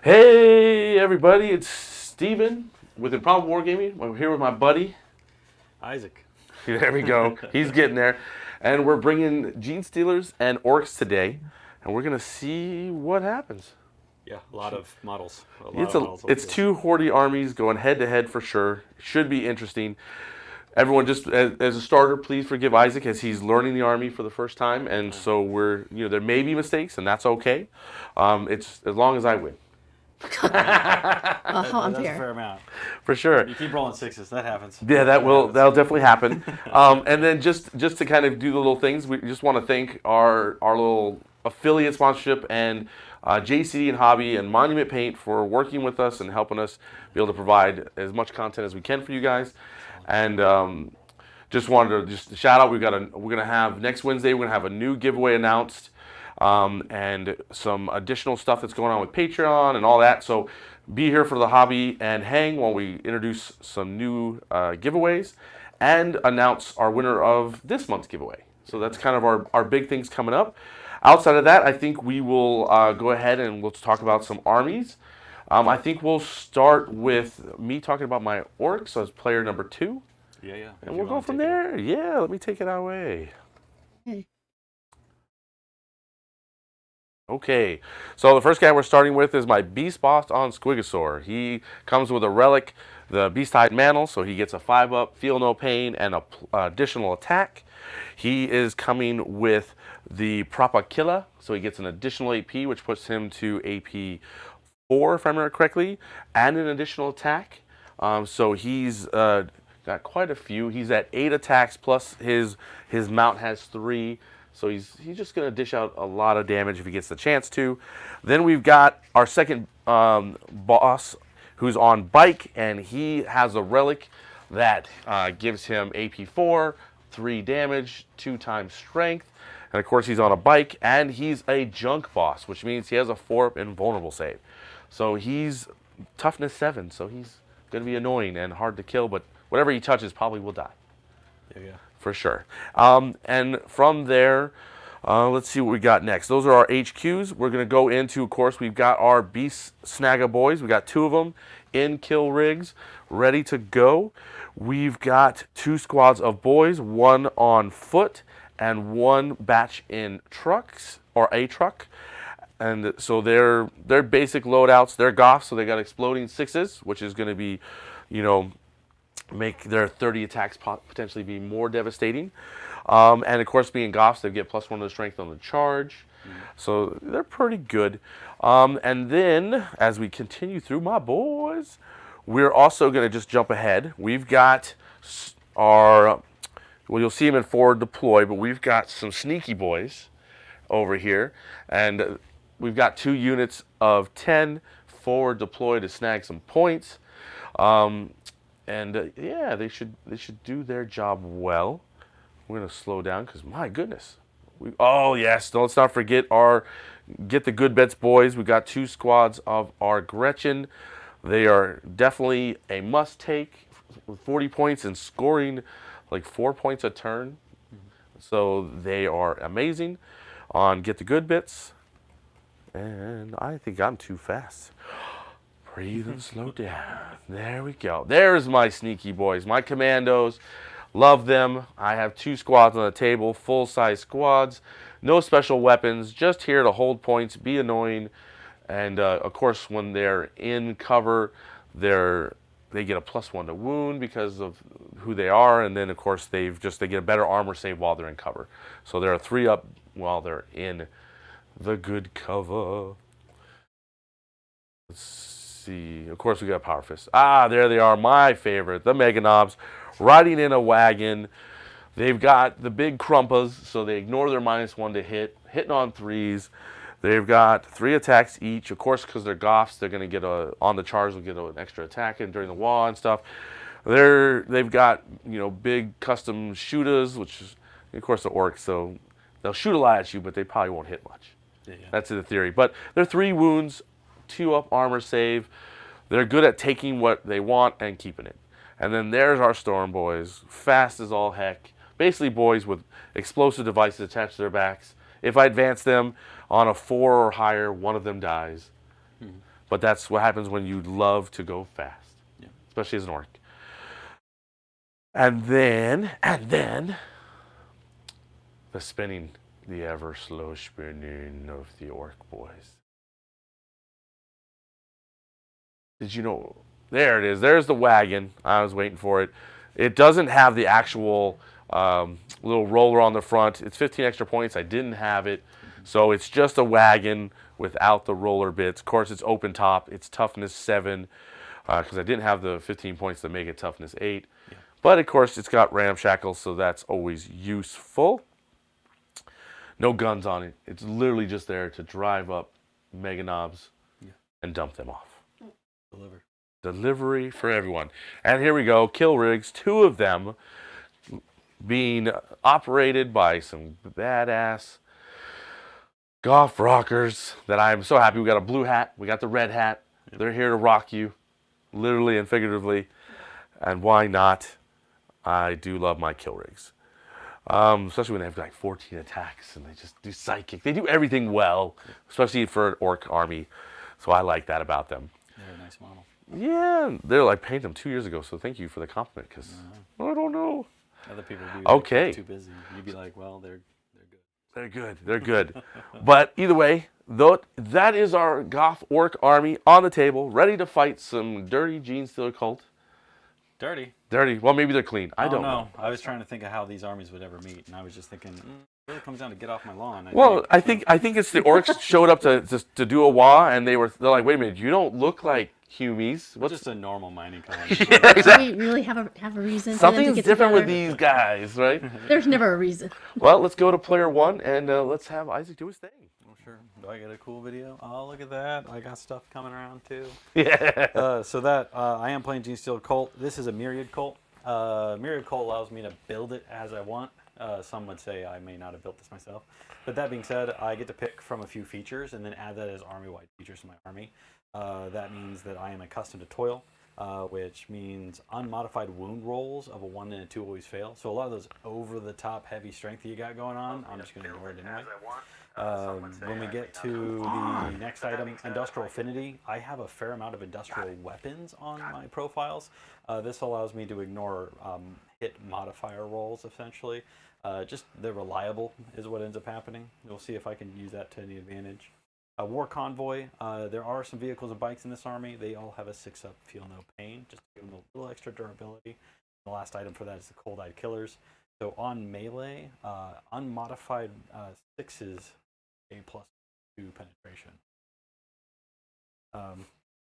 Hey everybody, it's Steven with Improbable Wargaming. I'm here with my buddy. Isaac. There we go. He's getting there. And we're bringing Genestealers and Orks today. And we're going to see what happens. Yeah, a lot of models. It's two horde armies going head to head for sure. Should be interesting. Everyone, just as a starter, please forgive Isaac as he's learning the army for the first time. And so there may be mistakes, and that's okay. It's as long as I win. That's a fair amount. For sure. You keep rolling sixes, that happens. Yeah, that'll definitely happen. And then just to kind of do the little things, we just want to thank our little affiliate sponsorship and JCD and Hobby and Monument Paint for working with us and helping us be able to provide as much content as we can for you guys. And just wanted to shout out. We're gonna have next Wednesday. We're gonna have a new giveaway announced. And some additional stuff that's going on with Patreon and all that. So be here for the hobby and hang while we introduce some new giveaways and announce our winner of this month's giveaway. So that's kind of our big things coming up. Outside of that, I think we will go ahead and let's talk about some armies. I think we'll start with me talking about my Orks as player number 2. Yeah. And we'll go from there. Yeah, let me take it away. Hey. Okay, so the first guy we're starting with is my Beast Boss on Squigosaur. He comes with a relic, the Beast-Hide Mantle, so he gets a 5-up, feel no pain, and an additional attack. He is coming with the Propakilla, so he gets an additional AP, which puts him to AP 4, if I remember correctly, and an additional attack. So he's got quite a few. He's at 8 attacks, plus his mount has 3. So he's just going to dish out a lot of damage if he gets the chance to. Then we've got our second boss who's on Bike, and he has a relic that gives him AP 4, 3 damage, 2 times strength. And of course he's on a bike, and he's a junk boss, which means he has a 4 invulnerable save. So he's toughness 7, so he's going to be annoying and hard to kill, but whatever he touches probably will die. Yeah. For sure. And from there, let's see what we got next. Those are our HQs. We're going to go into, of course, we've got our Beast Snagga boys. We've got 2 of them in kill rigs, ready to go. We've got 2 squads of boys, 1 on foot, and 1 batch in trucks, or a truck. And so they're basic loadouts. They're Goths, so they got exploding 6s, which is going to be, make their 30 attacks potentially be more devastating. And of course, being Goths, they get +1 to the strength on the charge. So they're pretty good. And then, as we continue through my boys, we're also going to just jump ahead. We've got our, well, you'll see them in forward deploy, but we've got some sneaky boys over here. And we've got 2 units of 10 forward deploy to snag some points. And yeah, they should do their job well. We're going to slow down because, my goodness. Oh, yes, let's not forget our Get the Good Bets boys. We got 2 squads of our Gretchen. They are definitely a must-take with 40 points and scoring like 4 points a turn. So they are amazing on Get the Good Bits. And I think I'm too fast. Breathe and slow down. There we go. There's my sneaky boys, my commandos. Love them. I have 2 squads on the table, full-size squads. No special weapons, just here to hold points, be annoying. And of course, when they're in cover, they get a +1 to wound because of who they are. And then of course, they get a better armor save while they're in cover. So they're a 3-up while they're in the good cover. Let's see. Of course, we got Power Fist. Ah, there they are, my favorite, the Mega Knobs, riding in a wagon. They've got the big Krumpas, so they ignore their -1 to hit, hitting on 3s. They've got 3 attacks each. Of course, because they're Goths, they're going to get on the charge, they'll get an extra attack in during the wall and stuff. They've got big custom shooters, which is of course the Orks, so they'll shoot a lot at you, but they probably won't hit much. Yeah. That's the theory. But they're 3 wounds, 2-up armor save. They're good at taking what they want and keeping it. And then there's our Storm boys, fast as all heck. Basically boys with explosive devices attached to their backs. If I advance them on a 4 or higher, one of them dies. But that's what happens when you love to go fast, especially as an orc. And then the spinning, the ever slow spinning of the orc boys. Did you know? There it is. There's the wagon. I was waiting for it. It doesn't have the actual little roller on the front. It's 15 extra points. I didn't have it. So it's just a wagon without the roller bits. Of course, it's open top. It's toughness 7 because I didn't have the 15 points to make it toughness 8. Yeah. But, of course, it's got ramshackles, so that's always useful. No guns on it. It's literally just there to drive up mega knobs and dump them off. Delivery for everyone. And here we go. Kill rigs, 2 of them being operated by some badass golf rockers that I'm so happy. We got a blue hat. We got the red hat. They're here to rock you, literally and figuratively. And why not? I do love my kill rigs. Especially when they have like 14 attacks and they just do psychic. They do everything well, especially for an orc army. So I like that about them. They're a nice model. Yeah, they're like painted them 2 years ago, so thank you for the compliment, because I don't know. Other people do. Okay. Too busy. You'd be like, well, they're good. They're good. They're good. But either way, though, that is our goth orc army on the table, ready to fight some dirty Genestealer Cult. Dirty. Well, maybe they're clean. I don't know. I was trying to think of how these armies would ever meet, and I was just thinking, it really comes down to get off my lawn. I think it's the orcs showed up to do a wah, and they're like, wait a minute, you don't look like Humies. What's just a normal mining colony? Yeah, exactly. Do we really have a reason? Something's for them to get different together? with these guys, right? There's never a reason. Well, let's go to player 1, and let's have Isaac do his thing. Oh, sure. Do I get a cool video? Oh, look at that. I got stuff coming around, too. Yeah. So that, I am playing Genestealer Cult. This is a Myriad Cult. Myriad Cult allows me to build it as I want. Some would say I may not have built this myself. But that being said, I get to pick from a few features and then add that as army-wide features to my army. That means that I am accustomed to toil, which means unmodified wound rolls of a 1 and a 2 always fail. So a lot of those over-the-top heavy strength that you got going on, I'm just going to ignore it anyway. When we get to the next item, Industrial Affinity, I have a fair amount of industrial weapons on my profiles. This allows me to ignore hit modifier rolls, essentially. Just they're reliable is what ends up happening. We'll see if I can use that to any advantage. War Convoy, there are some vehicles and bikes in this army. They all have a 6-up Feel No Pain, just to give them a little extra durability. The last item for that is the Cold-Eyed Killers. So on melee, unmodified 6s, A +2 penetration.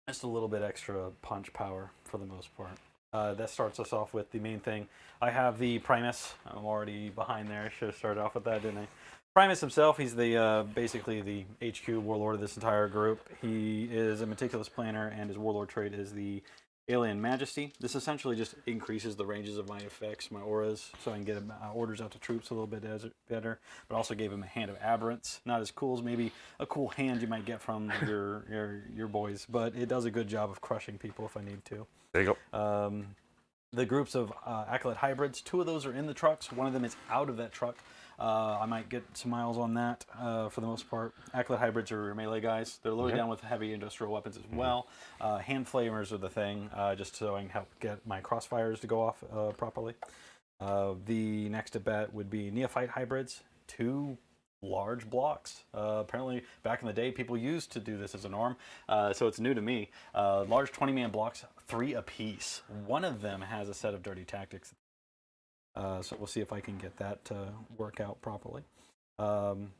Just a little bit extra punch power for the most part. That starts us off with the main thing. I have the Primus. I'm already behind there. I should have started off with that, didn't I? Primus himself, he's the basically the HQ warlord of this entire group. He is a meticulous planner, and his warlord trait is the Alien Majesty. This essentially just increases the ranges of my effects, my auras, so I can get orders out to troops a little bit better, but also gave him a Hand of Aberrance. Not as cool as maybe a cool hand you might get from your boys, but it does a good job of crushing people if I need to. There you go. The groups of Acolyte Hybrids, 2 of those are in the trucks. 1 of them is out of that truck. I might get some miles on that for the most part. Acolyte Hybrids are melee guys. They're loaded down with heavy industrial weapons as well. Hand Flamers are the thing, just so I can help get my crossfires to go off properly. The next at bat would be Neophyte Hybrids, 2 large blocks. Apparently, back in the day, people used to do this as a norm, so it's new to me. Large 20-man blocks, 3 apiece. 1 of them has a set of dirty tactics. So we'll see if I can get that to work out properly. And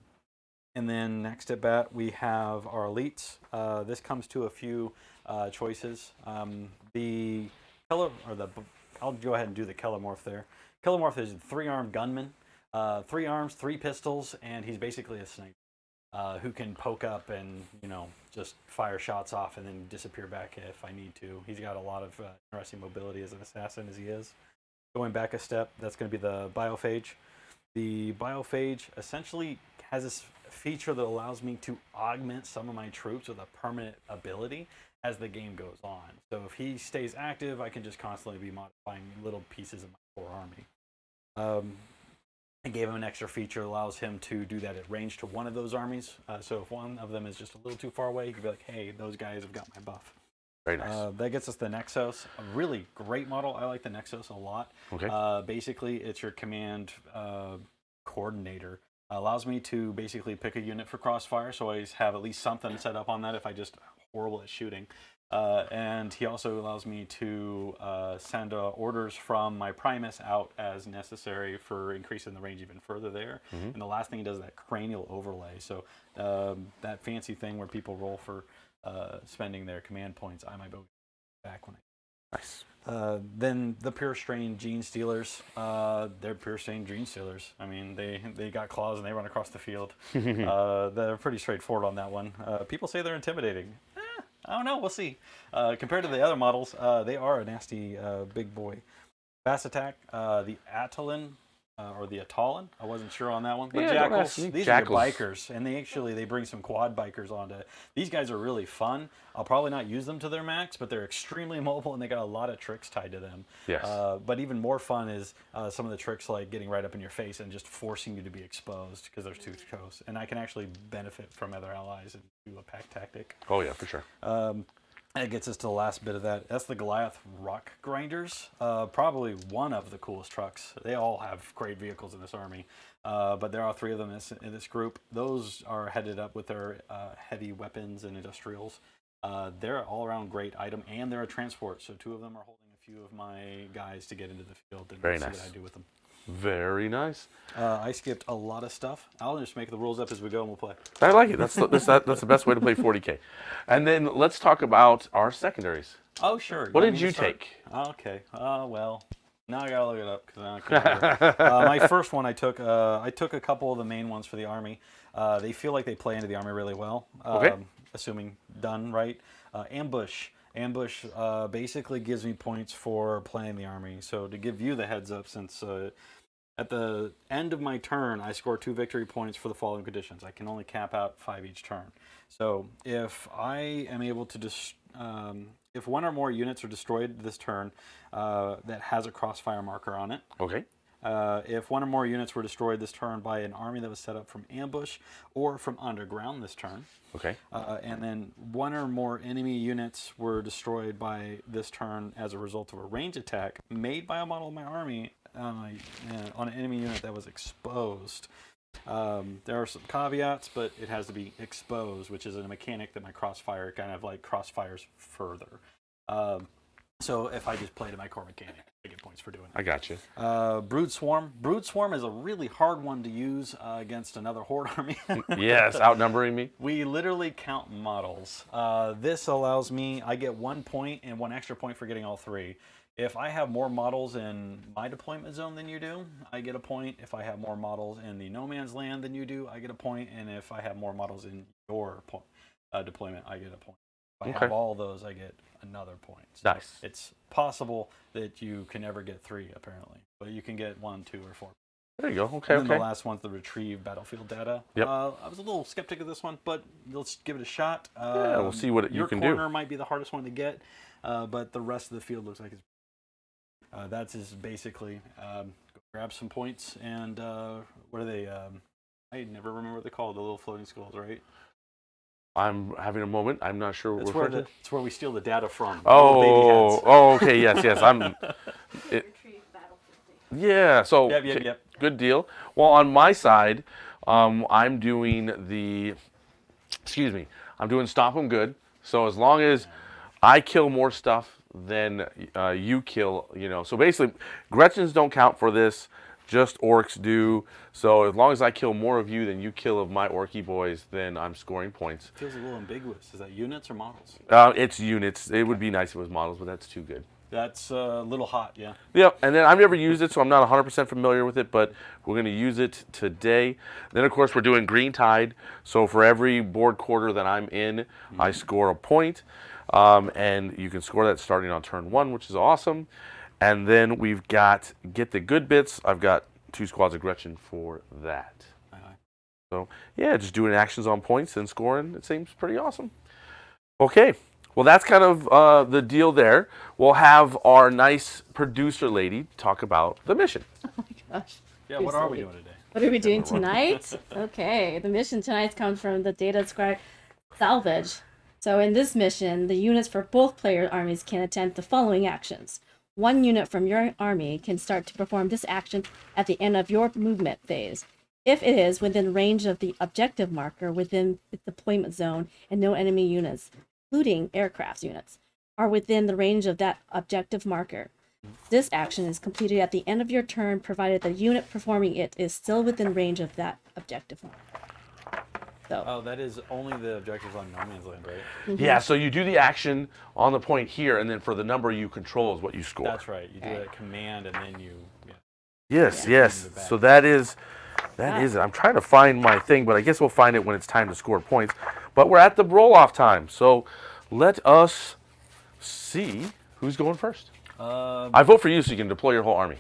then next at bat, we have our elites. This comes to a few choices. The I'll go ahead and do the Kelomorph there. Kelomorph is a 3-armed gunman. 3 arms, 3 pistols, and he's basically a sniper who can poke up and, just fire shots off and then disappear back if I need to. He's got a lot of interesting mobility as an assassin as he is. Going back a step, that's going to be the Biophage. The Biophage essentially has this feature that allows me to augment some of my troops with a permanent ability as the game goes on. So if he stays active, I can just constantly be modifying little pieces of my core army. I gave him an extra feature that allows him to do that at range to one of those armies. So if one of them is just a little too far away, you can be like, hey, those guys have got my buff. Very nice. That gets us the Nexos. A really great model. I like the Nexos a lot. Okay. Basically, it's your command coordinator. Allows me to basically pick a unit for crossfire, so I always have at least something set up on that if I just horrible at shooting. And he also allows me to send orders from my Primus out as necessary for increasing the range even further there. And the last thing he does is that cranial overlay. So that fancy thing where people roll for spending their command points, I might go back when I... Nice. Then the Pure Strain Genestealers, they're Pure Strain Genestealers. I mean, they got claws and they run across the field. They're pretty straightforward on that one. People say they're intimidating. I don't know. We'll see. Compared to the other models, they are a nasty big boy. Fast attack, the Atalin, or the Atalin. I wasn't sure on that one. But Yeah, Jackals, these Jackals. are your bikers, and they bring some quad bikers onto it. These guys are really fun. I'll probably not use them to their max, but they're extremely mobile, and they got a lot of tricks tied to them. Yes. But even more fun is some of the tricks like getting right up in your face and just forcing you to be exposed because there's too close. And I can actually benefit from other allies and do a pack tactic. Oh yeah, for sure. That gets us to the last bit of that. That's the Goliath Rock Grinders. Probably one of the coolest trucks. They all have great vehicles in this army, but there are 3 of them in this group. Those are headed up with their heavy weapons and industrials. They're all around great item, and they're a transport. So 2 of them are holding a few of my guys to get into the field and Very see nice. what I do with them. Very nice. I skipped a lot of stuff. I'll just make the rules up as we go and we'll play. I like it. That's the best way to play 40K. And then let's talk about our secondaries. Oh, sure. What Want did me you to start? take? Okay. Well, now I gotta look it up because I can't remember. My first one I took a couple of the main ones for the army. They feel like they play into the army really well. Okay. Assuming done right. Ambush. Ambush basically gives me points for playing the army. So to give you the heads up, since at the end of my turn, I score 2 victory points for the following conditions. I can only cap out 5 each turn. So if I am able to if 1 or more units are destroyed this turn that has a crossfire marker on it. Okay. If 1 or more units were destroyed this turn by an army that was set up from ambush or from underground this turn. Okay. And then 1 or more enemy units were destroyed by this turn as a result of a range attack made by a model of my army on an enemy unit that was exposed. There are some caveats, but it has to be exposed, which is a mechanic that my crossfire kind of like crossfires further. So if I just play to my core mechanic, I get points for doing it. I got you. Brood Swarm. Brood Swarm is a really hard one to use against another horde army. Yes, outnumbering me. We literally count models. This allows me, I get 1 point and 1 extra point for getting all 3. If I have more models in my deployment zone than you do, I get a point. If I have more models in the no man's land than you do, I get a point. And if I have more models in your deployment, I get a point. If I have all those, I get another point. So Nice. it's possible that you can never get 3, apparently. But you can get 1, 2, or 4. There you go. Okay, And then okay. the last one's the retrieve battlefield data. Yep. I was a little skeptic of this one, but let's give it a shot. Yeah, we'll see what you can do. Your corner might be the hardest one to get, but the rest of the field looks like it's... that's just basically go grab some points and what are they? I never remember what they're called. The little floating skulls, right? I'm having a moment. I'm not sure what we're referring to. It's where we steal the data from. Oh, okay, yes. Yeah, so Yep. good deal. Well, on my side, I'm doing I'm doing Stop 'em Good. So as long as I kill more stuff than you kill, So basically, Gretchens don't count for this. Just Orks do. So as long as I kill more of you than you kill of my Orky boys, then I'm scoring points. Feels a little ambiguous. Is that units or models? It's units. It would be nice if it was models, but that's too good. That's a little hot, yeah. Yep, and then I've never used it, so I'm not 100% familiar with it, but we're going to use it today. Then, of course, we're doing Green Tide. So for every board quarter that I'm in, I score a point. And you can score that starting on turn 1, which is awesome. And then we've got Get the Good Bits. I've got 2 squads of Gretchen for that. So, yeah, just doing actions on points and scoring. It seems pretty awesome. Okay. Well, that's kind of the deal there. We'll have our nice producer lady talk about the mission. Oh my gosh. Yeah, what are we doing today? What are we doing tonight? Okay, the mission tonight comes from the data scribe Salvage. So in this mission, the units for both player armies can attempt the following actions. One unit from your army can start to perform this action at the end of your movement phase. If it is within range of the objective marker within the deployment zone and no enemy units, including aircraft units, are within the range of that objective marker. This action is completed at the end of your turn, provided the unit performing it is still within range of that objective marker. So, Oh, that is only the objectives on No Man's Land, right? Yeah, so you do the action on the point here, and then for the number you control is what you score. That's right. You do a command and then you. Yeah. Yes, Yeah. yes. So that is it. I'm trying to find my thing, but I guess we'll find it when it's time to score points. But we're at the roll-off time, so let us see who's going first. I vote for you so you can deploy your whole army.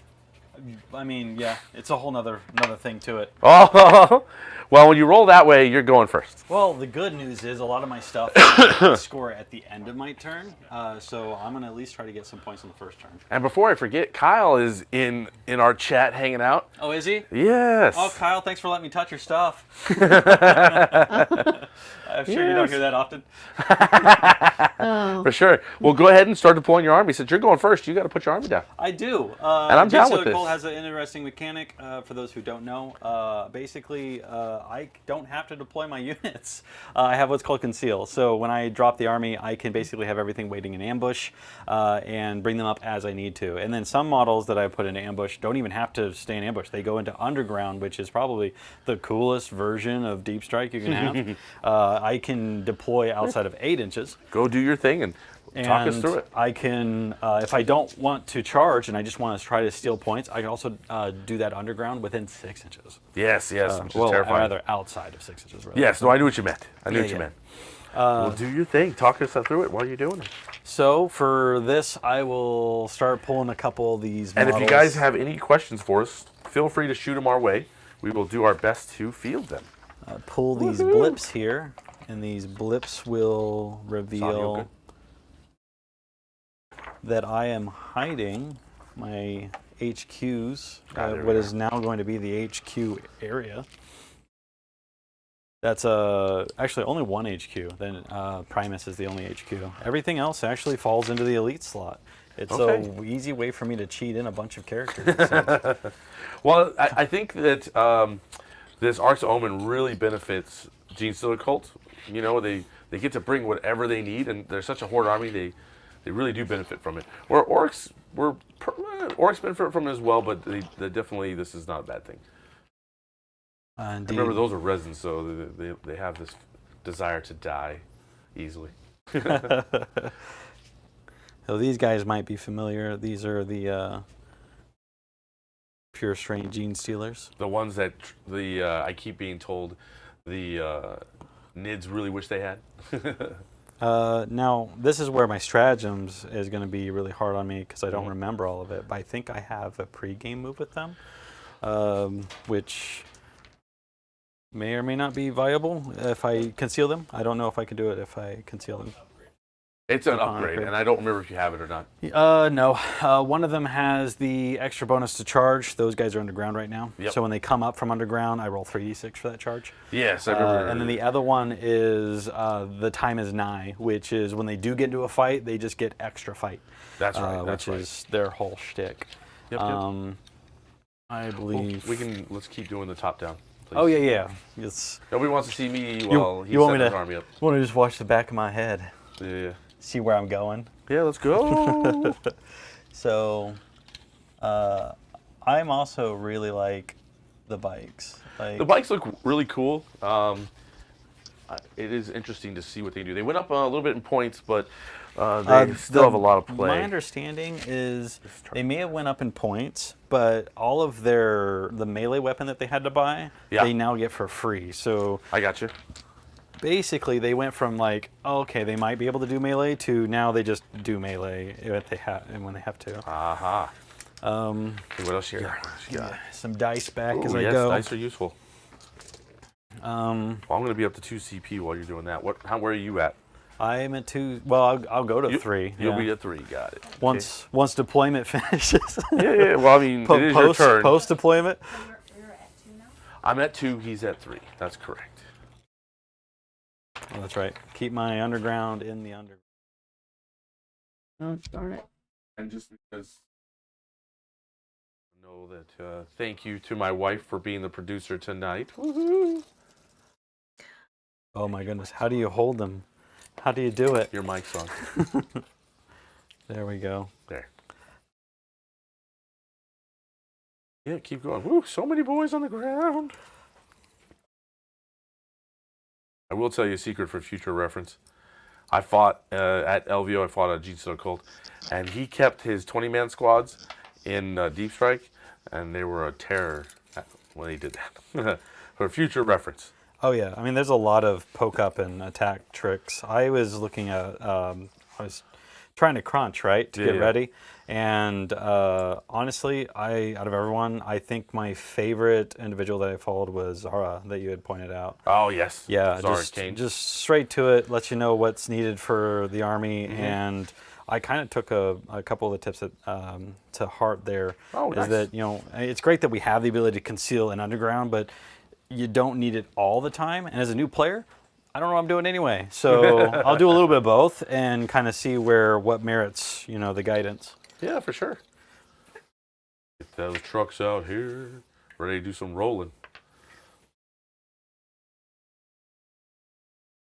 I mean, yeah, it's a whole another thing to it. Oh, well, when you roll that way, you're going first. Well, the good news is a lot of my stuff I score at the end of my turn, so I'm gonna at least try to get some points on the first turn. And before I forget, Kyle is in our chat hanging out. Oh, is he? Yes. Oh, Kyle, thanks for letting me touch your stuff. I'm sure you don't hear that often. oh, For sure. Well, go ahead and start deploying your army. Since you're going first, you got to put your army down. I do. And I'm down with Genestealer this. Cult has an interesting mechanic, for those who don't know. Basically, I don't have to deploy my units. I have what's called Conceal. So when I drop the army, I can basically have everything waiting in ambush and bring them up as I need to. And then some models that I put into ambush don't even have to stay in ambush. They go into underground, which is probably the coolest version of Deep Strike you can have. I can deploy outside of 8 inches. Go do your thing and talk us through it. I can, if I don't want to charge and I just want to try to steal points, I can also do that underground within 6 inches. Yes, yes, which is Well, terrifying. rather outside of 6 inches. Rather. Yes, no, I knew what you meant. I knew Yeah, what you yeah. meant. Well, do your thing. Talk us through it while you're doing it. So for this, I will start pulling a couple of these And models. if you guys have any questions for us, feel free to shoot them our way. We will do our best to field them. Pull these blips here, and these blips will Audio reveal good? that I am hiding my HQs, There we what are. is now going to be the HQ area. That's actually only one HQ. Then Primus is the only HQ. Everything else actually falls into the elite slot. It's Okay. an easy way for me to cheat in a bunch of characters. So, Well, I think that this Orks Omen really benefits Genestealer Cult. You know, they get to bring whatever they need, and they're such a horde army. They really do benefit from it. Where Orks benefit from it as well, but they definitely, this is not a bad thing. indeed. Remember, those are resins, so they have this desire to die easily. So these guys might be familiar. These are the pure strain gene stealers. The ones that I keep being told the Nids really wish they had. Now, this is where my stratagems is going to be really hard on me because I don't remember all of it. But I think I have a pre-game move with them, which may or may not be viable if I conceal them. I don't know if I can do it if I conceal them. It's an Upon upgrade, upgrade. and I don't remember if you have it or not. No. One of them has the extra bonus to charge. Those guys are underground right now. Yep. So when they come up from underground, I roll 3d6 for that charge. Yes, I remember. And then the other one is the time is nigh, which is when they do get into a fight, they just get extra fight. That's right. Which is their whole shtick. Yep, I Well, believe. let's keep doing the top down. Please. Oh yeah. It's, Nobody wants to see me while he's you want setting me his to? army up. Want to just watch the back of my head, Yeah. see where I'm going. Yeah, let's go. So, I'm also really like the bikes. Like, The bikes look really cool. It is interesting to see what they do. They went up a little bit in points, but they still have a lot of play. My understanding is they may have went up in points, but all of the melee weapon that they had to buy, Yeah. they now get for free. So I got you. basically, they went from like, oh, okay, they might be able to do melee to now they just do melee if they have and when they have to. Aha. Hey, what else you got? What else you got? Some dice back as Ooh, I yes, go. dice are useful. Well, I'm going to be up to 2 CP while you're doing that. Where are you at? I'm at 2. Well, I'll go to 3. You'll yeah. be at 3. Got it. Once deployment finishes. Okay. Yeah. Well, I mean, it is your turn. Post deployment. I'm at 2. He's at 3. That's correct. Oh, that's right. Keep my underground in the underground. Oh, darn it. And just because I know that, thank you to my wife for being the producer tonight. Woohoo! Oh my goodness. How do you hold them? How do you do it? Your mic's on. There we go. There. Yeah, keep going. Woo, so many boys on the ground. I will tell you a secret for future reference. I fought at LVO, I fought a Genestealer Cult, and he kept his 20-man squads in Deep Strike, and they were a terror when he did that. For future reference. Oh yeah, I mean, there's a lot of poke up and attack tricks. I was looking at, I was trying to crunch, right, to get ready. And honestly, out of everyone, I think my favorite individual that I followed was Zara, that you had pointed out. Oh, yes. Yeah, Zara just straight to it, let you know what's needed for the army. And I kind of took a couple of the tips that, to heart there. Oh, nice. Is that, you know, it's great that we have the ability to conceal an underground, but you don't need it all the time. And as a new player, I don't know what I'm doing anyway. So I'll do a little bit of both and kind of see what merits, you know, the guidance. Yeah, for sure. Get those trucks out here, ready to do some rolling.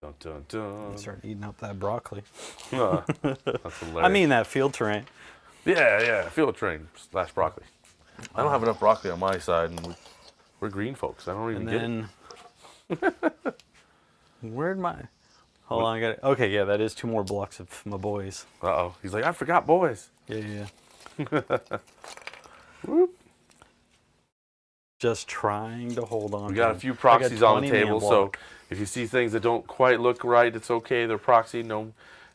Dun, dun, dun. Start eating up that broccoli. That's hilarious. I mean that field terrain. Yeah, field train / broccoli. I don't have enough broccoli on my side, and we're green folks. I don't even get it. Where'd my... Hold on, I got it. Okay, yeah, that is 2 more blocks of my boys. Uh-oh. He's like, I forgot boys. Yeah. Whoop. Just trying to hold on. We got a few proxies on the table, so if you see things that don't quite look right, it's okay. They're proxy. No,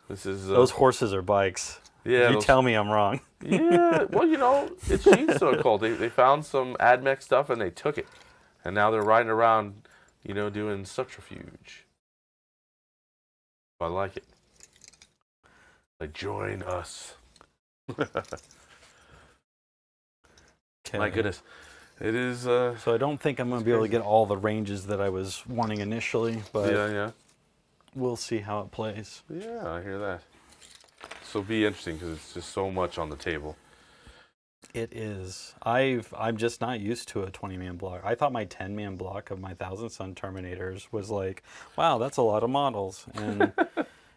this is... Those horses are bikes. Yeah. You tell me I'm wrong. Yeah, well, you know, it's Genestealer Cult. They found some AdMech stuff and they took it. And now they're riding around, you know, doing subterfuge. I like it. Like, join us. My goodness. It is... So I don't think I'm going to be able to get all the ranges that I was wanting initially, but yeah. We'll see how it plays. Yeah, I hear that. So be interesting because it's just so much on the table. It is. I'm just not used to a 20-man block. I thought my 10-man block of my Thousand Sun Terminators was like, wow, that's a lot of models. And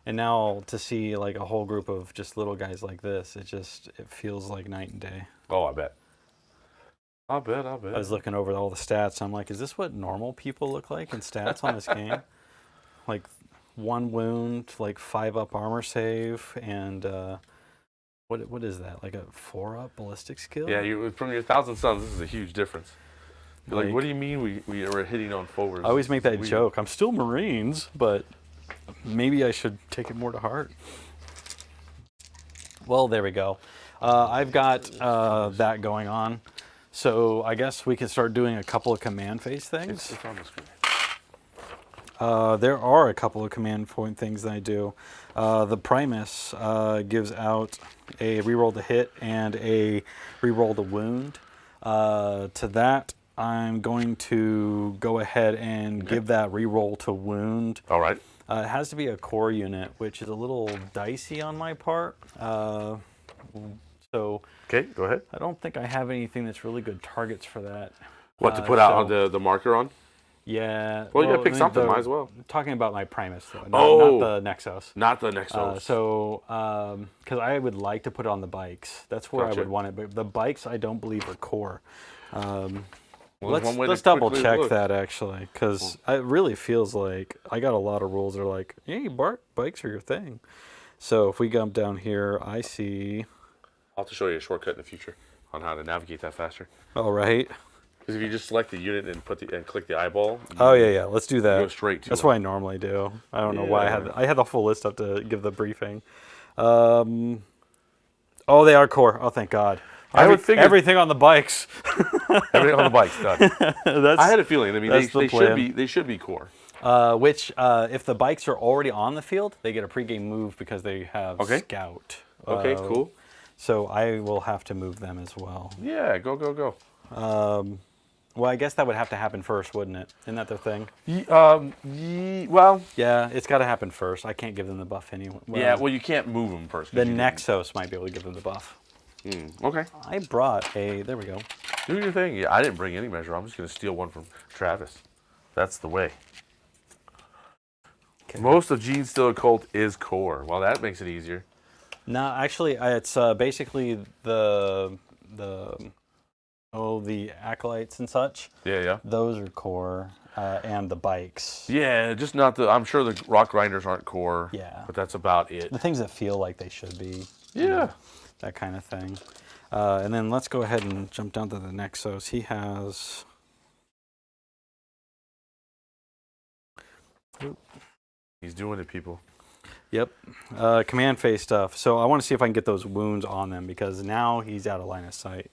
and now to see like a whole group of just little guys like this, it feels like night and day. Oh, I bet. I bet. I was looking over all the stats. I'm like, is this what normal people look like in stats on this game? Like 1 wound, like 5 up armor save, and what is that? Like a 4 up ballistic skill? Yeah, from your Thousand Suns, this is a huge difference. You're like, what do you mean we were hitting on forwards? I always make that joke. I'm still Marines, but maybe I should take it more to heart. Well, there we go. I've got that going on. So I guess we can start doing a couple of command phase things. It's on the screen. There are a couple of command point things that I do. The Primus gives out a reroll to hit and a reroll to wound. To that, I'm going to go ahead and give that reroll to wound. All right. It has to be a core unit, which is a little dicey on my part. So okay, go ahead. I don't think I have anything that's really good targets for that. What to put out on the marker on? Yeah. Well, you gotta pick something. Might as well. Talking about my Primus, though, not the Nexos. Not the Nexos. Because I would like to put it on the bikes. That's where I would want it. But the bikes, I don't believe are core. Let's double check that actually, because it really feels like I got a lot of rules that are like, hey, bikes are your thing. So if we jump down here, I see. I'll have to show you a shortcut in the future on how to navigate that faster. All right. Because if you just select the unit and click the eyeball. Oh yeah, let's do that. Go straight to. That's what I normally do. I don't know why I had the full list up to give the briefing. Oh, they are core. Oh, thank God. Everything on the bikes. Everything on the bikes done. I had a feeling. I mean, they should be core. Which, if the bikes are already on the field, they get a pregame move because they have scout. Okay, cool. So I will have to move them as well. Yeah, go. Well, I guess that would have to happen first, wouldn't it? Isn't that the thing? Well, Yeah, it's got to happen first. I can't give them the buff anyway. yeah. Well, you can't move them first. The Nexos might be able to give them the buff. Okay. I brought a. There we go. Do your thing. Yeah, I didn't bring any measure. I'm just gonna steal one from Travis. That's the way. Okay. Most of Genestealer Cult is core. Well, that makes it easier. No, actually, it's basically the acolytes and such. Yeah. Those are core, and the bikes. Yeah, just not the. I'm sure the rock grinders aren't core. Yeah. But that's about it. The things that feel like they should be. Yeah. You know, that kind of thing. And then let's go ahead and jump down to the Nexos. He has. He's doing it, people. Yep. Command phase stuff. So I want to see if I can get those wounds on them because now he's out of line of sight,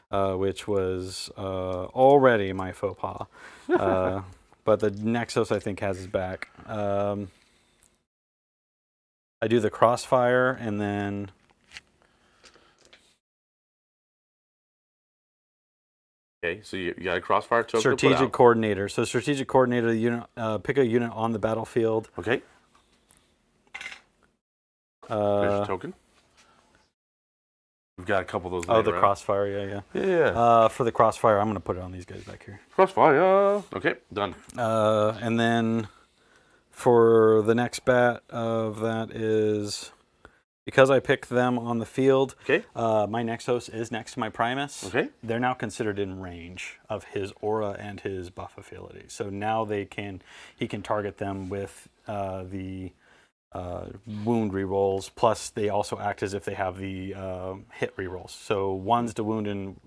which was already my faux pas. But the Nexos, I think, has his back. I do the crossfire and then... Okay, so you got a crossfire token. Strategic coordinator. So strategic coordinator, the unit, pick a unit on the battlefield. Okay. There's your token. We've got a couple of those. Oh, the crossfire, yeah. Yeah. For the crossfire, I'm going to put it on these guys back here. Crossfire. Okay, done. And then for the next bat of that is, because I picked them on the field, Okay. My Nexos is next to my Primus. Okay. They're now considered in range of his aura and his buff ability. So now he can target them with the wound rerolls, plus they also act as if they have the hit rerolls. So one's to wound and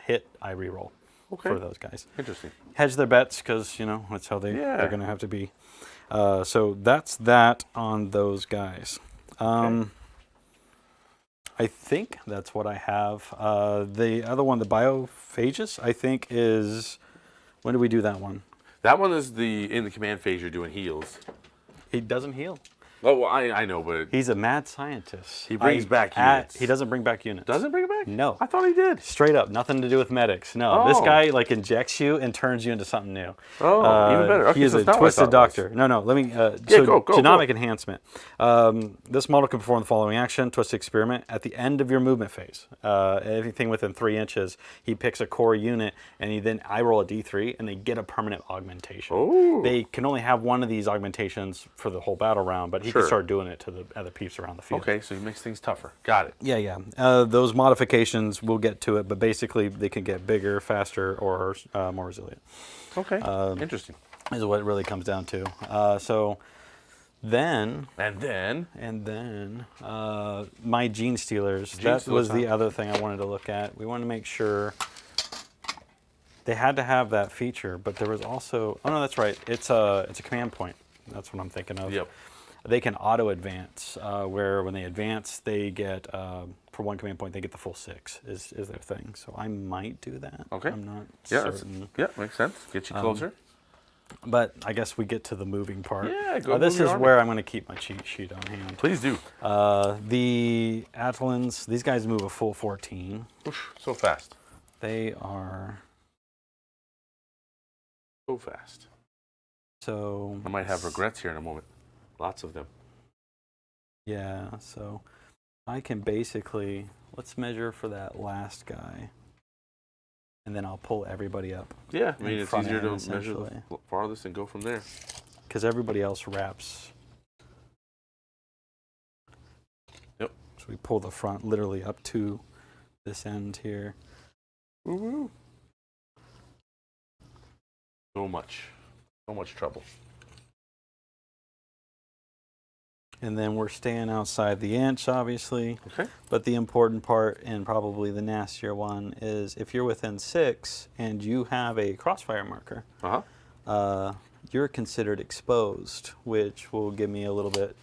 hit, I reroll for those guys. Interesting. Hedge their bets because, that's how they're going to have to be. So that's that on those guys. I think that's what I have. The other one, the biophages, I think is, when do we do that one? That one is in the command phase you're doing heals. He doesn't heal. Oh, well, I know, but He's a mad scientist. he brings back units. He doesn't bring back units. Doesn't bring it back? No. I thought he did. Straight up, nothing to do with medics. No, this Oh. guy injects you and turns you into something new. Oh, even better. Okay, he is so a it's not what I twisted thought it was. doctor. No, let me. go. Genomic enhancement. This model can perform the following action: twisted experiment. At the end of your movement phase, anything within 3 inches, he picks a core unit, and I roll a d3, and they get a permanent augmentation. Oh. They can only have one of these augmentations for the whole battle round, but he can start doing it to the other peeps around the field. Okay, so he makes things tougher. Got it. Yeah. Those modifications, we'll get to it, but basically they can get bigger, faster, or more resilient. Okay, interesting. Is what it really comes down to. So then... And then my Genestealers. That was the other thing I wanted to look at. We wanted to make sure they had to have that feature, but there was also... Oh, no, that's right. It's a command point. That's what I'm thinking of. Yep. They can auto-advance, where when they advance, they get, for one command point, they get the full 6 is their thing. So I might do that. Okay. I'm not Yeah, certain. makes sense. Get you closer. But I guess we get to the moving part. Yeah, go This move your is army. where I'm going to keep my cheat sheet on hand. Please do. The Attalans, these guys move a full 14. Oof, so fast. They are... So fast. So... I might have regrets here in a moment. Lots of them. Yeah, so I can basically... Let's measure for that last guy. And then I'll pull everybody up. Yeah, I mean, in it's front easier of to him, measure the essentially. farthest and go from there. Because everybody else wraps. Yep. So we pull the front literally up to this end here. Woo-woo. So much trouble. And then we're staying outside the inch, obviously. Okay. But the important part, and probably the nastier one, is if you're within 6 and you have a crossfire marker, you're considered exposed, which will give me a little bit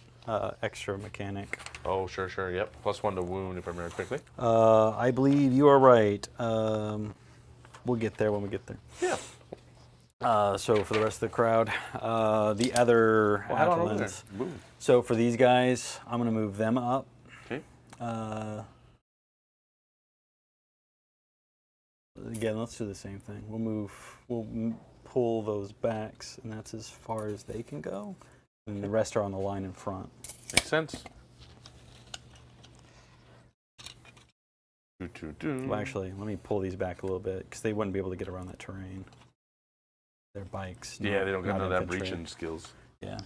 extra mechanic. Oh, sure, yep. +1 to wound, if I remember correctly. I believe you are right. We'll get there when we get there. Yeah. So for the rest of the crowd, the other Head on over there. Attalans. Boom. So for these guys, I'm going to move them up. Okay. Again, let's do the same thing. We'll pull those backs, and that's as far as they can go. And the rest are on the line in front. Makes sense. Well, actually, let me pull these back a little bit, because they wouldn't be able to get around that terrain. They're bikes. Yeah, they don't got none of that infantry. breaching skills. Yeah.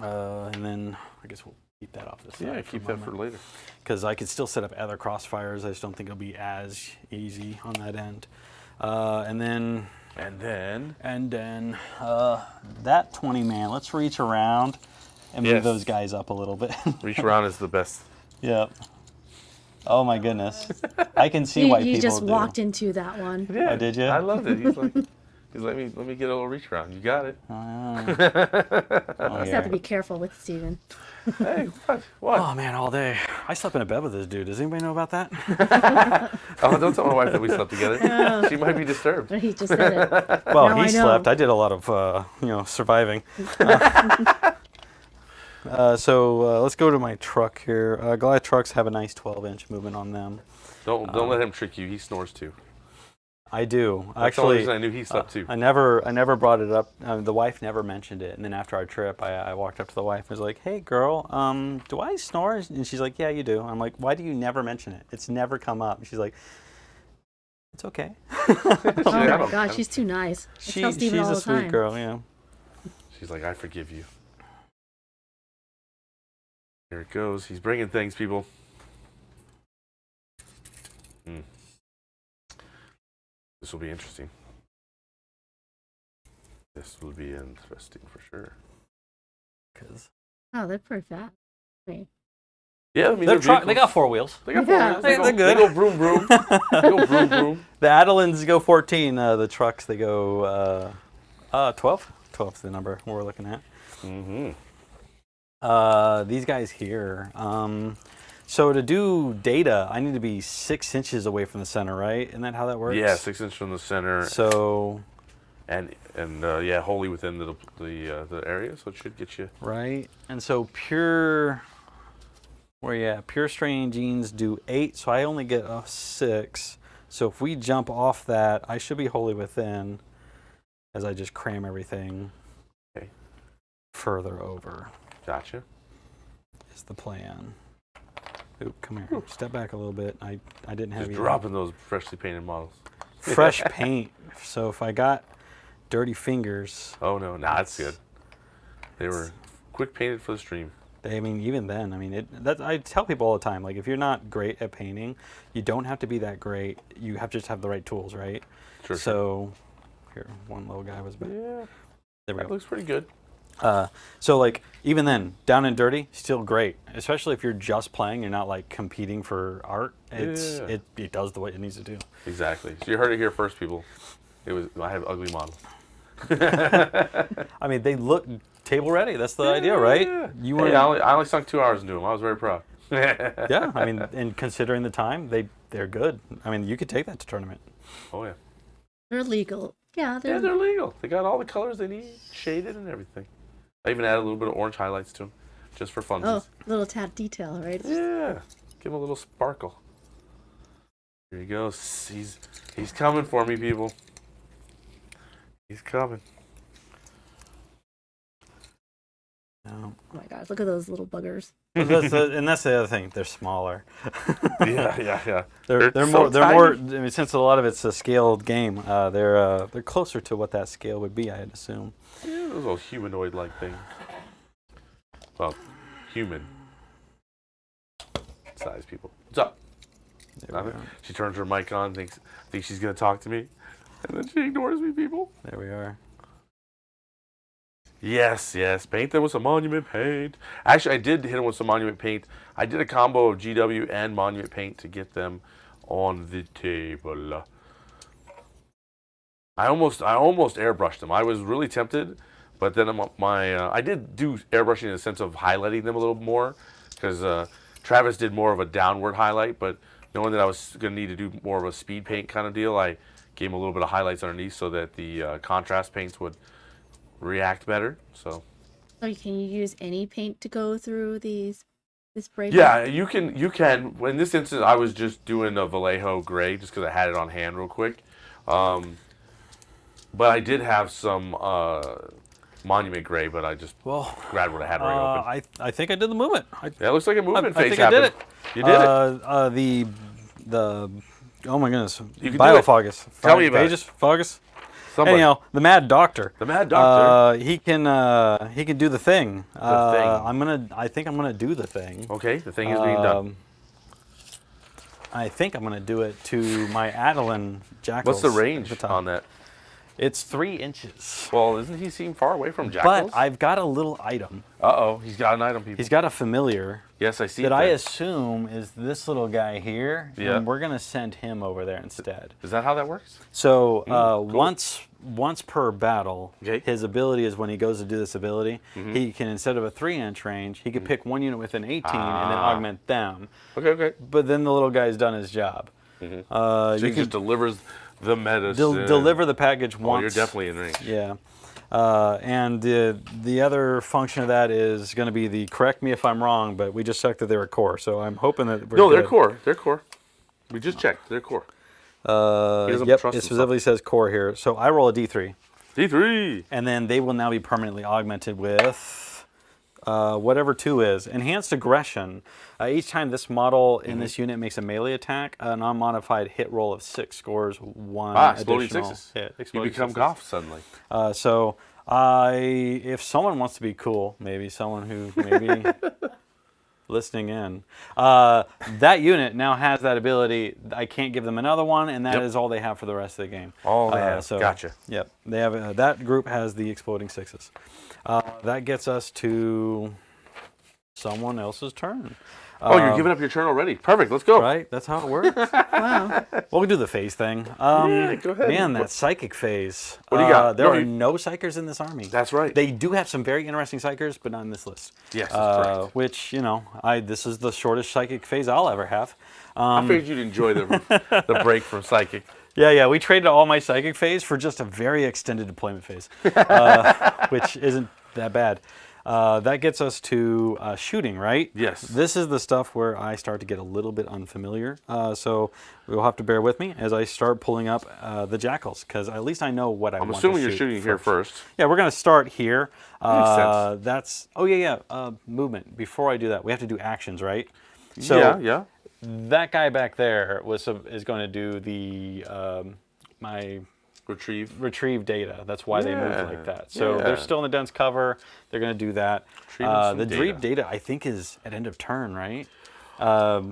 And then I guess we'll keep that off this side. Yeah, keep that for later. Because I could still set up other crossfires. I just don't think it'll be as easy on that end. And then that 20 man. Let's reach around and move those guys up a little bit. Reach around is the best. Yep. Oh my goodness. I can see why people You just do. walked into that one. Yeah, Oh, did you? I loved it. He's like, let me get a little reach around. You got it. Oh, Just have to be careful with Steven. Hey, what? Oh man, all day. I slept in a bed with this dude. Does anybody know about that? Oh, don't tell my wife that we slept together. She might be disturbed. But he just said it. Well, Now I he know. slept. I did a lot of, surviving. So let's go to my truck here. Goliath trucks have a nice 12-inch movement on them. Don't let him trick you. He snores too. I do. That's the only Actually, reason I knew he slept too. I never brought it up. The wife never mentioned it. And then after our trip, I walked up to the wife and was like, "Hey, girl, do I snore?" And she's like, "Yeah, you do." I'm like, "Why do you never mention it? It's never come up." And she's like, "It's okay." Oh my God, she's too nice. I tell Steven she's all a the sweet time. girl, yeah. She's like, I forgive you. Here it goes. He's bringing things, people. This will be interesting. This will be interesting for sure. Oh, they're pretty fast. Wait. Yeah, I mean, They vehicles. got 4 wheels. They got Yeah. 4 wheels. They're good. They go vroom vroom. They go vroom vroom. The Adelins go 14. The trucks, they go 12. 12 is the number we're looking at. Mm-hmm. These guys here. So to do data, I need to be 6 inches away from the center, right? Isn't that how that works? Yeah, 6 inches from the center. So. And wholly within the area, so it should get you. Right, and so pure strain genes do 8, so I only get a 6. So if we jump off that, I should be wholly within, as I just cram everything further over. Gotcha. Is the plan. Oop, come here. Oop. Step back a little bit. I didn't have Just you dropping those freshly painted models. fresh paint. So if I got dirty fingers. Oh no, that's good. They were quick painted for the stream. Even then, I tell people all the time, like, if you're not great at painting, you don't have to be that great. You have to just have the right tools, right? Sure. So, here, one little guy was back. Yeah. There we That go. looks pretty good. So, like, even then, down and dirty, still great. Especially if you're just playing, you're not, like, competing for art. It does what it needs to do. Exactly. So you heard it here first, people. I have ugly models. They look table ready. That's the idea, right? I only sunk 2 hours into them. I was very proud. Yeah, and considering the time, they're good. You could take that to tournament. Oh yeah. They're legal. Yeah, Yeah, they're legal. They got all the colors they need, shaded and everything. I even added a little bit of orange highlights to them, just for funsies. Oh, little tad detail, right? Yeah, give them a little sparkle. Here he goes. He's coming for me, people. He's coming. No. Oh my gosh, look at those little buggers. And that's the other thing. They're smaller. Yeah. They're so more. They're tiny. more. Since a lot of it's a scaled game, they're closer to what that scale would be, I'd assume. Yeah, those little humanoid-like things. Well, human size people. What's up? There we Nothing? are. She turns her mic on, thinks she's gonna talk to me, and then she ignores me, people. There we are. Yes. Paint them with some monument paint. Actually, I did hit them with some monument paint. I did a combo of GW and monument paint to get them on the table. I almost airbrushed them. I was really tempted, but then I did do airbrushing in the sense of highlighting them a little more, because Travis did more of a downward highlight, but knowing that I was going to need to do more of a speed paint kind of deal, I gave him a little bit of highlights underneath so that the contrast paints would react better. So So can you use any paint to go through these This brave. Yeah, you can. In this instance, I was just doing a Vallejo Gray just because I had it on hand real quick. But I did have some Monument Gray, but I just grabbed what I had right open. I think I did the movement. Yeah, it looks like a movement phase I think happened. I did it. You did it. The oh my goodness, You can do it. Biophagous. Tell me about it. Phagus. Somebody. Anyhow, the Mad Doctor. The Mad Doctor. He can do the thing. Thing. I think I'm gonna do the thing. Okay, the thing is being done. I think I'm gonna do it to my Adelan Jackals. What's the range on that? It's 3 inches. Well, doesn't he seem far away from Jackals? But I've got a little item. Uh-oh, he's got an item, people. He's got a familiar. Yes, I see That it I there. assume is this little guy here. Yeah. And we're gonna send him over there instead. Is that how that works? So cool. once per battle, Okay. his ability is when he goes to do this ability, he can, instead of a 3-inch range, he can pick one unit within 18 and then augment them. Okay. But then the little guy's done his job. So he just delivers the medicine. Deliver the package once. Oh, you're definitely in range. Yeah. And the other function of that is going to be the, correct me if I'm wrong, but we just checked that they were core, so I'm hoping that we're No, good. they're core. They're core. We just checked. They're core. doesn't Yep, trust it specifically says core here. So I roll a D3. D3. And then they will now be permanently augmented with whatever 2 is. Enhanced aggression. Each time this model in this unit makes a melee attack, a non-modified hit roll of 6 scores 1 Exploding additional sixes. hit. You Exploding become sixes. Goff suddenly. So if someone wants to be cool, maybe someone who maybe listening in, that unit now has that ability. I can't give them another one, and that is all they have for the rest of the game. All they have. Gotcha. Yep, they have that group has the exploding 6s. That gets us to someone else's turn. Oh, you're giving up your turn already. Perfect. Let's go. Right? That's how it works. Wow. We'll do the phase thing. Yeah, go ahead. Man, that psychic phase. What do you got? There are no psychers in this army. That's right. They do have some very interesting psychers, but not in this list. Yes, that's correct. Which, this is the shortest psychic phase I'll ever have. I figured you'd enjoy the break from psychic. Yeah, we traded all my psychic phase for just a very extended deployment phase, which isn't that bad. That gets us to shooting, right? Yes. This is the stuff where I start to get a little bit unfamiliar. So you'll have to bear with me as I start pulling up the Jackals, because at least I know what I want to shoot. I'm assuming you're shooting here first. Yeah, we're going to start here. Makes sense. That's, movement. Before I do that, we have to do actions, right? So Yeah. that guy back there is going to do the my retrieve data. That's why they move like that. So they're still in the dense cover. They're going to do that. The retrieve data, I think, is at end of turn, right?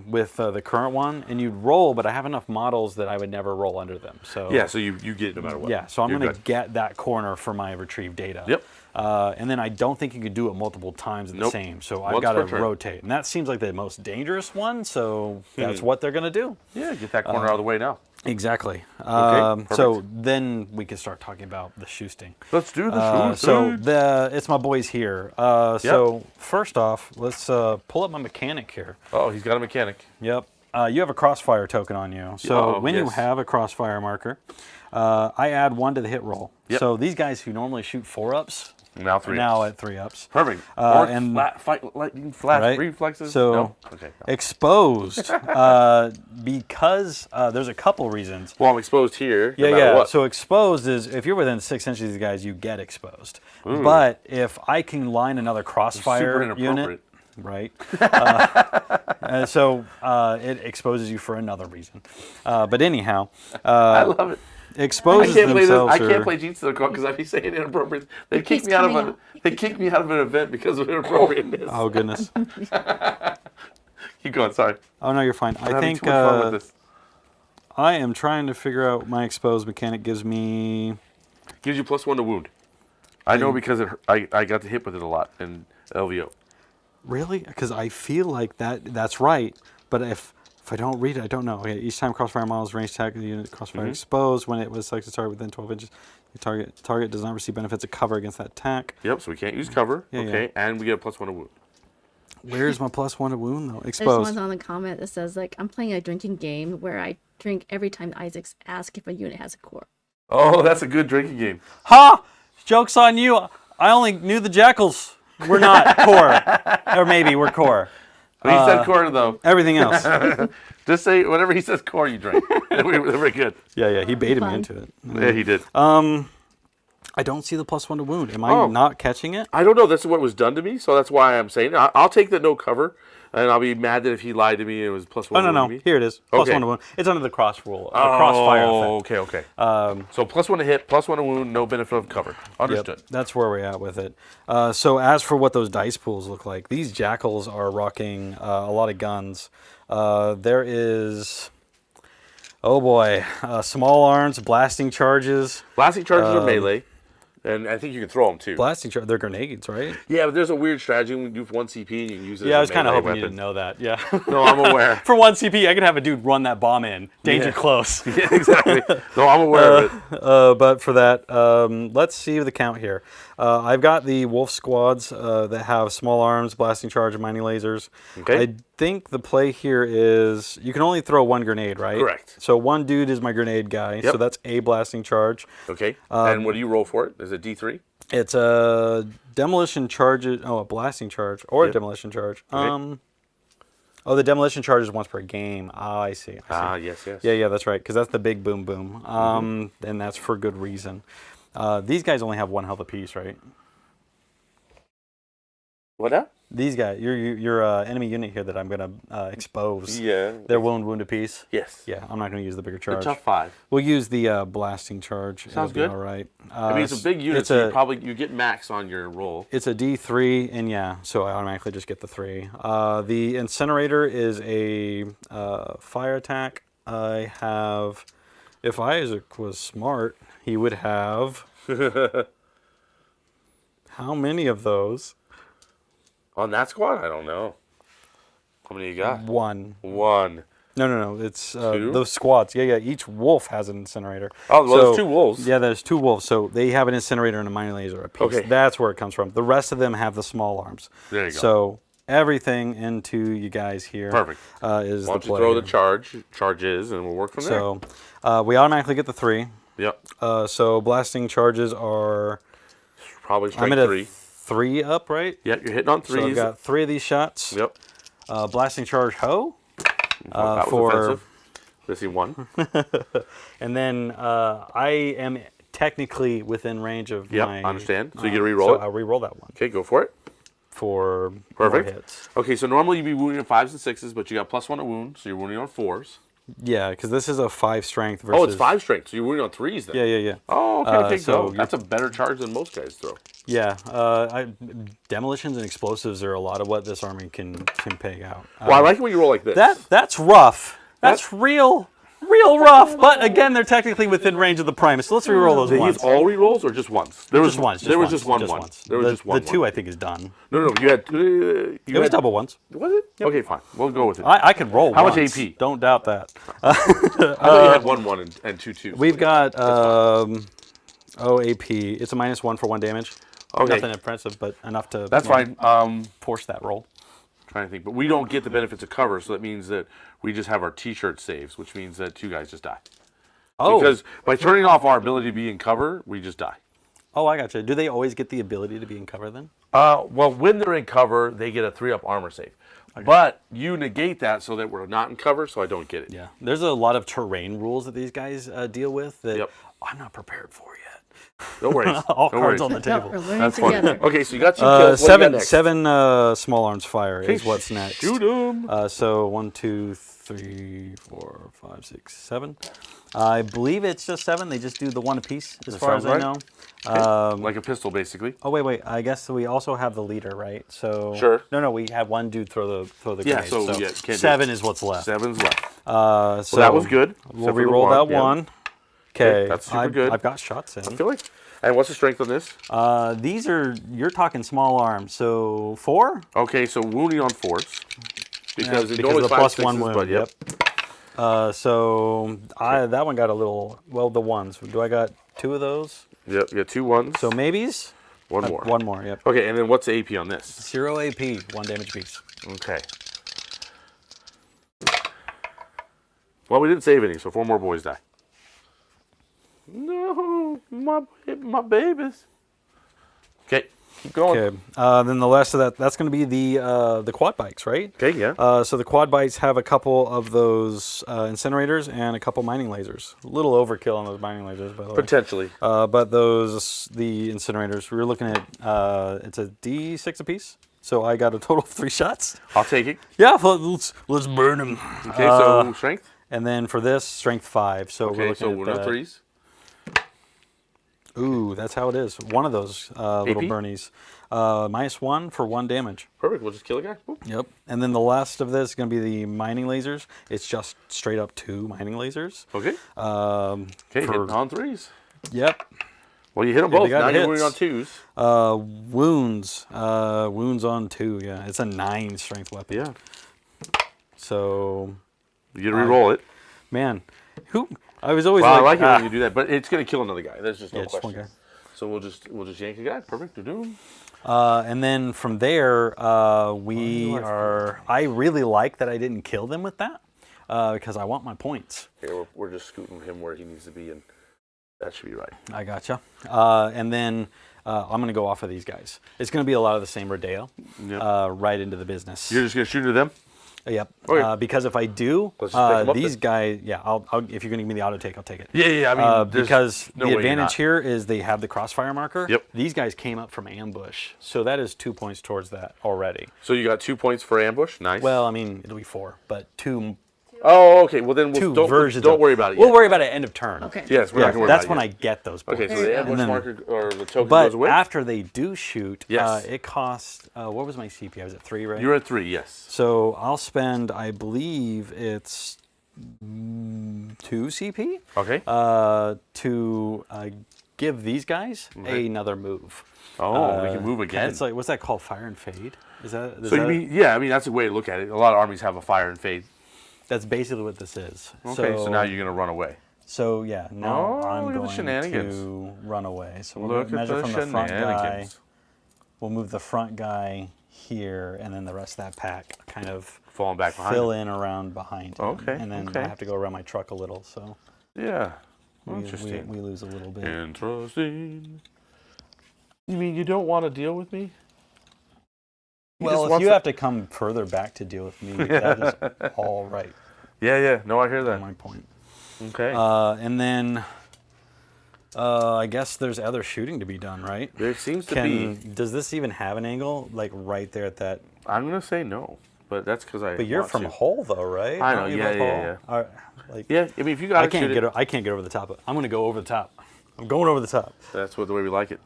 With the current one, and you'd roll, but I have enough models that I would never roll under them. So so you get no matter what. Yeah, so I'm going to get that corner for my retrieve data. Yep. And then I don't think you can do it multiple times at the same. So I've got to rotate. And that seems like the most dangerous one, so that's what they're going to do. Yeah, get that corner out of the way now. Exactly. Okay, so then we can start talking about the shoosting. Let's do the So it's my boys here. So first off, let's pull up my mechanic here. Oh, he's got a mechanic. Yep. You have a crossfire token on you. So when you have a crossfire marker, I add 1 to the hit roll. Yep. So these guys who normally shoot 4-ups, now 3 now at 3-ups. Perfect. And lightning flash right? reflexes. So no? Okay. No. Exposed, because there's a couple reasons. Well, I'm exposed here. No matter what. So exposed is if you're within 6 inches of these guys, you get exposed. But if I can line another crossfire super unit, right? So it exposes you for another reason. But anyhow, I love it. Exposes I can't play this. themselves. I can't play Genestealer Cult because I'd be saying inappropriate. They kicked me out of an event because of inappropriateness. Oh goodness. Keep going. Sorry. Oh no, you're fine. I think too much fun with this. I am trying to figure out my exposed mechanic gives me. Gives you +1 to wound. I know because I got to hit with it a lot in LVO. Really? Because I feel like that's right. But if I don't read it, I don't know. Okay, each time crossfire models range attack the unit crossfire exposed when it was selected to target within 12 inches. The target does not receive benefits of cover against that attack. Yep. So we can't use cover. And we get a +1 to wound. Where's my +1 to wound though? There's Exposed. one on the comment that says like I'm playing a drinking game where I drink every time Isaacs asks if a unit has a core. Oh, that's a good drinking game. Ha! Joke's on you. I only knew the Jackals. We're not core. Or maybe we're core. He said corn though. Everything else. Just say whenever he says corn, you drink. We're good. Yeah, he baited me Fun. into it. Yeah, he did. I don't see the +1 to wound. Am I not catching it? I don't know. That's what was done to me, so that's why I'm saying I'll take the no cover, and I'll be mad that if he lied to me, it was +1. Oh, no. Here it is. +1 to wound. It's under the cross rule. Crossfire effect. Okay. So +1 to hit, +1 to wound, no benefit of cover. Understood. Yep, that's where we're at with it. So as for what those dice pools look like, these jackals are rocking a lot of guns. There is, oh boy, small arms, blasting charges. Blasting charges are melee, and I think you can throw them too. Blasting charge, they're grenades, right? Yeah, but there's a weird strategy when you do 1 CP and you can use it Yeah, I as was a kind of melee hoping you weapon. didn't know that. Yeah. No, I'm aware. For 1 CP, I could have a dude run that bomb in. Danger close. Yeah, exactly. No, I'm aware of it. But for that, let's see the count here. I've got the wolf squads that have small arms, blasting charge, and mining lasers. Okay. I think the play here is you can only throw 1 grenade, right? Correct. So 1 dude is my grenade guy. Yep. So that's a blasting charge. Okay. And what do you roll for it? Is it D3? It's a demolition charge. Oh, a blasting charge or a demolition charge. Okay. Oh, the demolition charge is once per game. Ah, I see. Yes. Yeah, that's right. Because that's the big boom boom. And that's for good reason. These guys only have 1 health apiece, right? What now? These guys, your enemy unit here that I'm gonna expose. Yeah. They're wound apiece. Yes. Yeah, I'm not gonna use the bigger The charge. tough 5. We'll use the blasting charge. Sounds It'll be good. all right. I mean, it's a big unit, so you get max on your roll. It's a D3, and yeah, so I automatically just get the 3. The incinerator is a fire attack. I have, if Isaac was smart, he would have. How many of those? On that squad? I don't know. How many you got? 1. 1. No. It's 2? those squads. Yeah. Each wolf has an incinerator. Oh, well, there's 2 wolves. Yeah, there's 2 wolves. So they have an incinerator and a mining laser apiece. Okay. That's where it comes from. The rest of them have the small arms. There you go. So everything into you guys here. Perfect. Is Why the don't you play throw here. the charges, and we'll work from there. So we automatically get the 3. Yep. So blasting charges are. Probably I'm strike at 3. 3 up, right? Yep, you're hitting on 3s. So I've got 3 of these shots. Yep. Blasting charge ho. That was for offensive. Let's see 1. And then I am technically within range of Yep, my. understand. So you get to re-roll so it? I'll re-roll that one Okay, go for it. for Perfect. more hits. Okay, so normally you'd be wounding on 5s and 6s, but you got +1 to wound, so you're wounding on 4s. Yeah, because this is a 5 strength versus. Oh, it's 5 strength, so you're wounding on 3s then. Yeah. Oh, okay, so go. That's a better charge than most guys throw. Yeah, demolitions and explosives are a lot of what this army can pay out. Well, I like it when you roll like this. That's rough. That's real rough. But again, they're technically within range of the Primus. So let's re-roll those Did he ones. use all re-rolls or just once? There was Just once. There was once, just one. once. There was just one. The 2 I think is done. No. You had. It was double ones. Was it? Yep. Okay, fine. We'll go with it. I could roll. How much once. AP? Don't doubt that. I thought you had 1 and 2 2s. We've got AP. It's a -1 for 1 damage. Okay. Nothing impressive, but enough to. That's fine. Force that roll. Trying to think, but we don't get the benefits of cover, so that means that we just have our T-shirt saves, which means that 2 guys just die. Oh. Because by turning off our ability to be in cover, we just die. Oh, I gotcha. Do they always get the ability to be in cover then? Well, when they're in cover, they get a 3-up armor save. Okay. But you negate that so that we're not in cover, so I don't get it. Yeah. There's a lot of terrain rules that these guys deal with that I'm not prepared for yet. No worries. All no cards worries. on the table. We're learning That's fun. together. Okay, so you got 2 kills. What do you got next? 7 small arms fire is what's next. Shoot 'em. So 1, 2, 3, 4, 5, 6, 7. I believe it's just 7. They just do the 1 apiece, as far as I know. Okay. Like a pistol, basically. Oh wait. I guess we also have the leader, right? So Sure. No. We had 1 dude throw the Yeah, grenade. so yeah, can't do 7 is what's left. 7's left. So that was good. We'll except for the re-roll that yeah. one. Okay, that's super good. I've got shots in. I feel like. And what's the strength on this? These are, you're talking small arms, so 4? Okay, so wounding on 4s. Because it because normally of the 5, +1 6s, wound. but yep. So that one got a little, well, the 1s. Do I got 2 of those? Yep, you got 2 1s. So maybes? 1 more. 1 more, yep. Okay, and then what's the AP on this? 0 AP, 1 damage piece. Okay. Well, we didn't save any, so 4 more boys die. No, my babies. Okay. keep going. Okay. Then the last of that's going to be the quad bikes, right? Okay, yeah. So the quad bikes have a couple of those incinerators and a couple mining lasers. A little overkill on those mining lasers, by the way. Potentially. But the incinerators, we were looking at it's a D6 apiece. So I got a total of 3 shots. I'll take it. Yeah, let's burn them. Okay, so strength. And then for this, strength 5. So we're Okay, looking so at we're no 3s. Ooh, that's how it is. One of those little AP? burnies. -1 for 1 damage. Perfect. We'll just kill a guy. Boop. Yep. And then the last of this is going to be the mining lasers. It's just straight up 2 mining lasers. Okay. Okay, for- hitting on 3s. Yep. Well, you hit them Yeah, they both. got Now you're hits. moving on 2s. Wounds. Wounds on 2. Yeah, it's a 9 strength weapon. Yeah. So, You get to re-roll it. man, I was always Well, I like, like it when you do that, but it's going to kill another guy. There's just no yeah, just one question. guy. So we'll just yank a guy. Perfect. You're doing. And then from there, I really like that I didn't kill them with that because I want my points. Here, we're just scooting him where he needs to be, and that should be right. I gotcha. And then I'm going to go off of these guys. It's going to be a lot of the same Rodeo Yep. right into the business. You're just going to shoot into them? Yep. Okay. Because if I do, Let's just pick 'em up these then. guys, yeah, I'll if you're going to give me the auto take, I'll take it. Yeah, I mean, there's Because no the way you're advantage not. here is they have the crossfire marker. Yep. These guys came up from ambush, so that is 2 points towards that already. So you got 2 points for ambush. Nice. Well, I mean, it'll be 4, but two Oh, okay. Well, then two don't versions. don't worry about it yet. We'll worry about it end of turn. Okay. Yes, we're not Yeah, going to worry that's about when it I yet. get those points. Okay, so There the you go. ambush And then- marker or the token But goes away? after they do shoot, Yes. it costs. What was my CP? I was at 3, right? You're at 3, yes. So I'll spend, I believe it's 2 CP Okay. to give these guys Okay. another move. Oh, we can move again. It's like, what's that called? Fire and fade? Is that? So you mean, yeah, I mean, that's a way to look at it. A lot of armies have a fire and fade. That's basically what this is. Okay, so now you're going to run away. So yeah, now Oh, I'm look at the going shenanigans. to run away. So we'll Look at measure the from the front guy. shenanigans. We'll move the front guy here, and then the rest of that pack kind of Falling back behind fill him. in around behind him. Okay, And then okay. I have to go around my truck a little, so Yeah. we Interesting. lose a little bit. Interesting. You mean you don't want to deal with me? He Well, just if wants you to- have to come further back to deal with me, that is all right. Yeah. No, I hear On that. my point. Okay. And then I guess there's other shooting to be done, right? There seems to be. Does this even have an angle, like right there at that? I'm going to say no, but that's because I. But you're want from to. Hull, though, right? I know, Aren't you yeah, both yeah, Hull? Like, Yeah, I mean, if you got I to can't shoot get. it, I can't get over the top. I'm going to go over the top. I'm going over the top. that's the way we like it.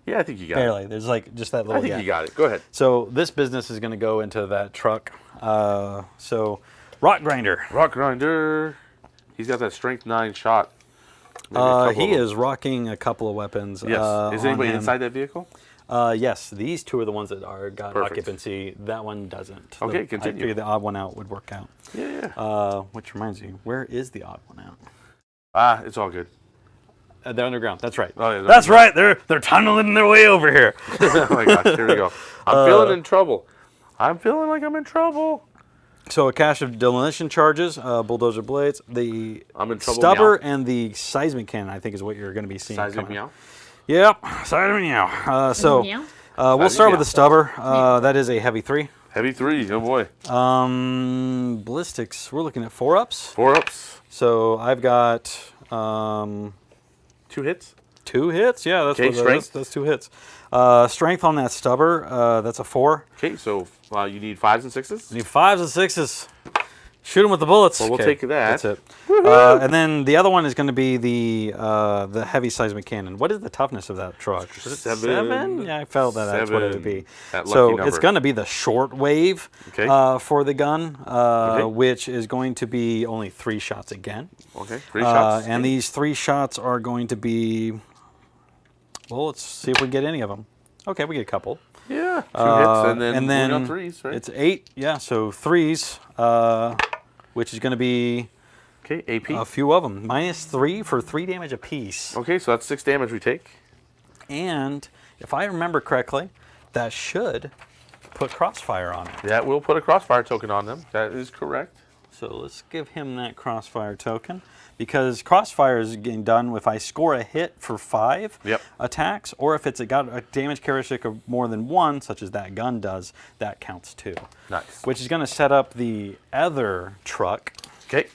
Yeah, I think you got it. Barely. There's like just that little I think gap. you got it. Go ahead. So this business is going to go into that truck. So rock grinder. Rock grinder. He's got that strength 9 shot. Maybe a couple He of them. is rocking a couple of weapons. Yes. Is on anybody him. inside that vehicle? Yes, these 2 are the ones that got Perfect. occupancy. That one doesn't. Okay, I continue. figured the odd one out would work out. Yeah. Which reminds me, where is the odd one out? It's all good. They're underground. That's right. Oh, yeah, they're That's right. They're tunneling their way over here. Oh my gosh, here we go. I'm feeling in trouble. I'm feeling like I'm in trouble. So a cache of demolition charges, bulldozer blades, the I'm in trouble. stubber, meow. and the seismic cannon. I think is what you're going to be seeing. Seismic coming. meow. Yep, seismic meow. So Meow. we'll Seismic start with meow. the stubber. That is a heavy 3. Heavy 3. Oh boy. Ballistics. We're looking at 4 ups. 4 ups. So I've got 2 hits. 2 hits. Yeah, that's Okay, what that strength? is. That's 2 hits. Strength on that stubber. That's a 4. Okay, so you need 5s and 6s. I need 5s and 6s. Shoot them with the bullets. Well, we'll Okay, take that. That's it. And then the other one is going to be the heavy seismic cannon. What is the toughness of that truck? Is it 7? Yeah, I felt that's what it would be. That So lucky it's number. going to be the short wave Okay. for the gun, Okay. which is going to be only 3 shots again. Okay, 3 shots. And these 3 shots are going to be. Well, let's see if we get any of them. Okay, we get a couple. Yeah, 2 hits and then, then on 3s, right? It's 8. Yeah, so 3s, which is going to be Okay, AP. a few of them. -3 for 3 damage apiece. Okay, so that's 6 damage we take. And if I remember correctly, that should put crossfire on it. That will put a crossfire token on them. That is correct. So let's give him that crossfire token. Because crossfire is getting done if I score a hit for 5 attacks, or if it's got a damage characteristic of more than 1, such as that gun does, that counts too. Nice. Which is going to set up the other truck. Okay.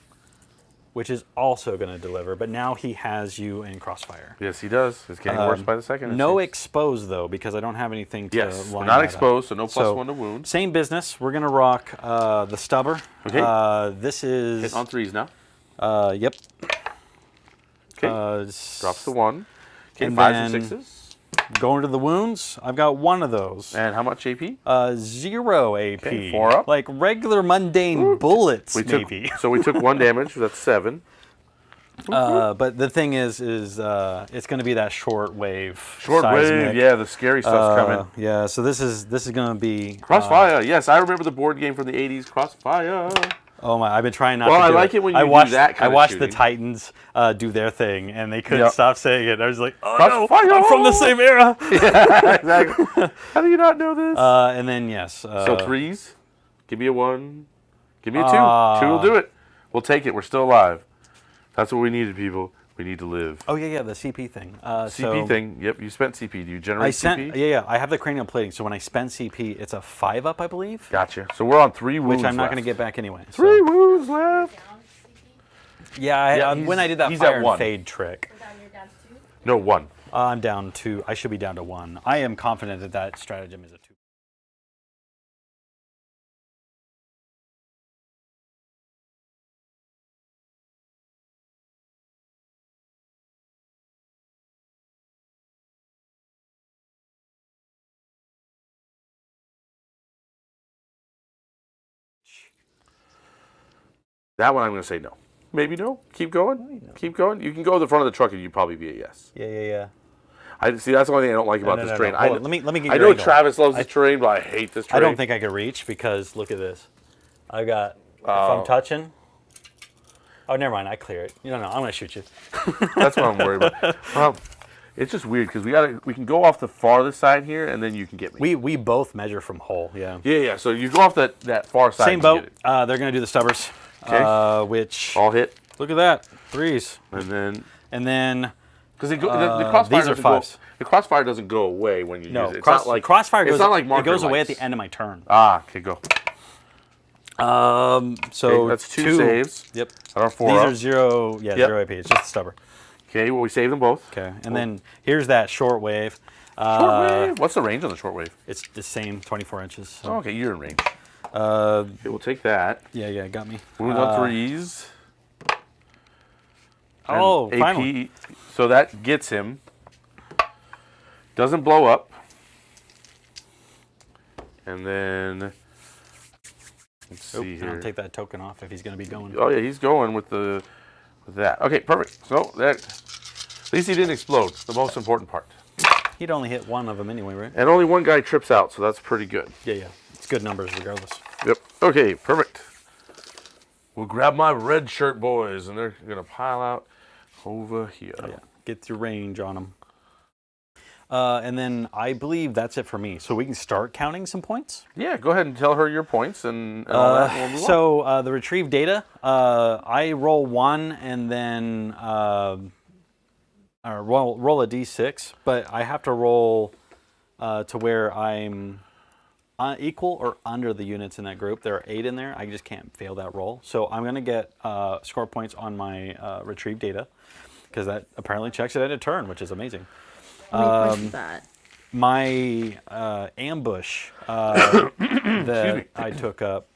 Which is also going to deliver, but now he has you in crossfire. Yes, he does. It's getting worse by the second. No expose though, because I don't have anything to line not that exposed, up. so no +1 to wound. Same business. We're going to rock the stubber. Okay. This is... Hit on 3s now. Yep. Okay. Drops to 1. Okay, and 5s and then 6s. Going to the wounds, I've got 1 of those. And how much AP? 0 AP. Okay, 4 up. Like regular mundane bullets, maybe. So we took 1 damage, that's 7. But the thing is it's going to be that short wave. Short seismic. wave, yeah, the scary stuff's coming. Yeah, so this is going to be... Crossfire, yes, I remember the board game from the 80s, Crossfire. Oh my! I've been trying not. Well, to I do like it when you watched, do that kind I of watched the shooting. Titans do their thing, and they couldn't stop saying it. I was like, "Oh Crossfire! no, I'm from the same era." Yeah, exactly. How do you not know this? And then yes. So 3s. Give me a 1. Give me a 2. 2 will do it. We'll take it. We're still alive. That's what we needed, people. We need to live. Oh yeah, the CP thing. CP thing. Yep, you spent CP. Do you generate CP? Yeah. I have the cranial plating, so when I spend CP, it's a 5-up, I believe. Gotcha. So we're on 3 wounds Which I'm not left. going to get back anyway. 3 wounds left. Yeah, when I did that fire and 1. fade trick. No, 1. I'm down to. I should be down to 1. I am confident that that stratagem is a 2. That one I'm going to say no. Maybe no. Keep going. Keep going. You can go to the front of the truck and you'd probably be a yes. Yeah. I see. That's the only thing I don't like about this terrain. Hold on, let me get I your know angle. Travis loves this terrain, but I hate this terrain. I don't think I could reach because look at this. I got. If I'm touching. Oh, never mind. I clear it. No, I'm gonna shoot you. That's what I'm worried about. Well, it's just weird because we can go off the farthest side here, and then you can get me. We both measure from hole. Yeah. Yeah. So you go off that far side. Same boat. They're gonna do the stubbers. Okay. Which. All hit. Look at that. 3s. And then. Because the these are 5s. The crossfire doesn't go away when you use it. It's not like crossfire goes. It's not like it marker goes away at lights. the end of my turn. Okay, go. So Okay, that's 2 saves. Yep. That are 4 These up. are 0. Yeah, 0 AP. It's just the stubber. Okay, well we saved them both. Okay, and then here's that short wave. Short wave. What's the range on the short wave? It's the same, 24 inches. So. Oh, okay, you're in range. Okay, we'll take that. Yeah, got me. Wounds on 3s. Oh, AP, finally. So that gets him. Doesn't blow up. And then let's see here. I'll take that token off if he's going to be going. Oh yeah, he's going with that. Okay, perfect. So that at least he didn't explode. The most important part. He'd only hit 1 of them anyway, right? And only 1 guy trips out, so that's pretty good. Yeah. It's good numbers regardless. Yep. Okay, perfect. We'll grab my red shirt boys, and they're gonna pile out over here. Yeah. Get your range on them. And then I believe that's it for me. So we can start counting some points. Yeah, go ahead and tell her your points and all that. And we'll move on. The retrieve data, I roll 1 and then roll a d6, but I have to roll to where I'm equal or under the units in that group. There are 8 in there. I just can't fail that roll. So I'm going to get score points on my retrieve data because that apparently checks it at a turn, which is amazing. That. My ambush that I took up.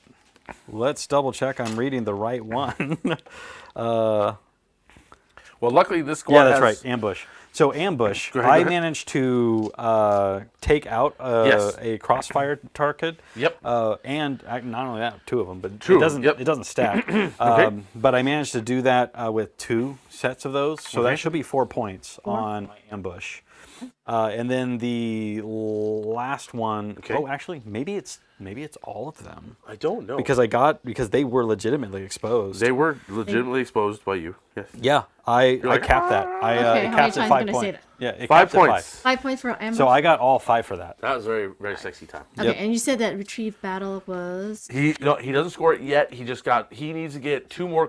Let's double check I'm reading the right one. Well, luckily this squad Yeah, that's has... right. Ambush. So ambush, Go ahead. I managed to take out a crossfire target. Yep. And not only that, 2 of them, but 2 it of them, doesn't it doesn't stack. But I managed to do that with 2 sets of those, so that should be 4 points on my ambush. And then the last one, oh, actually, maybe it's Maybe it's all of them. I don't know. Because they were legitimately exposed. They were legitimately exposed by you. Yes. Yeah, I like, capped that. Okay, It how many capped times at you 5 gonna say points. that? Yeah, it 5 capped at points. 5 points for ambush. So I got all 5 for that. That was very, very sexy time. Okay, Yep. and you said that retrieve battle was. He doesn't score it yet. He needs to get 2 more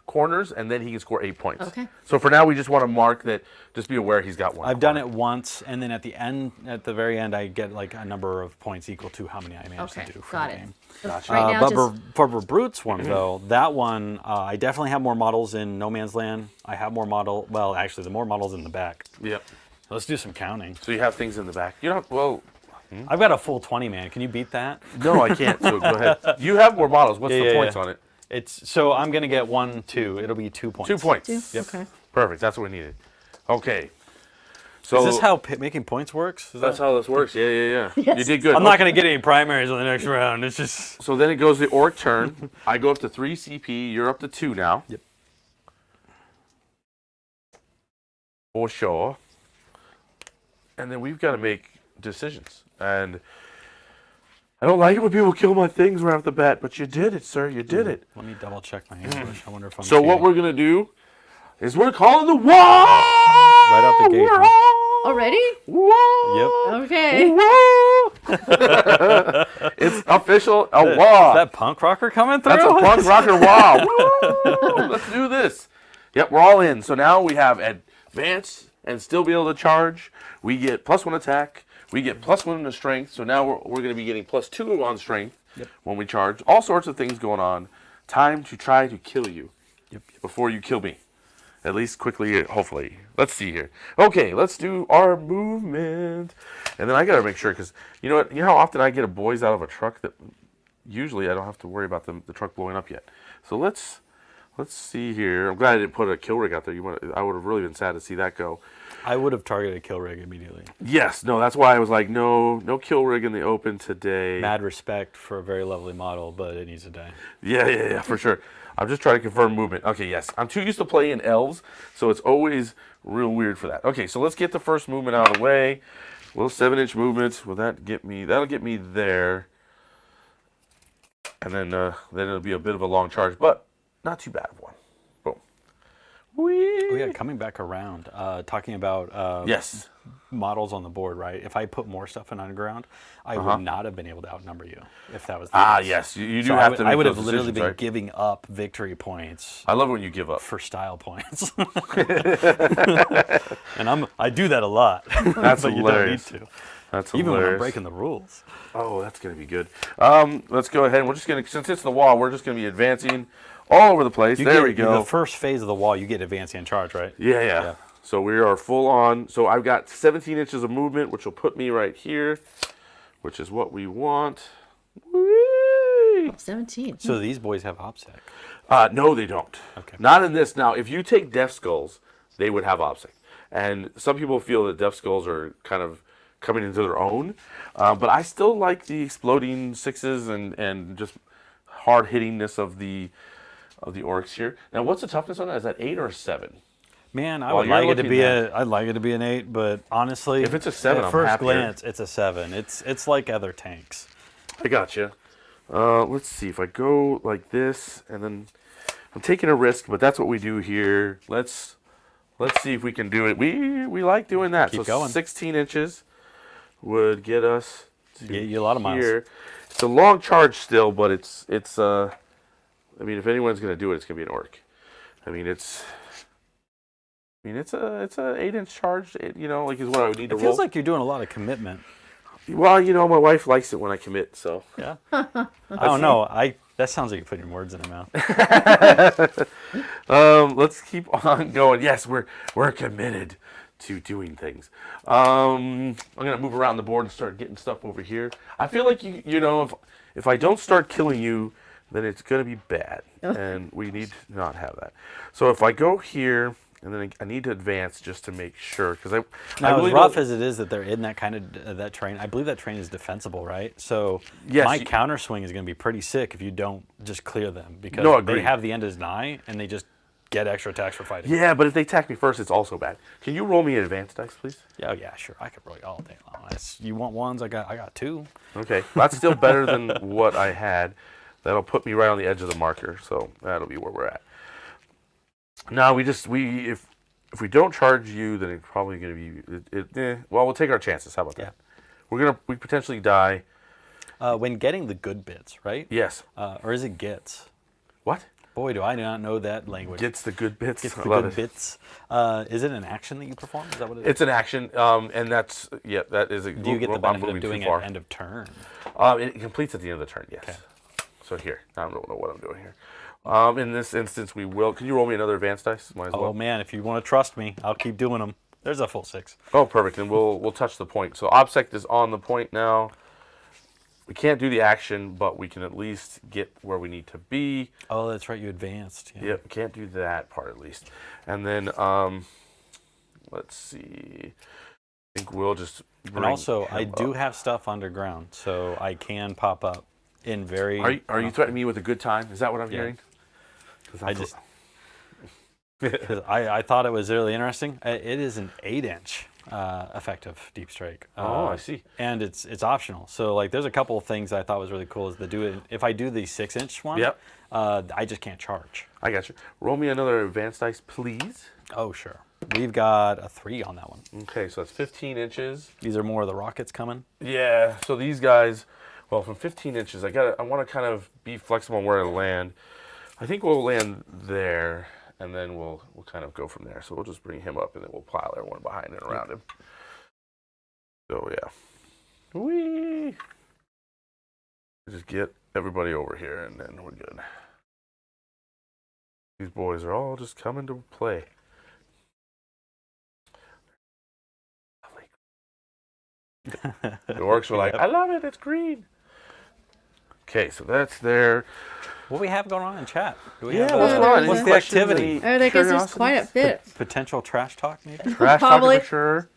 corners, and then he can score 8 points. Okay. So for now, we just want to mark that. Just be aware he's got 1. I've done it once, and then at the very end, I get like a number of points equal to how many I managed Okay, to do for got the it. game. Right now, But just for Brutes one though, that one I definitely have more models in No Man's Land. I have more well, actually, the more models in the back. Yep. Let's do some counting. So you have things in the back. You don't. Well, I've got a full 20 man. Can you beat that? no, I can't. So go ahead. You have more models. What's the points on it? So I'm gonna get 1, 2. It'll be 2 points. 2 points. 2? Yep. Okay. Perfect. That's what we needed. Okay. So Is this how making points works? that's how this works. Yeah. Yes. You did good. I'm not gonna get any primaries on the next round. It's just. So then it goes the orc turn. I go up to 3 CP. You're up to 2 now. Yep. For sure. And then we've got to make decisions. And I don't like it when people kill my things right off the bat, but you did it, sir. You did it. Let me double check my ambush. I wonder if I'm. So what cheating. we're going to do is we're calling the wall! Right out the gate, huh? Already? Whoa! Okay. Whoa! It's official. A wall. Is that punk rocker coming through? That's a punk rocker wall. Woo! Let's do this. Yep, we're all in. So now we have advance and still be able to charge. We get +1 attack. We get +1 to strength. So now we're going to be getting +2 on strength when we charge. All sorts of things going on. Time to try to kill you before you kill me. At least quickly, hopefully. Let's see here. Okay, let's do our movement. And then I got to make sure, because you know what? You know how often I get a boys out of a truck that usually I don't have to worry about the truck blowing up yet. So let's see here. I'm glad I didn't put a kill rig out there. I would have really been sad to see that go. I would have targeted kill rig immediately. Yes, no, that's why I was like, no kill rig in the open today. Mad respect for a very lovely model, but it needs to die. Yeah, for sure. I'm just trying to confirm movement. Okay, yes. I'm too used to playing elves, so it's always real weird for that. Okay, so let's get the first movement out of the way. Little 7-inch movement. Will that get me? That'll get me there. And then it'll be a bit of a long charge, but not too bad of one. Boom. Whee! Oh yeah, coming back around, talking about Yes. models on the board, right? If I put more stuff in underground, I would not have been able to outnumber you if that was the case. Yes. You do So have to make I would those have literally decisions, been right? giving up victory points I love when you give up. for style points. And I do that a lot. That's but hilarious. You don't need to. That's Even when I'm hilarious. breaking the rules. Oh, that's going to be good. Let's go ahead. We're just going to, since it's the wall, we're just going to be advancing all over the place. There we go. The first phase of the wall, you get advancing and charge, right? Yeah. So we are full on. So I've got 17 inches of movement, which will put me right here, which is what we want. Whee! 17. So these boys have OPSEC. No, they don't. Okay. Not in this. Now, if you take Death Skulls, they would have OPSEC. And some people feel that Death Skulls are kind of coming into their own. But I still like the exploding 6s and just hard hittingness of the Orks here. Now, what's the toughness on that? Is that 8 or 7? Man, I Well, would you're like it to looking be at- I'd like it to be an 8, but honestly, If it's a 7, at I'm first happier. glance, it's a 7. It's like other tanks. I gotcha. Let's see if I go like this, and then I'm taking a risk, but that's what we do here. Let's see if we can do it. We like doing that. Keep so going. 16 inches would get us to Get you a lot of miles. here. It's a long charge still, but it's I mean, if anyone's gonna do it, it's gonna be an orc. It's a 8-inch charge. You know, like is what I would need to It roll. feels like you're doing a lot of commitment. Well, you know, my wife likes it when I commit, so. Yeah. I don't know. That sounds like you're putting words in her mouth. Let's keep on going. Yes, we're committed to doing things. I'm gonna move around the board and start getting stuff over here. I feel like you know if I don't start killing you, then it's gonna be bad, and we need to not have that. So if I go here. And then I need to advance just to make sure, because I really As rough don't- as it is that they're in that kind of that terrain, I believe that terrain is defensible, right? So Yes, my counter swing is going to be pretty sick if you don't just clear them because No, they agreed. have the end as nigh and they just get extra attacks for fighting. Yeah, but if they attack me first, it's also bad. Can you roll me an advanced dice, please? Yeah, sure. I could roll you all day long. You want ones? I got 2. Okay, that's still better than what I had. That'll put me right on the edge of the marker, so that'll be where we're at. Now if we don't charge you, then it's probably going to be well, we'll take our chances. How about that? We potentially die. When getting the good bits, right? Yes. Or is it gets? What? Boy, do I not know that language. Gets the good bits. Gets the I love good it. bits. Is it an action that you perform? Is that what it is? It's an action, and that is a. Do you get the benefit of doing it at end of turn? It completes at the end of the turn. Yes. Okay. So here, I don't know what I'm doing here. In this instance, we will. Can you roll me another advanced dice? Might as well. Oh man, if you want to trust me, I'll keep doing them. There's a full 6. Oh, perfect. And we'll touch the point. So Obsect is on the point now. We can't do the action, but we can at least get where we need to be. Oh, that's right. You advanced. Yeah. Yep, can't do that part at least. And then let's see. I think we'll just. And also, I do have stuff underground, so I can pop up in very. Are you threatening me with a good time? Is that what I'm hearing? I thought it was really interesting. It is an 8-inch effective deep strike. I see. And it's optional. So like, there's a couple of things I thought was really cool. Is to do it if I do the 6-inch one. Yep. I just can't charge. I got you. Roll me another advanced dice, please. Oh sure. We've got a 3 on that one. Okay, so that's 15 inches. These are more of the rockets coming. Yeah. So these guys, well, from 15 inches, I want to kind of be flexible on where I land. I think we'll land there. And then we'll kind of go from there. So we'll just bring him up, and then we'll pile everyone behind and around him. So yeah, whee! Just get everybody over here, and then we're good. These boys are all just coming to play. The orcs are like, I love it. It's green. Okay, so that's there. What we have going on in chat? Do we Yeah, have, what's going on? What's Any the questions, activity? any I guess there's quite a curiosities? bit. Potential trash talk, maybe? Trash Probably. talking for sure.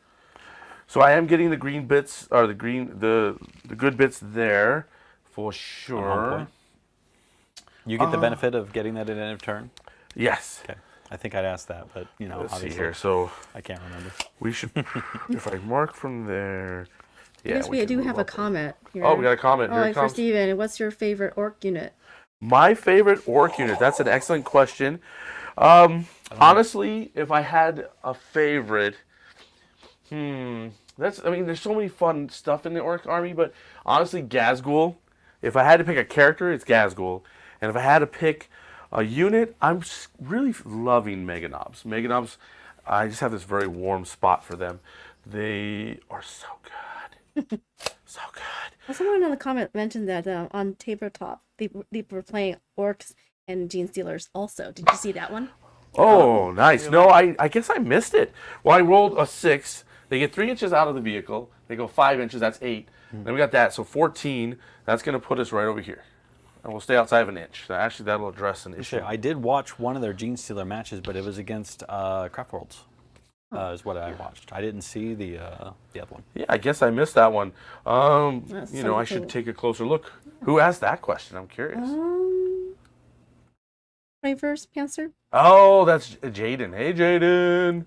So I am getting the green bits, or the good bits there, for sure. You get the benefit of getting that at end of turn? Yes. Okay. I think I'd ask that, but Let's obviously see here. So I can't remember. we should, if I mark from there. Yeah, Yes, we can do move have a up. comment here. Oh, we got a comment. Here it for comes. Steven. What's your favorite orc unit? My favorite orc unit. That's an excellent question. Honestly, if I had a favorite, there's so many fun stuff in the orc army, but honestly, Gazgul. If I had to pick a character, it's Gazgul, and if I had to pick a unit, I'm really loving Meganobs. Meganobs, I just have this very warm spot for them. They are so good. So good. Someone in the comment mentioned that on tabletop they were playing orcs and Genestealers also. Did you see that one? Oh, nice. No, I guess I missed it. Well, I rolled a 6. They get 3 inches out of the vehicle. They go 5 inches. That's 8. Then we got that. So 14. That's going to put us right over here. And we'll stay outside of an inch. So actually, that'll address an issue. I did watch one of their Genestealer matches, but it was against Craft Worlds. Is what I watched. I didn't see the other one. Yeah, I guess I missed that one. I something. should take a closer look. Who asked that question? I'm curious. Reverse Panzer. Oh, that's Jaden. Hey, Jaden.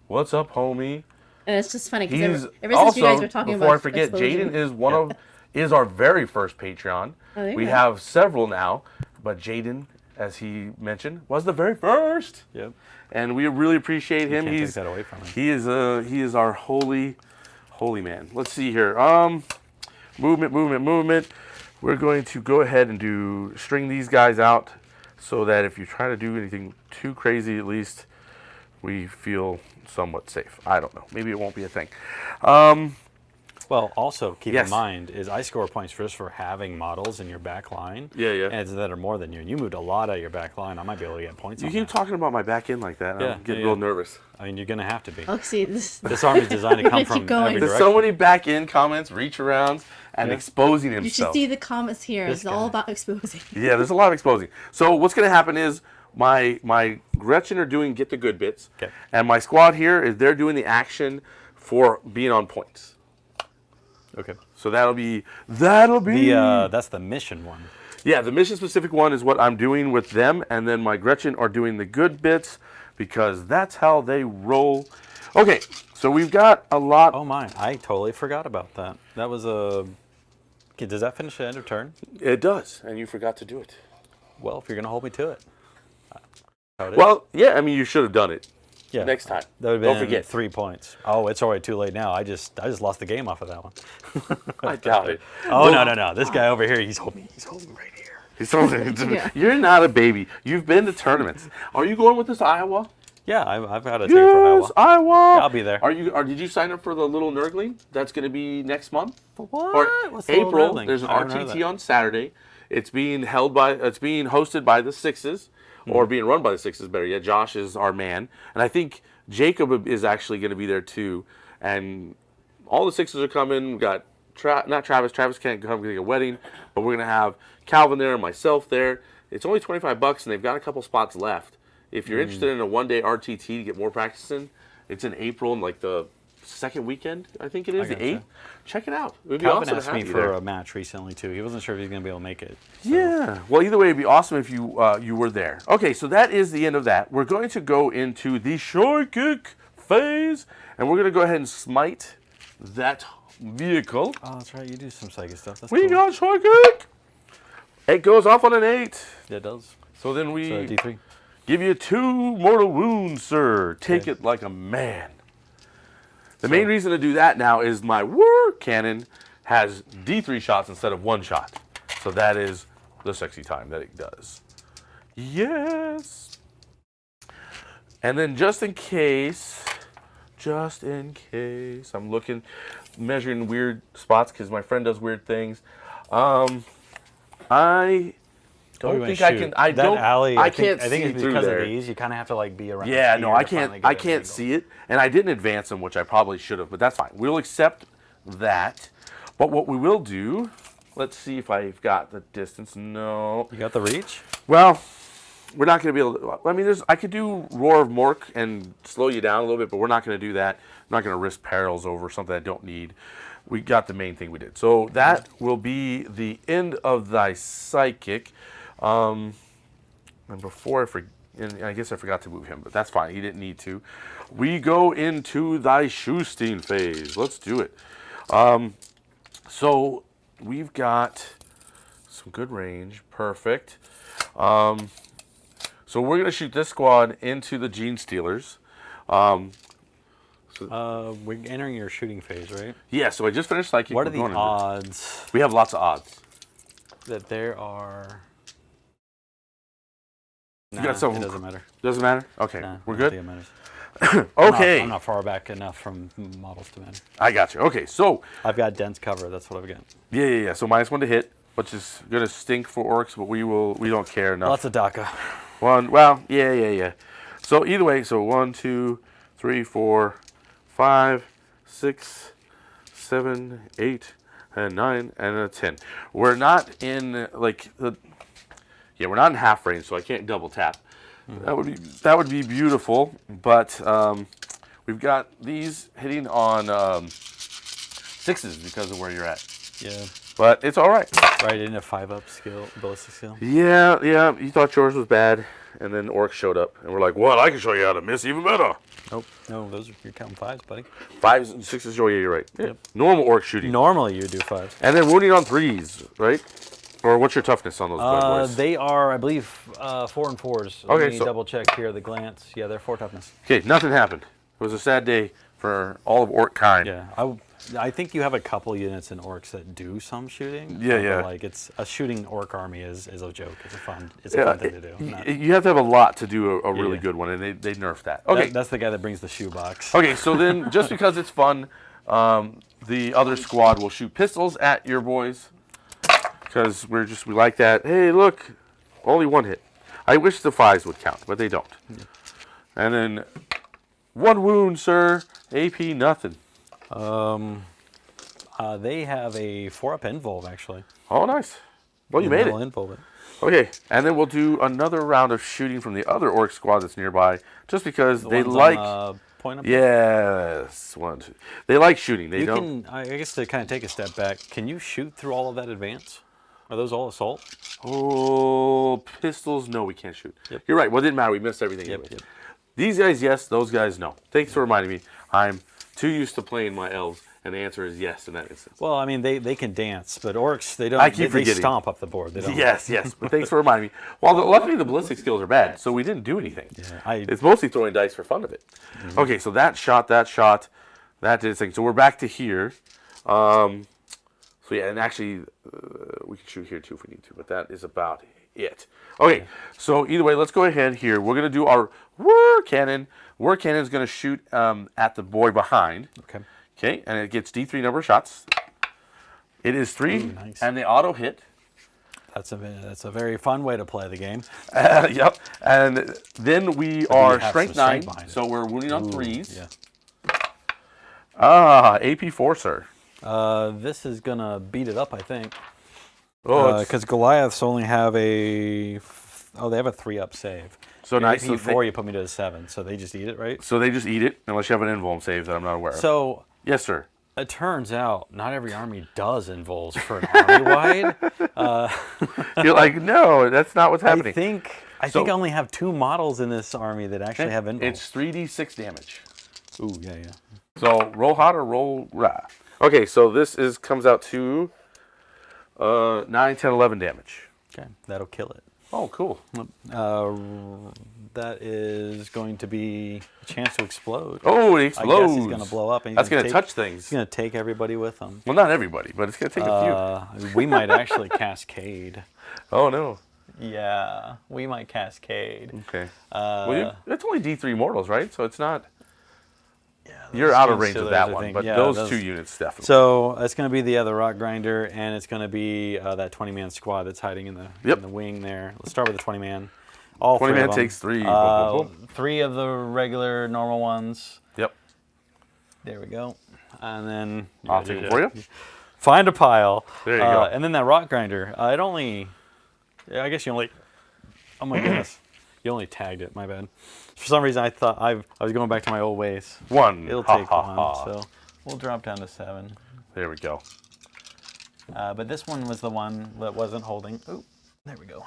What's up, homie? And it's just funny He's because ever since you guys were talking before about I forget, explosion- Jaden is our very first Patreon. Oh, there you We go. have several now, but Jaden, as he mentioned, was the very first. Yep. And we really appreciate him. Can't take that away from him. He is our holy man. Let's see here. Movement. We're going to go ahead and string these guys out so that if you try to do anything too crazy, at least we feel somewhat safe. I don't know. Maybe it won't be a thing. Well, also keep Yes. in mind is I score points just for having models in your back line. Yeah. And that are more than you. And you moved a lot out of your back line. I might be able to get points You on keep that. talking about my back end like that. And Yeah, I'm getting yeah, real yeah. nervous. I mean, you're going to have to be. Oh, see this. This army's designed to come Keep from going. every There's direction. so many back end comments, reach arounds, and Yeah. exposing You should himself. see the comments here. This It's all guy. about exposing. Yeah, there's a lot of exposing. So what's going to happen is my Gretchen are doing get the good bits, Okay. and my squad here is they're doing the action for being on points. Okay. So that'll be That's the mission one. Yeah, the mission-specific one is what I'm doing with them, and then my Gretchen are doing the good bits because that's how they roll. Okay, so we've got a lot. Oh my, I totally forgot about that. That was a... Okay, does that finish the end of turn? It does, and you forgot to do it. Well, if you're going to hold me to it. How it is. Well, yeah, I mean, you should have done it. Yeah. Next time. That would have Don't been forget. 3 points. Oh, it's already too late now. I just lost the game off of that one. I doubt it. Oh, no. This guy over here, he's holding right here. He's holding Yeah. You're not a baby. You've been to tournaments. Are you going with us to Iowa? Yeah, I've got a ticket for Iowa. Yes, Iowa. Yeah, I'll be there. Did you sign up for the little Nurgling? That's going to be next month. What? Or What's the little April. Nurgling? There's an I haven't heard of RTT that. on Saturday. It's being hosted by the Sixes, or being run by the Sixes. Better yet, Josh is our man, and I think Jacob is actually going to be there too. And all the Sixes are coming. We've got not Travis. Travis can't come to a wedding, but we're going to have Calvin there and myself there. It's only $25, and they've got a couple spots left. If you're interested in a one-day RTT to get more practice in, it's in April, and like the second weekend, I think it is, the gotcha. 8th. Check it out. It would be Calvin awesome asked to have me you for there. a match recently, too. He wasn't sure if he was going to be able to make it. So. Yeah. Well, either way, it'd be awesome if you you were there. Okay, so that is the end of that. We're going to go into the psychic phase, and we're going to go ahead and smite that vehicle. Oh, that's right. You do some psychic stuff. That's We cool. got psychic. It goes off on an 8. Yeah, it does. So then we So D3. give you 2 mortal wounds, sir. Take Okay. it like a man. The main reason to do that now is my war cannon has D3 shots instead of 1 shot. So that is the sexy time that it does. Yes. And then just in case, I'm measuring weird spots because my friend does weird things. I don't think I can. I that don't. alley, I can't I think see it's through because there. of these. You kind of have to like be around. Yeah, no, here I to can't. finally get I a good can't angle. see it, and I didn't advance them, which I probably should have. But that's fine. We'll accept that. But what we will do, let's see if I've got the distance. No. You got the reach? Well, we're not going to be able to. I mean, I could do Roar of Mork and slow you down a little bit, but we're not going to do that. I'm not going to risk perils over something I don't need. We got the main thing we did. So that will be the end of thy psychic. And before and I guess I forgot to move him, but that's fine. He didn't need to. We go into thy Schustein phase. Let's do it. So we've got some good range. Perfect. So we're going to shoot this squad into the Genestealers. We're entering your shooting phase, right? Yeah, so I just finished psychic. What are We're the going into- odds We have lots of odds. that there are? Nah, got some- it doesn't matter. Doesn't matter? Okay, Nah, we're I don't good? think it matters. Okay, I'm not far back enough from models to matter. I got you. Okay, so, I've got dense cover. That's what I've got. yeah. So -1 to hit, which is going to stink for Orks, but we don't care enough. Lots of DACA. Yeah. So either way, so 1, 2, 3, 4, 5, 6, 7, 8, and 9, and a 10. We're not in we're not in half range, so I can't double tap. That would be beautiful, but we've got these hitting on 6s because of where you're at. Yeah. But it's all right. Right, in a 5-up skill, ballistic skill. Yeah. You thought yours was bad, and then Orcs showed up, and we're like, "What? I can show you how to miss even better." Nope. No, you're counting 5s, buddy. 5s and 6s. Oh yeah, you're right. Yep. Normal Orc shooting, Normally you do 5s. and then wounding on 3s, right? Or what's your toughness on those boys? They are, I believe, 4 and 4s. Okay, Let me so- double check here. The glance. Yeah, they're 4 toughness. Okay, nothing happened. It was a sad day for all of Orc kind. Yeah, I think you have a couple units in Orcs that do some shooting. Yeah. But like it's a shooting Orc army is a joke. It's a fun thing to do. You have to have a lot to do a really Yeah. good one, and they nerfed that. Okay. That's the guy that brings the shoebox. Okay, so then just because it's fun, the other squad will shoot pistols at your boys because we like that. Hey, look, only 1 hit. I wish the 5s would count, but they don't. And then 1 wound, sir. AP nothing. They have a 4-up involve actually. Oh, nice. Well, you made it. Involve. Okay, and then we'll do another round of shooting from the other Orc squad that's nearby, just because they One's like. on, point up. Yes, 1, 2. They like shooting. They You don't. can, I guess, to kind of take a step back. Can you shoot through all of that advance? Are those all assault? Oh, pistols, no, we can't shoot. Yep. You're right. Well, it didn't matter. We missed everything Yep, anyway. yep. These guys, yes. Those guys, no. Thanks for reminding me. I'm too used to playing my elves, and the answer is yes in that instance. Well, I mean, they can dance, but orcs, they don't. I keep they forgetting. stomp up the board. They don't. Yes, yes. But thanks for reminding me. Well, luckily the ballistic skills are bad, so we didn't do anything. Yeah, It's mostly throwing dice for fun of it. Okay, so that did its thing. So we're back to here. So yeah, and actually, we can shoot here too if we need to, but that is about it. Okay, so either way, let's go ahead here. We're going to do our whir cannon. Whir cannon is going to shoot at the boy behind. Okay. Okay, and it gets D3 number of shots. It is 3, nice. and they auto hit. That's a very fun way to play the game. Yep, and then we are have strength some 9, strength behind it. so we're wounding on 3s. Yeah. AP 4, sir. This is gonna beat it up, I think. Oh, Because Goliaths only have they have a 3-up save. so nice. AP So 4, you put me to a 7, so they just eat it, right? so they just eat it, unless you have an invuln save that I'm not aware of. So Yes, sir. it turns out not every army does invulns for an army-wide. You're like, no, that's not what's I happening. think I only have 2 models in this army that actually have invulns. It's 3d6 damage. Ooh, yeah. So roll hot or roll rah. Okay, so this comes out to 9, 10, 11 damage. Okay, that'll kill it. Oh, cool. That is going to be a chance to explode. Oh, it I explodes. guess he's going to blow up. And That's going to touch things. He's going to take everybody with him. Well, not everybody, but it's going to take a We might actually cascade. few. Oh, no. Yeah, we might cascade. Okay. Well, it's only D3 mortals, right? So it's not... Yeah, You're out of range of that one, but yeah, those 2 units definitely. So it's going to be the rock grinder, and it's going to be that 20-man squad that's hiding in the wing there. Let's start with the 20-man. All 20 three man of them. takes 3. 3 of the regular normal ones. Yep. There we go. And then I'll take them for you. Find a pile. There you go. And then that rock grinder. It only. I guess you only. Oh my goodness. You only tagged it. My bad. For some reason, I thought I was going back to my old ways. 1. It'll Ha, take ha, 1. ha. So we'll drop down to 7. There we go. But this one was the one that wasn't holding. Ooh, there we go.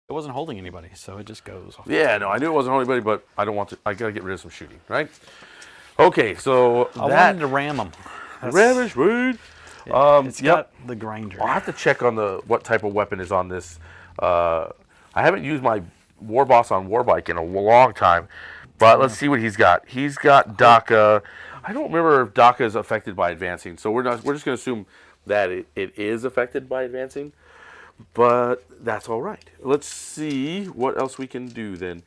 It wasn't holding anybody, so it just goes off. Yeah, no, I knew it wasn't holding anybody, but I don't want to. I got to get rid of some shooting, right? Okay, so I wanted to ram them. Ravish Wood. It's got the grinder. I'll have to check on what type of weapon is on this. I haven't used my War Boss on Warbike in a long time, but let's see what he's got. He's got DACA. I don't remember if DACA is affected by advancing, so we're just going to assume that it is affected by advancing, but that's all right. Let's see what else we can do then,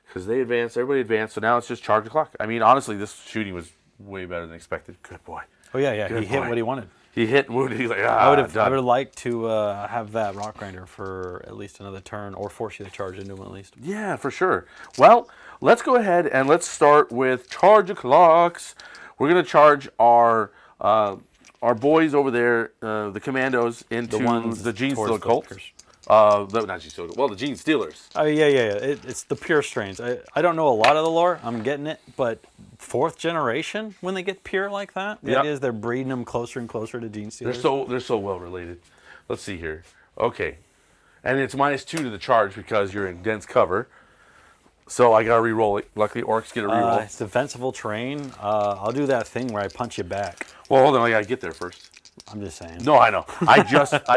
because they advanced, everybody advanced, so now it's just charge the clock. I mean, honestly, this shooting was way better than expected. Good boy. Oh yeah, Good he hit boy. what he wanted. He hit wounded. He's like, I would have done. liked to have that rock grinder for at least another turn, or force you to charge into him at least. Yeah, for sure. Well, let's go ahead and let's start with charge the clocks. We're gonna charge our boys over there, the commandos, into the Genestealer Cult. Not Genestealer. Well, the Genestealers. Oh yeah. It's the pure strains. I don't know a lot of the lore. I'm getting it, but 4th generation when they get pure like that, the idea is they're breeding them closer and closer to Genestealers. They're so well related. Let's see here. Okay, and it's -2 to the charge because you're in dense cover. So I gotta re-roll it. Luckily, orcs get a re-roll. It's defensible terrain. I'll do that thing where I punch you back. Well, hold on. I gotta get there first. I'm just saying. No, I know. I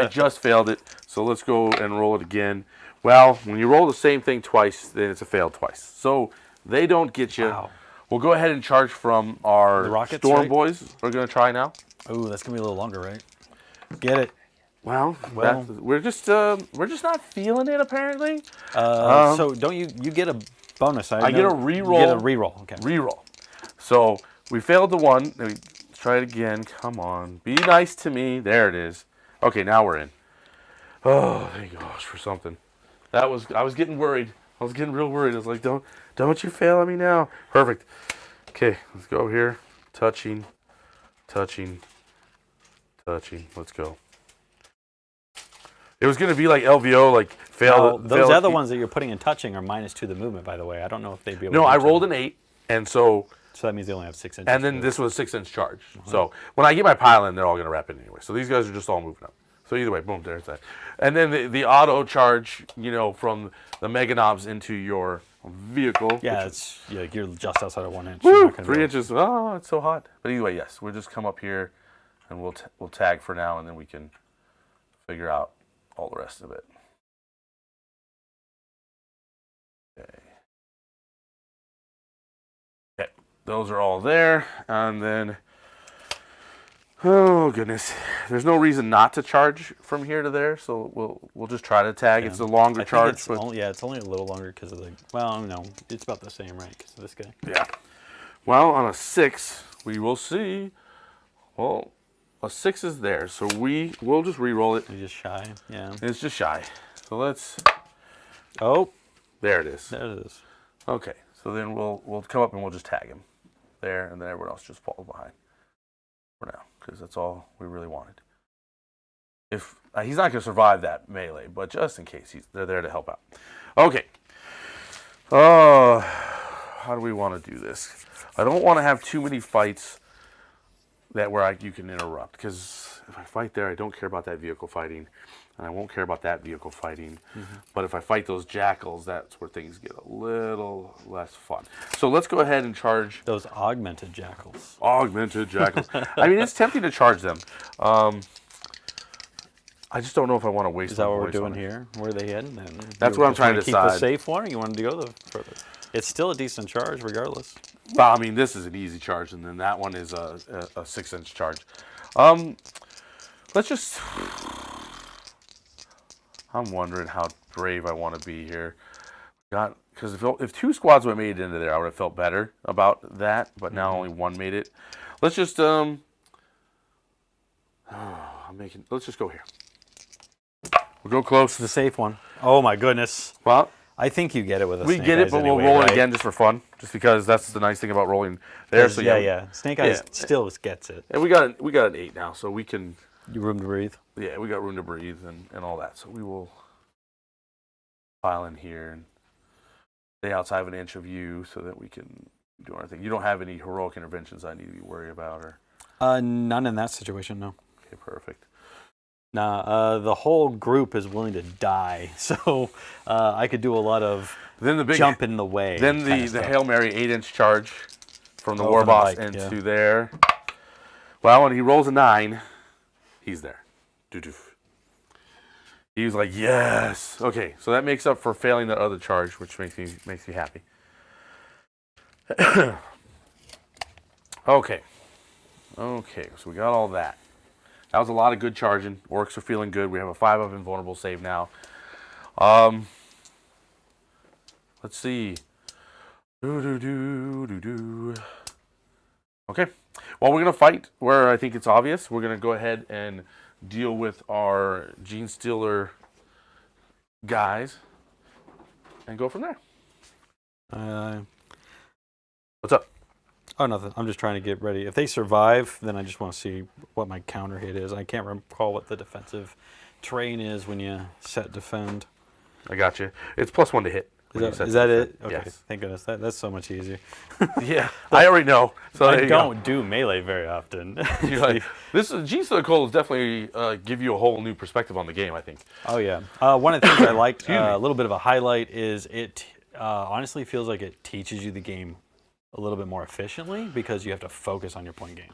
just failed it. So let's go and roll it again. Well, when you roll the same thing twice, then it's a fail twice. So they don't get you. Wow. We'll go ahead and charge from our The rockets, storm right? boys. We're gonna try now. Oh, that's gonna be a little longer, right? Get it. Well, Well. we're just not feeling it apparently. So don't you get a bonus? I get a re-roll. You get a re-roll. Okay. Reroll. So we failed the one. Let's try it again. Come on, be nice to me. There it is. Okay, now we're in. Oh, thank gosh for something. I was getting worried. I was getting real worried. I was like, don't you fail at me now. Perfect. Okay, let's go here. Touching. Let's go. It was going to be like LVO, like fail. Those other ones that you're putting in touching are -2 the movement, by the way. I don't know if they'd be able to. No, I do rolled that. an 8, and so that means they only have 6 inches. and then this was a 6-inch charge. So when I get my pile in, they're all going to wrap in anyway. So these guys are just all moving up. So either way, boom, there's that. And then the auto charge, you know, from the Mega Knobs into your vehicle. Yeah, you're just outside of 1 inch. Woo, You're not gonna 3 be able- inches. Oh, it's so hot. But anyway, yes, we'll just come up here and we'll tag for now, and then we can figure out all the rest of it. Okay. Okay, those are all there, and then oh goodness, there's no reason not to charge from here to there, so we'll just try to tag. Yeah. It's a longer I think charge, it's but it's only a little longer because of the. Well, no, it's about the same, right? Because of this guy. yeah. Well, on a 6, we will see. Well, a 6 is there, so we'll just re-roll it. You're just shy. Yeah. It's just shy. So let's. Oh, There it is. there it is. Okay, so then we'll come up and we'll just tag him there, and then everyone else just falls behind for now, because that's all we really wanted. If he's not going to survive that melee, but just in case, they're there to help out. Okay. How do we want to do this? I don't want to have too many fights where you can interrupt, because if I fight there, I don't care about that vehicle fighting, and I won't care about that vehicle fighting. But if I fight those jackals, that's where things get a little less fun. So let's go ahead and charge Those augmented jackals. augmented jackals. I mean, it's tempting to charge them. I just don't know if I want to waste. Is that my what we're voice doing on it. here? Where are they heading? Then? That's what I'm trying to keep the decide. safe one, or you wanted to go the further? It's still a decent charge, regardless. Well, I mean, this is an easy charge, and then that one is a 6-inch charge. Let's just. I'm wondering how brave I want to be here. Because if 2 squads would have made it into there, I would have felt better about that. But now only 1 made it. Let's just let's just go here. We'll go close. The safe one. Oh my goodness. Well, I think you get it with a we snake get it, eyes but we'll anyway, roll right? it again just for fun. Just because that's the nice thing about rolling there. So yeah. Snake eyes yeah. still gets it. And we got an 8 now, so we can. You room to breathe. Yeah, we got room to breathe and all that. So we will pile in here and stay outside of an inch of you so that we can do our thing. You don't have any heroic interventions I need to be worried about, or? None in that situation, no. Okay, perfect. Nah, the whole group is willing to die, so I could do a lot of Then the big jump in the way. Then kinda the stuff. Hail Mary 8-inch charge from the Oh, war from the boss bike, into yeah. there. Well, when he rolls a 9, he's there. Doo-doof. He was like, yes. Okay, so that makes up for failing that other charge, which makes me happy. Okay, so we got all that. That was a lot of good charging. Orks are feeling good. We have a 5 of invulnerable save now. Let's see. Okay. Well, we're going to fight where I think it's obvious. We're going to go ahead and deal with our Genestealer guys and go from there. What's up? Oh, nothing. I'm just trying to get ready. If they survive, then I just want to see what my counter hit is. I can't recall what the defensive terrain is when you set defend. I got you. It's +1 to hit. Is that it? Okay, Yes. thank goodness. That's so much easier. Yeah, I already know. So there I you go. don't do melee very often. You're like, this Genestealer Cult will definitely give you a whole new perspective on the game, I think. Oh, yeah. One of the things I liked, Excuse me. a little bit of a highlight, is it honestly feels like it teaches you the game a little bit more efficiently because you have to focus on your point game.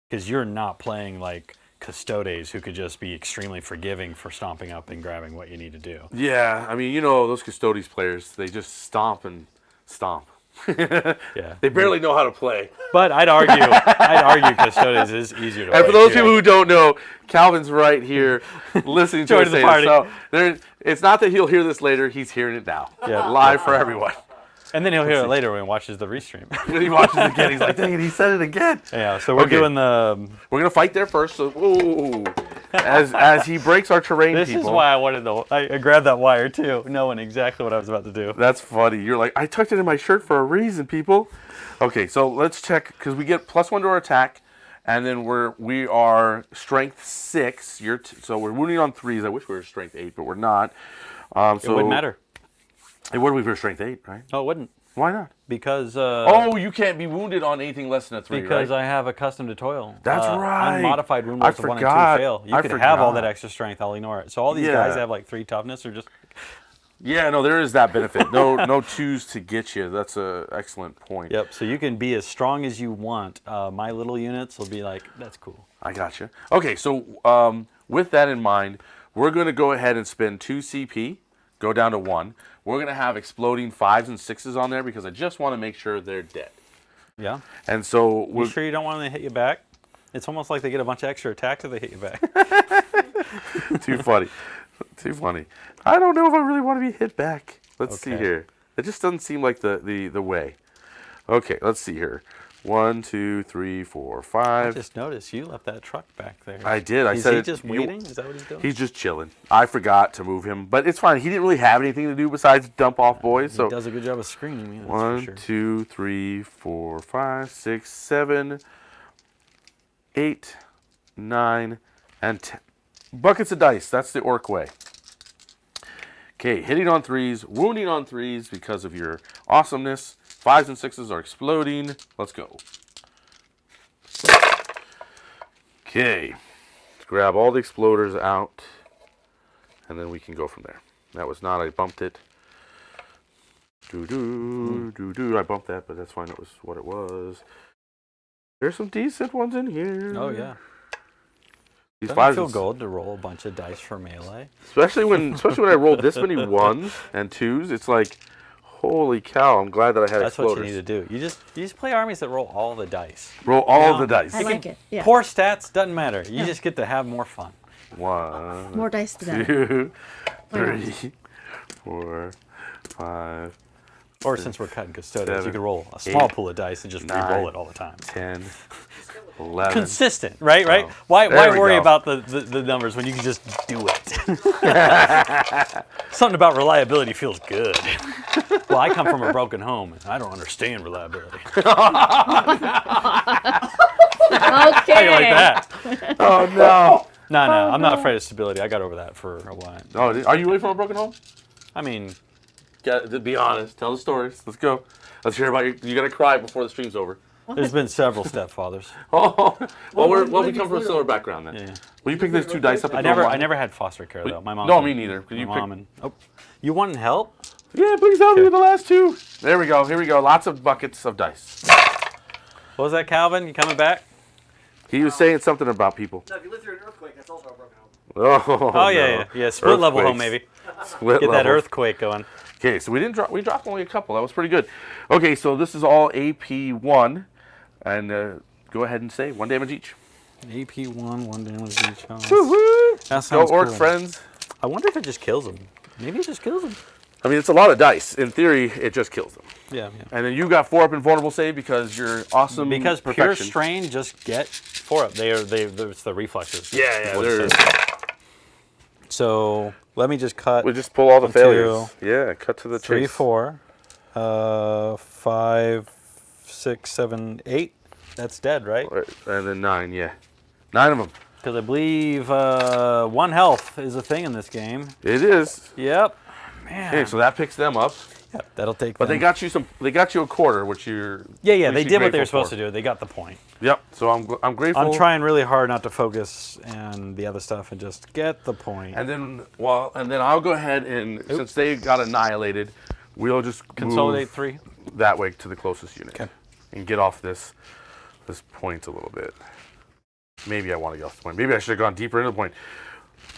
Because you're not playing like Custodes who could just be extremely forgiving for stomping up and grabbing what you need to do. Yeah, I mean, you know, those Custodes players, they just stomp and stomp. Yeah. They barely know how to play. But I'd argue Custodes is easier to play. And for those too. people who don't know, Calvin's right here listening to Join us the say party. this. So it's not that he'll hear this later, he's hearing it now. Yeah. Live for everyone. And then he'll hear it later when he watches the restream. When he watches it again, he's like, dang it, he said it again. Yeah, so we're Okay. doing the... We're going to fight there first. So, ooh, as he breaks our terrain, This people. is why I wanted to... I grabbed that wire, too, knowing exactly what I was about to do. That's funny. You're like, I tucked it in my shirt for a reason, people. Okay, so let's check, because we get +1 to our attack, and then we are strength 6. So we're wounding on 3s. I wish we were strength 8, but we're not. It wouldn't matter. What if we were strength 8, right? Oh, it wouldn't. Why not? Because Oh, you can't be wounded on anything less than a 3, because right? I have accustomed to toil. That's right. Unmodified wound I rolls of 1 and 2 forgot. fail. You I could have all that forgot. extra strength. I'll ignore it. So all these Yeah. guys that have like 3 toughness are just. Yeah, no, there is that benefit. No 2s to get you. That's an excellent point. Yep. So you can be as strong as you want. My little units will be like, that's cool. I got you. Okay, so with that in mind, we're going to go ahead and spend 2 CP, go down to 1. We're going to have exploding 5s and 6s on there because I just want to make sure they're dead. Yeah. And so You sure you don't want them to hit you back? It's almost like they get a bunch of extra attacks if they hit you back. Too funny. Too funny. I don't know if I really want to be hit back. Let's see Okay. here. It just doesn't seem like the way. Okay, let's see here. 1, 2, 3, 4, I 5. just noticed you left that truck back there. I did. I Is said he it- just waiting? Is that what he's doing? He's just chilling. I forgot to move him, but it's fine. He didn't really have anything to do besides dump off boys. So He does a good job of screening me. That's 1, for sure. 2, 3, 4, 5, 6, 7, 8, 9, and 10. Buckets of dice. That's the orc way. Okay, hitting on 3s, wounding on 3s because of your awesomeness. 5s and 6s are exploding. Let's go. Okay, let's grab all the exploders out, and then we can go from there. That was not, I bumped it. Doo-doo. I bumped that, but that's fine. That was what it was. There's some decent ones in here. Oh, yeah. These Doesn't it fives, feel gold to roll a bunch of dice for melee? especially when I rolled this many 1s and 2s, it's like, holy cow! I'm glad that I had That's exploders. what you need to do. You just play armies that roll all the dice. Roll all Yeah. the dice. I like it. Yeah. Poor stats, doesn't matter. You just get to have more fun. 1, More dice to that. 2, Why not? 3, 4, 5, Or since we're cutting custodians, you 7, can roll a small 8, pool of dice and just 9, re-roll it all the time. 10, 11. Consistent, right? Right? Oh, Why there we worry go. about the numbers when you can just do it? Something about reliability feels good. Well, I come from a broken home, and I don't understand reliability. How Okay. you like that? Oh no! No, I'm not afraid of stability. I got over that for a while. Oh, are you away from a broken home? I mean, To be honest, tell the stories. Let's go. Let's hear about you gotta cry before the stream's over. there's been several stepfathers. Oh, well, we come from a similar background then. Yeah. Will you pick those 2 dice up? I and throw them on? never had foster care though. My mom. No, did. me neither. Could My you mom pick? and you want help? Yeah, please help me Okay. with the last 2. There we go. Here we go. Lots of buckets of dice. What was that, Calvin? You coming back? He was saying something about people. No, if you live through an earthquake, that's also a broken home. Oh, Oh yeah. Split level home Earthquakes. maybe. Split Get that level. earthquake going. Okay, so we dropped only a couple. That was pretty good. Okay, so this is all AP1, and go ahead and say 1 damage each. AP1, 1 damage each. Oh, Woo-hoo! that Go sounds orc cool. friends. I wonder if it just kills them. Maybe it just kills them. I mean, it's a lot of dice. In theory, it just kills them. Yeah. And then you got 4 up in vulnerable save because you're awesome. Because pure perfection. strain, just get 4 up. It's the reflexes. Yeah, What it they're. says. So let me just cut We just pull all the 1, failures. Yeah, cut to the 3, chase. 4, 5, 6, 7, 8. That's dead, right? And then 9, yeah. 9 of them. Because I believe 1 health is a thing in this game. It is. Yep. Man. Okay, so that picks them up. Yep, that'll take. But them. they got you some. They got you a quarter, which you're. Yeah. we They should did what they grateful were supposed for. to do. They got the point. Yep. So I'm grateful. I'm trying really hard not to focus on the other stuff and just get the point. And then I'll go ahead and since they got annihilated, we'll just Consolidate move 3. that way to the closest unit. Okay. And get off this point a little bit. Maybe I want to get off the point. Maybe I should have gone deeper into the point.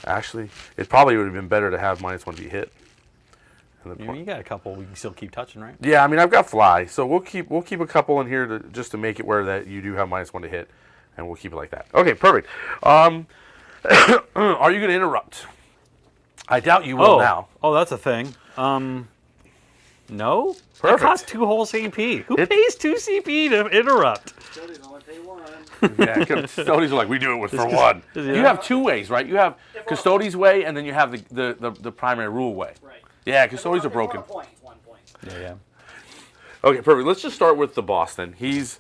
Actually, it probably would have been better to have -1 be hit. And the You, point. you got a couple we can still keep touching, right? Yeah, I mean I've got fly, so we'll keep a couple in here just to make it where that you do have -1 to hit, and we'll keep it like that. Okay, perfect. Are you going to interrupt? I doubt you will now. Oh, that's a thing. No. Perfect. That costs 2 whole CP. Who It- pays 2 CP to interrupt? Custodians only pay 1. Yeah, custodians are like we do it with for 1. yeah. You have 2 ways, right? You have custodies way, and then you have the primary rule way. Right. Yeah, custodians are broken. It's 1 point. Yeah. Okay, perfect. Let's just start with the boss then. He's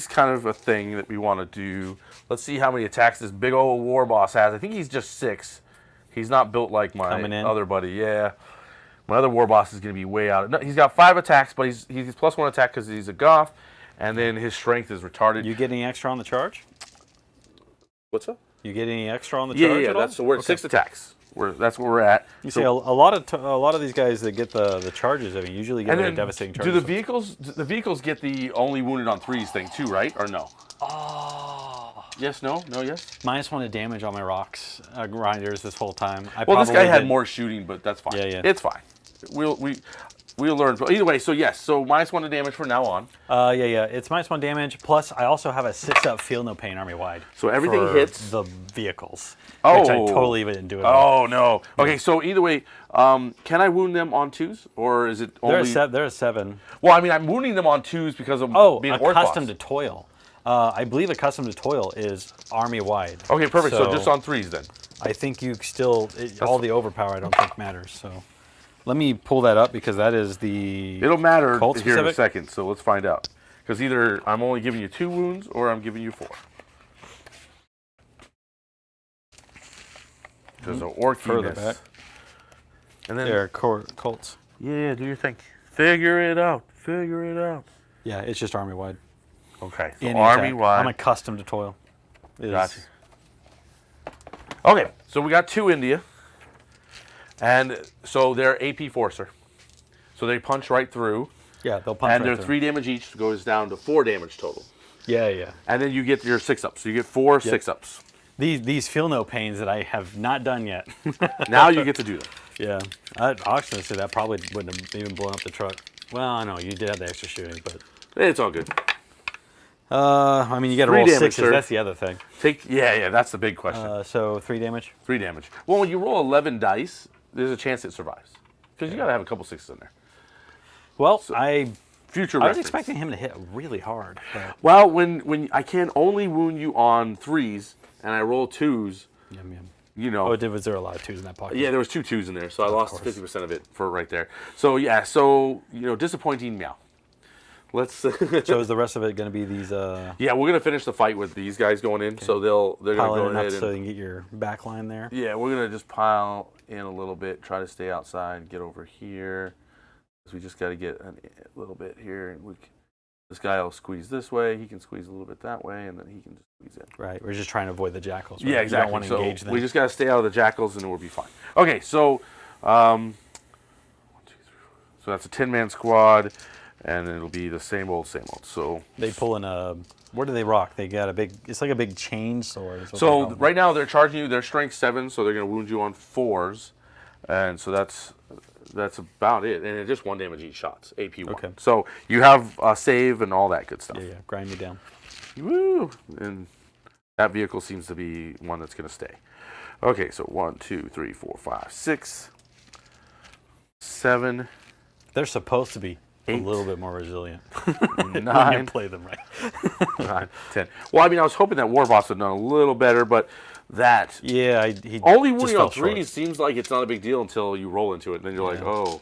kind of a thing that we want to do. Let's see how many attacks this big old war boss has. I think he's just 6. He's not built like my Coming in. other buddy. Yeah. My other war boss is going to be way out. No, he's got 5 attacks, but he's +1 attack because he's a goth, and then his strength is retarded. You get any extra on the charge? What's up? You get any extra on the Yeah, charge yeah. at all? That's so we're at 6 attacks. That's where we're at. You So- see, a lot of these guys that get the charges, I mean, usually get and like then, a devastating charge. do the vehicles get the only wounded on 3s thing too, right? Or no? Oh. Yes, no, yes. -1 to damage on my rocks grinders this whole time. Well, this guy had more shooting, but that's fine. Yeah, yeah. It's fine. We'll learn. But either way, so yes, so -1 to damage from now on. Yeah. It's -1 damage. Plus, I also have a 6-up feel no pain army wide. So everything for hits the vehicles. Oh. Which I totally didn't do it. Oh no. Okay, so either way, can I wound them on 2s, or is it only? They're a 7. Well, I mean, I'm wounding them on 2s because of being an orc accustomed boss. to toil. I believe accustomed to toil is army wide. Okay, perfect. So just on 3s then. I think you still all the overpower. I don't think matters. So let me pull that up because that is the. It'll matter Cult here in a specific? second. So let's find out. Because either I'm only giving you 2 wounds, or I'm giving you 4. Because the orc Further units. back. And then They're cults. yeah, do your thing. Figure it out. Figure it out. Yeah, it's just army wide. Okay, so Any army attack. wide. I'm accustomed to toil. Gotcha. Okay, so we got 2 India. And so they're AP Forcer. So they punch right through. Yeah, they'll punch. And right they're through. 3 damage each, goes down to 4 damage total. Yeah. And then you get your 6-ups. So you get 4 6-ups. These feel no pains that I have not done yet. Now you get to do them. Yeah, I was gonna say that probably wouldn't have even blown up the truck. Well, I know you did have the extra shooting, but It's all good. I mean you got to 3 roll damage, 6s. sir. That's the other thing. Yeah, that's the big question. So 3 damage. 3 damage. Well, when you roll 11 dice, there's a chance it survives. Because you got to have a couple 6s in there. Well, I Future was reference. expecting him to hit really hard. But Well, when I can only wound you on 3s, and I roll 2s, yum, yum. you know. Was there a lot of 2s in that pocket? Yeah, there was 2 2s in there, so I lost course. 50% of it for right there. So yeah, disappointing meow. Let's. So is the rest of it going to be these Yeah, we're gonna finish the fight with these guys going in, so they're gonna go piling up ahead so you and can get your back line there? yeah, we're gonna just pile in a little bit, try to stay outside, get over here. So we just got to get a little bit here, and this guy will squeeze this way, he can squeeze a little bit that way, and then he can just squeeze in. Right. We're just trying to avoid the jackals. Right? Yeah, exactly. You don't want to so engage them. we just got to stay out of the jackals, and then we'll be fine. Okay, so 1, 2, 3, 4. So that's a 10-man squad, and it'll be the same old, same old. So They pull in a. What do they rock? They got a big. It's like a big chain sword. is what they so call it. right now they're charging you. They're strength 7, so they're going to wound you on 4s, and so that's about it. And it's just 1 damage each shots, AP 1. Okay. So you have a save and all that good stuff. Yeah. Grind me down. Woo! And that vehicle seems to be one that's going to stay. Okay, so 1, 2, 3, 4, 5, 6, 7, They're supposed to be 8, a little bit more resilient. 9, When you play them right. 9, 10. Well, I mean, I was hoping that Warboss would have done a little better, but that Yeah, he only just wounding on fell short. 3s seems like it's not a big deal until you roll into it, and then you're like, Yeah. oh,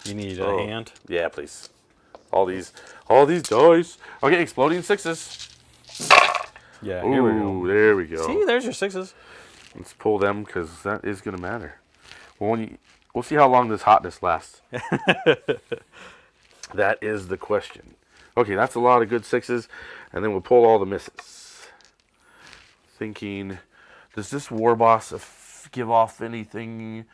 You need a oh. hand. Yeah, please. All these dice. Okay, exploding 6s. Yeah, here we go. Ooh, there we go. See, there's your 6s. Let's pull them because that is going to matter. Well, we'll see how long this hotness lasts. That is the question. Okay, that's a lot of good 6s, and then we'll pull all the misses. Thinking, does this war boss give off anything?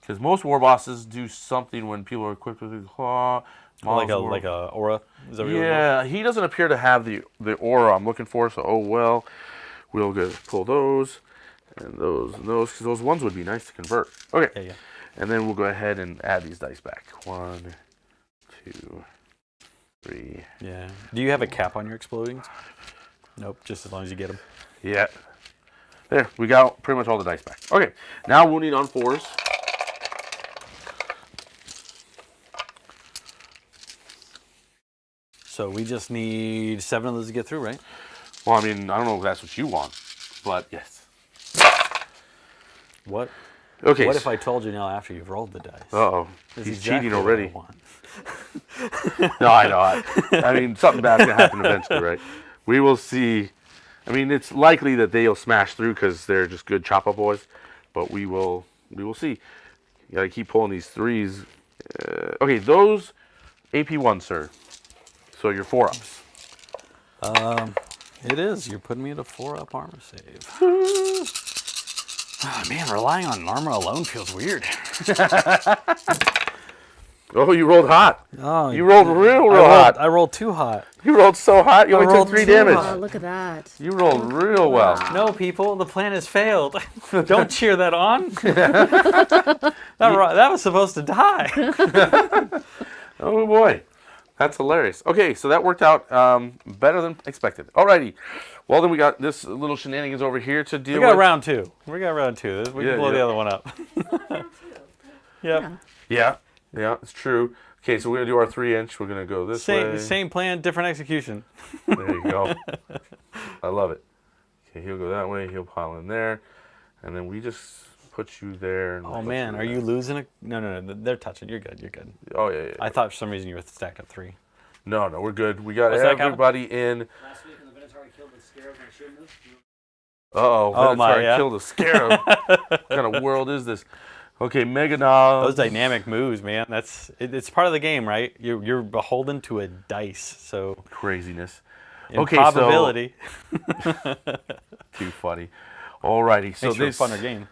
Because most war bosses do something when people are equipped with a claw. Like a aura. Is that what you're looking Yeah, he doesn't appear to have the aura I'm looking for, so oh well. We'll go pull those and those, because those ones would be nice to convert. Okay. Yeah. And then we'll go ahead and add these dice back. 1, 2, 3. Yeah. Do you have a cap on your explodings? Nope, just as long as you get them. Yeah. There, we got pretty much all the dice back. Okay, now wounding on 4s. So we just need 7 of those to get through, right? Well, I mean, I don't know if that's what you want, but yes. What? Okay. What if I told you now after you've rolled the dice? Uh-oh. This He's is exactly cheating what I already. want. No, I know. I mean, something bad's going to happen eventually, right? We will see. I mean, it's likely that they'll smash through because they're just good chop-up boys, but we will see. You got to keep pulling these 3s Okay, those AP1, sir. So your 4-ups. It is. You're putting me at a 4-up armor save. Oh, man, relying on armor alone feels weird. Oh, you rolled hot. Oh, You rolled real hot. I rolled too hot. You rolled so hot, you only took rolled 3 too damage. hot. Oh, look at that. You rolled real well. No, people, the plan has failed. Don't cheer that on. that was supposed to die. Oh boy, that's hilarious. Okay, so that worked out better than expected. Alrighty, well then we got this little shenanigans over here to deal We got with. round 2. We got round 2. We can blow the other one up. Yep. Yeah, it's true. Okay, so we're gonna do our 3-inch. We're gonna go this way. Same plan, different execution. There you go. I love it. Okay, he'll go that way. He'll pile in there, and then we just put you there. And Oh man, are you losing a? No, they're touching. You're good. You're good. Oh yeah. I thought for some reason you were stacked up 3. No, we're good. We got What's that count? everybody in. Last week when the Minotaur killed the scarab and I shouldn't have. Oh my, yeah. killed a scarab. What kind of world is this? Okay, Mega Knob. Those dynamic moves, man. It's part of the game, right? You're beholden to a dice, so Craziness. improbability. Too funny. Alrighty, so Makes for a funner game.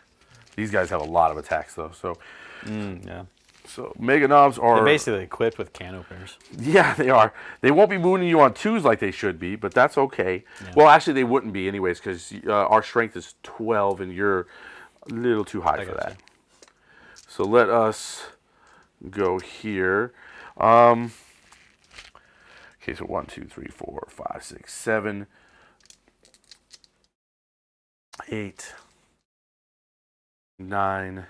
these guys have a lot of attacks though. So Yeah. so Mega Knobs are They're basically equipped with can openers. Yeah, they are. They won't be mooning you on 2s like they should be, but that's okay. Yeah. Well, actually, they wouldn't be anyways because our strength is 12 and you're a little too high I for gotcha. that. So let us go here. Okay, so 1, 2, 3, 4, 5, 6, 7, 8, 9,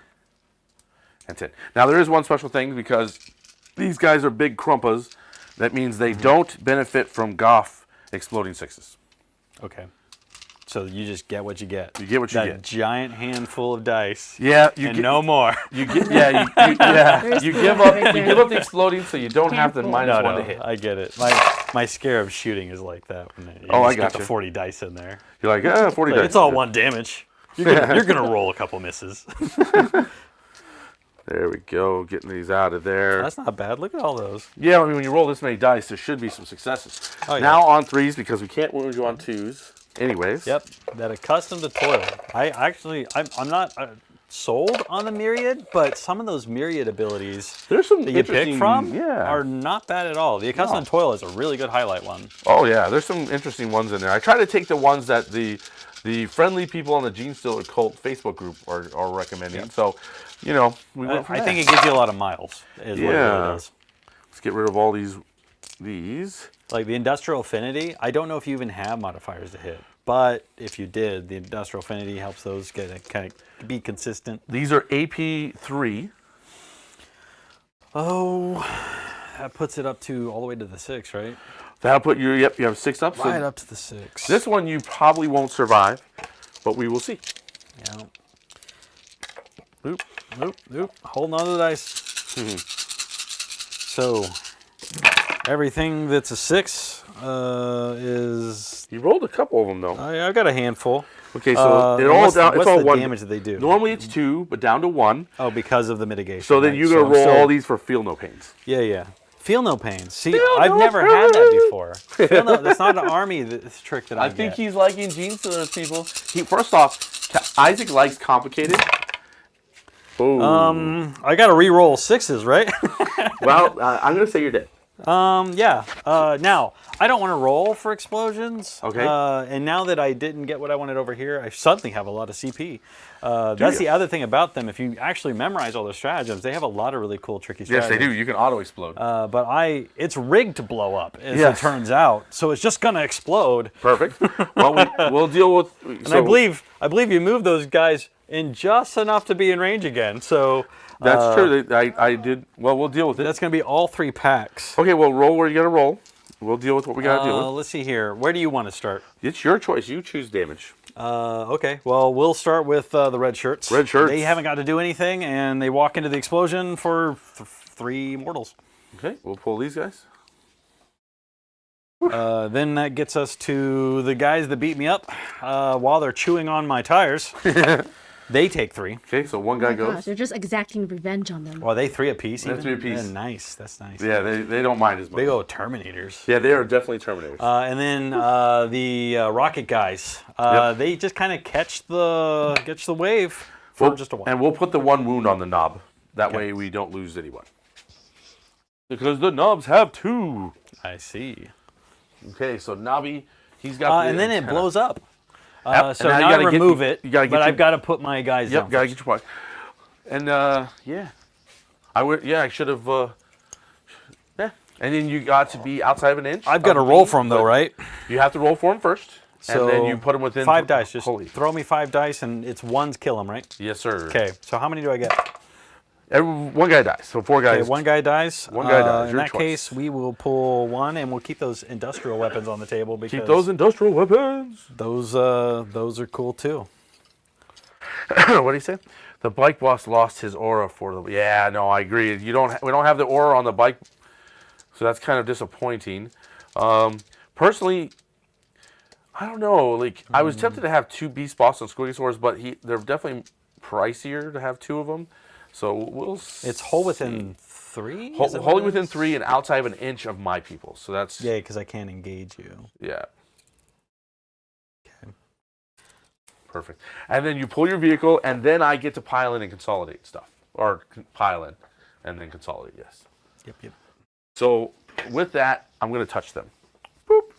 and 10. Now there is one special thing because these guys are big crumpas. That means they don't benefit from Goff exploding 6s. Okay. So you just get what you get. You get what you that get. giant handful of dice. Yeah, And no more. You get you give up the exploding so you don't have the -1 to hit. I get it. My scarab shooting is like that. When you Oh, I just get gotcha. the 40 dice in there. You're like 40 Like, dice. it's all 1 damage. You're gonna roll a couple misses. There we go, getting these out of there. That's not bad. Look at all those. Yeah, I mean, when you roll this many dice, there should be some successes. Oh, yeah. Now on 3s because we can't wound you on 2s. Anyways. Yep. That accustomed to toil. I'm not sold on the myriad, but some of those myriad abilities There's some that you pick interesting- from yeah. are not bad at all. The accustomed to toil is a really good highlight one. Oh yeah, there's some interesting ones in there. I try to take the ones that the friendly people on the Genestealer Cult Facebook group are recommending. Yep. So, we went from I there. think it gives you a lot of miles. Is what it Yeah. really does. Let's get rid of all these. Like the industrial affinity, I don't know if you even have modifiers to hit, but if you did, the industrial affinity helps those kind of be consistent. These are AP3. Oh, that puts it up to all the way to the 6, right? That'll put you. Yep, you have 6 up. Right So up to the 6. this one you probably won't survive, but we will see. Yeah. Oop, oop, oop. Holding on to the dice. So, everything that's a 6 is. You rolled a couple of them though. I've got a handful. Okay, so it all what's down. the, It's what's all the one. damage that they do? Normally it's 2, but down to 1. Oh, because of the mitigation. So then right? you're gonna I'm roll still- all these for feel no pains. Yeah. Feel no pain. See, Feel I've no never had that pain. before. That's not an army trick that I I think get. he's liking Genestealers, people. First off, Isaac likes complicated. Oh. I got to re-roll 6s, right? Well, I'm gonna say you're dead. Yeah. Now, I don't want to roll for explosions. Okay. And now that I didn't get what I wanted over here, I suddenly have a lot of CP. That's you? the other thing about them. If you actually memorize all their stratagems, they have a lot of really cool, tricky Yes, stratagems. they do. You can auto explode. But it's rigged to blow up, as Yes. it turns out. So it's just gonna explode. Perfect. Well, we'll deal with. And I believe you moved those guys in just enough to be in range again. So That's true. I did. Well, we'll deal with it. that's gonna be all 3 packs. Okay. Well, roll where you gotta roll. We'll deal with what we gotta deal with. Let's see here. Where do you want to start? It's your choice. You choose damage. Okay. Well, we'll start with the red shirts. Red shirts. They haven't got to do anything, and they walk into the explosion for 3 mortals. Okay. We'll pull these guys. Then that gets us to the guys that beat me up while they're chewing on my tires. They take 3. Okay, so one guy goes. Gosh, they're just exacting revenge on them. Well, they 3 apiece. They're Even? 3 apiece. Yeah, nice. That's nice. Yeah, they don't mind as much. Big old Terminators. Yeah, they are definitely Terminators. And then the rocket guys. They just kind of catch the wave for just a while. And we'll put the 1 wound on the knob. That way we don't lose anyone. Because the knobs have 2. I see. Okay, so Nobby, he's got the and then it antenna. blows up. Yep, So and now you I gotta remove it, but I've got to put my guys down. Yep, gotta get your point. And yeah, I should have. Yeah, and then you got to be outside of an inch. I've got to roll for them though, right? You have to roll for them first, So and then you put them within 5 dice. Just Holy. throw me 5 dice, and it's ones kill them, right? Yes, sir. Okay. So how many do I get? One guy dies, so 4 guys. Okay, 1 guy dies. One guy dies. In Your that choice. case, we will pull 1, and we'll keep those industrial weapons on the table because Keep those industrial weapons. those are cool too. What do you say? The bike boss lost his aura for the. Yeah, no, I agree. We don't have the aura on the bike, so that's kind of disappointing. Personally, I don't know. Like I was tempted to have 2 beast boss and Squiggosaurs, but they're definitely pricier to have 2 of them. So we'll. It's whole within 3. Wholly within 3 and outside of an inch of my people. So that's. Yeah, because I can't engage you. Yeah. Okay. Perfect. And then you pull your vehicle, and then I get to pile in and consolidate stuff. Or pile in and then consolidate, yes. Yep. So with that, I'm going to touch them. Boop.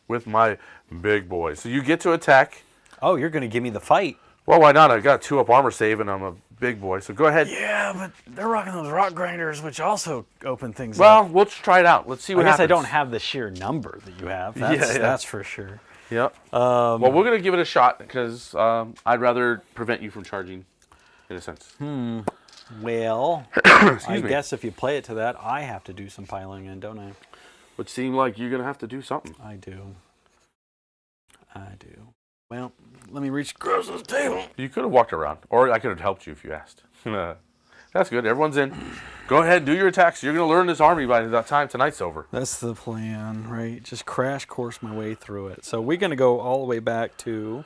With my big boy. So you get to attack. Oh, you're going to give me the fight. Well, why not? I got a 2-up armor save, and I'm a big boy. So go ahead. Yeah, but they're rocking those rock grinders, which also open things Well, up. we'll try it out. Let's see what I guess happens. I don't have the sheer number that you have. That's for sure. Yep. Well, we're going to give it a shot, because I'd rather prevent you from charging, in a sense. Well, Excuse I me. guess if you play it to that, I have to do some piling in, don't I? Would seem like you're going to have to do something. I do. Well, let me reach across this table. You could have walked around, or I could have helped you if you asked. That's good. Everyone's in. Go ahead, do your attacks. You're going to learn this army by the time tonight's over. That's the plan, right? Just crash course my way through it. So we're going to go all the way back to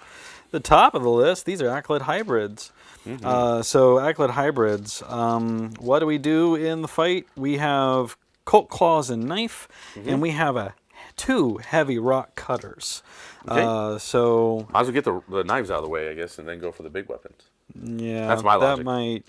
the top of the list. These are Acolyte Hybrids. So Acolyte Hybrids, what do we do in the fight? We have Colt Claws and Knife, and we have 2 heavy rock cutters. Okay. So Might as well get the knives out of the way, I guess, and then go for the big weapons. yeah, That's my logic. That might.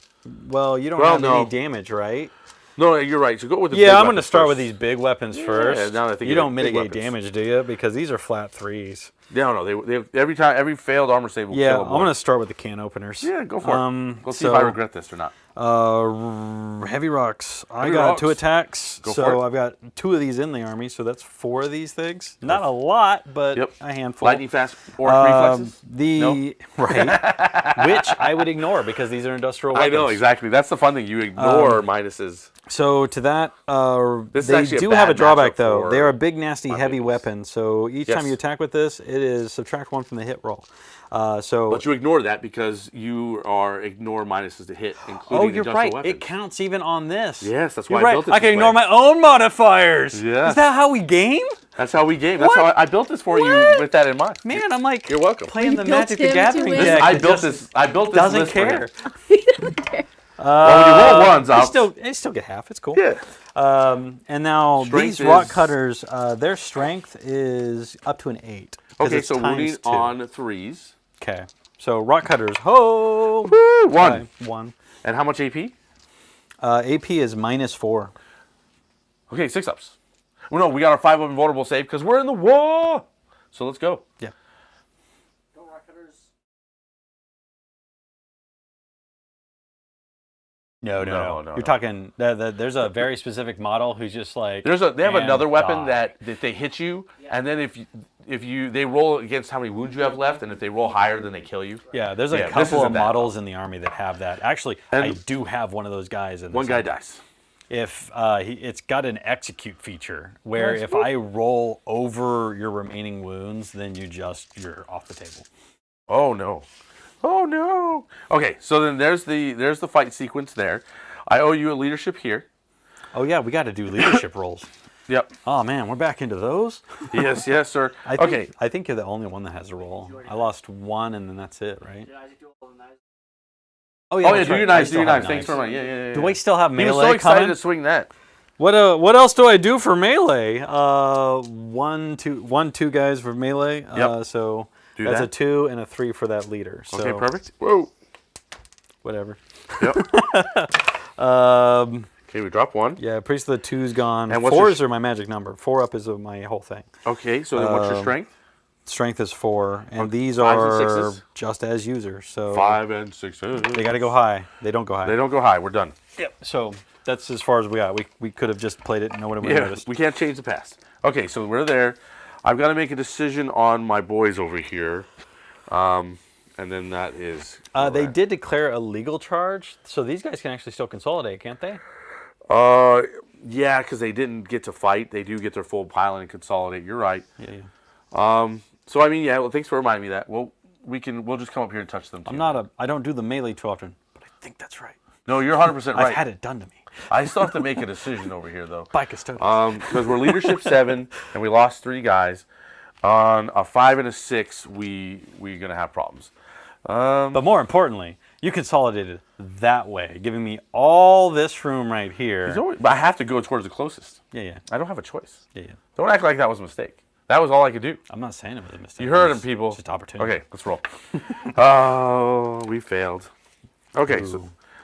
Well, you don't Well, have no. any damage, right? No, you're right. So go with the big Yeah, I'm weapons going to start first. with these big weapons first. now that I think you of it, don't big mitigate weapons. damage, do you? Because these are flat 3s. No, they every failed armor save will Yeah, kill I'm a going boy. to start with the can openers. Yeah, go for it. Let's see if so- I regret this or not. Heavy rocks. I Heavy got rocks. 2 attacks, Go so for it. I've got 2 of these in the army, so that's 4 of these things. Not a lot, but Yep. a handful. Lightning fast or reflexes? No? Right, which I would ignore because these are industrial I weapons. know, exactly. That's the fun thing. You ignore minuses. So to that, This is they actually a do bad have a drawback matchup though. for They are a big, nasty, my heavy big weapon. So each Yes. time you attack with this, it is subtract 1 from the hit roll. So But you ignore that because you ignore minuses to hit, including oh, you're industrial right. weapons. It counts even on this. Yes, that's You're why I right. built it I can this ignore way. my own modifiers. Yeah. Is that how we game? That's how we game. That's What? how I built this for you What? with that in mind. Man, I'm like You're welcome. playing You the built Magic the him to Gathering win. deck. I that built just this. I built this doesn't list for him. care. Well, when you roll ones, I'll They still get half. It's cool. Yeah. And now Strength these rock is- cutters, their strength is up to an 8. 'cause Okay, it's so times wounding 2. on 3s. Okay, so rock cutters, ho! Woo, 1. Okay, 1. And how much AP? AP is -4. Okay, 6-ups. Well, no, we got our 5-up invulnerable save because we're in the war. So let's go. Yeah. Go Rocketers. No. No. You're talking. There's a very specific model who's just like. They have "Man, another weapon die." that if they hit you, and then if you they roll against how many wounds you have left, and if they roll higher, then they kill you. Yeah, there's a Yeah, this couple isn't of that. models in the army that have that. Actually, I And- do have one of those guys. In One this guy army. dies. If it's got an execute feature where Nice. if I roll over your remaining wounds, then you're off the table. Oh no. Oh no. Okay, so then there's the fight sequence there. I owe you a leadership here. Oh yeah, we got to do leadership roles. Yep. Oh man, we're back into those. Yes, yes, sir. I think, Okay. I think you're the only one that has a roll. I lost one, and then that's it, right? Did Isaac do all the knives? Oh Oh yeah, that's do right. your I knives, do still your have knives. Thanks for reminding. Yeah. Do I still have He melee was so excited coming? to swing that. What else do I do for melee? One, two guys for melee. Yep. So Do that's that. a 2 and a 3 for that leader. So Okay, perfect. Whoa. whatever. Yep. Okay, we drop one. Yeah, priest of the 2's gone. And what's your 4s are my magic number. 4 up is my whole thing. Okay, so then what's your strength? Strength is 4, and these 5s and are 6s? just as users. So 5 and 6. they got to go high. They don't go high. They don't go high. We're done. Yep. So that's as far as we got. We could have just played it and no one would have Yeah, noticed. we can't change the past. Okay, so we're there. I've got to make a decision on my boys over here. And then that is... They did declare a legal charge, so these guys can actually still consolidate, can't they? Yeah, because they didn't get to fight. They do get their full pile and consolidate. You're right. Yeah. So, I mean, yeah, well, thanks for reminding me of that. Well, we'll just come up here and touch them, too. I don't do the melee too often, but I think that's right. No, you're 100% right. I've had it done to me I still have to make a decision over here, though. by custodians. Because we're leadership 7, and we lost 3 guys. On a 5 and a 6, we're going to have problems. But more importantly, you consolidated that way, giving me all this room right here. But I have to go towards the closest. Yeah. I don't have a choice. Yeah. Don't act like that was a mistake. That was all I could do. I'm not saying it was a mistake. You heard him, It's people. Just opportunity. Okay, let's roll. Oh, we failed. Okay,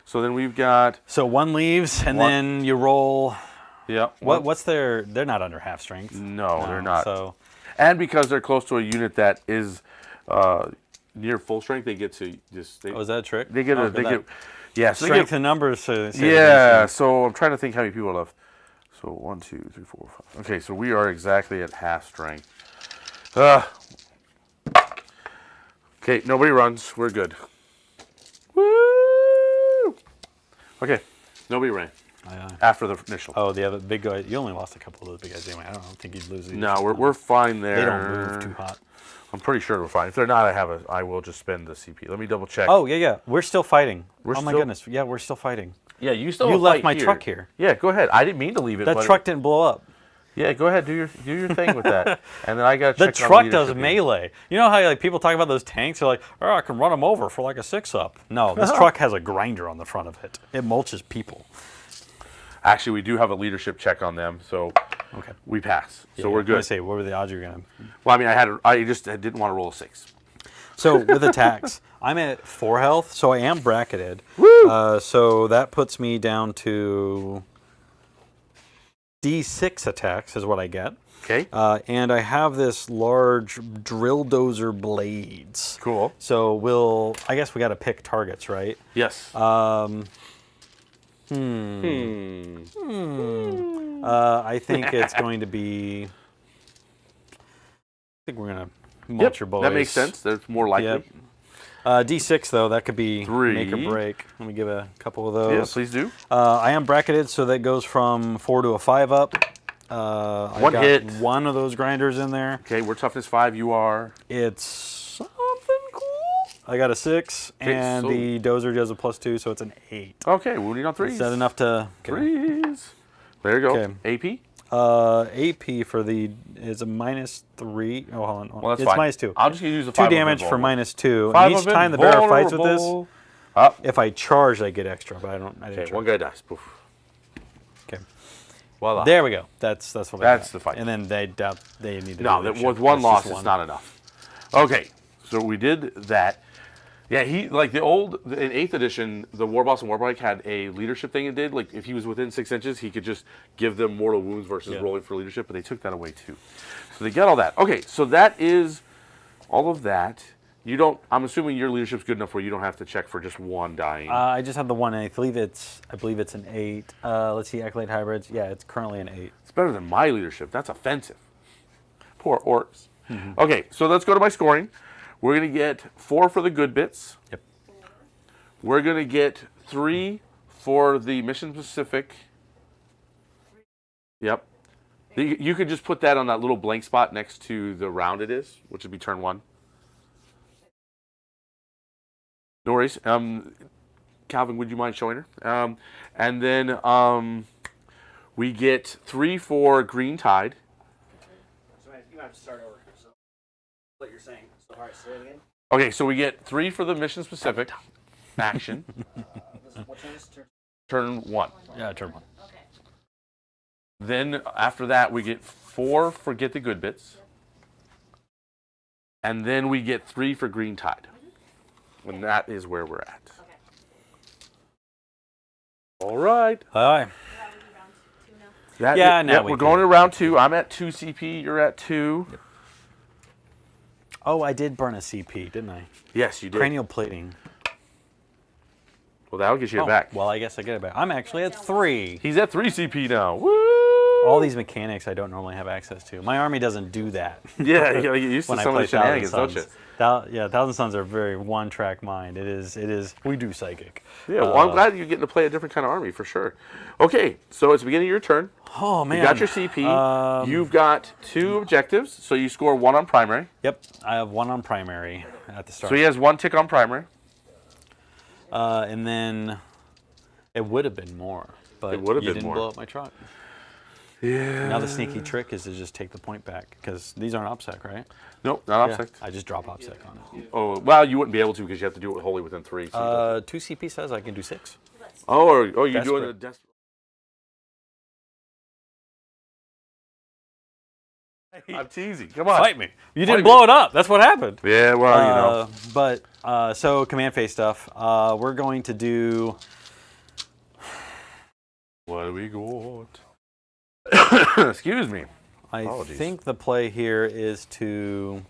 so then we've got... So one leaves, and One- then you roll. Yeah. What's their? They're not under half strength. No, they're not. So And because they're close to a unit that is near full strength, they get to just... is that a trick? They get Oh, a... look They at get... that. Yeah, so Strength they in numbers. So yeah, so I'm trying to think how many people are left. So 1, 2, 3, 4, 5. Okay, so we are exactly at half strength. Okay, nobody runs. We're good. Woo! Okay, nobody ran after the initial. Oh, the other big guy. You only lost a couple of those big guys anyway. I don't think you'd lose these. No, we're fine there. They don't move too hot. I'm pretty sure we're fine. If they're not, I will just spend the CP. Let me double check. Oh yeah. We're still fighting. We're oh my still- goodness. Yeah, we're still fighting. yeah, you still You have a left fight my here. truck here. Yeah, go ahead. I didn't mean to leave it. That but truck didn't blow up. Yeah, go ahead. Do your thing with that. And then I got to The check on truck does leadership here. melee. You know how like people talk about those tanks? They're like, oh, I can run them over for like a 6-up. No, this truck has a grinder on the front of it. It mulches people. Actually, we do have a leadership check on them, so Okay. we pass. So Yeah, we're I good. say, what were the odds you're gonna? Well, I mean, I didn't want to roll a 6. So with attacks, I'm at 4 health, so I am bracketed. Woo! So that puts me down to D6 attacks is what I get. Okay. And I have this large drill dozer blades. Cool. So I guess we got to pick targets, right? Yes. I think it's going to be. I think we're gonna mulch your boys. That makes sense. That's more likely. Yep. D6 though, that could be 3. make or break. Let me give a couple of those. Yeah, please do. I am bracketed, so that goes from 4 to a 5 up. I've One got hit. one of those grinders in there. Okay, we're toughness 5. You are. It's something cool. I got a 6, Okay, and so- the dozer does a +2, so it's an 8. Okay, wounding on 3s. Is that enough to? Okay. 3s. There you go. Okay. AP. AP for the is a -3. Oh, hold on. Well, that's it's fine. -2. I'll just use the 2 5 damage of for it, -2. 5 And of each it, time the bearer fights with this, vulnerable. Up. if I charge, I get extra. But I didn't. Okay, charge. one guy dies. Poof. Okay. Voila. There we go. That's what. That's I got. the fight. And then they doubt they need to. No, do with one That's loss, just it's one. not enough. Okay, so we did that. Yeah, he like in 8th edition, the Warboss and Warbike had a leadership thing it did. Like if he was within 6 inches, he could just give them mortal wounds versus rolling for leadership, but they took that away too. So they got all that. Okay, so that is all of that. You don't. I'm assuming your leadership's good enough where you don't have to check for just one dying. I just have the one. And I believe it's an 8. Let's see, Acolyte Hybrids. Yeah, it's currently an 8. It's better than my leadership. That's offensive. Poor orcs. Okay, so let's go to my scoring. We're going to get 4 for the good bits. Yep. We're going to get 3 for the mission specific. Yep. You could just put that on that little blank spot next to the round it is, which would be turn 1. No worries. Calvin, would you mind showing her? And then We get 3 for Green Tide. So you might have to start over. So what you're saying. So all right, say it again. Okay, so we get 3 for the mission specific action. What turn is turn? Turn 1. Yeah, turn 1. Okay. Then after that, we get 4 for Get the Good Bits. And then we get 3 for Green Tide. And that is where we're at. Okay. All right. Aye. That, Yeah, now yep, we we're can. going to round 2. I'm at 2 CP. You're at 2. Yep. Oh, I did burn a CP, didn't I? Yes, you did. Cranial plating. Well, that'll get you Oh, back. well, I guess I get it back. I'm actually at 3. He's at 3 CP now. Woo! All these mechanics I don't normally have access to. My army doesn't do that. Yeah, you get used to when I some of play the shenanigans, don't Thousand you? Suns. Yeah, Thousand Suns are very one-track mind. It is. We do psychic. Yeah, well, I'm glad you're getting to play a different kind of army for sure. Okay, so it's the beginning of your turn. Oh man. You got your CP. You've got 2 objectives, so you score 1 on primary. Yep, I have 1 on primary at the start. So he has 1 tick on primary. And then it would have been more, but It would have you been didn't more. blow up my truck. Yeah. Now the sneaky trick is to just take the point back because these aren't OPSEC, right? Nope, not Yeah, OPSEC. I just drop OPSEC on it. Oh, well, you wouldn't be able to because you have to do it wholly within 3. So 2 CP says I can do 6. you're doing a Desperate. I'm teasing. Come on. Fight me. You Fight didn't me. blow it up. That's what happened. Yeah, well, But so command phase stuff. We're going to do. What do we got? Excuse me. I Apologies. think the play here is to.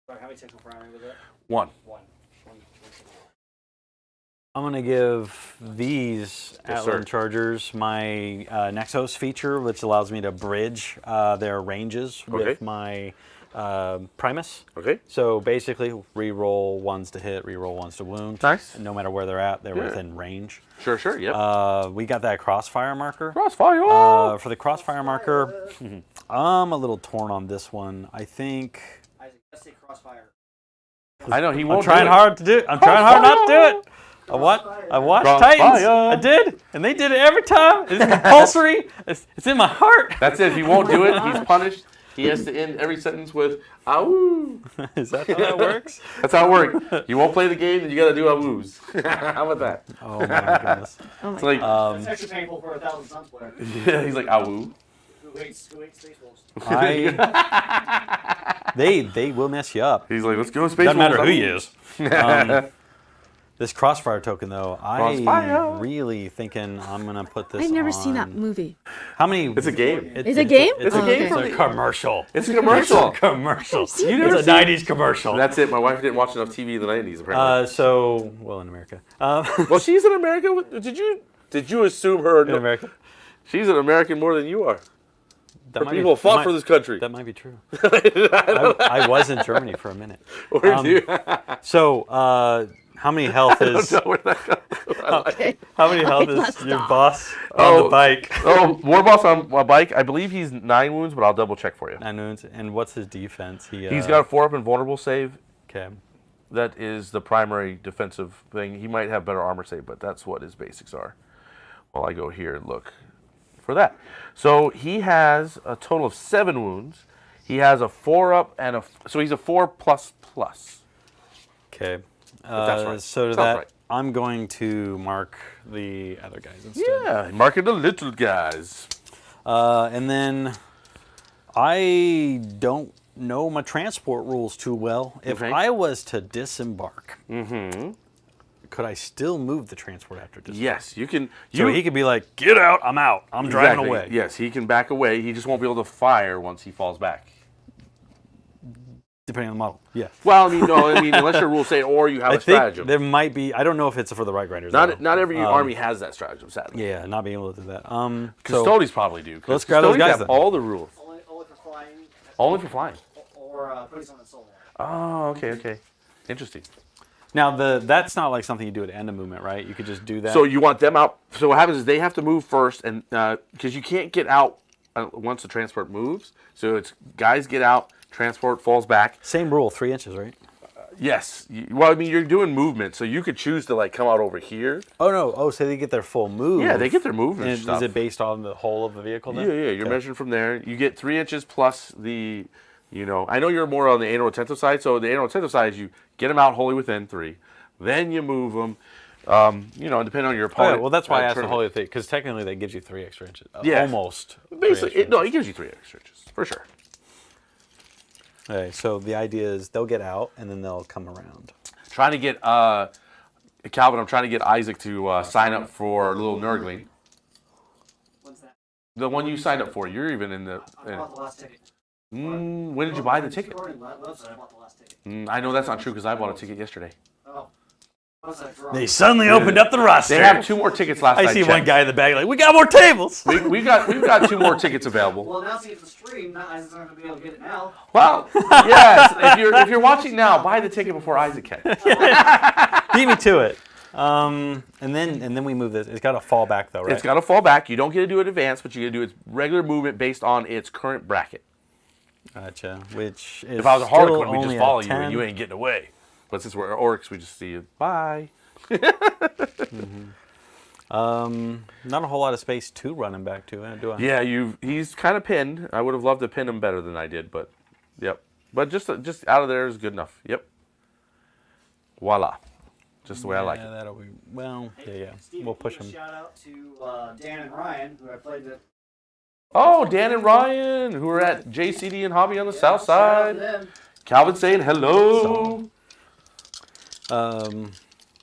Sorry, how many technical primary was that? 1. One. I'm going to give these Yes, Atlan sir. Chargers my Nexos feature, which allows me to bridge their ranges with Okay. my Primus. Okay. So basically, re-roll 1s to hit, re-roll 1s to wound. Nice. No matter where they're at, they're Yeah. within range. Sure. Yep. We got that crossfire marker. Crossfire. For the crossfire marker, I'm a little torn on this one. I think Isaac, let's say crossfire. I know he I'm won't. trying do it. hard to do it. I'm trying hard not to do it. I watched Crossfire. Titans. I did, and they did it every time. It's compulsory. It's in my heart. That's it. If he won't do it, he's punished. He has to end every sentence with "awoo." Is that how that works? That's how it works. You won't play the game, then you got to do awoos. How about that? Oh my goodness. It's like, It's extra painful for a Thousand Suns player yeah, he's like awoo. who hates Space Wolves. They will mess you up. He's like, let's go space. Doesn't matter Wolves, who you awoo. is. This crossfire token, though, Crossfire. I'm really thinking I'm gonna put this. I've never on. seen that movie. How many? It's a game. Is it a game? It's Oh, a game. okay. It's a commercial. It's a commercial. It's a commercial. You never It's a seen- 90s commercial. That's it. My wife didn't watch enough TV in the 90s, apparently. Well, in America. Well, she's in America. Did you assume her? In America. She's an American more than you are. That Her might be- people fought might- for this country. That might be true. I was in Germany for a minute. Where do you? So, how many health is? know where that comes from. Okay. How many health Let's is your stop. boss on Oh. the bike? Oh, War Boss on a bike. I believe he's 9 wounds, but I'll double check for you. 9 wounds. And what's his defense? He's got a 4-up invulnerable save. Okay. That is the primary defensive thing. He might have better armor save, but that's what his basics are. While I go here and look for that. So he has a total of 7 wounds. He has a 4-up and so he's a 4++. Okay. that's right. So to Sounds that, right. I'm going to mark the other guys instead. Yeah, marking the little guys. And then I don't know my transport rules too well. If Okay. I was to disembark, could I still move the transport after disembark? Yes, you can. So he could be like, "Get out! I'm out. I'm driving Exactly. away." Yes, he can back away. He just won't be able to fire once he falls back. Depending on the model. Yeah. Well, I mean, unless your rules say, or you have I a think stratagem. there might be. I don't know if it's for the right grinders. though. Not every army has that stratagem, sadly. Yeah, not being able to do that. So Custodians probably do. 'Cause let's grab those custodians guys have then. all the rules. Only for flying. Only for flying. Or putting someone in solo. Oh, okay. Interesting. now that's not like something you do at end of movement, right? You could just do that. So you want them out. So what happens is they have to move first, and because you can't get out once the transport moves. So it's guys get out, transport falls back. Same rule, 3 inches, right? Yes. Well, I mean, you're doing movement, so you could choose to like come out over here. Oh no! Oh, so they get their full move. Yeah, they get their movement And stuff. is it based on the whole of the vehicle then? Yeah, yeah. You're measuring from there. You get 3 inches plus the, I know you're more on the anal retentive side. So the anal retentive side is you get them out wholly within 3, then you move them. Depending on your Oh, opponent. yeah, well, that's why I asked the tournament. whole thing, because technically that gives you 3 extra inches. Yeah. Almost. Basically, it gives you 3 extra inches for sure. Okay, so the idea is they'll get out and then they'll come around. Trying to get Calvin. I'm trying to get Isaac to sign up for a little Nurgling. When's that? The one you signed up for. You're even in the. I bought the last ticket. When did you buy the ticket? Website, I bought the last ticket. I know that's not true because I bought a ticket yesterday. Oh. What's that draw? They suddenly opened up the roster. They have 2 more tickets last night. I see one guy in the back like, we got more tables. We've got 2 more tickets available. Well, now see it's a stream. Now Isaac's not going to be able to get it now. Well, yes. If you're watching now, buy the ticket before Isaac can. Beat me to it. And then we move this. It's got to fall back though, right? It's got to fall back. You don't get to do it advanced, but you get to do its regular movement based on its current bracket. Gotcha. Which is If I was a still Harlequin, we only just follow at you 10. and you ain't getting away. But since we're Orks, we just see you. Bye. Not a whole lot of space to run him back to, do I? Yeah, he's kind of pinned. I would have loved to pin him better than I did, but yep. But just out of there is good enough. Yep. Voila. Just the way I like Yeah, it. that'll be, well, yeah. Steve, We'll push give a him. Shout out to Dan and Ryan, who I played with. Oh, Dan and Ryan, who are at JCD and Hobby on the south Shout out to side. them. Calvin saying hello. Were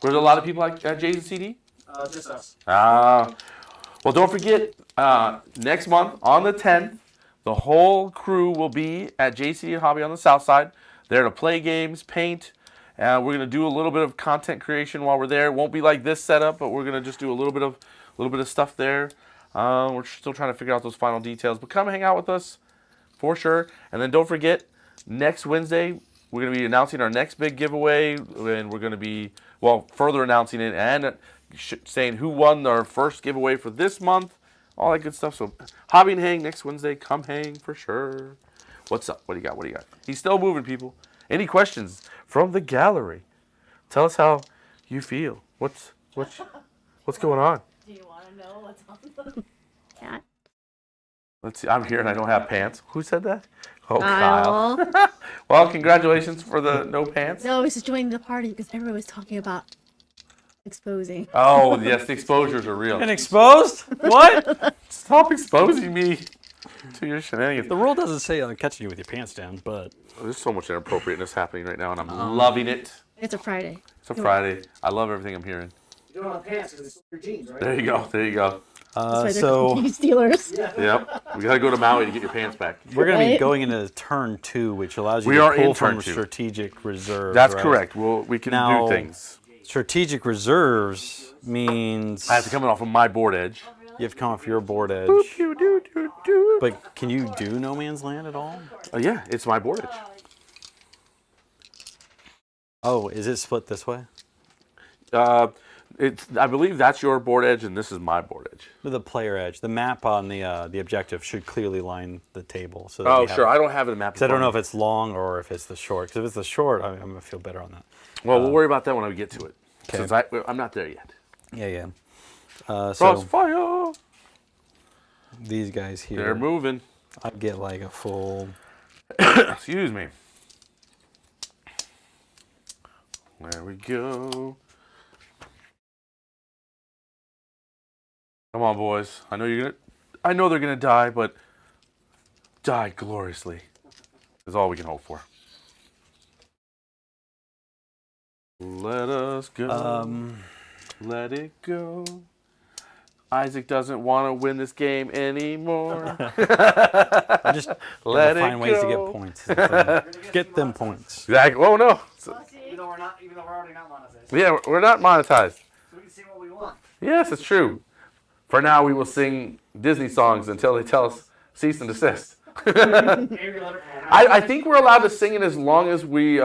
there a lot of people at JCD? Just us. Well, don't forget, next month on the 10th, the whole crew will be at JCD and Hobby on the south side. They're to play games, paint, and we're going to do a little bit of content creation while we're there. It won't be like this setup, but we're going to just do a little bit of stuff there. We're still trying to figure out those final details, but come hang out with us for sure. And then don't forget, next Wednesday, we're going to be announcing our next big giveaway, and we're going to be, further announcing it and saying who won our first giveaway for this month, all that good stuff. So Hobby and Hang next Wednesday, come hang for sure. What's up? What do you got? He's still moving, people. Any questions from the gallery? Tell us how you feel. What's going on? Do you want to know what's on the cat? Let's see. I'm here and I don't have pants. Who said that? Oh, Kyle. Kyle. Well, congratulations for the no pants. No, I was just joining the party because everyone was talking about exposing. Oh, yes, the exposures are real. And exposed? What? Stop exposing me to your shenanigans. The rule doesn't say I'm catching you with your pants down, but There's so much inappropriateness happening right now, and I'm loving it. It's a Friday. It's a Friday. I love everything I'm hearing. You don't have pants because it's your jeans, right? There you go. That's why they're so called Steelers. Yep. We got to go to Maui to get your pants back. we're going to be Right? going into turn 2, which allows you We to are in pull turn from 2. strategic reserve. That's right? correct. We can Now- do things. Strategic means I have to come in off of my board edge. you have to come off your board edge. But But can you do No Man's Land at all? yeah, it's my board edge. Oh, is it split this way? I believe that's your board edge, and this is my board edge. The player edge. The map on the objective should clearly line the table. So that Oh, we have sure. it. I don't have it mapped. So I don't know if it's long or if it's the short. Because if it's the short, I'm going to feel better on that. Well, we'll worry about that when we get to it. Okay. Since I'm not there yet. Yeah. So Crossfire. these guys here, They're moving. I get like a full. Excuse me. There we go. Come on, boys. I know they're gonna die, but die gloriously is all we can hope for. Let us go. Let it go. Isaac doesn't want to win this game anymore. I just Let gotta find it ways to go. get points. is the thing. Get them points. Exactly. Oh no. Even though we're already not monetized. Yeah, we're not monetized. So we can see what we want. Yes, it's true. For now, we will sing Disney songs until they tell us cease and desist. Angry letter. I think we're allowed to sing it as long as we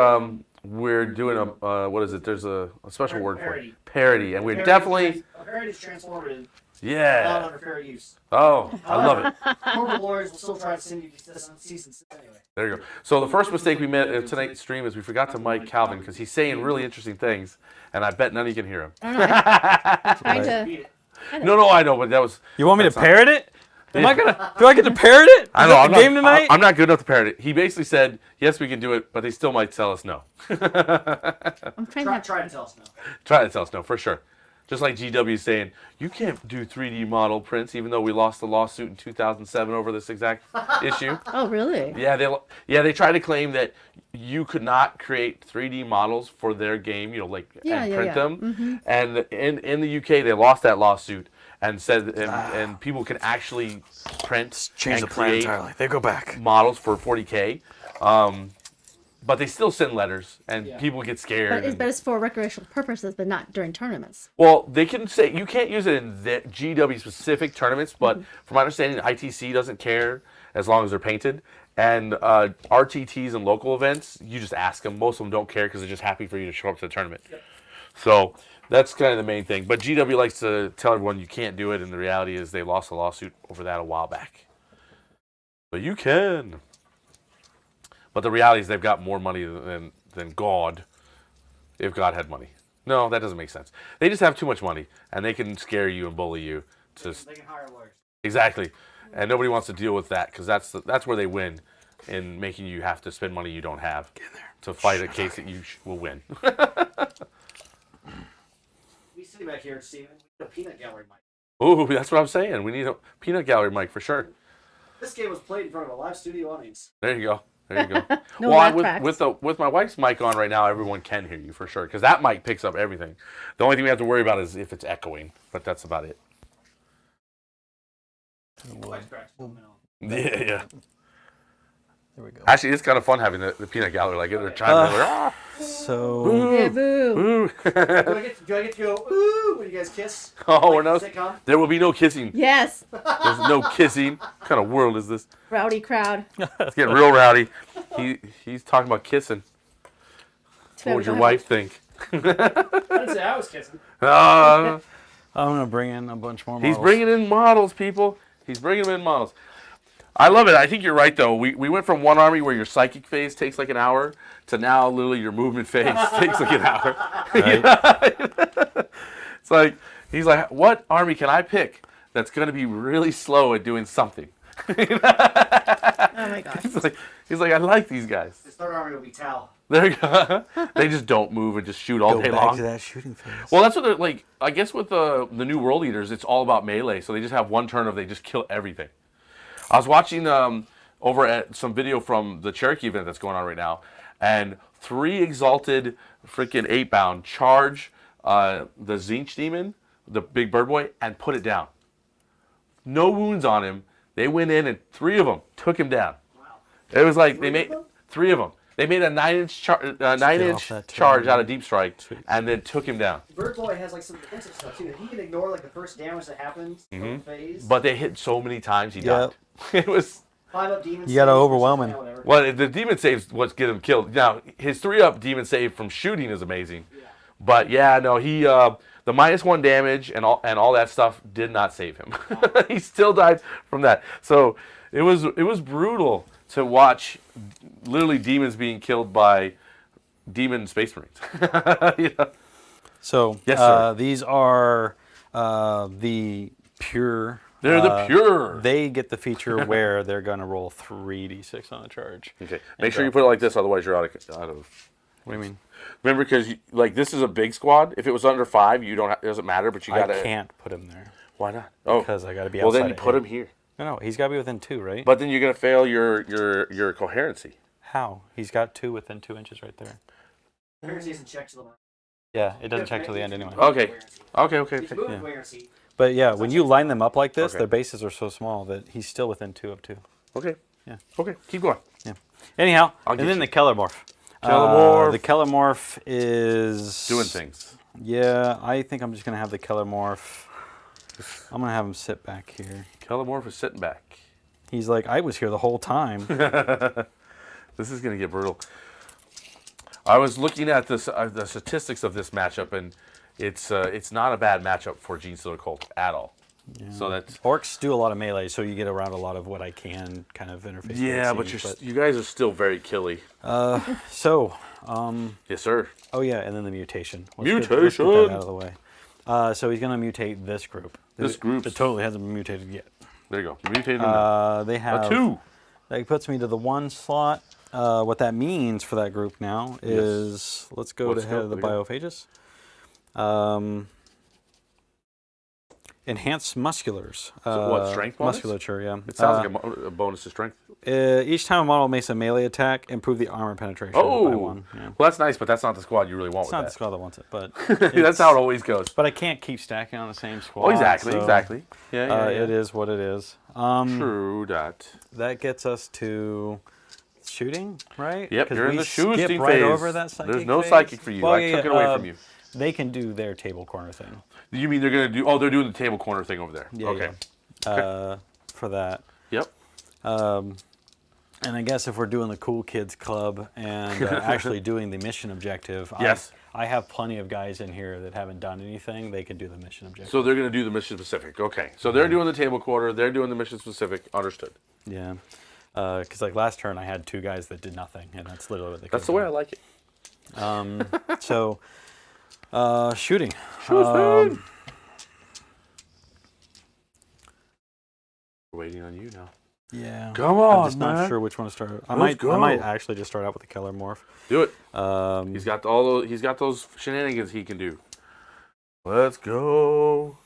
we're doing a what is it? There's a special word for it. Parody. Parody, and we're definitely A parody is transformative. Not yeah. under fair use. Oh, I love it. Horrible lawyers will still try to send you cease and desist anyway. There you go. So the first mistake we made in tonight's stream is we forgot to mic Calvin because he's saying really interesting things, and I bet none of you can hear him. I don't know. I'm trying to. Beat it. No, I know, but that was. You want me to that's not- parrot it? Am I gonna? Do I get to parrot it? Is I know. that I'm the not, game tonight? I'm not good enough to parrot it. He basically said, yes, we can do it, but they still might tell us no. I'm trying to. Try to tell us no. Try to tell us no, for sure. Just like GW is saying, you can't do 3D model prints, even though we lost the lawsuit in 2007 over this exact issue. Oh, really? Yeah, they tried to claim that you could not create 3D models for their game, and print them. And in the UK, they lost that lawsuit and said, and people can actually print Change and the plan create entirely. They go back. models for 40K. But they still send letters, and people get scared. But it's for recreational purposes, but not during tournaments. Well, they can say you can't use it in the GW specific tournaments, but from my understanding, ITC doesn't care as long as they're painted. And RTTs and local events, you just ask them. Most of them don't care because they're just happy for you to show up to the tournament. Yep. So that's kind of the main thing. But GW likes to tell everyone you can't do it, and the reality is they lost a lawsuit over that a while back. But you can. But the reality is they've got more money than God, if God had money. No, that doesn't make sense. They just have too much money, and they can scare you and bully you. They can hire lawyers. Exactly. And nobody wants to deal with that because that's where they win in making you have to spend money you don't have to fight a case that you will win. We sit back here, Steven. We need a peanut gallery mic. Ooh, that's what I'm saying. We need a peanut gallery mic for sure. This game was played in front of a live studio audience. There you go. There you go. No well, laugh tracks. with my wife's mic on right now, everyone can hear you for sure because that mic picks up everything. The only thing we have to worry about is if it's echoing, but that's about it. Voice cracks coming on. Yeah. There we go. Actually, it's kind of fun having the peanut gallery. Like they're trying to So Yeah, boo. ooh. Do I get to go, ooh, when you guys kiss? Oh, Like we're no. the sitcom? There will be no kissing. Yes. There's no kissing. What kind of world is this? Rowdy crowd. It's getting real rowdy. He's talking about kissing. Too What bad would we your don't wife think? I didn't say I was kissing. Uh, I'm gonna bring in a bunch more models. he's bringing in models, people. He's bringing them in models. I love it. I think you're right, though. We went from one army where your psychic phase takes like an hour to now literally your movement phase takes like an hour. Right? It's like, he's like, what army can I pick that's going to be really slow at doing something? Oh my gosh. He's like, I like these guys. His third army will be Tal. There you go. They just don't move and just shoot all Go day back long. to that shooting phase. Well, that's what they're like. I guess with the new world eaters, it's all about melee. So they just have one turn of they just kill everything. I was watching over at some video from the Cherokee event that's going on right now, and 3 exalted freaking 8-bound charge the Zinch demon, the big bird boy, and put it down. No wounds on him. They went in and 3 of them took him down. Wow. It was like they made 3 of them. They made a 9-inch charge out of deep strike and then took him down. Bird Boy has like some defensive stuff too. He can ignore like the first damage that happens in the phase. But they hit so many times he Yep. died. It was 5-up demons. You gotta overwhelm him. Whatever. well, the demon saves what's get him killed. Now his 3-up demon save from shooting is amazing. Yeah. But yeah, no, he the -1 damage and all that stuff did not save him. He still died from that. So it was brutal to watch literally demons being killed by demon space marines. Yeah. So Yes, sir. these are the pure. They're the pure. They get the feature where they're gonna roll 3d6 on the charge. Okay. Make sure you put it like this, otherwise you're out of. What do you mean? Remember, because like this is a big squad. If it was under 5, you don't. It doesn't matter. But you I gotta. can't put him there Why not? Oh, because I gotta be well outside. then you of put eight. him here. No, he's gotta be within 2, right? But then you're gonna fail your coherency. How? He's got 2 within 2 inches right there. Coherency isn't checked to the line. Yeah, it doesn't check till the end anyway. Okay. Okay. He's moving Yeah. coherency. But yeah, when you line them up like this, Okay. their bases are so small that he's still within 2 of 2. Okay. Yeah. Okay. Keep going. Yeah. Anyhow, I'll and get then you. the Kellermorph. Kellermorph. The Kellermorph is Doing things. Yeah, I think I'm just gonna have the Kellermorph. I'm gonna have him sit back here. Kellermorph is sitting back. He's like, I was here the whole time. This is gonna get brutal. I was looking at this the statistics of this matchup, and it's not a bad matchup for Genestealer Cult at all. Yeah. So that's Orks do a lot of melee, so you get around a lot of what I can kind of interface. Yeah, but you guys are still very killy. Yes, sir. Oh yeah, and then the mutation. Mutation. Let's get that out of the way. So he's going to mutate this group. This group. It totally hasn't been mutated yet. There you go. You mutated they have a 2. That puts me to the 1 slot. What that means for that group now is let's go to head of the biophages. Enhanced musculars. So what, strength bonus? Musculature, yeah. It sounds like a bonus to strength. Each time a model makes a melee attack, improve the armor penetration by 1. Yeah. Well, that's nice, but that's not the squad you really want It's with not that. the squad that wants it, but... That's how it always goes. But I can't keep stacking on the same squad. Oh, exactly, so, exactly. Yeah. It is what it is. True that. That gets us to shooting, right? Yep, you're in the shooting skip right phase. over that psychic There's no phase. psychic for you. Well, I took it away from you. They can do their table corner thing. You mean they're going to do... Oh, they're doing the table corner thing over there. Yeah, okay. For that. Yep. And I guess if we're doing the Cool Kids Club and actually doing the mission objective, yes. I have plenty of guys in here that haven't done anything. They can do the mission objective. So they're going to do the mission specific. Okay. So they're doing the table quarter. They're doing the mission specific. Understood. Yeah. Because like last turn, I had 2 guys that did nothing, and that's literally what they. That's the way I like it. So, shooting. We're waiting on you now. Yeah. Come on, I'm just man. not sure which one to start. I Let's go. might actually just start out with the Keller Morph. Do it. He's got He's got those shenanigans he can do. Let's go.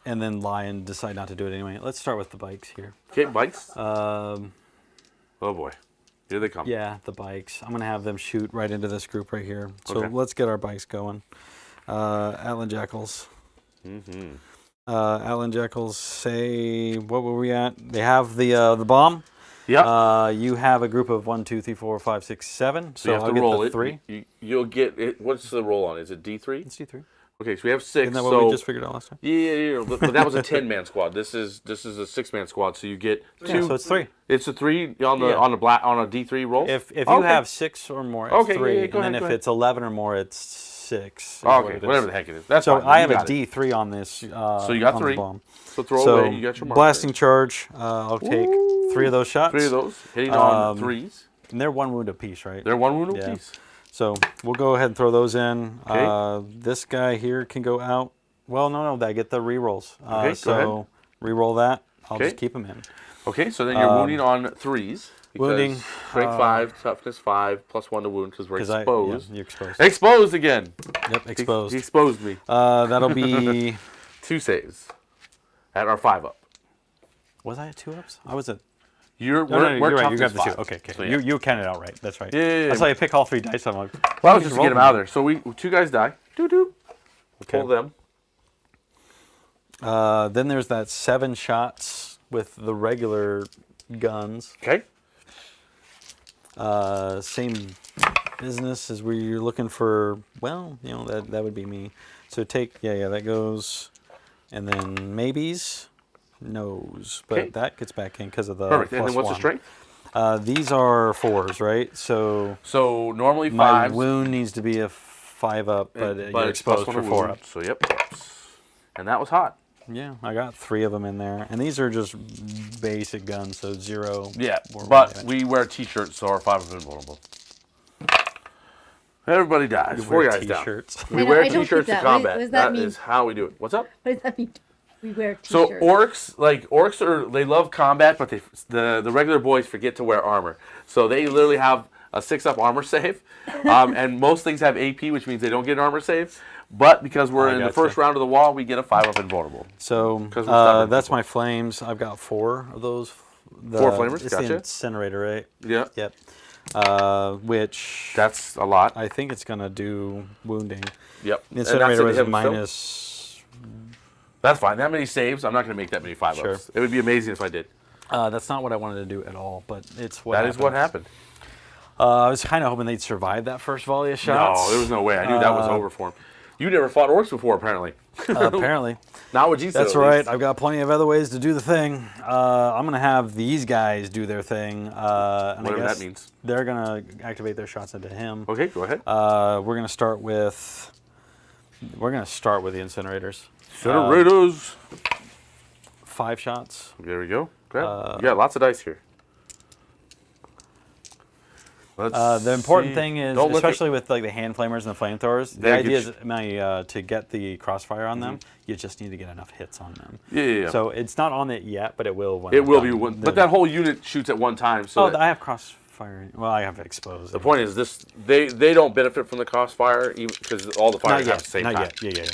And then lie and decide not to do it anyway. Let's start with the bikes here. Okay, bikes. Oh boy, here they come. Yeah, the bikes. I'm gonna have them shoot right into this group right here. So Okay. let's get our bikes going. Atlan Jackals. Mm-hmm. Atlan Jackals say, what were we at? They have the bomb. Yeah. You have a group of 1, 2, 3, 4, 5, 6, 7. So you have I'll to get roll the it. 3. You'll get it. What's the roll on? Is it D3? It's D3. Okay, so we have 6. Isn't that what we just figured out last time? Yeah. But that was a 10-man squad. This is a 6-man squad. So you get 2. Yeah, so it's 3. It's a 3 on the on a D3 roll. If you have 6 or more, it's 3. Go and then ahead, if it's 11 or more, it's 6. Okay, whatever the heck it is. That's so fine. I have a got it. D3 on this. So you got on 3. The bomb. So throw away. You got your marker. Blasting charge. I'll take 3 of those shots. 3 of those hitting on 3s. And they're 1 wound apiece, right? They're 1 wound apiece. So we'll go ahead and throw those in. Okay. This guy here can go out. Well, no, I get the re-rolls. Okay, so go ahead. re-roll that. I'll Okay. just keep them in. Okay, so then you're wounding on 3s. Wounding. Strength 5, toughness 5, +1 to wound because we're exposed. You're exposed. Exposed again. Yep, exposed. He exposed me. That'll be... 2 saves at our 5-up. Was I at 2-ups? I was at... You're No, you're right. You got toughness the 2. 5. Okay. So, yeah. You counted out right. That's right. Yeah. That's why I pick all 3 dice. I'm like... Well, I was just to get them out of there. So 2 guys die. Doo-doo. Okay. Pull them. Then there's that 7 shots with the regular guns. Okay. Same business as where you're looking for, well, that would be me. So take, that goes, and then maybes, no's, but Okay. that gets back in because of the Perfect. And then what's +1. the strength? These are 4s, right? So normally 5s. my wound needs to be a 5-up, but you're it's exposed +1 for to 4 wound. up. So yep. And that was hot. Yeah, I got 3 of them in there, and these are just basic guns, so 0. Yeah, or but 1 we wear T-shirts, so our 5 is invulnerable. Everybody dies. You 4 wear guys down. T-shirts. We I wear don't get T-shirts to that. combat. What does that mean? Is how we do it. What's up? What does that mean? We wear So t-shirts. orcs they love combat, but the regular boys forget to wear armor. So they literally have a 6-up armor save, and most things have AP, which means they don't get an armor save. But because we're in the first round of the wall, we get a 5-up invulnerable. So that's my flames. I've got 4 of those. 4 flamers, it's gotcha. the incinerator, right? Yeah. Yep. Which That's a lot. I think it's gonna do wounding. Yep. The incinerator was him, so minus. that's fine. That many saves, I'm not going to make that many 5-ups. Sure. It would be amazing if I did. That's not what I wanted to do at all, but it's what That happened. is what happened. I was kind of hoping they'd survive that first volley of shots. No, there was no way. I knew that was over for him. You never fought orcs before, apparently. Apparently. Not with Genestealer. That's right. I've got plenty of other ways to do the thing. I'm going to have these guys do their thing. And Whatever I guess that means. they're going to activate their shots into him. Okay, go ahead. We're going to start with the incinerators. Incinerators. 5 shots. There we go. Okay. You got lots of dice here. The important thing is, Don't look especially with like the hand flamers and the flamethrowers, the Yeah, idea good is to get the crossfire on them, you just need to get enough hits on them. Yeah. So it's not on it yet, but it will. When It it's will done. be, but that whole unit shoots at one time. So I have crossfire. Well, I have exposed. the point is, they don't benefit from the crossfire because all the fires have the same time. Not yet. Yeah.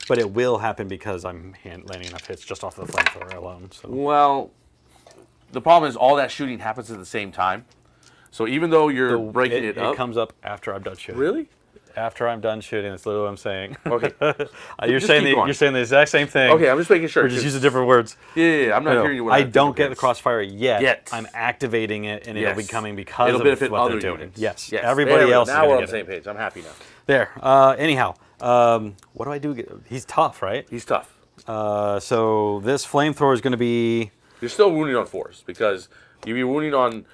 But it will happen because I'm landing enough hits just off the flamethrower alone. So. Well, the problem is all that shooting happens at the same time. So even though you're breaking it up, it comes up after I'm done shooting. Really? After I'm done shooting, that's literally what I'm saying. Okay. You're saying the exact same thing. Okay, I'm just making sure. We're just using different words. Yeah, I'm not hearing you. I don't get the crossfire yet. Yet. I'm activating it, and it'll be coming because it'll of benefit what other they're doing. units. Yes. Yes. Everybody else. Now is we're gonna on the get same page. I'm happy now. There. Anyhow, what do I do? He's tough, right? He's tough. So this flamethrower is going to be. You're still wounding on 4s because you'd be wounding on.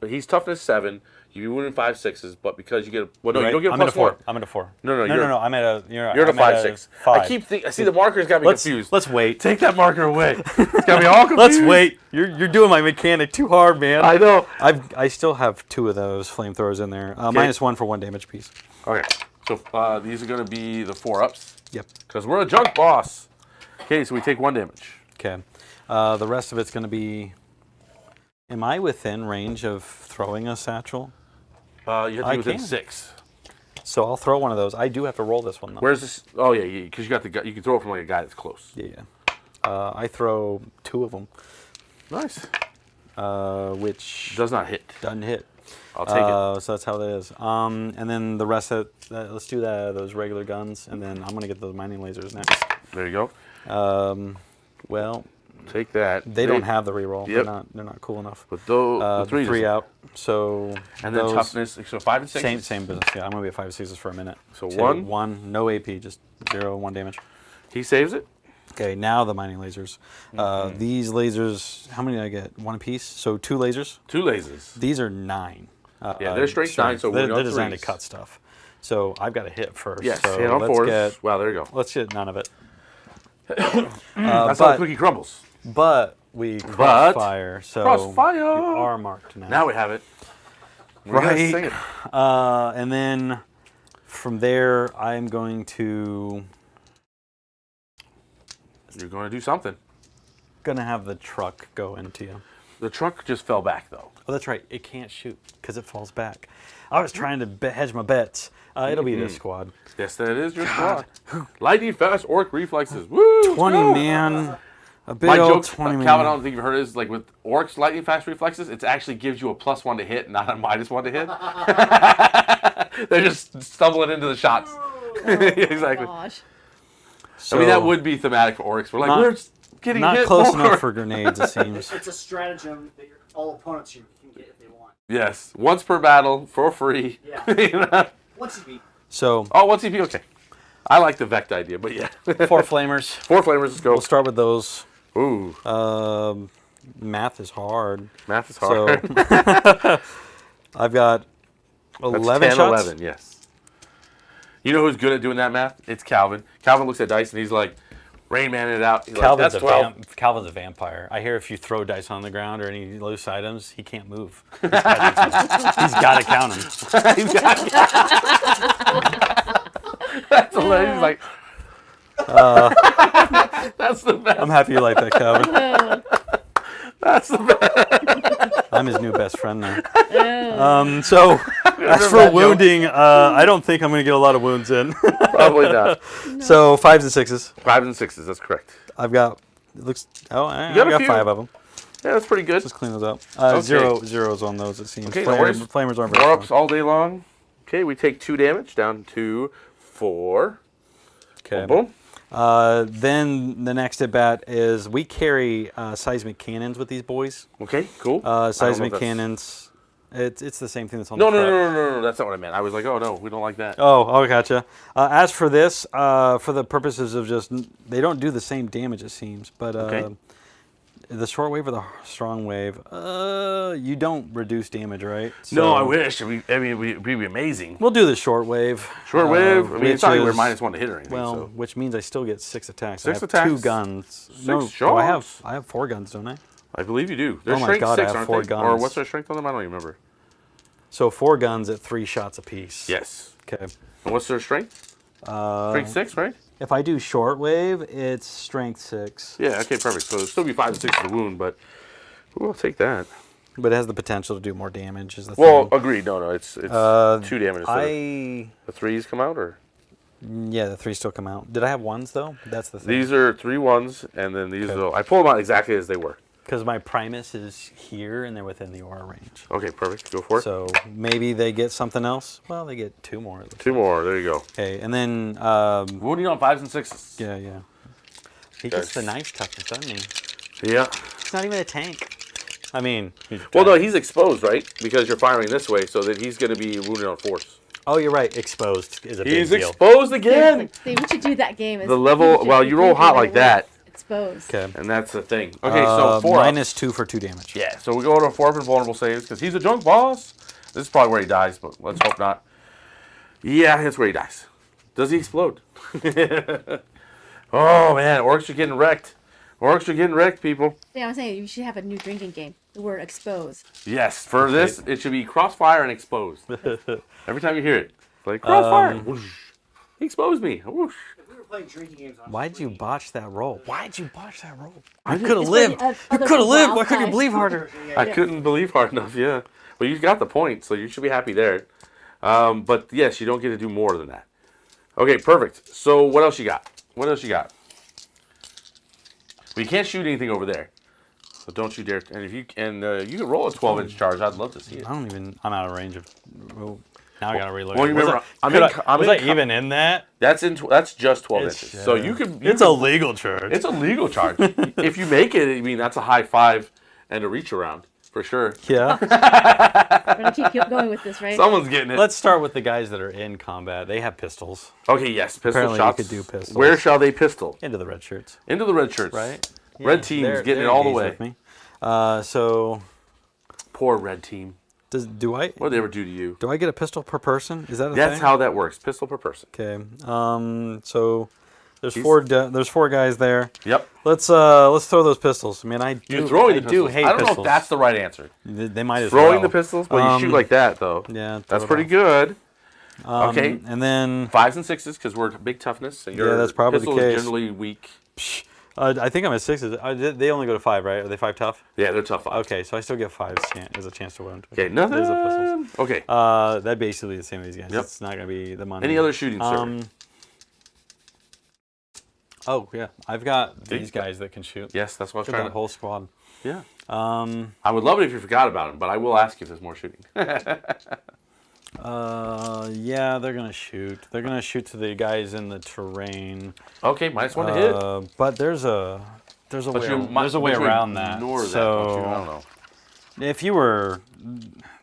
He's toughness 7. You'd be wounding 5, 6s, but because you get a. Well, no, you don't get a plus 4. I'm at a 4. No. No. I'm at a. You're at a 5, 6. 5. I see the marker's got me confused. Let's wait. Take that marker away. It's got me all confused. Let's wait. You're doing my mechanic too hard, man. I know. I still have 2 of those flamethrowers in there. -1 for 1 damage piece. Okay. So these are going to be the 4-ups. Yep. Because we're a junk boss. Okay, so we take 1 damage. Okay. The rest of it's going to be. Am I within range of throwing a satchel? You have to be within can. 6. So I'll throw one of those. I do have to roll this one though. Where's this? Oh yeah, because you got the. You can throw it from like a guy that's close. Yeah. I throw 2 of them. Nice. Which Does not hit. doesn't hit. I'll take it. So that's how that is. And then the rest of let's do those regular guns, and then I'm gonna get those mining lasers next. There you go. Well, Take that. they don't have the reroll. Yep. They're not cool enough. But the 3 3 doesn't. out. So And then those, toughness. So 5 and 6. Same business. Yeah, I'm gonna be at 5 and 6s for a minute. So 1, 1. no AP, just 0, 1 damage. He saves it. Okay, now the mining lasers. These lasers, how many did I get? 1 apiece. So 2 lasers. 2 lasers. These are 9. Yeah, they're straight 9, so they're we're on designed to 3s. cut stuff. So I've got to hit first. Yes. So Hit on let's 4s. get. Wow, there you go. Let's get none of it. That's how the cookie crumbles. But we crossfire, so Crossfire! you are marked now. Now we have it. We're gonna sing it. And then from there, I'm going to You're going to do something. have the truck go into you. The truck just fell back though. Oh, that's right. It can't shoot because it falls back. I was trying to hedge my bets. It'll be this squad. Yes, that is your squad. Lightning fast orc reflexes. Woo! 20 go! man. A big My old joke, 20 man. Calvin, I don't think you've heard this. Like with orcs, lightning fast reflexes, it actually gives you a +1 to hit, not a -1 to hit. They're just stumbling into the shots. Exactly. Gosh. So, I mean, that would be thematic for orcs. We're like, we're getting not hit close more. enough for grenades, it seems. It's a stratagem that all opponents you can get if they want. Yes, once per battle for free. Yeah. You know? Once you beat. So, Oh, 1 CP, okay. I like the Vect idea, but yeah. 4 flamers. 4 flamers, let's go. We'll start with those. Ooh, Math is hard. math is hard. So, I've got 11 That's 10, shots. 11, yes. You know who's good at doing that math? It's Calvin. Calvin looks at dice and he's like, Rain Man it out. He's Calvin's, like, that's 12. Calvin's a vampire. I hear if you throw dice on the ground or any loose items, he can't move. He's got to count them. He's got That's hilarious. He's like, that's the best. I'm happy you like that, Calvin. That's the best. I'm his new best friend now. So, as for that wounding, I don't think I'm going to get a lot of wounds in. Probably not. So, 5s and 6s. 5s and 6s, that's correct. I've got, it looks, I've got a got few. 5 of them. Yeah, that's pretty good. Just clean those up. Okay. Zeros on those, it seems. Okay, no worries. Flamers aren't very Orks strong. all day long. Okay, we take 2 damage down to 4. Okay. Boom. Then the next at bat is we carry seismic cannons with these boys. Okay, cool. I don't know if Seismic that's- cannons. It's the same thing that's on No, the no, truck. no, no, no, no. That's not what I meant. I was like, oh no, we don't like that. Oh, gotcha. As for this, for the purposes of just, they don't do the same damage, it seems. But Okay. the short wave or the strong wave, you don't reduce damage, right? No, I So wish. It'd be amazing. We'll do the short wave. Short wave. I mean, it's not like we're which is- -1 to hit or anything. Well, so. which means I still get 6 attacks. Six I have attacks? 2 guns. No, Six oh, I shots? have 4 guns, don't I? I believe you do. They're Oh my strength God, I 6, have aren't 4 they? Or guns. what's their strength on them? I don't even remember. So 4 guns at 3 shots apiece. Yes. Okay. And what's their strength? Strength 6, right? If I do short wave, it's strength 6. Yeah. Okay. Perfect. So it'll still be 5 and 6 to the wound, but we'll take that. But it has the potential to do more damage. Is the Well, thing. agreed. No, it's 2 damage. Instead I of the 3s come out, or yeah, the 3 still come out. Did I have 1s though? That's the thing. these are 3 1s, and then these. Okay. Are, I pull them out exactly as they were. Because my Primus is here and they're within the aura range. Okay. Perfect. Go for it. So maybe they get something else. Well, they get 2 more. 2 more. There you go. Okay, and then Wounding on 5s and 6s. yeah. He gets the knife toughness, doesn't he? Yeah. He's not even a tank. I mean, Well, no, he's exposed, right? Because you're firing this way, so that he's going to be wounded on force. oh, you're right. Exposed is a big He's deal. exposed again. See, we should do that game. The level, well, you roll hot like that, Exposed. Okay. and that's the thing. Okay, so 4 minus 2 for 2 damage. Yeah, so we go to 4 up and vulnerable saves because he's a junk boss. This is probably where he dies, but let's hope not. Yeah, that's where he dies. Does he explode? Oh man, orcs are getting wrecked. Orcs are getting wrecked, people. Yeah, I'm saying you should have a new drinking game. The word exposed. Yes, for this it should be crossfire and exposed. Every time you hear it, it's like crossfire. Whoosh. He exposed me. Whoosh. If we were playing drinking games on Why'd you Free, botch that roll? Why'd you botch that roll? I You could have It's lived. funny, You other could have lived. Why wild couldn't you guys. believe harder? I couldn't believe hard enough, yeah. But you got the point, so you should be happy there. But yes, you don't get to do more than that. Okay, perfect. So what else you got? What else you got? Well, you can't shoot anything over there, so don't you dare. And if you can roll a 12-inch charge. I'd love to see it. I don't even. I'm out of range of. Well, now I gotta reload. Well, you remember, Was I even in that? That's just 12 It's, inches. So you could. It's a legal charge. It's a legal charge. If you make it, I mean that's a high 5 and a reach around for sure. Yeah. We're gonna keep going with this, right? Someone's getting it. Let's start with the guys that are in combat. They have pistols. Okay, yes, pistol Apparently you shots. could do pistols. Where shall they pistol? Into the red shirts. Into the red shirts. Right. Red team's they're- getting they're it all the engaged way. with me. So Poor red team. do I What did they ever do to you? do I get a pistol per person? Is that a That's thing? how that works. Pistol per person. Okay. So there's 4 there's 4 guys there. Yep. Let's throw those pistols. I mean, I You're throwing I the do pistols. hate I don't know pistols. if that's the right answer. They might as Throwing well. the pistols, but you shoot like that though. Yeah, That's throw it pretty off. good. Okay. And then 5s and 6s because we're big toughness. And your that's probably the pistol is case. generally weak. I think I'm at 6s. They only go to 5, right? Are they 5 tough? Yeah, they're tough 5s. Okay, so I still get 5s as a chance to wound. Okay, nothing. There's the pistols. Okay. That'd basically the same as these guys. Yep. It's not gonna be the money. Any other shooting, sir? Oh yeah, I've got these guys that can shoot. Yes, that's what I was Got trying that to. whole squad. Yeah. Um, I would love it if you forgot about them, but I will ask you if there's more shooting. yeah, they're gonna shoot. They're gonna shoot to the guys in the terrain. Okay, -1 to hit. But there's a But way you around that. ignore that, So don't you? I don't know. if you were,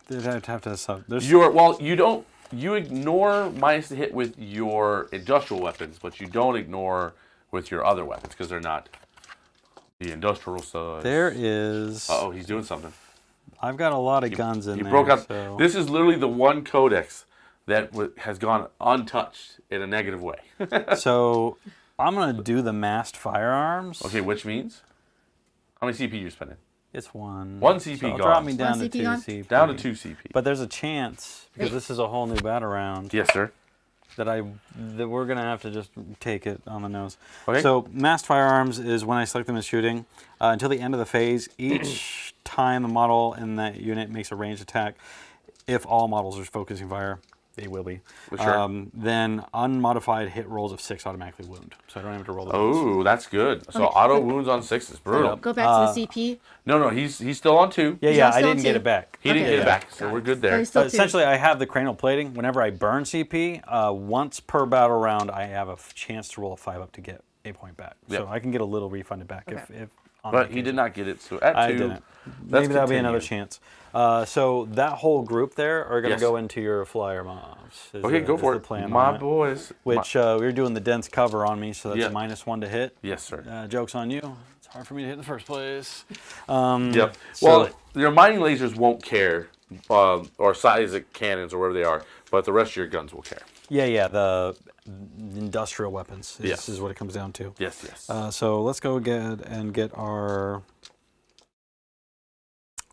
they'd have to sub. There's You don't. You ignore minus to hit with your industrial weapons, but you don't ignore with your other weapons because they're not the industrial size. there is. Oh, he's doing something. I've got a lot of guns in He there. broke out. So. This is literally the one codex that has gone untouched in a negative way. So I'm gonna do the massed firearms. Okay, which means how many CP you spending? It's 1. One CP so it'll gone. drop me down One to CP 2 gone? CP. Down to 2 CP. But there's a chance because this is a whole new battle round Yes, sir. that we're gonna have to just take it on the nose. Okay. So massed firearms is when I select them as shooting until the end of the phase. Each time a model in that unit makes a ranged attack, if all models are focusing fire, they will be. Sure. Then unmodified hit rolls of 6 automatically wound, so I don't have to roll the. Oh, that's good. So auto wounds on 6 is brutal. Go back to the CP. No, he's still on 2. Yeah, Yeah, I still didn't get two. it back. He didn't Okay. get it back, so we're good there. There's still two. Essentially, I have the cranial plating. Whenever I burn CP, once per battle round, I have a chance to roll a 5 up to get a point back. Yep. So I can get a little refunded back Okay. if on But occasion. he did not get it. So at 2, I didn't. Maybe that'll be another chance. So that whole group there are going to Yes. go into your flyer mobs. Okay, go for the it. plan My on it. boys. Which we were doing the dense cover on me, so that's Yeah. a -1 to hit. Yes, sir. Joke's on you. It's hard for me to hit in the first place. Yep. So- Well, your mining lasers won't care, or size of cannons or wherever they are, but the rest of your guns will care. Yeah, the industrial weapons Yes. is what it comes down to. Yes, yes. So let's go get our.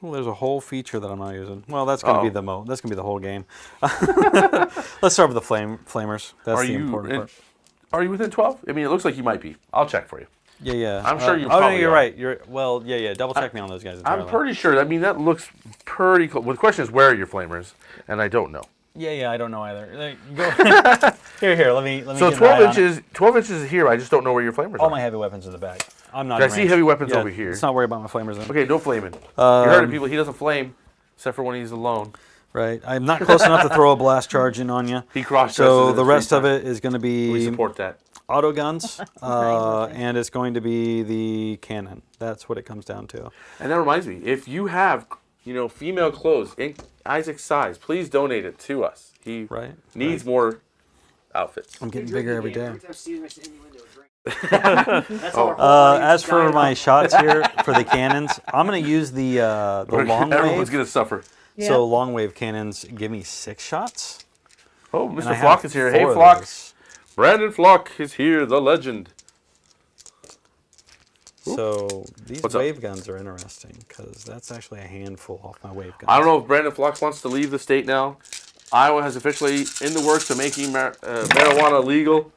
Well, there's a whole feature that I'm not using. Well, that's gonna be that's gonna be the whole game. Let's start with the flamers. That's the important part. Are you within 12? I mean, it looks like you might be. I'll check for you. Yeah. I'm sure you Oh no, probably you're are. right. Yeah. Double check me on those guys. I'm entirely. pretty sure. I mean, that looks pretty close. Well, the question is, where are your flamers? And I don't know. Yeah. I don't know either. Go here. Let me. So get an 12 eye on it. inches. 12 inches is here. I just don't know where your flamers All are. my heavy weapons in the bag. I'm not. I in see range. heavy weapons Yeah, over here. Let's not worry about my flamers then. Okay, no flaming. You heard it, people. He doesn't flame, except for when he's alone. Right. I'm not close enough to throw a blast charge in on you. He cross. So the rest of it is going to We be support that. auto guns, and it's going to be the cannon. That's what it comes down to. And that reminds me, if you have, female clothes in Isaac's size, please donate it to us. He Right. needs more outfits. I'm getting bigger every day. Every time Steven makes an innuendo, drink. That's all our whole audience As for died my on. shots here for the cannons, I'm going to use the long Everyone's wave. gonna suffer. Yeah. So long wave cannons give me 6 shots. Oh, and I Mr. have Flock is here. Hey, 4 of Flock. those. Brandon Flock is here, the legend. So these What's up? wave guns are interesting because that's actually a handful off my wave guns. I don't know if Brandon Flock wants to leave the state now. Iowa has officially in the works of making marijuana legal.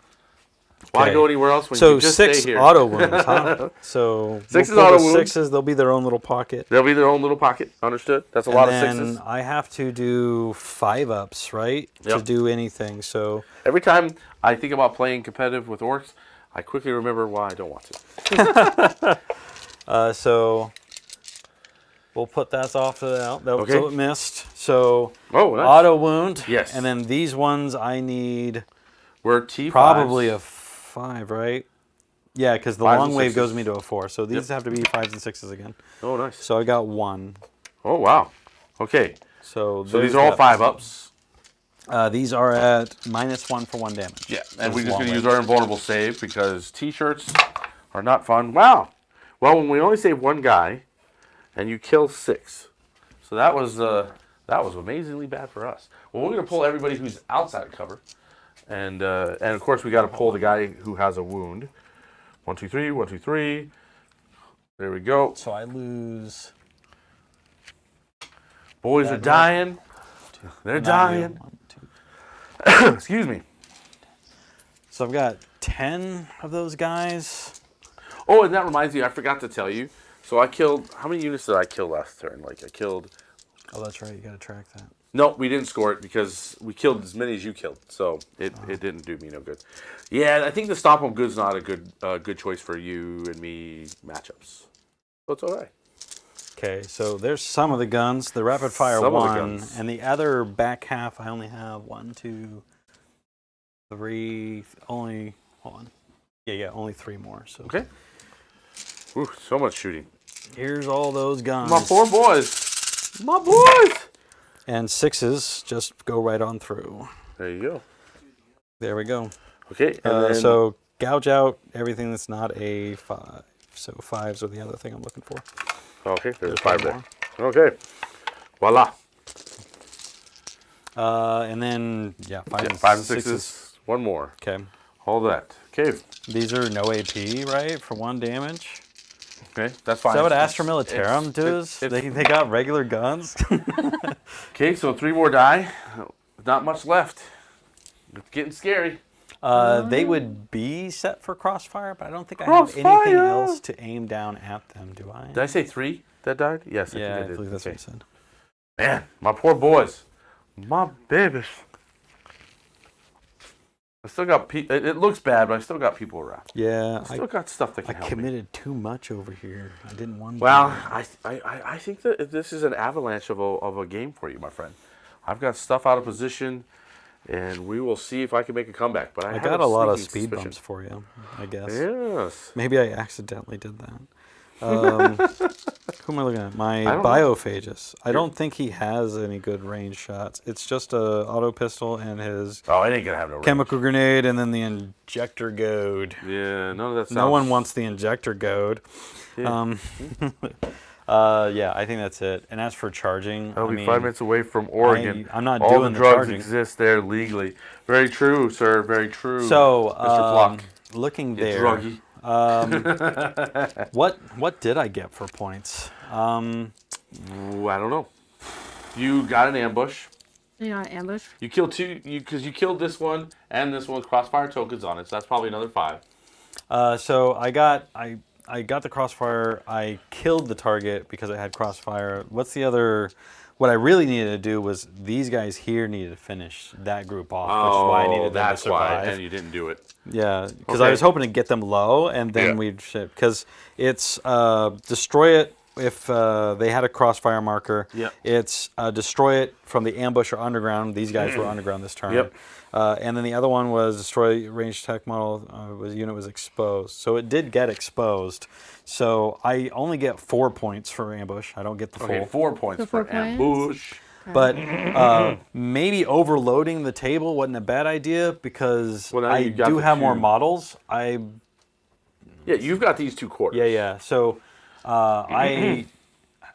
Why Okay. go anywhere else when you So can just 6 stay here? auto wounds, huh? So 6 is we'll pull auto the wounds. 6s, they'll be their own little pocket. They'll be their own little pocket. Understood? That's a lot of And 6s. then I have to do 5-ups, right? To Yep. do anything. So Every time I think about playing competitive with Orks, I quickly remember why I don't want to. so we'll put that off to that. Okay. So it missed. So Oh, nice. auto wound. Yes. And then these ones I need We're T5s. probably a 5, right? Yeah, because the 5s long and wave 6s. goes me to a 4. So these Yep. have to be 5s and 6s again. Oh, nice. So I got 1. Oh, wow. Okay. So So these are all 5-ups. These are at -1 for 1 damage. Yeah, and we're Those just long going to use wave. our invulnerable save because T-shirts are not fun. Wow. Well, when we only save 1 guy, and you kill 6, so that was amazingly bad for us. Well, we're going to pull everybody who's outside of cover, and of course we got to pull the guy who has a wound. 1, 2, 3. 1, 2, 3. There we go. So I lose. Boys are dying. They're dying. 1, 2. Excuse me. So I've got 10 of those guys. Oh, and that reminds me, I forgot to tell you. So I killed, how many units did I kill last turn? Like I killed, Oh, that's right. You got to track that. no, we didn't score it because we killed as many as you killed. So it didn't do me no good. Yeah, I think the Stomp 'em Good's not a good choice for you and me matchups. So it's all right. Okay, so there's some of the guns. The rapid fire Some of the 1, guns. and the other back half. I only have 1, 2, 3. Only hold on. Yeah, only 3 more. So Okay. Ooh, so much shooting. here's all those guns. My poor boys. My boys. And 6s just go right on through. There you go. There we go. Okay. And then, So gouge out everything that's not a 5. So 5s are the other thing I'm looking for. okay, there's a There's 5 one there. Okay. Voila. And then, yeah, 5 Yeah, and 5 and 6s. 6s. One more. Okay. Hold that. Okay. These are no AP, right? For 1 damage. Okay, that's Is fine. that what It's- Astra Militarum does? it's- They got regular guns? Okay, so 3 more die. Not much left. It's getting scary. They would be set for crossfire, but I don't think I have anything Crossfire! else to aim down at them, do I? Did I say 3 that died? Yes, I Yeah, think I I did. believe that's Okay. what you said. Man, my poor boys. My babies. I still got people. It looks bad, but I still got people around. Yeah, I still got stuff that I can help me. committed too much over here. I didn't want to. Well, I think that this is an avalanche of a game for you, my friend. I've got stuff out of position, and we will see if I can make a comeback. But I I have got a lot of sneaking speed suspicion. bumps for you, I guess. Yes. Maybe I accidentally did that. Who am I looking at? My don't know. biophagus. I don't think he has any good range shots. It's just a auto pistol and his Oh, it ain't gonna have no range. chemical grenade and then the injector goad. Yeah, none of that sounds. No one wants the injector goad. Yeah. Yeah, I think that's it. And as for charging, That'll I be mean, 5 minutes away from Oregon. I'm not All doing the the drugs charging. exist there legally. Very true, sir. Very true. So, Mr. Flock, looking you there, druggy. what did I get for points? Ooh, I don't know. You got an ambush. You know, ambush. You killed two. Because you killed this one and this one with crossfire tokens on it. So that's probably another 5. So I got the crossfire. I killed the target because I had crossfire. What's the other? What I really needed to do was these guys here needed to finish that group off, which is why I needed them to that's why. survive. And you didn't do it. Yeah, because Okay. I was hoping to get them low, and then Yeah. we'd ship. Because it's destroy it if they had a crossfire marker. Yep. It's destroy it from the ambush or underground. These guys were underground this turn. Yep. And then the other one was destroy ranged attack model. Unit was exposed, so it did get exposed. So I only get 4 points for ambush. I don't get the Okay, full. 4 points So for 4 points? ambush. But maybe overloading the table wasn't a bad idea because Well, now I you've got do the have more 2. models. Yeah, you've got these 2 quarters. Yeah. So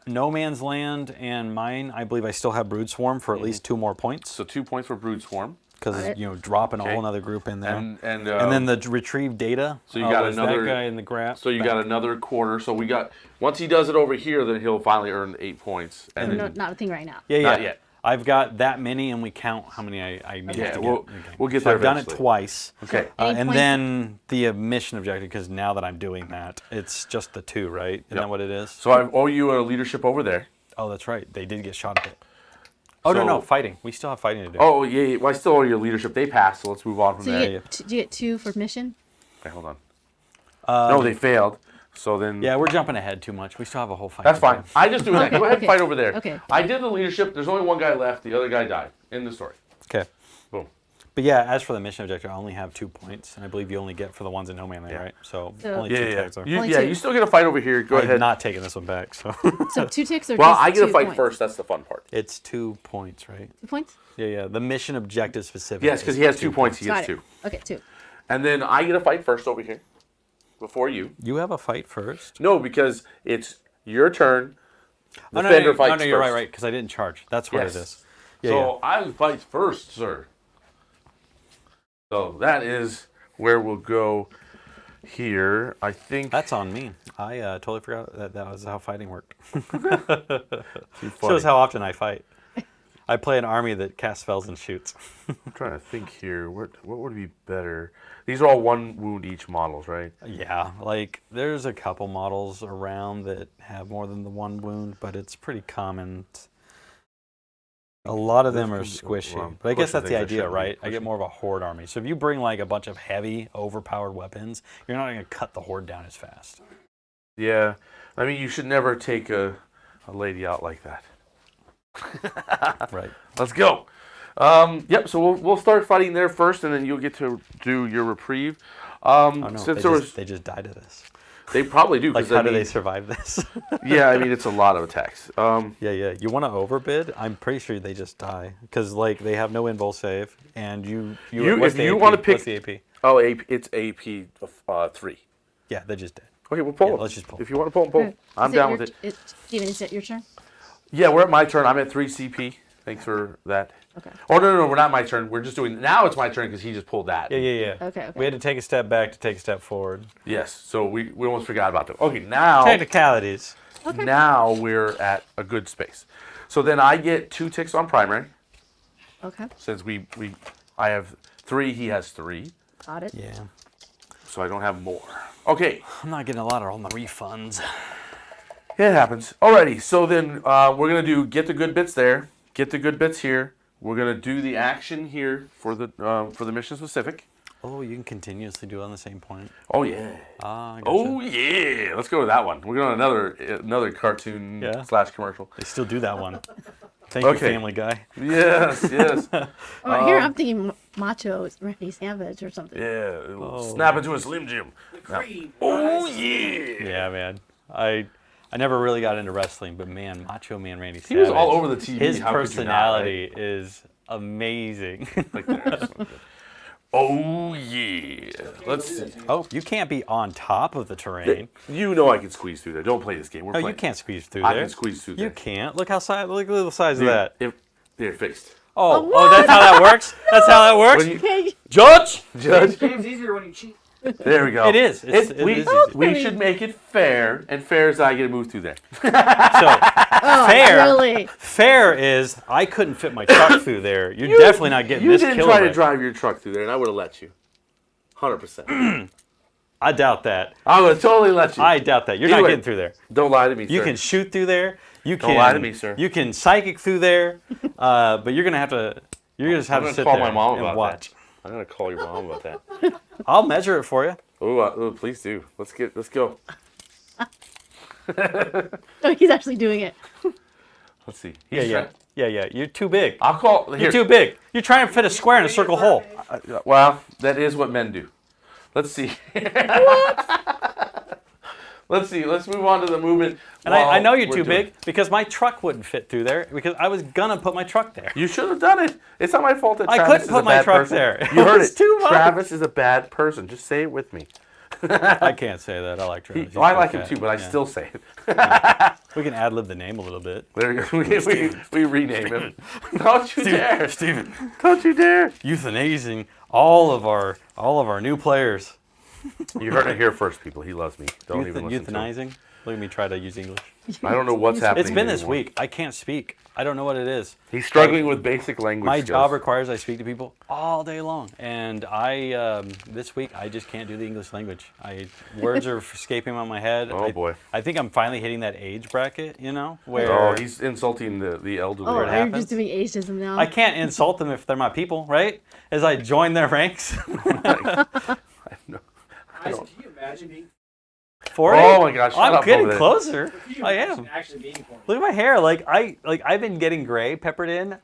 No Man's Land and mine, I believe I still have Brood Swarm for at least 2 more points So 2 points for Brood Swarm. because Got it. dropping a Okay. whole other group in there. And then the retrieve data. So you got was another- that guy in the graph. So you got another quarter. So we got, once he does it over here, then he'll finally earn 8 points. And No, then, not a thing right now. Yeah. Not yet. I've got that many, and we count how many I managed Yeah, to we'll- get. Okay. we'll get So there I've done it eventually. twice. okay. Any And points- then the mission objective, because now that I'm doing that, it's just the 2, right? Isn't Yep. that what it is? So I owe you a leadership over there. Oh, that's right. They did get shot a bit. Oh, no, So- fighting. We still have fighting to do. Oh, yeah. Well, I still owe you a leadership. They passed, so let's move on from So there. you get 2 for mission. Okay, hold on. No, they failed. So then. Yeah, we're jumping ahead too much. We still have a whole fight. That's to fine. do. I just do that. Okay, Go ahead and okay. fight over there. Okay. I did the leadership. There's only one guy left. The other guy died in the story. Okay. Boom. But yeah, as for the mission objective, I only have 2 points, and I believe you only get for the ones in No Man Land, Yeah. right? So So- only Yeah, 2 yeah. tags are. You, Only yeah, 2. you still get a fight over here. Go I'm ahead. not taking this one back, so So 2 ticks or Well, just I get a 2 fight points? first. That's the fun part. it's 2 points, right? 2 points? Yeah. The mission objective specific. Yes, because is he has 2 points. He Got gets it. 2. Okay, 2. And then I get a fight first over here. Before you. You have a fight first. No, because it's your turn. The Oh, no, defender no, fights no, you're first. right, because I didn't charge. That's what Yes. it is. Yeah, So I fight first, sir. So that is where we'll go here. I think. That's on me. I totally forgot that was how fighting worked. too funny. Shows how often I fight. I play an army that casts spells and shoots. I'm trying to think here. What would be better? These are all 1 wound each models, right? Yeah, like there's a couple models around that have more than the 1 wound, but it's pretty common. A lot of them are squishy. Well, But I guess pushing that's the things that idea, shouldn't be right? I get pushing. more of a horde army. So if you bring like a bunch of heavy, overpowered weapons, you're not going to cut the horde down as fast. Yeah. I mean, you should never take a lady out like that. Right. Let's go. Yep. So we'll start fighting there first, and then you'll get to do your reprieve. Oh no, Since there was, they just died to this. they probably do. Like, 'Cause how I do they mean, survive this? yeah, I mean it's a lot of attacks. Yeah. You want to overbid? I'm pretty sure they just die because like they have no invul save, and You- what's if the you AP? wanna pick- What's the AP? Oh, it's AP 3. Yeah, they're just dead. Okay, we'll pull Yeah, them. let's just pull If you want to pull them, pull 'em. I'm Is it down your- with it. Steven, is it your turn? Yeah, we're at my turn. I'm at 3 CP. Thanks for that. Okay. Oh, no, we're not my turn. We're just doing, now it's my turn because he just pulled that. Yeah. Okay. We had to take a step back to take a step forward. Yes, so we almost forgot about that. Okay, now Technicalities. now we're at a good space. So then I get 2 ticks on primary Okay. since I have 3, he has 3, Got it. Yeah. so I don't have more. Okay, I'm not getting a lot of all my refunds. it happens. Alrighty, so then we're gonna do get the good bits there, get the good bits here. We're gonna do the action here for the mission specific. Oh, you can continuously do it on the same point. Oh yeah. Ah, gotcha. Oh yeah. Let's go to that one. We're going to another cartoon Yeah. / commercial. They still do that one. Thank you, Okay. Family Guy. Yes, yes. Oh, here I'm thinking Macho Randy Savage or something. Yeah. Snap into a Slim Jim. The cream. Oh yeah. Yeah, man. I never really got into wrestling, but man, Macho Man Randy Savage. He was all over the TV. His How could you not, right? personality is amazing. Like there's something. Oh yeah. Let's see. Oh, you can't be on top of the terrain. You know I can squeeze through there. Don't play this game. We're No, playing. you can't squeeze through I there. can squeeze through You there. can't. Look how look at the size of that. They're fixed. Oh, that's how that works. That's how that works. When you- Okay. Judge. Judge. Game's easier when you cheat. There we go. It is. It is we easy. should make it fair, and fair is I get to move through there. So Oh, fair. really? Fair is I couldn't fit my truck through there. You're definitely not getting You this didn't kill try to away. drive your truck through there, and I would have let you. 100%. I doubt that. I would have totally let you. I doubt that. You're Either not way, getting through there. Don't lie to me, You sir. can shoot through there. You Don't can lie to me, sir. You can psychic through there, but you're gonna have to. You're just have I'm to gonna sit call there my mom and about watch. that. I'm gonna call your mom about that. I'll measure it for you. Oh, please do. Let's go. Oh, he's actually doing it. Let's see. Yeah. You're too big. I'll call. Here. You're too big. You're trying to fit a square in a circle hole. Well, that is what men do. Let's see. Let's see. Let's move on to the movement. And I know you're while too we're doing- big because my truck wouldn't fit through there because I was gonna put my truck there. You should have done it. It's not my fault that I Travis couldn't is put a my bad truck person. there. You heard It's it. too much. Travis is a bad person. Just say it with me. I can't say that. I like Travis. He's I a like good him guy. too, but I Yeah. still say it. We can ad lib the name a little bit. There you go. We rename him. Don't you dare, Steven, Don't you dare. euthanizing all of our new players. You heard it here first, people. He loves me. Don't even listen to him. Euthanizing. Look at me try to use English. I don't know what's happening. It's been this anymore. week. I can't speak. I don't know what it is. He's struggling with basic language My skills. job requires I speak to people all day long, and this week I just can't do the English language. Words are escaping out of my head. Oh, boy. I think I'm finally hitting that age bracket, where Oh, he's insulting the elderly. Oh, it are you happens. just doing ageism now? I can't insult them if they're my people, right? As I join their ranks. Isaac, can you imagine being? 40? Oh my gosh, shut I'm up getting over there. closer. Can you I imagine am. actually being 40? Look at my hair. I've been getting gray peppered in,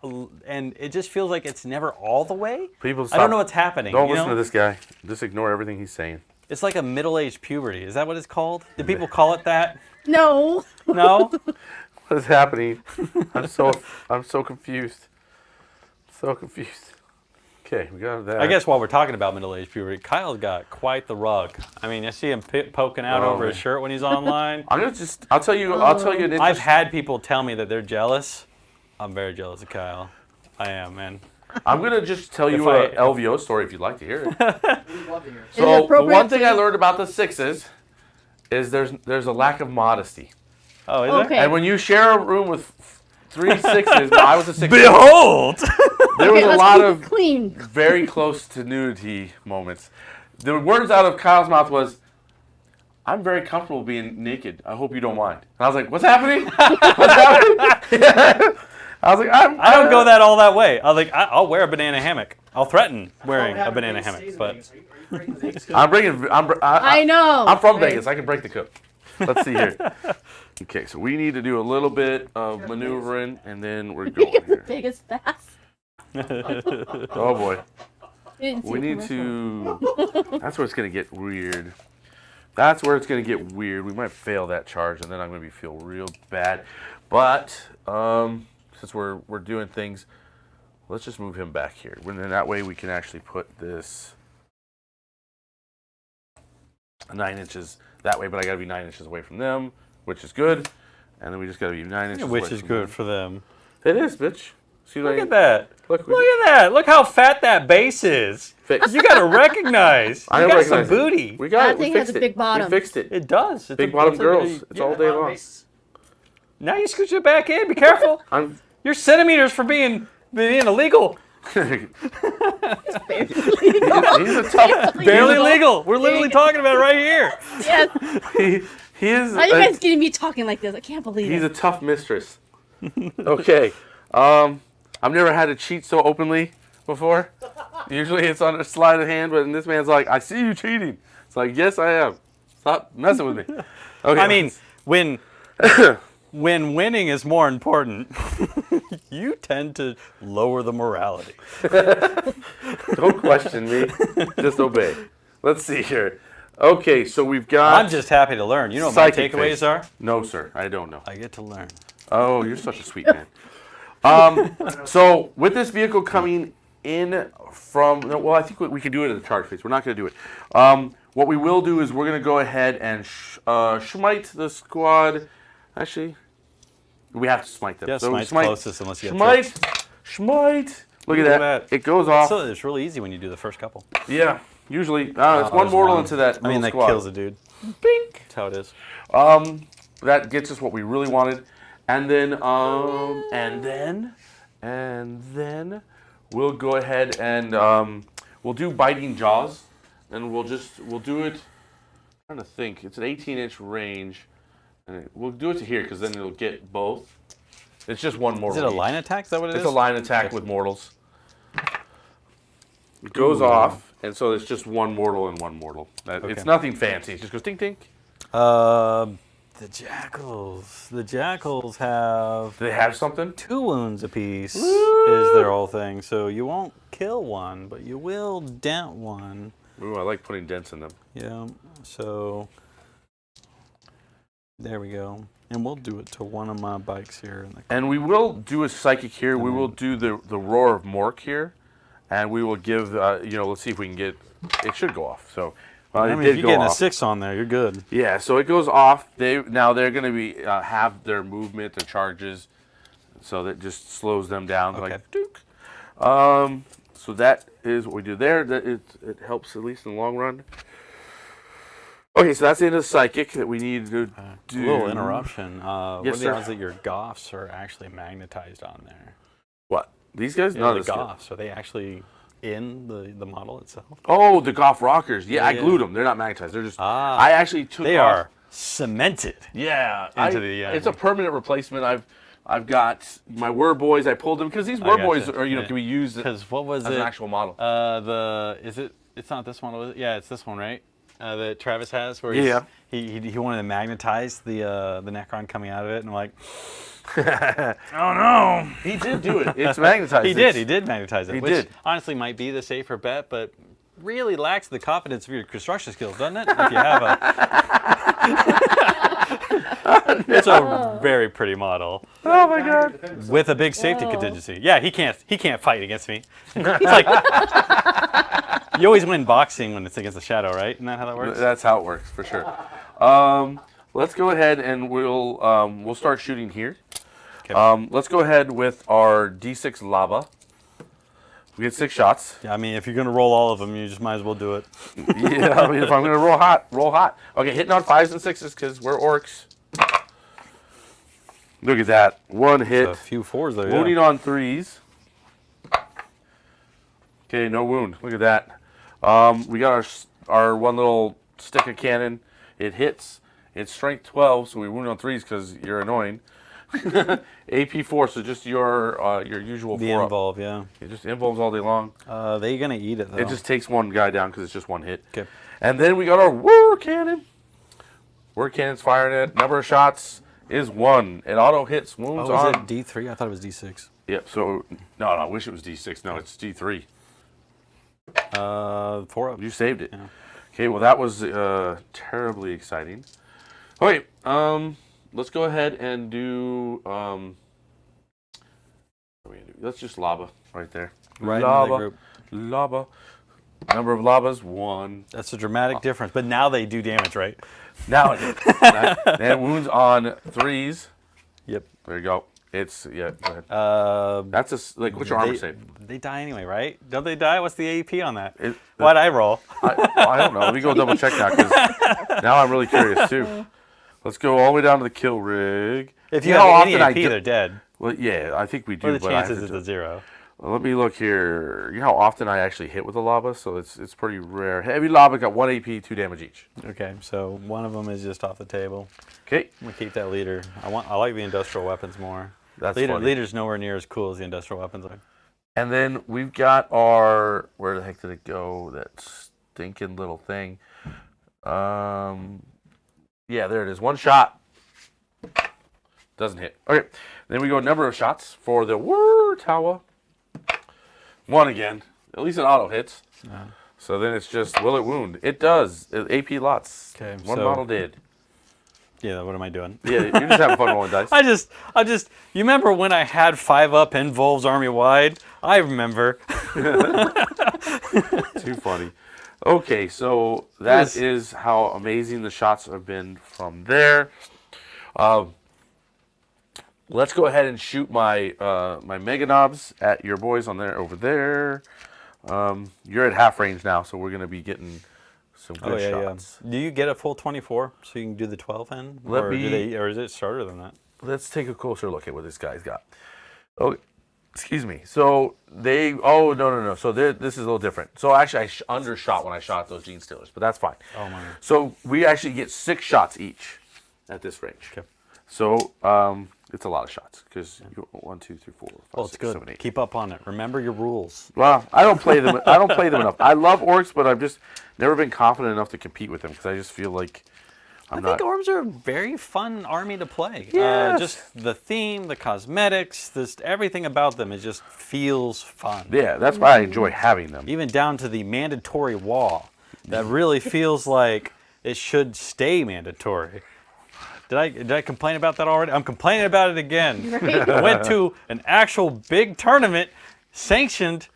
and it just feels like it's never all the way. People I stop. don't know what's happening. Don't you listen know? to this guy. Just ignore everything he's saying. It's like a middle-aged puberty. Is that what it's called? Do people call it that? No. No. What is happening? I'm so confused. So confused. Okay, we got that. I guess while we're talking about middle-aged puberty, Kyle's got quite the rug. I mean, I see him poking out Oh, over his man. shirt when he's online. I'll tell you an I've had people tell me that they're jealous. I'm very jealous of Kyle. I am, man. I'm gonna just tell you If an LVO story if you'd like to hear it. We'd love to hear it. Is it So the appropriate one thing to- I learned about the sixes is there's a lack of modesty. Oh, is Okay. And when you share a room with 3 sixes, now I was a six. Behold! There was Okay, a let's lot keep of it clean. very close to nudity moments. The words out of Kyle's mouth was, "I'm very comfortable being naked. I hope you don't mind." And I was like, "What's happening? What's happening?" I was like, I don't go all that way. I'll wear a banana hammock. I'll threaten wearing a banana hammock, but I know. I'm from Right. Vegas. I can break the code. Let's see here. Okay, so we need to do a little bit of maneuvering, and then we're going Make it the here. biggest fast. Oh boy. Didn't see We a need commercial. to. That's where it's gonna get weird. That's where it's gonna get weird. We might fail that charge, and then I'm gonna feel real bad. But since we're doing things, let's just move him back here. And then that way we can actually put this 9 inches that way. But I gotta be 9 inches away from them, which is good. And then we just gotta be 9 inches. which away is from good them. for them. It is, bitch. See what Look at that. Look, Look at that. Look how fat that base is. Fixed. You got to recognize. I You don't got some recognize it. booty. We got That it. We thing has fixed a it. big bottom. We fixed it. It does. It's Big a- bottom it's a- girls. It's all day long. Now you scooch it back in. Be careful. I'm. You're centimeters for being illegal. He's a tough. Barely legal. We're literally talking about it right here. Yes. He is. How are you guys getting me talking like this? I can't believe He's it. a tough mistress. Okay. I've never had to cheat so openly before. Usually it's on a sleight of hand, but this man's like, "I see you cheating." It's like, "Yes, I am. Stop messing with me." Okay. I mean, when winning is more important, you tend to lower the morality. don't question me. Just obey. Let's see here. Okay, so we've got. I'm just happy to learn. You know what my Psychic takeaways phase. are? No, sir, I don't know. I get to learn. Oh, you're such a sweet man. So with this vehicle coming in from, well, I think we can do it at the charge phase. We're not going to do it. What we will do is we're going to go ahead and smite the squad. Actually, we have to smite them. Yeah, so smite's closest unless you have smite. Look at that. It goes off. So it's really easy when you do the first couple. Yeah, usually it's one mortal into that. I mean, that squad. kills a dude. Bink. That's how it is. That gets us what we really wanted, and then we'll go ahead and we'll do biting jaws, and we'll do it. I'm trying to think. It's an 18-inch range, and we'll do it to here because then it'll get both. It's just one mortal. Is it a line attack? Is that what it is? It's a line attack with mortals. It goes off, and so it's just one mortal and one mortal. It's nothing fancy. It just goes tink tink. The jackals. The jackals have. Do they have something? 2 wounds apiece is their whole thing. So you won't kill one, but you will dent one. Ooh, I like putting dents in them. Yeah. So there we go. And we'll do it to one of my bikes here. And we will do a psychic here. We will do the roar of Mork here, and we will give. Let's see if we can get. It should go off. So. I mean, if you're getting a 6 on there, you're good. Yeah, so it goes off. They're going to be have their movement, their charges, so that just slows them down. Okay. Like Duke. So that is what we do there. That it helps at least in the long run. Okay, so that's the end of the psychic that we need to do. A little interruption. Yes, what are the sir. odds that your goths are actually magnetized on there? What? These guys? Yeah, No, the this guy. goths. Are they actually in the model itself? Oh, the Goth Rockers. Yeah, I Yeah. glued them. They're not magnetized. They're just. Ah. I actually took. They off. are cemented. Yeah, into the, it's a permanent replacement. I've got my Were Boys. I pulled them because these Were Boys gotcha. are Yeah. can be used as Because what was an it? actual model. It's not this one. Was it? Yeah, it's this one, right? That Travis has, where Yeah. he wanted to magnetize the Necron coming out of it, and I'm like, oh no, He did do it. It's magnetized. he did magnetize it. He which did. honestly might be the safer bet, but really lacks the confidence of your construction skills, doesn't it? If you have a, it's a very pretty model Oh my god. with a big safety Whoa. contingency. Yeah, he can't fight against me. He's like, you always win boxing when it's against a shadow, right? Isn't that how that works? That's how it works for sure. Let's go ahead and we'll start shooting here. Okay. Let's go ahead with our D6 lava. We get 6 shots. Yeah, I mean, if you're gonna roll all of them, you just might as well do it. Yeah, I mean, if I'm gonna roll hot. Okay, hitting on 5s and 6s because we're orcs. Look at that, one hit. A few 4s there. Wounding Yeah. on 3s. Okay, no wound. Look at that. We got our one little stick of cannon. It hits. It's strength 12, so we wound on 3s because you're annoying. AP 4, so just your usual The 4 up. involve, yeah. It just involves all day long. They gonna eat it though. It just takes one guy down because it's just one hit. Okay. And then we got our War Cannon. War Cannon's firing it. Number of shots is 1. It auto hits wounds Oh, was on. it D3? I thought it was D6. Yep. So no, I wish it was D6. No, it's D3. 4 up. You saved it. Yeah. Okay. Well, that was terribly exciting. Okay. Let's go ahead and do. What are we gonna do? Let's just lava right there. Right into lava. the group. Lava. Number of lavas 1. That's a dramatic difference. But now they do damage, right? Now it is. And wounds on 3s. Yep. There you go. It's go ahead. That's what's your armor save? They die anyway, right? Don't they die? What's the AP on that? It- Why'd I roll? I don't know. Let me go double check now because now I'm really curious too. Let's go all the way down to the kill rig. If you know how have any often AP, they're dead. Well, yeah, I think we do. What are the but I have chances to it's a 0? Let me look here. You know how often I actually hit with the lava, so it's pretty rare. Heavy lava got 1 AP, 2 damage each. Okay, so one of them is just off the table. Okay, I'm gonna keep that leader. I like the industrial weapons more. that's funny. Leader's nowhere near as cool as the industrial weapons are. And then we've got our, where the heck did it go? That stinking little thing. Yeah, there it is. 1 shot. Doesn't hit. Okay. Then we go number of shots for the War Tower. 1 again. At least it auto hits. So then it's just, will it wound? It does. AP lots. Okay, One so- model did. Yeah, what am I doing? Yeah, you're just having fun rolling dice. I just, you remember when I had 5-up Involves army-wide? I remember. Too funny. Okay, so that Yes. is how amazing the shots have been from there. Let's go ahead and shoot my my Mega Knobs at your boys on there over there. You're at half range now, so we're going to be getting some good shots. Do you get a full 24 so you can do the 12 in? Let Or, me- or is it shorter than that? Let's take a closer look at what this guy's got. Oh, excuse me. So they, oh, no. So this is a little different. So actually, I undershot when I shot those Genestealers, but that's fine. Oh, my. So we actually get 6 shots each at this range. Okay. So it's a lot of shots because 1, 2, 3, 4, 5, Well, it's 6, good. 7, 8. Keep up on it. Remember your rules. Well, I don't play them. I don't play them enough. I love Orks, but I've just never been confident enough to compete with them because I just feel like I'm I not. think Orcs are a very fun army to play. Yes. Just the theme, the cosmetics, everything about them, it just feels fun. Yeah, that's why I enjoy having them. Even down to the mandatory wall. That really feels like it should stay mandatory. Did I complain about that already? I'm complaining about it again. Right. I went to an actual big tournament, sanctioned,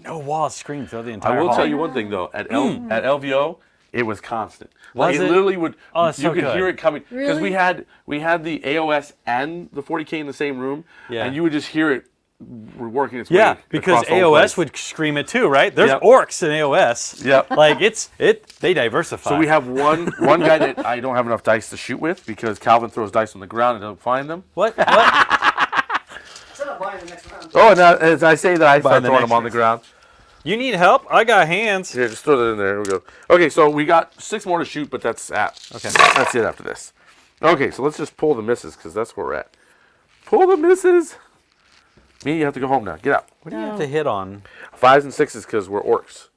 no wall screen throughout the entire I will hall. tell you one thing though. At LVO, it was constant. Was Like, it? literally would. Oh, that's you so could good. hear it coming because Really? we had the AOS and the 40K in the same room, Yeah. and you would just hear it working its way. Yeah, because across the whole AOS place. would scream it too, right? There's Yep. orcs in AOS. Yep. Like they diversify. So we have one guy that I don't have enough dice to shoot with because Calvin throws dice on the ground and doesn't find them. what? Set up buying the next round. Oh, and as I say that, I start the throwing next them on the ground. You need help? I got hands. Here, just throw that in there. Here we go. Okay, so we got 6 more to shoot, but that's it after this. Okay, so let's just pull the misses because that's where we're at. Pull the misses. Me, you have to go home now. Get out. What do you have to hit on? 5s and 6s because we're Orks.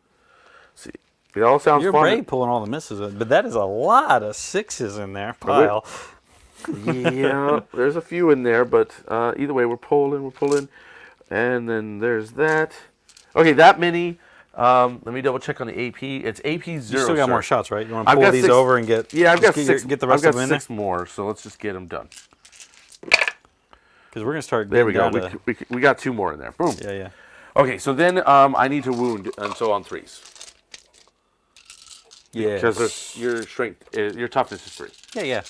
See, it all sounds You're fun. brave pulling all the misses, but that is a lot of 6s in there. Pile. Yeah, there's a few in there, but either way, we're pulling. And then there's that. Okay, that many. Let me double check on the AP. It's AP 0. You still got sir. more shots, right? You want to I've pull got these 6 over and get? Yeah, I've got just 6. Get the rest I've of got them in 6 more, so let's just get them done. Because we're gonna start. There we go. getting down We got 2 more in there. Boom. to- yeah. Okay, so then I need to wound, and so on 3s. Yeah. Because your strength, your toughness is 3. Yeah.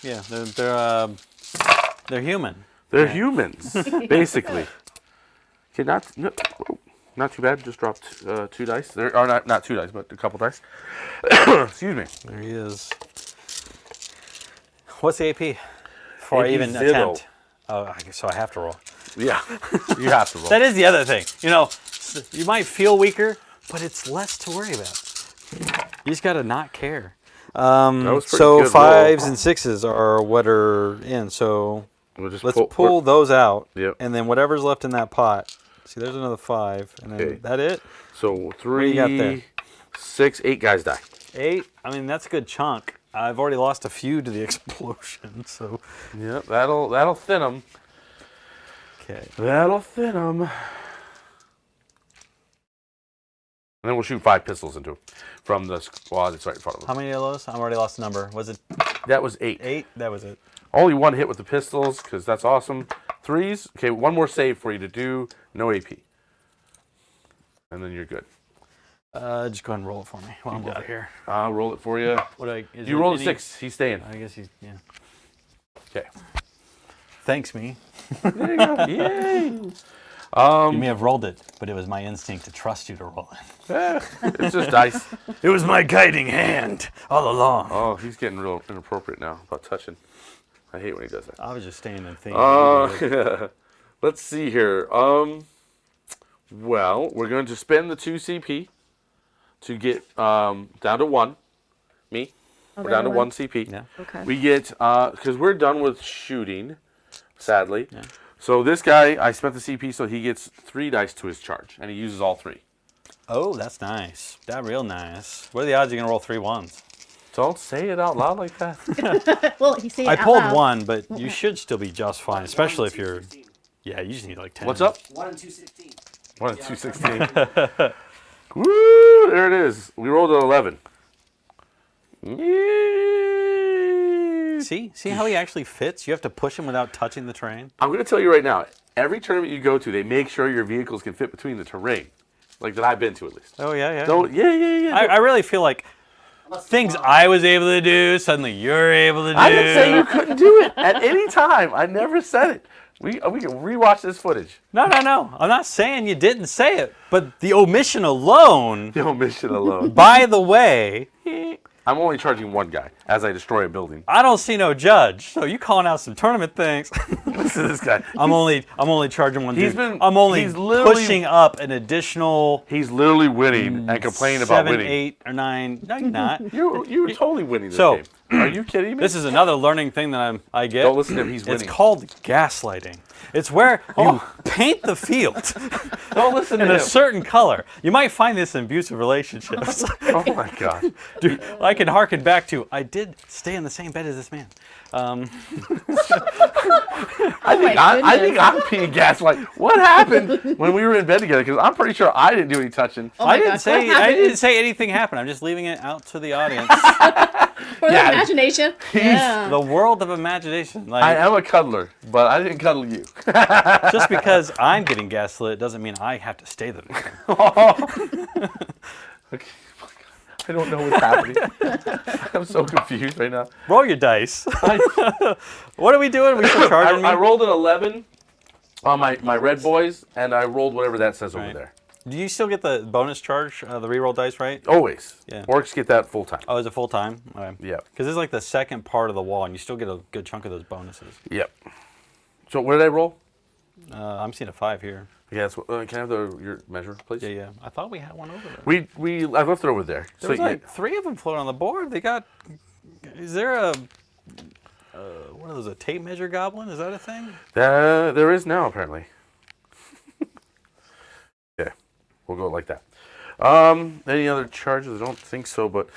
They're human. They're humans, basically. Okay, not too bad. Just dropped 2 dice. There are not 2 dice, but a couple dice. Excuse me. There he is. What's the AP? Before I AP even 0. attempt. Oh, so I have to roll. Yeah, you have to roll. That is the other thing. You know, you might feel weaker, but it's less to worry about. You just gotta not care. was pretty So good 5s roll. and 6s are what are in. So We'll just let's pull those out, Yep. and then whatever's left in that pot. See, there's another 5, and then Okay. that it. So do you got there? 3, 6, 8 guys die. 8. I mean, that's a good chunk. I've already lost a few to the explosion. So Yep, that'll thin them. okay. That'll thin them. And then we'll shoot 5 pistols into him from the squad that's right in front of How him. many of those? I've already lost a number. Was it That was 8. 8? That was it. Only 1 hit with the pistols because that's awesome. 3s. Okay, 1 more save for you to do. No AP. And then you're good. Just go ahead and roll it for me while I'm over here. I'll roll it for you. Is You it rolled a any- 6. He's staying. I guess he's, yeah. Okay. Thanks, me. There you go. Yay. You may have rolled it, but it was my instinct to trust you to roll it. It's just dice. It was my guiding hand all along. Oh, he's getting real inappropriate now about touching. I hate when he does that. I was just staying in theme. Let's see here. Well, we're going to spend the 2 CP to get down to 1. Me. We're down to 1 CP. Yeah. Okay. We get, because we're done with shooting, sadly. Yeah. So this guy, I spent the CP so he gets 3 dice to his charge, and he uses all 3. Oh, that's nice. That real nice. What are the odds you're going to roll 3 1s? Don't say it out loud like that. Well, he said it I out pulled loud. 1, but you should still be just fine, especially if you're... Yeah, you just need like 10. What's up? 1 and 2, 16. 1 and 2, 16. Woo! There it is. We rolled an 11. Yay! See how he actually fits? You have to push him without touching the terrain. I'm going to tell you right now, every tournament you go to, they make sure your vehicles can fit between the terrain. Like that I've been to, at least. Oh, yeah. Don't, yeah. I really feel like things I was able to do, suddenly you're able to do. I didn't say you couldn't do it at any time. I never said it. We can rewatch this footage. No. I'm not saying you didn't say it, but the omission alone. The omission alone. By the way, I'm only charging one guy as I destroy a building. I don't see no judge. So you calling out some tournament things. Listen to this guy. I'm only charging one dude. I'm only he's literally pushing up an additional. He's literally winning and complaining about 7, winning. 8, or 9. No, you're not. You're totally winning this So, game. Are you kidding me? This is another learning thing that I get. Don't listen to him. He's winning. It's called gaslighting. It's where you paint the field Don't listen in to a him. certain color. You might find this in abusive relationships. Oh my God. Dude, I can harken back to, I did stay in the same bed as this man. I think I'm being gaslight. What happened when we were in bed together? Because I'm pretty sure I didn't do any touching. I didn't say anything happened. I'm just leaving it out to the audience. For the imagination. Yeah. The world of imagination. I Like, am a cuddler, but I didn't cuddle you. just because I'm getting gaslit doesn't mean I have to stay the victim. Okay. I don't know what's happening. I'm so confused right now. Roll your dice. What are we doing? We still charging me? I rolled an 11 on my red boys, and I rolled whatever that says over Right. there. Do you still get the bonus charge, the reroll dice, right? Always. Yeah. Orcs get that full time. Oh, is it full time? Okay. Yeah. Because this is like the second part of the wall, and you still get a good chunk of those bonuses. Yep. So what did I roll? I'm seeing a 5 here. Yeah, that's what, can I have your measure, please? Yeah. I thought we had one over there. I left it over there. There was like 3 of them floating on the board. They got. Is there a? What are those? A tape measure goblin? Is that a thing? There is now apparently. Yeah, we'll go like that. Any other charges? I don't think so, but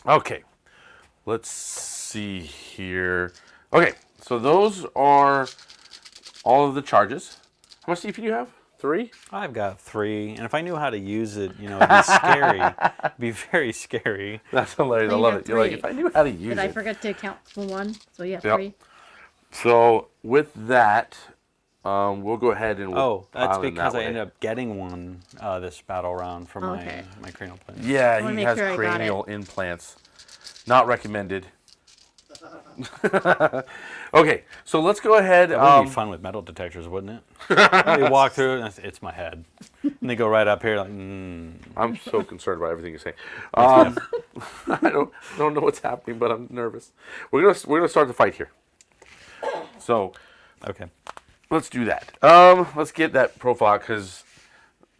okay. Let's see here. Okay, so those are all of the charges. How much CP do you have? 3? I've got 3, and if I knew how to use it, it'd be scary. It'd be very scary. That's hilarious. I So you love have it. You're like, 3. if I knew how to use Did I it. forget to count for 1? So you have Yep. 3. So with that, we'll go ahead and. Oh, that's pile in because that I way. ended up getting one this battle round for Okay. my cranial plane. Yeah, wanna he make has sure I got cranial implants. Not recommended. Okay, so let's go ahead. That would be fun with metal detectors, wouldn't it? They walk through it, and it's my head. And they go right up here like, I'm so concerned about everything you're saying. I don't know what's happening, but I'm nervous. We're gonna start the fight here. So Okay. let's do that. Let's get that profile because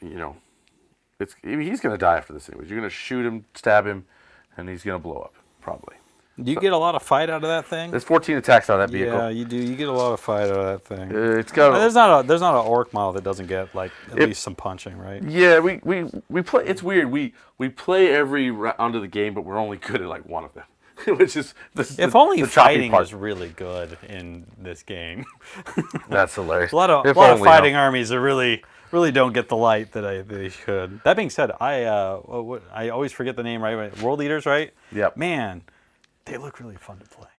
he's gonna die after this anyways. You're gonna shoot him, stab him, and he's gonna blow up probably. Do you get a lot of fight out of that thing? There's 14 attacks out of that vehicle. Yeah, you do. You get a lot of fight out of that thing. It's got. There's not an orc model that doesn't get like at least some punching, right? Yeah, we play. It's weird. We play every round of the game, but we're only good at like one of them, which is If only the choppy fighting part. was really good in this game. That's hilarious. A lot of fighting armies that really don't get the light that they should. That being said, I always forget the name right. World Eaters, right? Yep. Man, they look really fun to play.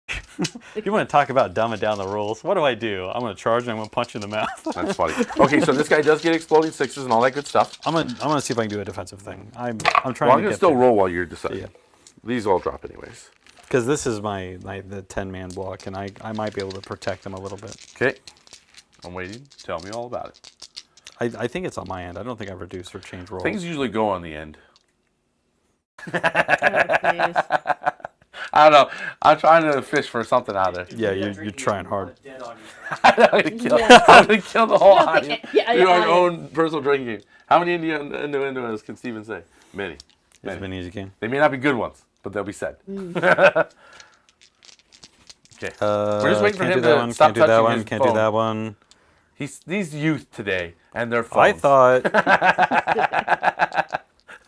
You want to talk about dumbing down the rules? What do? I'm going to charge and I'm going to punch you in the mouth. That's funny. Okay, so this guy does get exploding 6s and all that good stuff. I'm gonna see if I can do a defensive thing. I'm trying Well, I'm to gonna get still there. roll while you're deciding. Yeah. These all drop anyways. Because this is the 10-man block, and I might be able to protect them a little bit. Okay. I'm waiting. Tell me all about it. I think it's on my end. I don't think I've reduced or changed rolls. Things usually go on the end. Oh, please. I don't know. I'm trying to fish for something out there. Yeah, you're trying hard. Dead audience. I'm gonna kill the whole No, they audience can't. Yeah, through our audience. own personal drinking game. How many innuendos can Steven say? Many. As many as you can. They may not be good ones, but they'll be said. Okay. We're just waiting for Can't him do that to one. stop Can't do that touching one. his Can't phone. do that one. These youth today and their I phones. thought.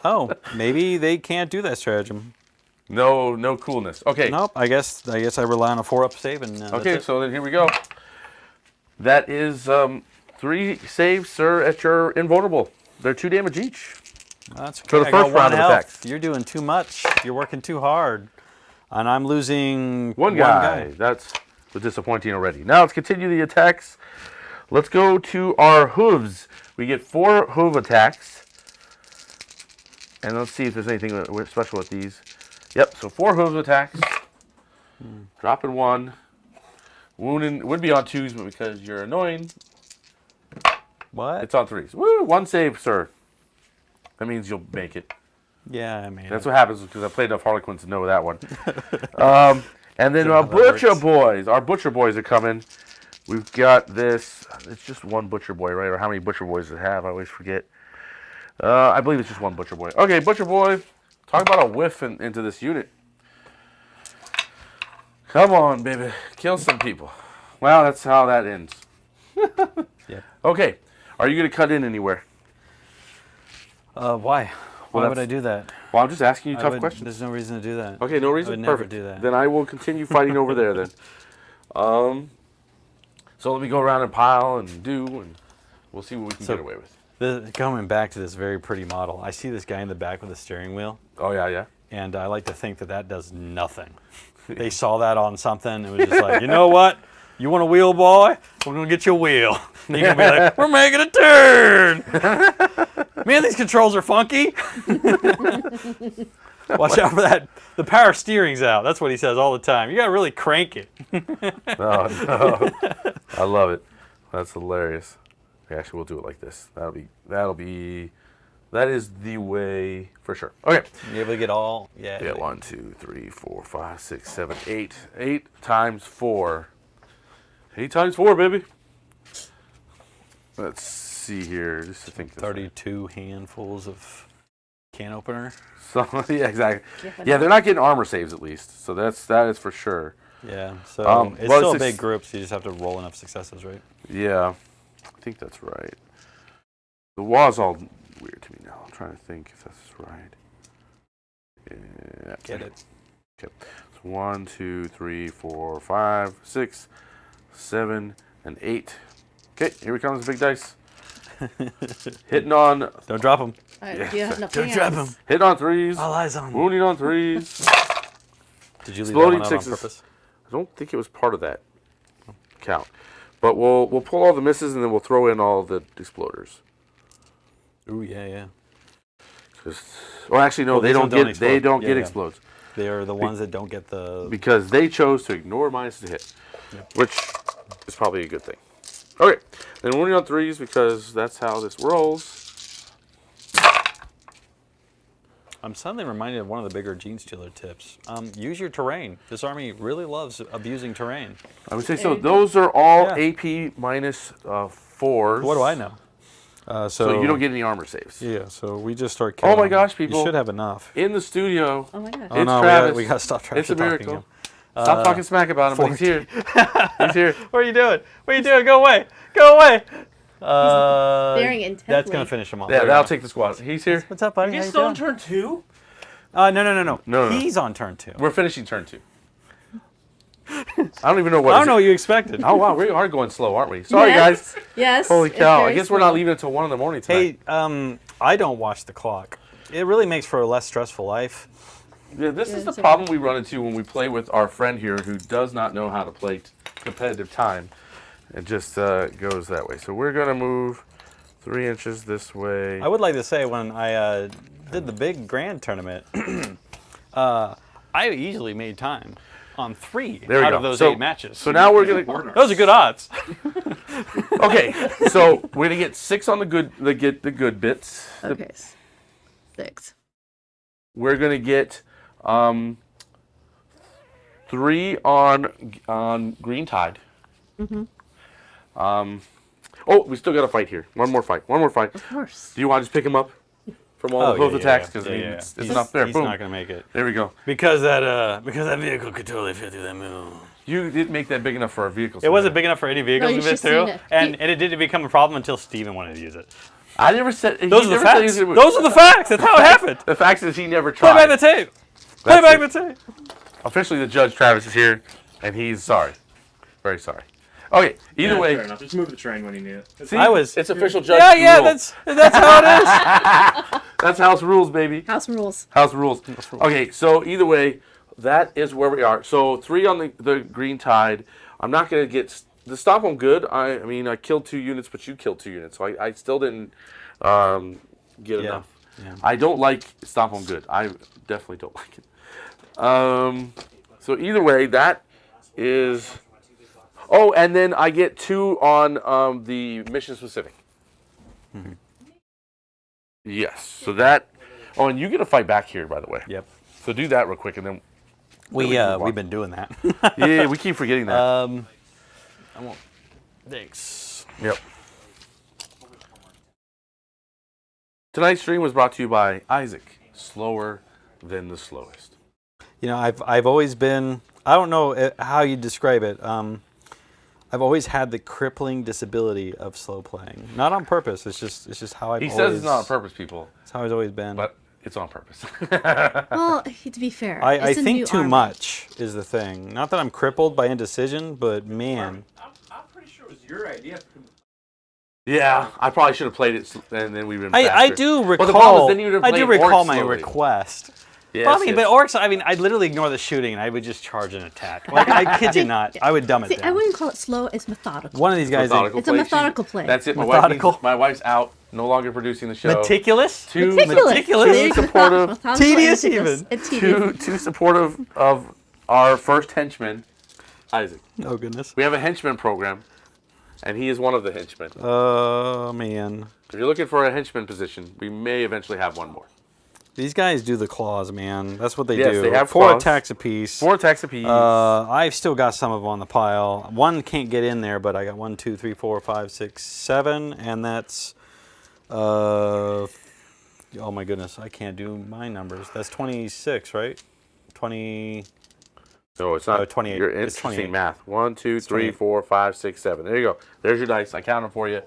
Oh, maybe they can't do that stratagem. No coolness. Okay. Nope. I guess I rely on a 4-up save and. Okay, so then here we go. That is 3 saves, sir, at your invulnerable. they're 2 damage each. That's okay. For the I got first round one of health. attacks. You're doing too much. You're working too hard. And I'm losing One guy. That's disappointing already. Now let's continue the attacks. Let's go to our hooves. We get 4 hoof attacks. And let's see if there's anything special with these. Yep, so 4 hoof attacks. Dropping 1. Wounding would be on 2s, but because you're annoying, What? it's on 3s. Woo! 1 save, sir. That means you'll make it. Yeah, I mean. That's what happens because I played enough Harlequins to know that one. And then How that Butcher works. Boys. Our Butcher Boys are coming. We've got this. It's just 1 Butcher Boy, right? Or how many Butcher Boys does it have? I always forget. I believe it's just 1 Butcher Boy. Okay, Butcher Boy. Talk about a whiff into this unit. Come on, baby. Kill some people. Well, that's how that ends. Yeah. Okay. Are you going to cut in anywhere? Why? Why would I that's- do that? Well, I'm just asking you I tough would- questions. There's no reason to do that. Okay, no reason. I would never Perfect. do that. Then I will continue fighting over there. Then, so let me go around and pile and do, and we'll see what we can So- get away with. Coming back to this very pretty model, I see this guy in the back with a steering wheel, Oh yeah. and I like to think that that does nothing. They saw that on something and was just like, you know what? You want a wheel, boy? We're gonna get you a wheel. And you're gonna be like, we're making a turn. Man, these controls are funky. Watch out for that. The power steering's out. That's what he says all the time. You gotta really crank it. Oh no, I love it. That's hilarious. Okay, actually, we'll do it like this. That is the way for sure. Okay. You able to get all? Yeah. Yeah, 1, 2, 3, 4, 5, 6, 7, 8. 8 times 4. 8 times 4, baby. Let's see here. Just to think. This right. 32 handfuls of can opener. So yeah, exactly. Yeah, Yeah, they're not getting armor saves at least. So that is for sure. Yeah. So it's well, still a it's big group, so you just have to roll enough successes, right? Yeah, I think that's right. The wall's all weird to me now. I'm trying to think if that's right. Yeah. Get it. Okay. So 1, 2, 3, 4, 5, 6, 7, and 8. Okay, here we come, the big dice. Hitting on, Don't drop them. Do you have enough Don't hands? drop them. hitting on 3s, All eyes on them. wounding on 3s. Did you leave Exploding that one out on 6s. purpose? I don't think it was part of that count, but we'll pull all the misses and then we'll throw in all the exploders. Ooh, yeah. Well, actually, no, Well, they these don't ones don't get they explode. don't Yeah, get yeah. explodes They are the ones that don't get the. because they chose to ignore minus to hit, Yep. which is probably a good thing. Okay, then wounding on 3s because that's how this rolls. I'm suddenly reminded of one of the bigger Genestealer tips. Use your terrain. This army really loves abusing terrain. I would say so. Those are all Yeah. AP minus 4s. What do I know? So you don't get any armor saves. Yeah, so we just start Oh killing my them. gosh, people. You should have enough. In the studio. Oh my gosh. Oh It's no, Travis. we got to stop trying It's to a talk to miracle. him. Stop talking smack about him, but he's here. He's here. What are you doing? What are you doing? Go away. Go away. Staring intently. That's going to finish him off. Yeah, There you that'll go. take the squad. He's here. What's up, buddy? You How you still on doing? turn 2? No. No. He's on turn 2. We're finishing turn 2. I don't even know what. I don't know what you expected. Oh wow, we are going slow, aren't we? Sorry, Yes. guys. Yes. Holy it's cow! I very guess we're not slow. leaving until 1 in the morning tonight. Hey, I don't watch the clock. It really makes for a less stressful life. Yeah, this is Yeah, the so- problem we run into when we play with our friend here who does not know how to play competitive time. It just goes that way. So we're gonna move 3 inches this way. I would like to say when I did the big grand tournament, I easily made time on 3 There we out go. of those So- 8 matches. So now we're gonna. those are good odds. Okay, so we're gonna get 6 on the good bits. Okay. 6. We're gonna get 3 on green tide. Mm-hmm. Oh, we still got to fight here. One more fight. Of course. Do you want to just pick him up from all the hoof attacks? Because I mean, it's not fair. He's Boom. not going to make it. There we go. Because that vehicle could totally fit through that moon. You didn't make that big enough for our vehicles. It wasn't big enough for any vehicles No, you to fit should through, seen it. and it didn't become a problem until Steven wanted to use it. I never said. Those are the facts. Those are the facts. That's how it happened. The fact is, he never Play tried. back the tape. Play That's back it. the tape. Officially, the judge Travis is here, and he's sorry, very sorry. Okay, either Yeah, way. fair enough. Just move the train when you need it. See, it's official judge. Yeah, rule. that's how it is. That's house rules, baby. House rules. House rules. Okay, so either way, that is where we are. So 3 on the green tide. I'm not gonna get the stomp them good. I mean, I killed 2 units, but you killed 2 units, so I still didn't get enough. Yeah. I don't like stomp them good. I definitely don't like it. So either way, that is. Oh, and then I get 2 on the mission specific. Mm-hmm. Yes. So that. Oh, and you get a fight back here, by the way. Yep. So do that real quick, and then. We've on. been doing that. Yeah, we keep forgetting that. I won't. Thanks. Yep. Tonight's stream was brought to you by Isaac, slower than the slowest. You know, I've always been. I don't know how you describe it. I've always had the crippling disability of slow playing. Not on purpose. It's just how I've He always. says it's not on purpose, people, It's how I've always been. but it's on purpose. Well, to be fair, I it's a new think too armor. much is the thing. Not that I'm crippled by indecision, but man. I'm pretty sure it was your idea. Yeah, I probably should have played it, and then we've been. I do recall. Well, the problem is then you would have I do played recall Orcs my slowly. request. Yes, But I mean, yes. but Orks. I mean, I'd literally ignore the shooting and I would just charge an attack. Like I kid you not, I would dumb it See, down. I wouldn't call it slow. It's methodical. One of these guys. It's a methodical play. That's it. Methodical. My wife's out, no longer producing the show. Meticulous. Too Meticulous. There you go. supportive. Methodical Tedious and meticulous. even. It's tedious. Too supportive of our first henchman, Isaac. Oh goodness. We have a henchman program, and he is one of the henchmen. Oh man. If you're looking for a henchman position, we may eventually have one more. These guys do the claws, man. That's what they Yes, do. they have 4 claws. attacks apiece. 4 attacks apiece. I've still got some of them on the pile. One can't get in there, but I got 1, 2, 3, 4, 5, 6, 7, and that's. Oh my goodness, I can't do my numbers. That's 26, right? 20. No, it's not. 28. You're It's interesting 28. math. 1, 2, 3, 28. 4, 5, 6, 7. There you go. There's your dice. I counted for you.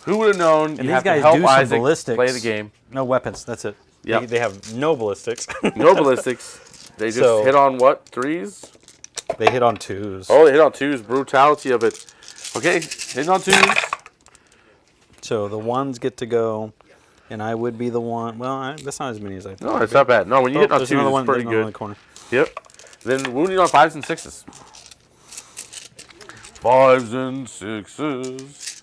Who would have known? And you these have guys to help do some Isaac ballistics. play the game. No weapons. That's it. Yep. They have no ballistics. No ballistics. They just So- hit on what? 3s? They hit on 2s. Oh, they hit on 2s. Brutality of it. Okay, hitting on 2s. So the 1s get to go, and I would be the one. Well, that's not as many as I thought. No, it's not bad. No, when you hit on 2s, there's another one. it's pretty There's another one in good. the corner. Yep. Then wounding on 5s and 6s. 5s and 6s.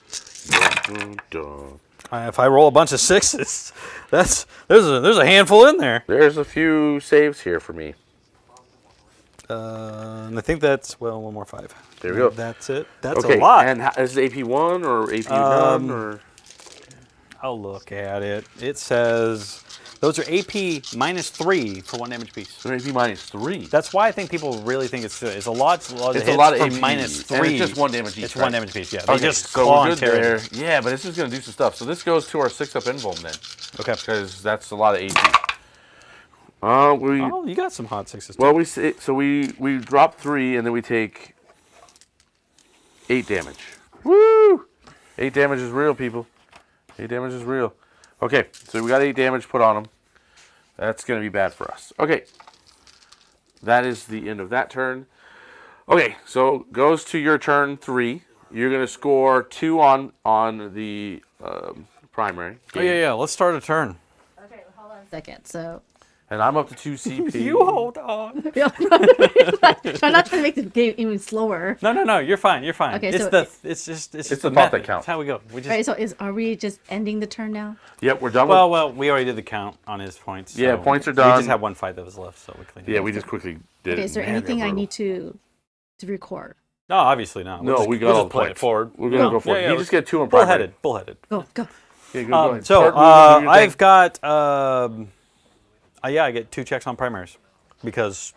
Dun, dun, dun. If I roll a bunch of 6s, there's a handful in there. There's a few saves here for me. And I think that's one more 5. There we go. That's it. That's Okay, a lot. and is it AP1 or AP none or? I'll look at it. It says those are AP -3 for 1 damage piece. So AP -3. That's why I think people really think it's a lot. It's of a hits lot of for AP. -3. And it's just 1 damage each. It's right? 1 damage piece. Yeah. They Okay, just so claw we're and good tear there. it. Yeah, but this is going to do some stuff. So this goes to our 6-up invuln then, Okay. because that's a lot of AP. Oh, you got some hot 6s. Well, we drop 3 and then we take 8 damage. Woo! 8 damage is real, people. 8 damage is real. Okay, so we got 8 damage put on them. That's going to be bad for us. Okay, that is the end of that turn. Okay, so goes to your turn 3. You're going to score 2 on the primary. Oh yeah. Let's start a turn. Okay, hold on a second. So And I'm up to 2 CP. You hold on. try not to make the game even slower. No. You're fine. You're fine. Okay, it's so it's just the the thought method. that counts. It's how we go. We just Right. So are we just ending the turn now? Yep, we're done with. well, we already did the count on his points. Yeah, so points are We done. just have 1 fight that was left, so we cleaned it Yeah, up. we just quickly did Okay. it. Is there Man, they're anything I brutal. need to record? No, obviously not. No, we got we'll all just the play points. it forward. We're going to No. go for it. Yeah, You just get 2 on primary. Bullheaded. Bullheaded. Go. Yeah, go ahead. So Start moving, do your I've thing. got I get 2 checks on primaries because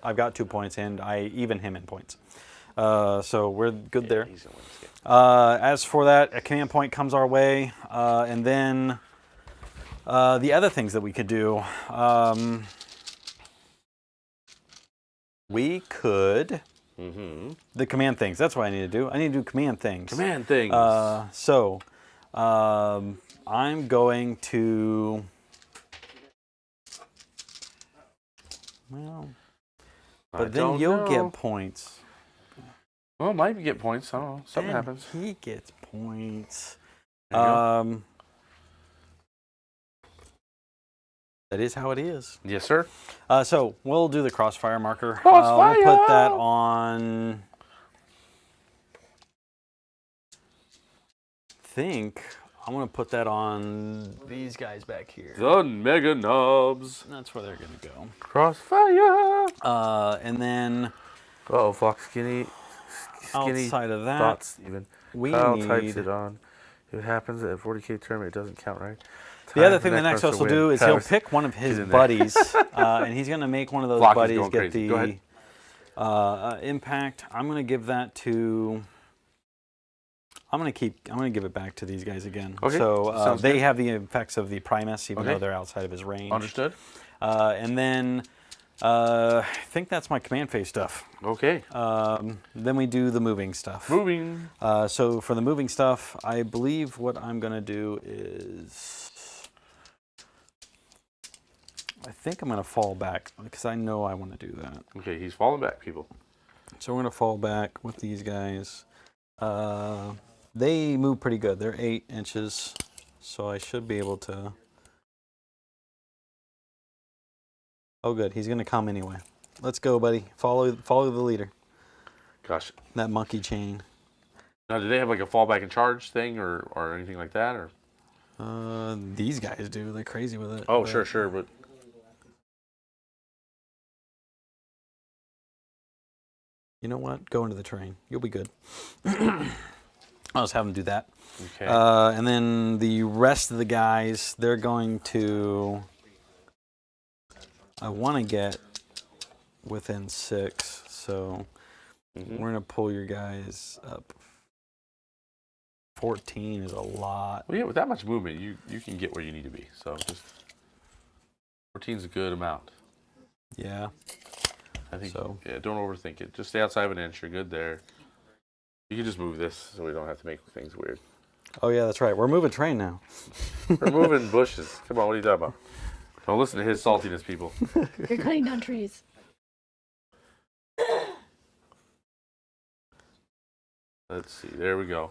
I've got 2 points and I even him in points. So we're good there. He's gonna win this game. As for that, a command point comes our way, and then the other things that we could do, we could the command things. That's what I need to do. I need to do command things. Command things. So I'm going to. Well, but then you'll get points. Well, might get points. I don't know. Something And happens. He gets points. There you go. That is how it is. Yes, sir. So we'll do the crossfire marker. Crossfire! We'll put that on. I'm gonna put that on these guys back here. The Mega Nubs. That's where they're gonna go. Crossfire. And then Oh, Fox Skinny outside of that, thoughts even. we Kyle need. types it on. If it happens at a 40K tournament, it doesn't count, right? The other Time thing for the next Necros host to will do win. is he'll Travis, pick one of his in there. buddies, and he's gonna make one of those Flock is buddies going get crazy. Go ahead. the impact. I'm gonna give that to. I'm gonna give it back to these guys again. Okay, So sounds they good. have the effects of the Primus, even Okay. though they're outside of his range. Understood. And then I think that's my command phase stuff. Okay. Then we do the moving stuff. Moving. So for the moving stuff, I believe what I'm gonna do is. I think I'm gonna fall back because I know I want to do that. Okay, he's falling back, people. So we're gonna fall back with these guys. They move pretty good. They're 8 inches, so I should be able to. Oh, good. He's gonna come anyway. Let's go, buddy. Follow the leader. Gosh. That monkey chain. Now, do they have like a fallback and charge thing or anything like that? Or These guys do. They're crazy with it. oh, but- sure, but You know what? Go into the terrain. You'll be good. I'll just have them do that. okay. And then the rest of the guys, they're going to. I want to get within 6, so Mhm. we're going to pull your guys up. 14 is a lot. Well, yeah, with that much movement, you can get where you need to be. So just 14 is a good amount. Yeah. I think. So- Yeah, don't overthink it. Just stay outside of an inch. You're good there. You can just move this so we don't have to make things weird. Oh, yeah, that's right. We're moving train now. We're moving bushes. Come on, what are you talking about? Don't listen to his saltiness, people. You're cutting down trees. Let's see. There we go.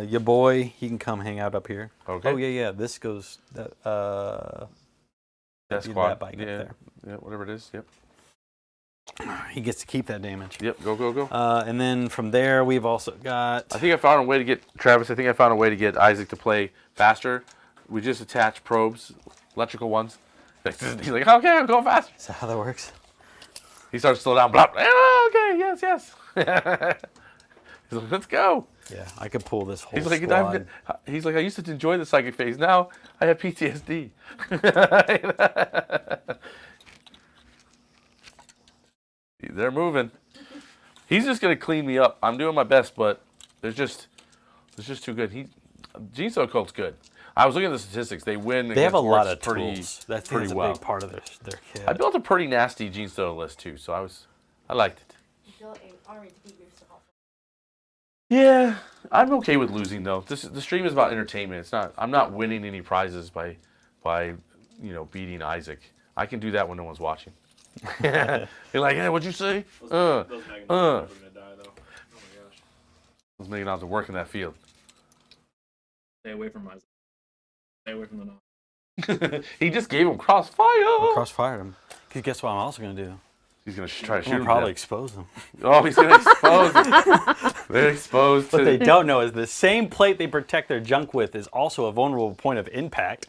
Your boy, he can come hang out up here. Okay. Oh, yeah. This goes. That do squad. that bike up Yeah. there. Yeah. Whatever it is. Yep. He gets to keep that damage. Yep. Go. And then from there, we've also got. I think I found a way to get Travis. I think I found a way to get Isaac to play faster. We just attach probes, electrical ones. He's like, okay, I'm going faster. Is that how that works? He starts to slow down. Blah. Oh, okay. Yes. He's like, let's go. Yeah, I could pull this whole He's like, squad. I used to enjoy the psychic phase. Now I have PTSD. They're moving. He's just gonna clean me up. I'm doing my best, but it's just too good. Genestealer Cult's good. I was looking at the statistics. They win. They have a against lot orcs of pretty, tools. That's pretty a well. big part of their kit. I built a pretty nasty Genestealer list too, so I liked it. You built an army to beat yourself. Yeah, I'm okay with losing though. The stream is about entertainment. It's not. I'm not winning any prizes by beating Isaac. I can do that when no one's watching. You're like, hey, what'd you say? Those Megan are never gonna die though. Oh my gosh. Those million dollars of work in that field. Stay away from Isaac. Stay away from the knob. He just gave him crossfire. I crossfired him. Because guess what I'm also going to do? He's gonna try to shoot I'm him. going to probably to expose them. death. Oh, he's gonna expose him. They're exposed What to. they don't know is the same plate they protect their junk with is also a vulnerable point of impact.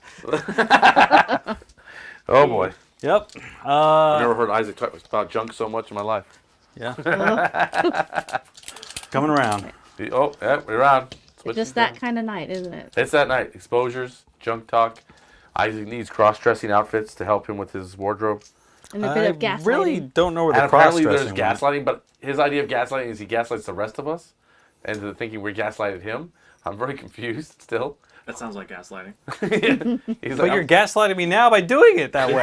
Oh boy. Yep. I've never heard Isaac talk about junk so much in my life. Yeah. Coming around. Oh, yeah, we're around. It's just that kind of night, isn't it? It's that night. Exposures, junk talk. Isaac needs cross-dressing outfits to help him with his wardrobe. And a bit of gaslighting. really don't know where the And apparently there's cross-dressing went. gaslighting, but his idea of gaslighting is he gaslights the rest of us into thinking we gaslighted him. I'm very confused still. That sounds like gaslighting. He's But like, you're gaslighting me now by doing it that way.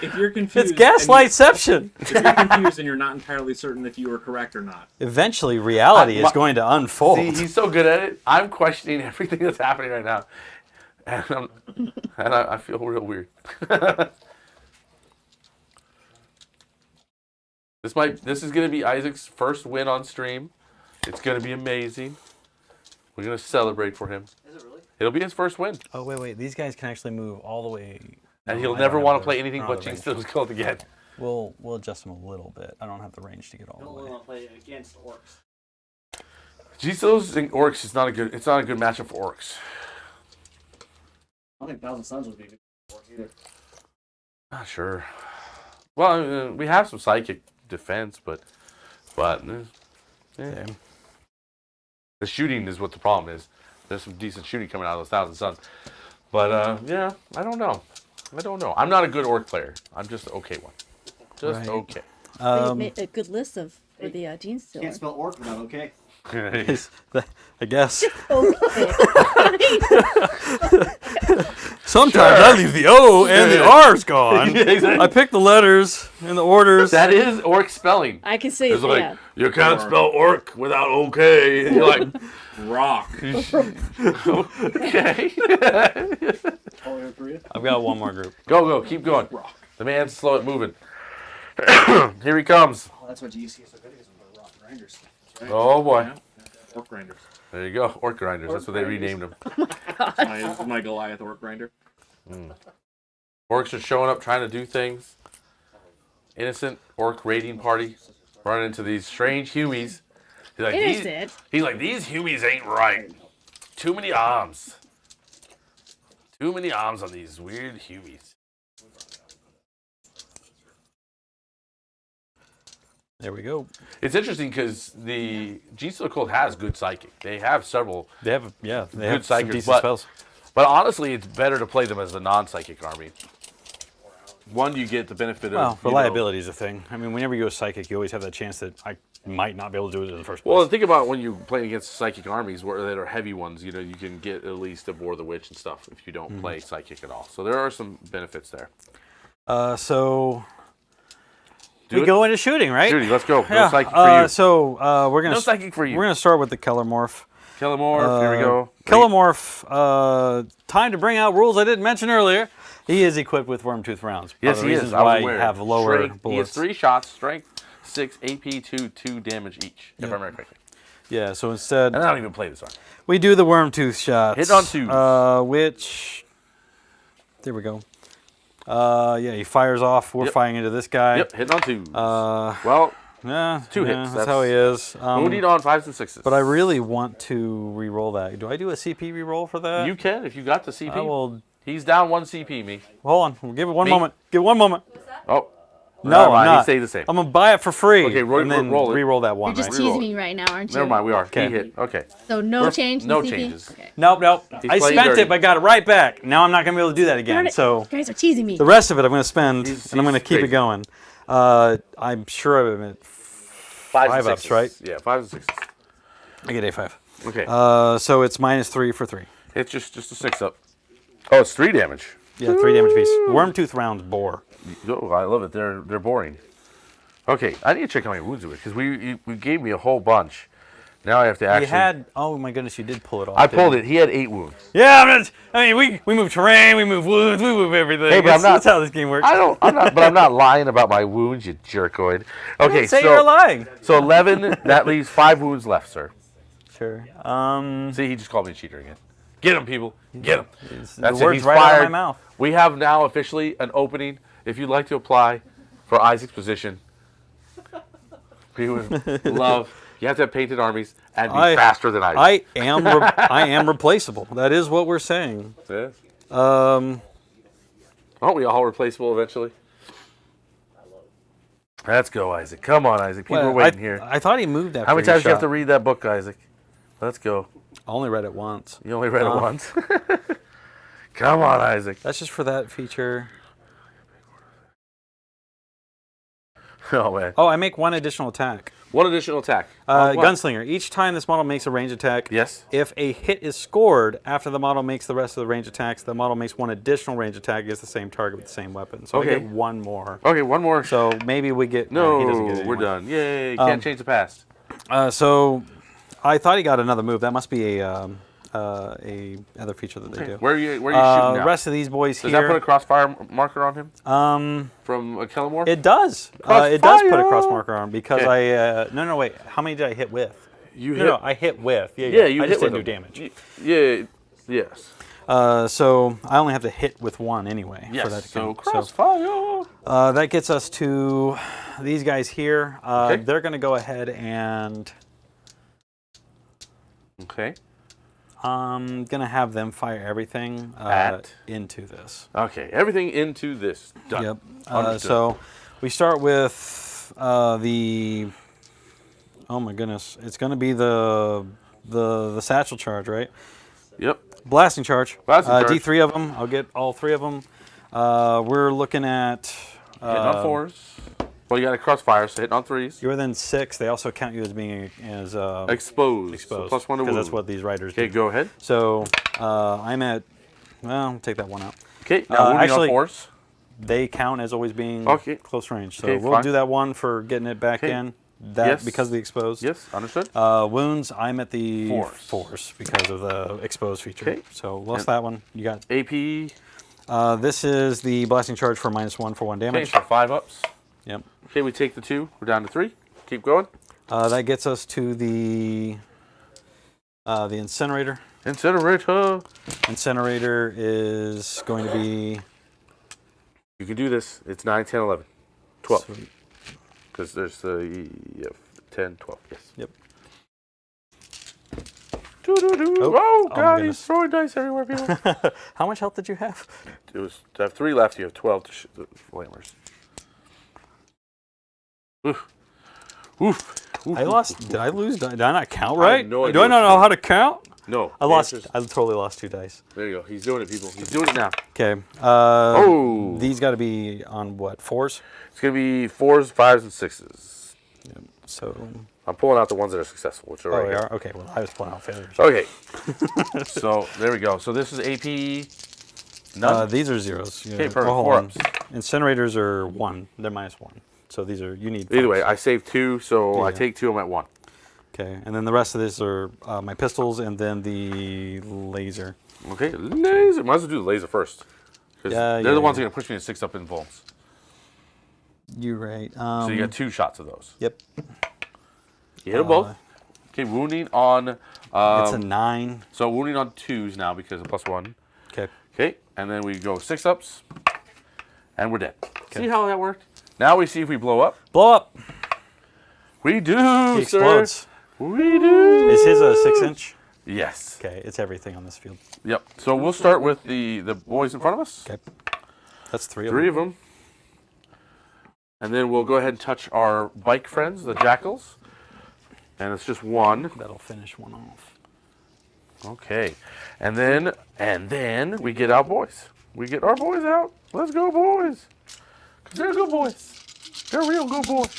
If you're confused, It's gaslightception. if you're confused and you're not entirely certain if you were correct or not. Eventually, reality is going to unfold. see, he's so good at it. I'm questioning everything that's happening right now. And I feel real weird. This is going to be Isaac's first win on stream. It's going to be amazing. We're going to celebrate for him. Is it really? It'll be his first win. Oh, wait. These guys can actually move all the way. And No, he'll I never don't want have to play the- anything I but don't have the Genestealer Cult again. We'll adjust them a little bit. I don't have the range to get all You the don't way. want to play against orcs. Genestealers and Orks is not a good. It's not a good matchup for Orks. I don't think Thousand Suns would be good for orcs either. Not sure. Well, we have some psychic defense, but Yeah. the shooting is what the problem is. There's some decent shooting coming out of those Thousand Suns, but yeah, I don't know. I'm not a good Orc player. I'm just an okay one. Just Right. okay. But you made a good list for the Genestealer. Can't spell orc without okay. I guess. Okay. Sometimes I leave the O and the R's gone. Yeah, exactly. I pick the letters and the orders. That is Orc spelling. I can say It's it. like Yeah. you can't spell Orc without okay. And you're like, Rock. okay. All over Korea. I've got one more group. Go, keep going. Rock. The man's slow at moving. Here he comes. Oh, that's what GSC is so good because of the rock grinders. Oh boy. Yeah. Orc grinders. There you go. Orc grinders. That's what they renamed them. My Goliath orc grinder. Orcs are showing up trying to do things. Innocent orc raiding party. Running into these strange Humies. He's like, Innocent. He's like, these Humies ain't right. Too many arms. Too many arms on these weird Humies. There we go. It's interesting because the Genestealer Cult has good psychic. They have several, They have they have some psychics, decent but- spells. but honestly, it's better to play them as a non-psychic army. One, you get the benefit Well, of you know- reliability is a thing. I mean, whenever you go psychic, you always have that chance that I might not be able to do it in the first place. Well, think about when you're playing against psychic armies where that are heavy ones. You know, you can get at least a War of the Witch and stuff if you don't play psychic at all. So there are some benefits there. So Do we it. go into shooting, right? Judy, let's go. Yeah. No psychic for you. So we're gonna No psychic for you. We're gonna start with the Kellamorph. Killamorph, here we go. Kellamorph, time to bring out rules I didn't mention earlier. He is equipped with Wormtooth rounds. Yes, the he reasons is. I was why aware. you have lower Strength, he has bullets. 3 shots, strength 6, AP 2, 2 damage each. If I remember correctly. Yeah, so instead, And I don't even play this army. we do the Wormtooth shots. Hit on twos. Which, there we go. Yeah, he fires off. We're Yep. firing into this guy. Yep, hitting on 2s. Uh, Well, yeah, 2 yeah, hits. That's how he is. wounded on 5s and 6s. But I really want to re-roll that. Do I do a CP re-roll for that? You can if you got the CP. I will. He's down 1 CP, me. Hold on. We'll give it one Me? moment. Give it one moment. Oh. No, Never I'm mind, not. He stayed the same. I'm gonna buy it for free. Okay, and then roll it. re-roll that one. You're just right? teasing Reroll. me right now, aren't you? Never mind, we are. Okay. He hit. Okay. So no change. in No CP? changes. Okay. Nope. He's I playing spent dirty. it, but got it right back. Now I'm not gonna be able to do that Darn again. it. So You guys are teasing me. the rest of it I'm gonna spend, He's- and I'm gonna he's keep it crazy. going. I'm sure I'm at 5 5 and ups, 6s. right? Yeah, 5s and 6s. I get A5. Okay. So it's -3 for 3. It's just a 6 up. Oh, it's 3 damage. Yeah, 3 damage piece. Wormtooth rounds bore. Oh, I love it. They're boring. Okay, I need to check how many wounds it was because we gave me a whole bunch. Now I have to actually. You had. Oh my goodness, you did pull it off. I didn't pulled you? it. He had 8 wounds. Yeah, I mean, we move terrain, we move wounds, we move everything. Hey, but I'm not- That's how this game works. I'm not lying about my wounds, you jerkoid. Okay, Say you're lying. so 11. That leaves 5 wounds left, sir. Sure. See, he just called me a cheater again. Get him, people. Get him. The That's it. words He's right out of my fired. mouth. We have now officially an opening. If you'd like to apply for Isaac's position, we would love. You have to have painted armies and be faster than Isaac. I am replaceable. That is what we're saying. Yes. Um, Aren't we all replaceable eventually? Let's go, Isaac. Come on, Isaac. People are waiting here. I thought he moved after How many your times do you have shot. to read that book, Isaac? Let's go. I only read it once. You only read it once. Come on, Isaac. That's just for that feature. Oh, man. Oh, I make one additional attack. One additional attack. On what? Gunslinger. Each time this model makes a range attack, Yes. if a hit is scored after the model makes the rest of the range attacks, the model makes one additional range attack against the same target with the same weapon. So Okay. I get one more. Okay, one more. So maybe we get... No, he doesn't get it we're anymore. done. Yay. Can't change the past. So I thought he got another move. That must be a other feature that they do. Where are you shooting now? The rest of these boys Does that put a here. crossfire marker on him from a Kellamorph? It does. It does put a Crossfire! cross marker on because Okay. no, wait. How many did I hit with? You No, I hit with. Yeah, Yeah, you I hit just with didn't do them. damage. Yeah. Yes. So I only have to hit with one anyway for that Yes. to So count. crossfire. That gets us to these guys here. Okay. They're going to go ahead and Okay. I'm going to have them fire everything At? into this. Okay. Everything into this. Done. Yep. Understood. So we start with the. Oh my goodness! It's going to be the satchel charge, right? Yep. Blasting charge. Blasting charge. D3 of them. I'll get all 3 of them. We're looking at. Hitting on 4s. Well, you got a crossfire, so hitting on 3s. You're within 6. They also count you as being Exposed. exposed. So +1 to wound. Because that's what these riders Okay, do. go ahead. So I'm at. Well, take that one out. Okay, now wounding actually, on 4s. They count as always being Okay. close range. So Okay, we'll fine. do that one for getting it back Okay. in. That Yes. because of the exposed. Yes, understood. Wounds, I'm at the Force. because of the exposed feature. Okay. So lost And- that one. You got. AP. This is the blasting charge for -1 for 1 Okay, damage. so 5 ups. Yep. Okay, we take the 2. We're down to 3. Keep going. That gets us to the incinerator. Incinerator. Incinerator is going to be. You can do this. It's 9, 10, 11. 12. Sweet. Because there's the 10, 12. Yes. Yep. Doo-doo-doo. Oh, Oh, my God, goodness. he's throwing dice everywhere, people. How much health did you have? It was, I have 3 left. You have 12 to shoot the flamers. Oof. Oof. Oof. I lost. Did I lose? Did I not count I have right? no idea Do I not what know to how to count? No. I lost. Answers- I totally lost 2 dice. There you go. He's doing it, people. He's doing it now. Okay. Oh. These got to be on what? 4s? It's going to be 4s, 5s, and 6s. So. I'm pulling out the ones that are successful, which are Oh, right they here. are? Okay. Well, I was pulling out failures. Okay. So there we go. So this is AP. None. These are 0s. Yeah. Okay, perfect. Well, hold 4 on. ups. Incinerators are 1. They're -1. So these are. You need. Either way, 5s. I saved 2, so I Yeah. take 2. I'm at 1. Okay. And then the rest of this are my pistols and then the laser. Okay. Laser. Might as well do the laser first. Because Yeah, they're yeah, the ones yeah. that are going to push me to 6 up in volts. You're right. So you got 2 shots of those. Yep. You hit them both. Okay, wounding on. It's a 9. So wounding on 2s now because of +1. Okay. Okay, and then we go 6 ups, and we're dead. See how that worked? Now we see if we blow up. Blow up. We do, He sir. explodes. We do. Is his a 6-inch? Yes. Okay, it's everything on this field. Yep. So we'll start with the boys in front of us. Okay. That's 3 of 3 them. of them. And then we'll go ahead and touch our bike friends, the jackals. And it's just 1. That'll finish 1 off. Okay. And then we get our boys. We get our boys out. Let's go, boys. 'Cause they're good boys. They're real good boys.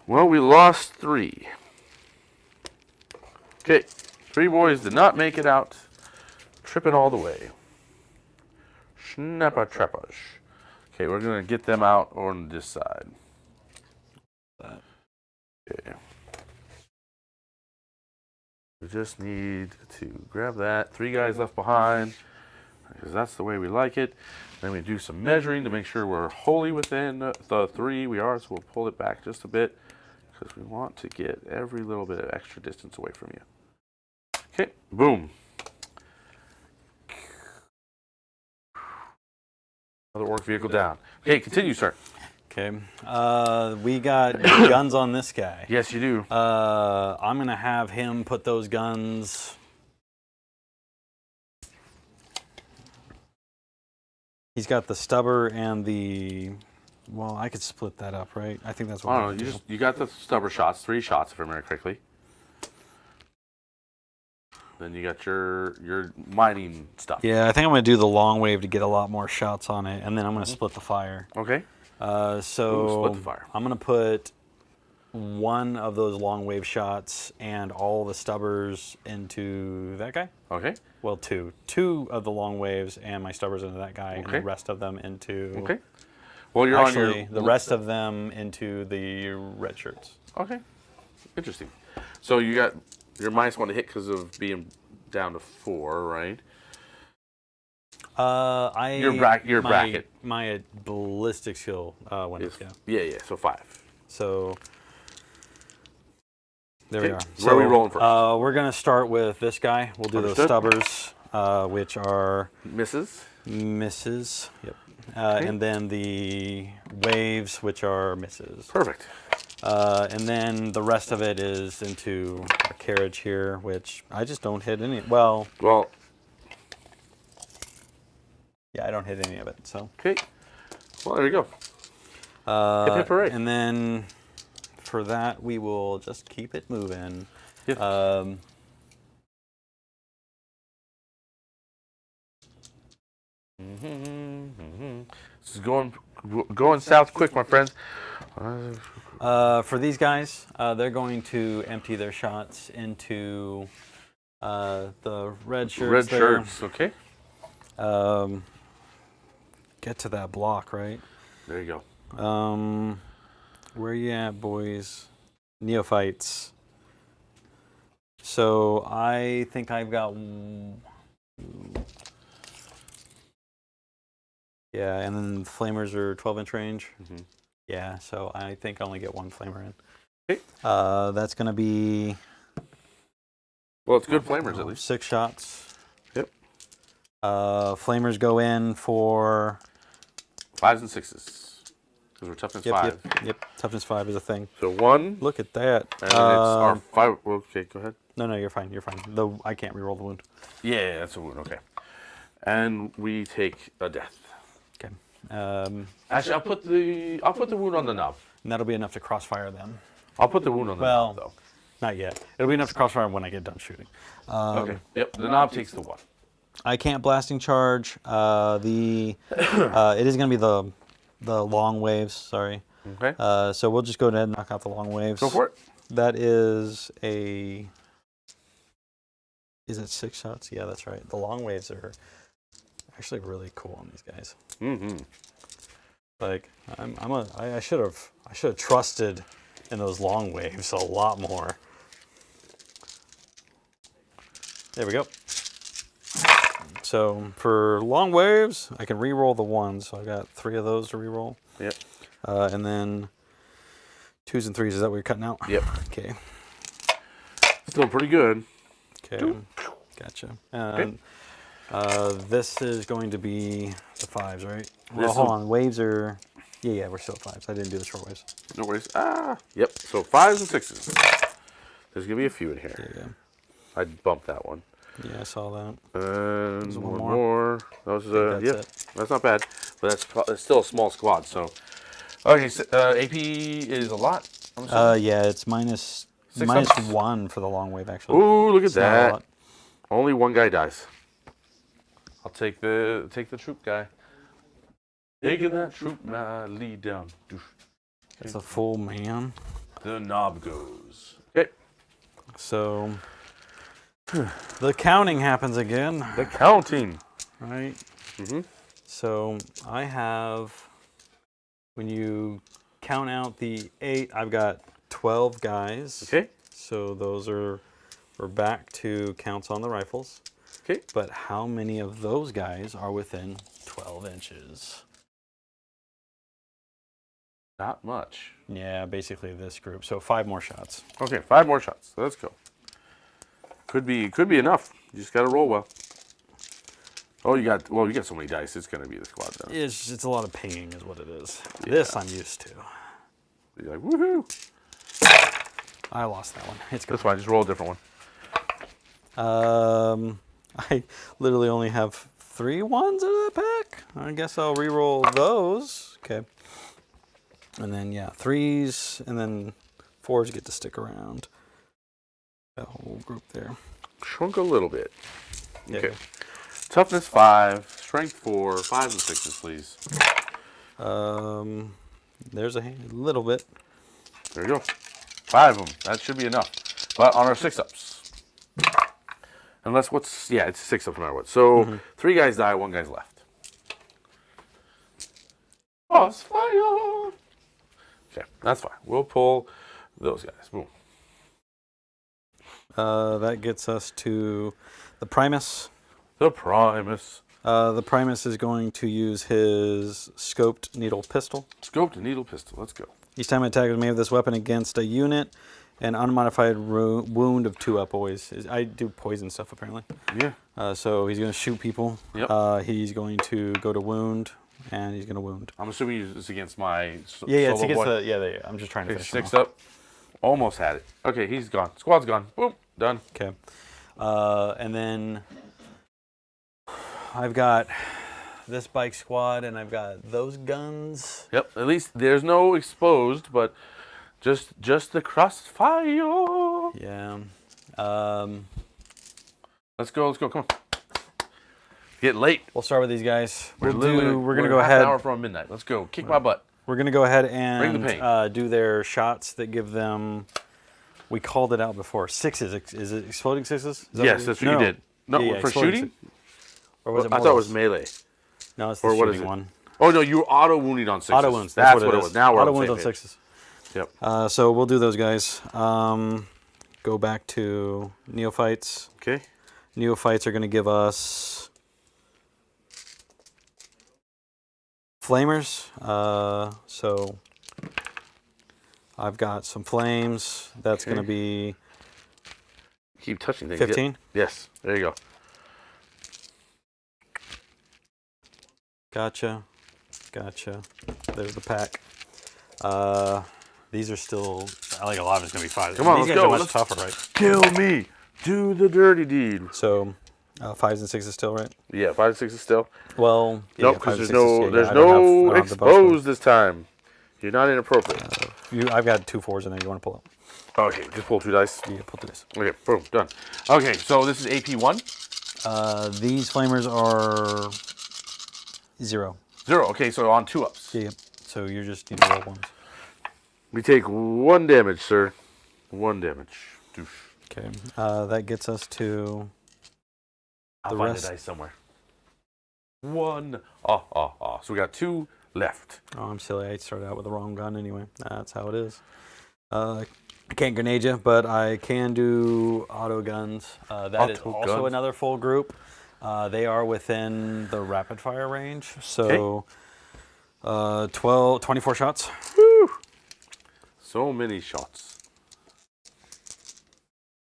Well, we lost 3. Okay. 3 boys did not make it out. Tripping all the way. Snappa trappers. Okay, we're going to get them out on this side. Okay. We just need to grab that. 3 guys left behind, because that's the way we like it. Then we do some measuring to make sure we're wholly within the 3 we are, so we'll pull it back just a bit, because we want to get every little bit of extra distance away from you. Okay, boom. Another orc vehicle down. Okay, continue, sir. Okay. We got guns on this guy. Yes, you do. I'm going to have him put those guns... He's got the stubber and the... Well, I could split that up, right? I think that's what I I'm don't know. gonna do. You got the stubber shots, 3 shots if I remember correctly. Then you got your mining stuff. Yeah, I think I'm going to do the long wave to get a lot more shots on it, and then I'm going to split the fire. Okay. So Ooh, split the fire. I'm going to put 1 of those long wave shots and all the stubbers into that guy. Okay. Well, 2. 2 of the long waves and my stubbers into that guy, and Okay. the rest of them into... Okay. Well, you're Actually, on your... the rest of them into the red shirts. Okay. Interesting. So you got your -1 to hit because of being down to 4, right? Your bracket. My ballistic skill went up, yeah. Yeah, so 5. So There we Okay, are. where are we rolling first? We're gonna start with this guy. We'll do Understood. those stubbers, which are Misses. misses. Yep. And then the waves, which are misses. Perfect. And then the rest of it is into a carriage here, which I just don't hit any. Well, Well, yeah, I don't hit any of it. So. okay. Well, there you go. Hip, hip, hooray. And then for that, we will just keep it moving. Yep. This is going south quick, my friends. For these guys, they're going to empty their shots into the red shirts. Red there. shirts. Okay. Get to that block, right? There you go. Where you at, boys? Neophytes. So I think I've got. Yeah, and then the flamers are 12-inch range. Mhm. Yeah, so I think I only get one flamer in. Okay. That's going to be Well, it's good flamers at least. 6 shots. Yep. Flamers go in for. 5s and 6s. Because we're toughness 5. Yep. Toughness 5 is a thing. So 1, Look at that. and then it's our 5. Well, okay, go ahead. No, you're fine. You're fine. I can't reroll the wound. Yeah, that's a wound. Okay. And we take a death. Okay. Actually, I'll put the wound on the knob. And that'll be enough to crossfire them. I'll put the wound on the Well, knob, though. Not yet. It'll be enough to crossfire when I get done shooting. Okay. Yep. The knob takes the 1. I can't blasting charge. It is going to be the long waves. Sorry. Okay. So we'll just go ahead and knock out the long waves. Go for it. That is a. Is it 6 shots? Yeah, that's right. The long waves are actually really cool on these guys. Mm-hmm. Like I should have trusted in those long waves a lot more. There we go. So for long waves, I can re-roll the 1s. So I got 3 of those to re-roll. Yep. And then 2s and 3s. Is that what you're cutting out? Yep. Okay. Still pretty good. Okay. Gotcha. And this is going to be the 5s, right? Well, hold on. Waves are. Yeah, we're still at 5s. I didn't do the short waves. No worries. Yep. So 5s and 6s. There's gonna be a few in here. There you go. I bumped that one. Yeah, I saw that. And There's one one more. That was that's yeah. it. That's not bad, but that's still a small squad. So, okay. So, AP is a lot. I'm assuming? Yeah, it's minus 6 minus ups? 1 for the long wave actually. Ooh, look at It's not a that. lot. Only one guy dies. I'll take the troop guy. Taking that troop, my lead down. It's a full man. The knob goes. Okay. So the counting happens again, The counting. right? Mm-hmm. So I have, when you count out the 8, I've got 12 guys. Okay. So those are, we're back to counts on the rifles. Okay. But how many of those guys are within 12 inches? Not much. Yeah, basically this group. So 5 more shots. Okay, 5 more shots. Let's go. Could be enough. You just gotta roll well. Oh, you got so many dice. It's gonna be the squad then. It's a lot of pinging is what it is. Yeah. This I'm used to. You're like, woohoo! I lost that one. It's good. That's fine. Just roll a different one. I literally only have 3 ones out of the pack. I guess I'll re-roll those. Okay. And then, yeah, 3s, and then 4s get to stick around. That whole group there. Shrunk a little bit. Yeah. Okay. Toughness 5, strength 4, 5s and 6s, please. There's a little bit. There you go. 5 of them. That should be enough. But on our 6-ups. Unless it's 6 ups no matter what. So 3 guys die, 1 guy's left. Crossfire! Okay, that's fine. We'll pull those guys. Boom. That gets us to the Primus. The Primus. The Primus is going to use his scoped needle pistol. Scoped needle pistol. Let's go. Each time an attack is made with this weapon against a unit, An unmodified wound of 2 up always. I do poison stuff apparently. Yeah. So he's going to shoot people. Yep. He's going to go to wound, and he's going to wound. I'm assuming it's against my Yeah, it's solo against boy. the I'm just trying to finish him Six off. up. Almost had it. Okay, he's gone. Squad's gone. Boom. Done. Okay. And then I've got this bike squad, and I've got those guns. Yep. At least there's no exposed, but just the crossfire. Yeah. Let's go. Come on. Get late. We'll start with these guys. We're We're gonna go half an hour ahead. from midnight. Let's go. Kick my butt. We're gonna go ahead Bring the pain. and do their shots that give them. We called it out before. 6s. Is it exploding 6s? Is that Yes, that's what you did. No, Yeah, for exploding shooting. Or was it? I thought it was mortals? melee. No, it's the or what is shooting it? one. Oh no, you were auto wounding on 6s. Auto wounds. That's what it is. was. Now we're auto on the wounds same on page. 6s. Yep. So we'll do those guys. Go back to neophytes. Okay. Neophytes are going to give us flamers. So I've got some flames. That's Okay. going to be Keep touching things. 15. Yep. Yes. There you go. Gotcha. There's the pack. These are still. I think a lot of it's going to be 5. Come on, These let's guys go. are much tougher, right? Kill me. Do the dirty deed. So 5s and 6s still, right? Yeah, 5 and 6 is still. Well, Nope, yeah, because 5 there's and 6s, no yeah, there's I don't no have the bonus exposed this time. You're not inappropriate. one. I've got 2 4s in there. You want to pull up? Okay, just pull 2 dice. Yeah, pull 2 dice. Okay, boom, done. Okay, so this is AP1. These flamers are 0. 0. Okay, so on 2 ups. Yeah. So you're just need to roll ones. We take 1 damage, sir. 1 damage. Doosh. Okay. That gets us to I'll the find rest. the dice somewhere. 1. So we got 2 left. Oh, I'm silly. I started out with the wrong gun anyway. That's how it is. I can't grenade you, but I can do auto guns. That is Auto also guns? another full group. They are within the rapid fire range. So 24 shots. Woo! So many shots.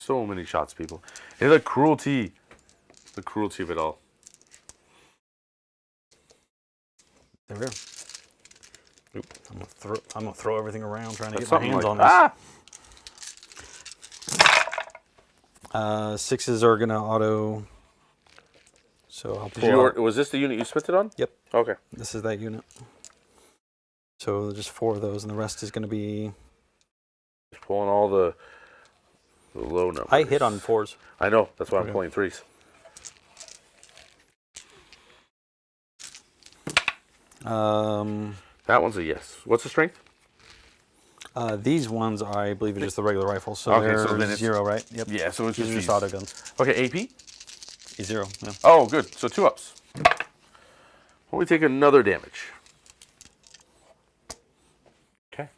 So many shots, people. And the cruelty. The cruelty of it all. There we go. Oop, I'm gonna throw everything around trying to That's get my hands something on like, this. 6s are gonna auto. So I'll Did pull you, out. was this the unit you spent it on? Yep. Okay. This is that unit. So just 4 of those, and the rest is gonna be. Just pulling all the low numbers. I hit on 4s. I know. That's why I'm Okay. pulling 3s. That one's a yes. What's the strength? These ones, I believe, are just the regular rifles. So Okay, they're so then it's- 0, right? Yep. Yeah, so it's These are just just auto guns. Okay, AP? 0. Yeah. Oh, good. So 2 ups. Well, we take another damage. Okay.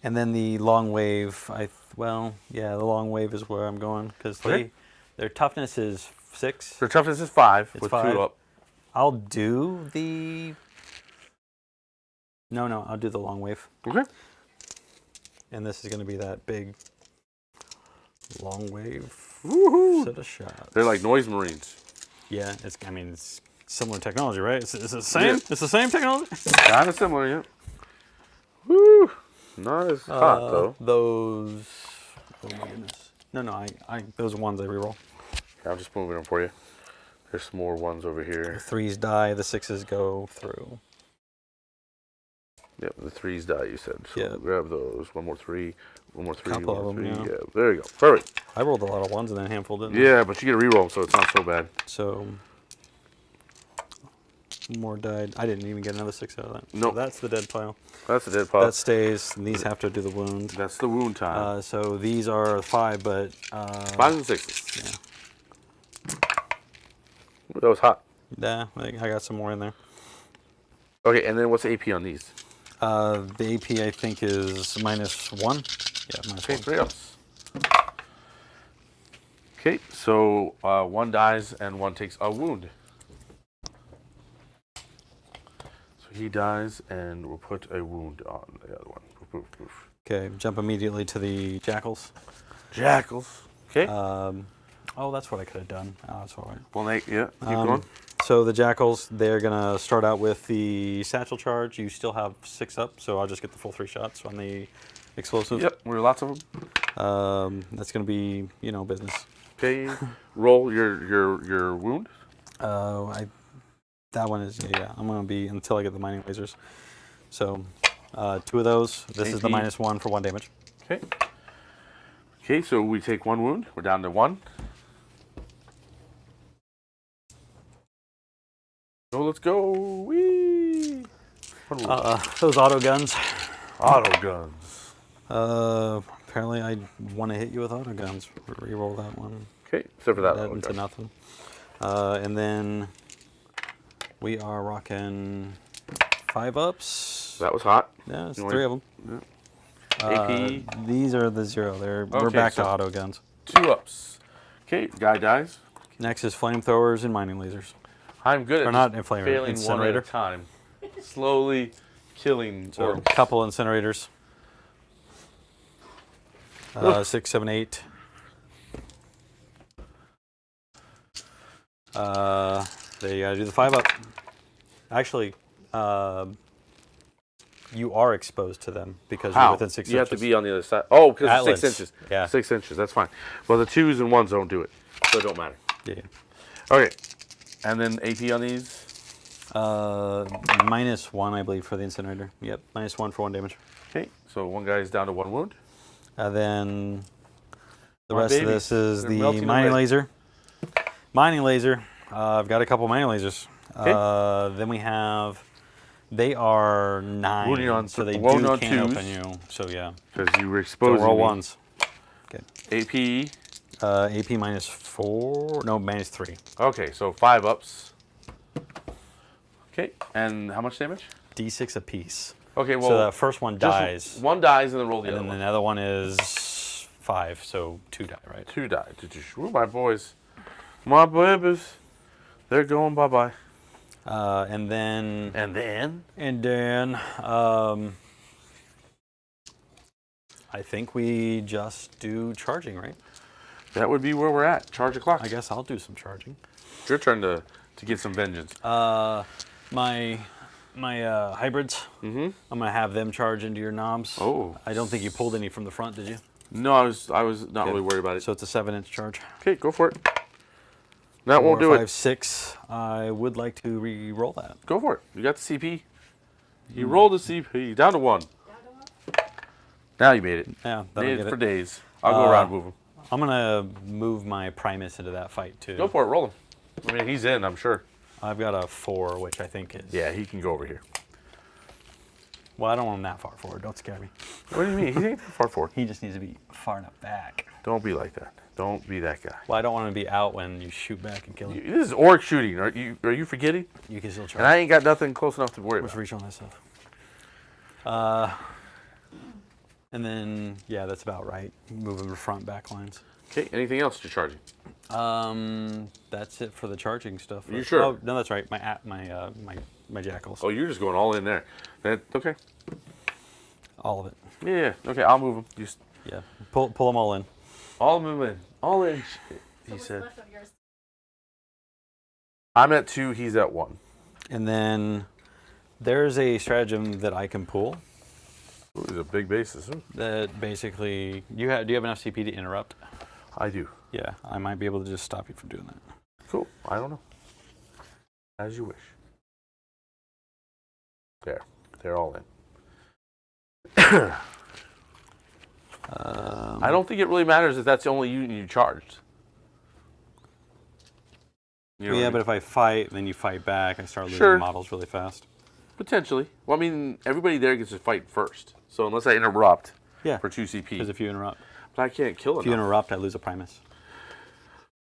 And then the long wave, the long wave is where I'm going because Okay. their toughness is 6. Their toughness is 5 It's with 5. 2 up. I'll do the. No, I'll do the long wave. Okay. And this is going to be that big long wave Woohoo! set of shots. They're like noise marines. Yeah, it's similar technology, right? It's the same. Yeah. It's the same technology. Kind of similar, yeah. Woo! Not as hot, though. Those. Oh my goodness. No, I those ones I reroll. I'm just moving them for you. There's some more ones over The here. 3s die. The 6s go through. Yep, the 3s die, you said. So Yeah. grab those. One more 3. One more 3. Couple one more of 'em, 3. yeah. There you go. Perfect. I rolled a lot of 1s and then a handful didn't. I? Yeah, but you get a reroll, so it's not so bad. So more died. I didn't even get another 6 out of that. Nope. So that's the dead pile. That's a dead pile. That stays. And these have to do the wound. That's the wound time. So these are 5, but 5s and 6s. yeah. Ooh, that was hot. Yeah, I got some more in there. Okay, and then what's the AP on these? The AP I think is -1. Yeah, -1. Okay, 3 ups. Okay, so 1 dies and 1 takes a wound. So he dies, and we'll put a wound on the other one. Poof, poof, poof. Okay, jump immediately to the jackals. Jackals. Okay. Oh, that's what I could have done. Oh, that's all right. Well, yeah. Keep going. So the jackals, they're gonna start out with the satchel charge. You still have 6 up, so I'll just get the full 3 shots on the explosive. Yep. We're lots of them. That's gonna be, you know, business. Okay. Roll your wound. That one is yeah. I'm gonna be until I get the mining lasers. So 2 of those. This is the AP. -1 for 1 damage. Okay. Okay. So we take 1 wound. We're down to 1. So let's go. Whee! Those auto guns. Auto guns. Apparently I want to hit you with auto guns. Reroll that one. Okay. Except for that. That one. into nothing. And then we are rocking 5 ups. That was hot. Yeah, it's You 3 of them. AP. These are the 0. We're Okay, back so- to auto guns. 2 ups. Okay. Guy dies. Next is flamethrowers and mining lasers. I'm good Or at not just flamer, failing one at incinerator. a time. Slowly killing. So Orks. a couple incinerators. 6, 7, 8. They gotta do the 5 up. Actually, you are exposed to them because How? you're within 6 You inches. have to be on the other side. Oh, because Atlas. 6 inches. Yeah. 6 inches. That's fine. Well, the 2s and 1s don't do it, so it don't matter. Yeah. Okay. And then AP on these. -1, I believe, for the incinerator. Yep, -1 for 1 damage. Okay. So one guy's down to 1 wound. Then the My rest of babies. this is They're the melting mining away. laser. Mining laser. I've got a couple mining lasers. Okay. Then we have. They are 9, Wounding on- so they wounding do on can't 2s. open you. So yeah. Because you were So exposed. roll 1s. Okay. AP. AP -4. No, -3. Okay, so 5 ups. Okay. And how much damage? D6 apiece. Okay, well. So the first one just dies, One dies and then roll the and other then one. another one is 5, so 2 die, right? 2 die. Ooh, my boys. My babies. They're going bye-bye. And then And then? I think we just do charging, right? That would be where we're at. Charge the clock. I guess I'll do some charging. It's your turn to get some vengeance. My hybrids. Mm-hmm. I'm gonna have them charge into your knobs. Oh. I don't think you pulled any from the front, did you? No, I was not Okay. really worried about it. So it's a 7-inch charge. Okay, go for it. That won't 4, do 5, it. 6. I would like to re-roll that. Go for it. You got the CP. You rolled the CP. Down to 1. Now you made it. Yeah, that'll Made get it for it. days. I'll go around and move him. I'm gonna move my Primus into that fight too. Go for it. Roll him. I mean, he's in, I'm sure. I've got a 4, which I think is. Yeah, he can go over here. Well, I don't want him that far forward. Don't scare me. What do you mean? He ain't that far forward. He just needs to be far enough back. Don't be like that. Don't be that guy. Well, I don't want him to be out when you shoot back and kill him. This is orc shooting. Are you forgetting? You can still charge. And I ain't got nothing close enough to worry What's about. reach on that stuff? And then yeah, that's about right. Move him to front back lines. Okay, anything else you're charging? That's it for the charging stuff. You sure? Oh no, that's right. My jackals. Oh, you're just going all in there. Okay. All of it. Yeah. Okay, I'll move him. Just Yeah. Pull them all in. all move in. All in. He said. I'm at 2. He's at 1. And then there's a stratagem that I can pull. Ooh, he's a big basis. Huh? That basically do you have enough CP to interrupt? I do. Yeah, I might be able to just stop you from doing that. Cool. I don't know. As you wish. There. They're all in. I don't think it really matters if that's the only unit you charged. You know what I Yeah, mean? but if I fight, then you fight back. I start losing Sure. models really fast. Potentially. Well, I mean, everybody there gets to fight first. So unless I interrupt Yeah, for 2 CP, because if you interrupt, but I can't kill if you enough. interrupt, I lose a Primus.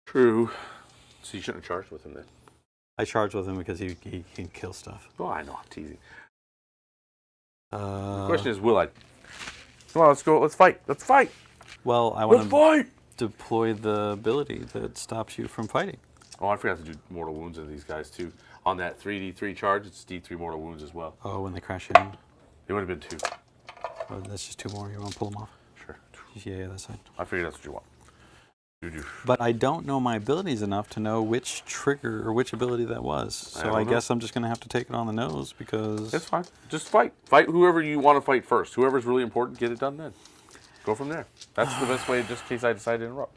True. So you shouldn't have charged with him then. I charge with him because he can kill stuff. Oh, I know. I'm teasing. The The question is, will I? Come on, let's go. Let's fight. Let's fight. well, I Let's want to fight. deploy the ability that stops you from fighting. Oh, I forgot to do mortal wounds in these guys too. On that 3d3 charge, it's d3 mortal wounds as well. Oh, when they crash in. It would have been 2. Oh, that's just 2 more. You want to pull them off? Sure. Yeah, that's fine. I figured that's what you want. But I don't know my abilities enough to know which trigger or which ability that was. So I guess I'm just going to have to take it on the nose because... It's fine. Just fight. Fight whoever you want to fight first. Whoever's really important, get it done then. Go from there. That's the best way, just in case I decide to interrupt.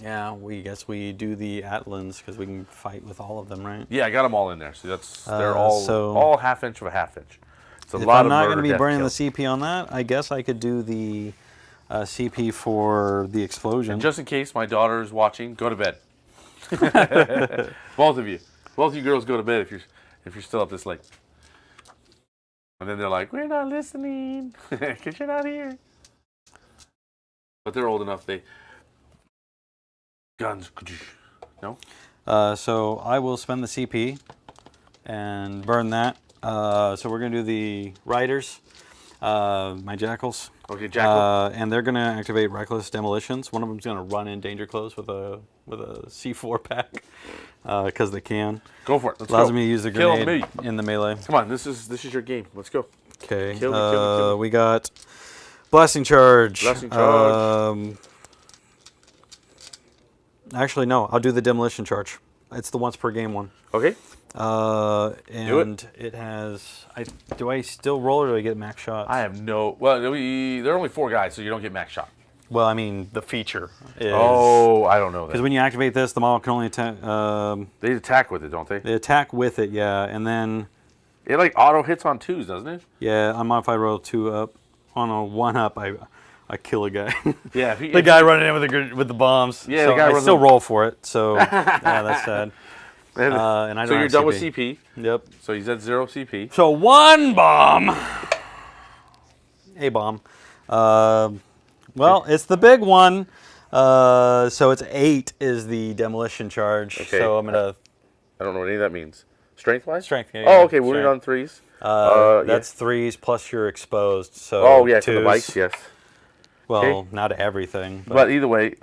Yeah, we guess we do the Atlans because we can fight with all of them, right? Yeah, I got them all in there. So that's they're so all half inch of a half inch. It's a if lot I'm of not murder, going to be death, burning kill. the CP on that, I guess I could do the CP for the explosion. And just in case my daughter is watching, go to bed. Both of you girls, go to bed if you're still up this late. And then they're like, "We're not listening because you're not here." But they're old enough. They guns. No. So I will spend the CP and burn that. So we're going to do the riders, my jackals. Okay, jackal. And they're going to activate reckless demolitions. One of them's going to run in danger close with a C4 pack because they can. Go for it. Let's Allows go. me to use the Kill grenade me. in the melee. Come on, this is your game. Let's go. Okay. Kill me, kill me, kill me. We got blasting charge. Blasting charge. Actually, no. I'll do the demolition charge. It's the once per game one. Okay. And it has. Do I still roll or do I get max shots? I have no. Well, there are only 4 guys, so you don't get max shot. Well, I mean the feature is. Oh, I don't know that. Because when you activate this, the model can only attack. They attack with it, don't they? They attack with it, yeah, and then It like auto hits on 2s, doesn't it? yeah, on modified roll 2 up. On a 1 up, I kill a guy. Yeah. The guy running in with the bombs. Yeah, so the guy I runs still in- roll for it. So yeah, that's sad. And And I don't so you're have done with CP. CP. Yep. So he's at 0 CP. So 1 bomb. A bomb. Well, it's the big one. So it's 8 is the demolition charge. Okay. So I'm gonna I don't know what any of that means. Strength wise? strength. Yeah, Oh, yeah, okay. Wounded on strength. 3s. That's 3s plus you're exposed. So Oh yeah, for the 2s. bikes, yes. Well, Okay. not everything. But either way,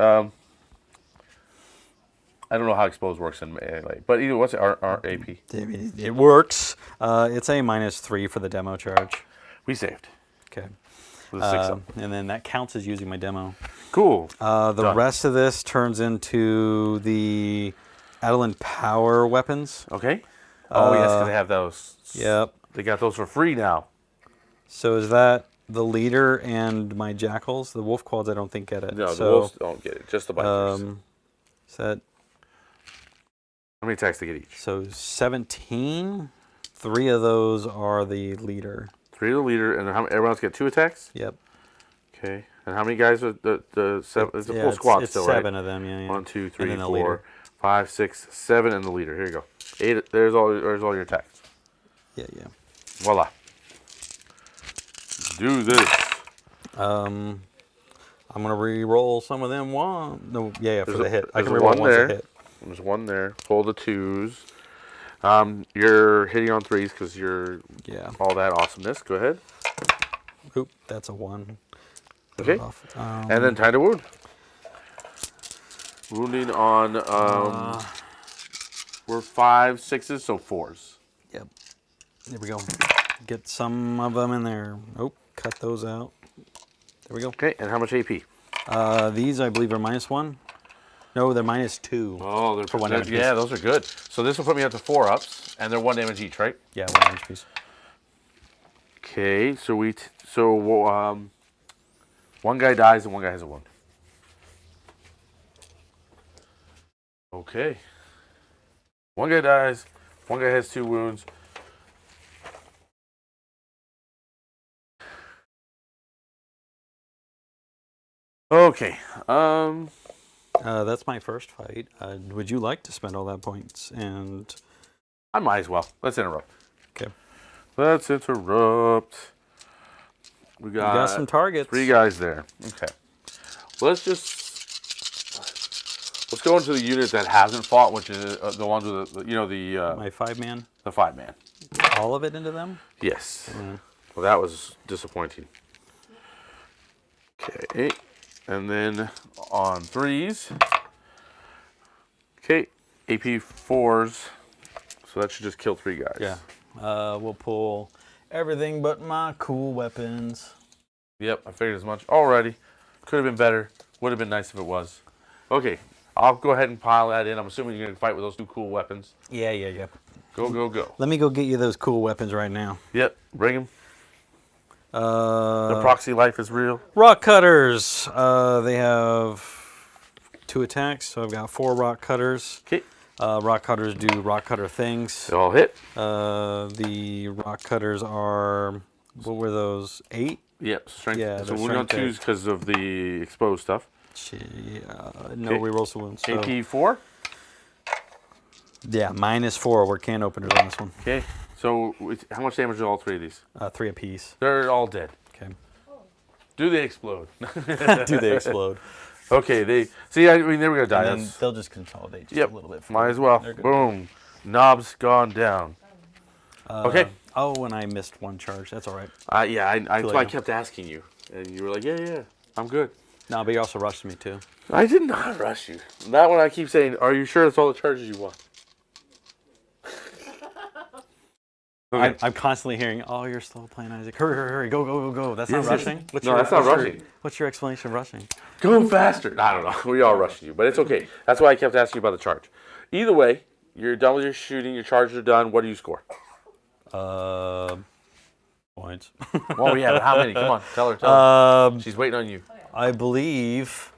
I don't know how exposed works in melee. But either what's our AP? It works. It's a -3 for the demo charge. We saved. Okay. With a 6 up. And then that counts as using my demo. Cool. The Done. rest of this turns into the Adelan power weapons. Okay. Oh yes, because they have those. Yep. They got those for free now. So is that the leader and my jackals? The wolf quads I don't think get it. No, the so, wolves don't get it. Just the bikers. Is that How many attacks they get each? so 17? 3 of those are the leader. 3 to the leader, and everyone else get 2 attacks. Yep. Okay. And how many guys are the 7? It's a Yeah, full squad it's still, 7 right? of them, yeah. 1, 2, 3, then the 4, leader. 5, 6, 7, and the leader. Here you go. 8. There's all your attacks. Yeah. Voila. Do this. I'm gonna re-roll some of them. No, yeah, for There's the a- hit. I there's can a re-roll 1 once a there. hit. There's 1 there. Pull the 2s. You're hitting on 3s because you're Yeah. all that awesomeness. Go ahead. Oop, that's a 1. Okay. Off. And then time to wound. Wounding on we're 5, 6s, so 4s. Yep. There we go. Get some of them in there. Oh, cut those out. There we go. Okay, and how much AP? These I believe are -1. No, they're -2. Oh, they're For 1 they're- damage yeah, piece. those are good. So this will put me up to 4 ups, and they're 1 damage each, right? Yeah, 1 damage piece. Okay, so one guy dies and 1 guy has a wound. Okay. 1 guy dies, 1 guy has 2 wounds. Okay. That's my first fight. Would you like to spend all that points? And I might as well. Let's interrupt. okay, Let's interrupt. We you got some targets. 3 guys there. Okay. Let's go into the unit that hasn't fought, which is the ones with the My 5-man. the 5-man. All of it into them. Yes. Yeah. Well, that was disappointing. Okay. And then on 3s. Okay. AP 4s. So that should just kill 3 guys. Yeah. We'll pull everything but my cool weapons. Yep, I figured as much. Alrighty. Could have been better. Would have been nice if it was. Okay, I'll go ahead and pile that in. I'm assuming you're going to fight with those 2 cool weapons. Yeah. Go, go, go. Let me go get you those cool weapons right now. Yep, bring them. The proxy life is real. Rock cutters. They have 2 attacks, so I've got 4 rock cutters. Okay. Rock cutters do rock cutter things. They all hit. The rock cutters are, what were those? 8? Yep, strength. Yeah, so they're we're on strength 2s because of the exposed stuff. No Okay. rerolls to wounds. So. AP 4. Yeah, -4. We're can openers on this one. Okay. So how much damage are all 3 of these? 3 apiece. They're all dead. Okay. Do they explode? Do they explode? Okay, they see. I mean, they were gonna die. And then That's- they'll just consolidate just Yep. a little bit. Might as well. They're good. Boom. Knobs gone down. Okay. Oh, and I missed 1 charge. That's all right. Yeah, that's why I late. kept asking you, and you were like, yeah, I'm good. No, but you also rushed me too. I did not rush you. That one I keep saying, are you sure that's all the charges you want? Okay. I'm constantly hearing, "Oh, you're slow playing, Isaac. Hurry, go." That's Yes, not yes. rushing. No, that's not rushing. What's your explanation of rushing? Go faster. I don't know. We all rushing you, but it's okay. That's why I kept asking you about the charge. Either way, you're done with your shooting. Your charges are done. What do you score? Points. Well, yeah, but how many? Come on, tell her. She's waiting on you. I believe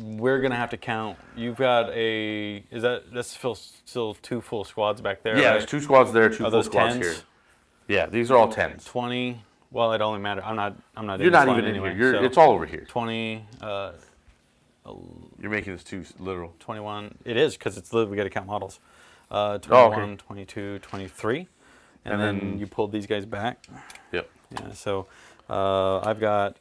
we're gonna have to count. You've got a. That's still 2 full squads back there? Yeah, right? there's 2 squads there, 2 Are full those squads 10s? here. Yeah, these are all 10s. 20. Well, it only matters. I'm not. You're in not this line even in anyway, here. so It's all over here. 20. You're making this too literal. 21. It is because it's we got to count models. 21, okay. 22, 23, and And then then- you pulled these guys back. Yep. Yeah. So I've got.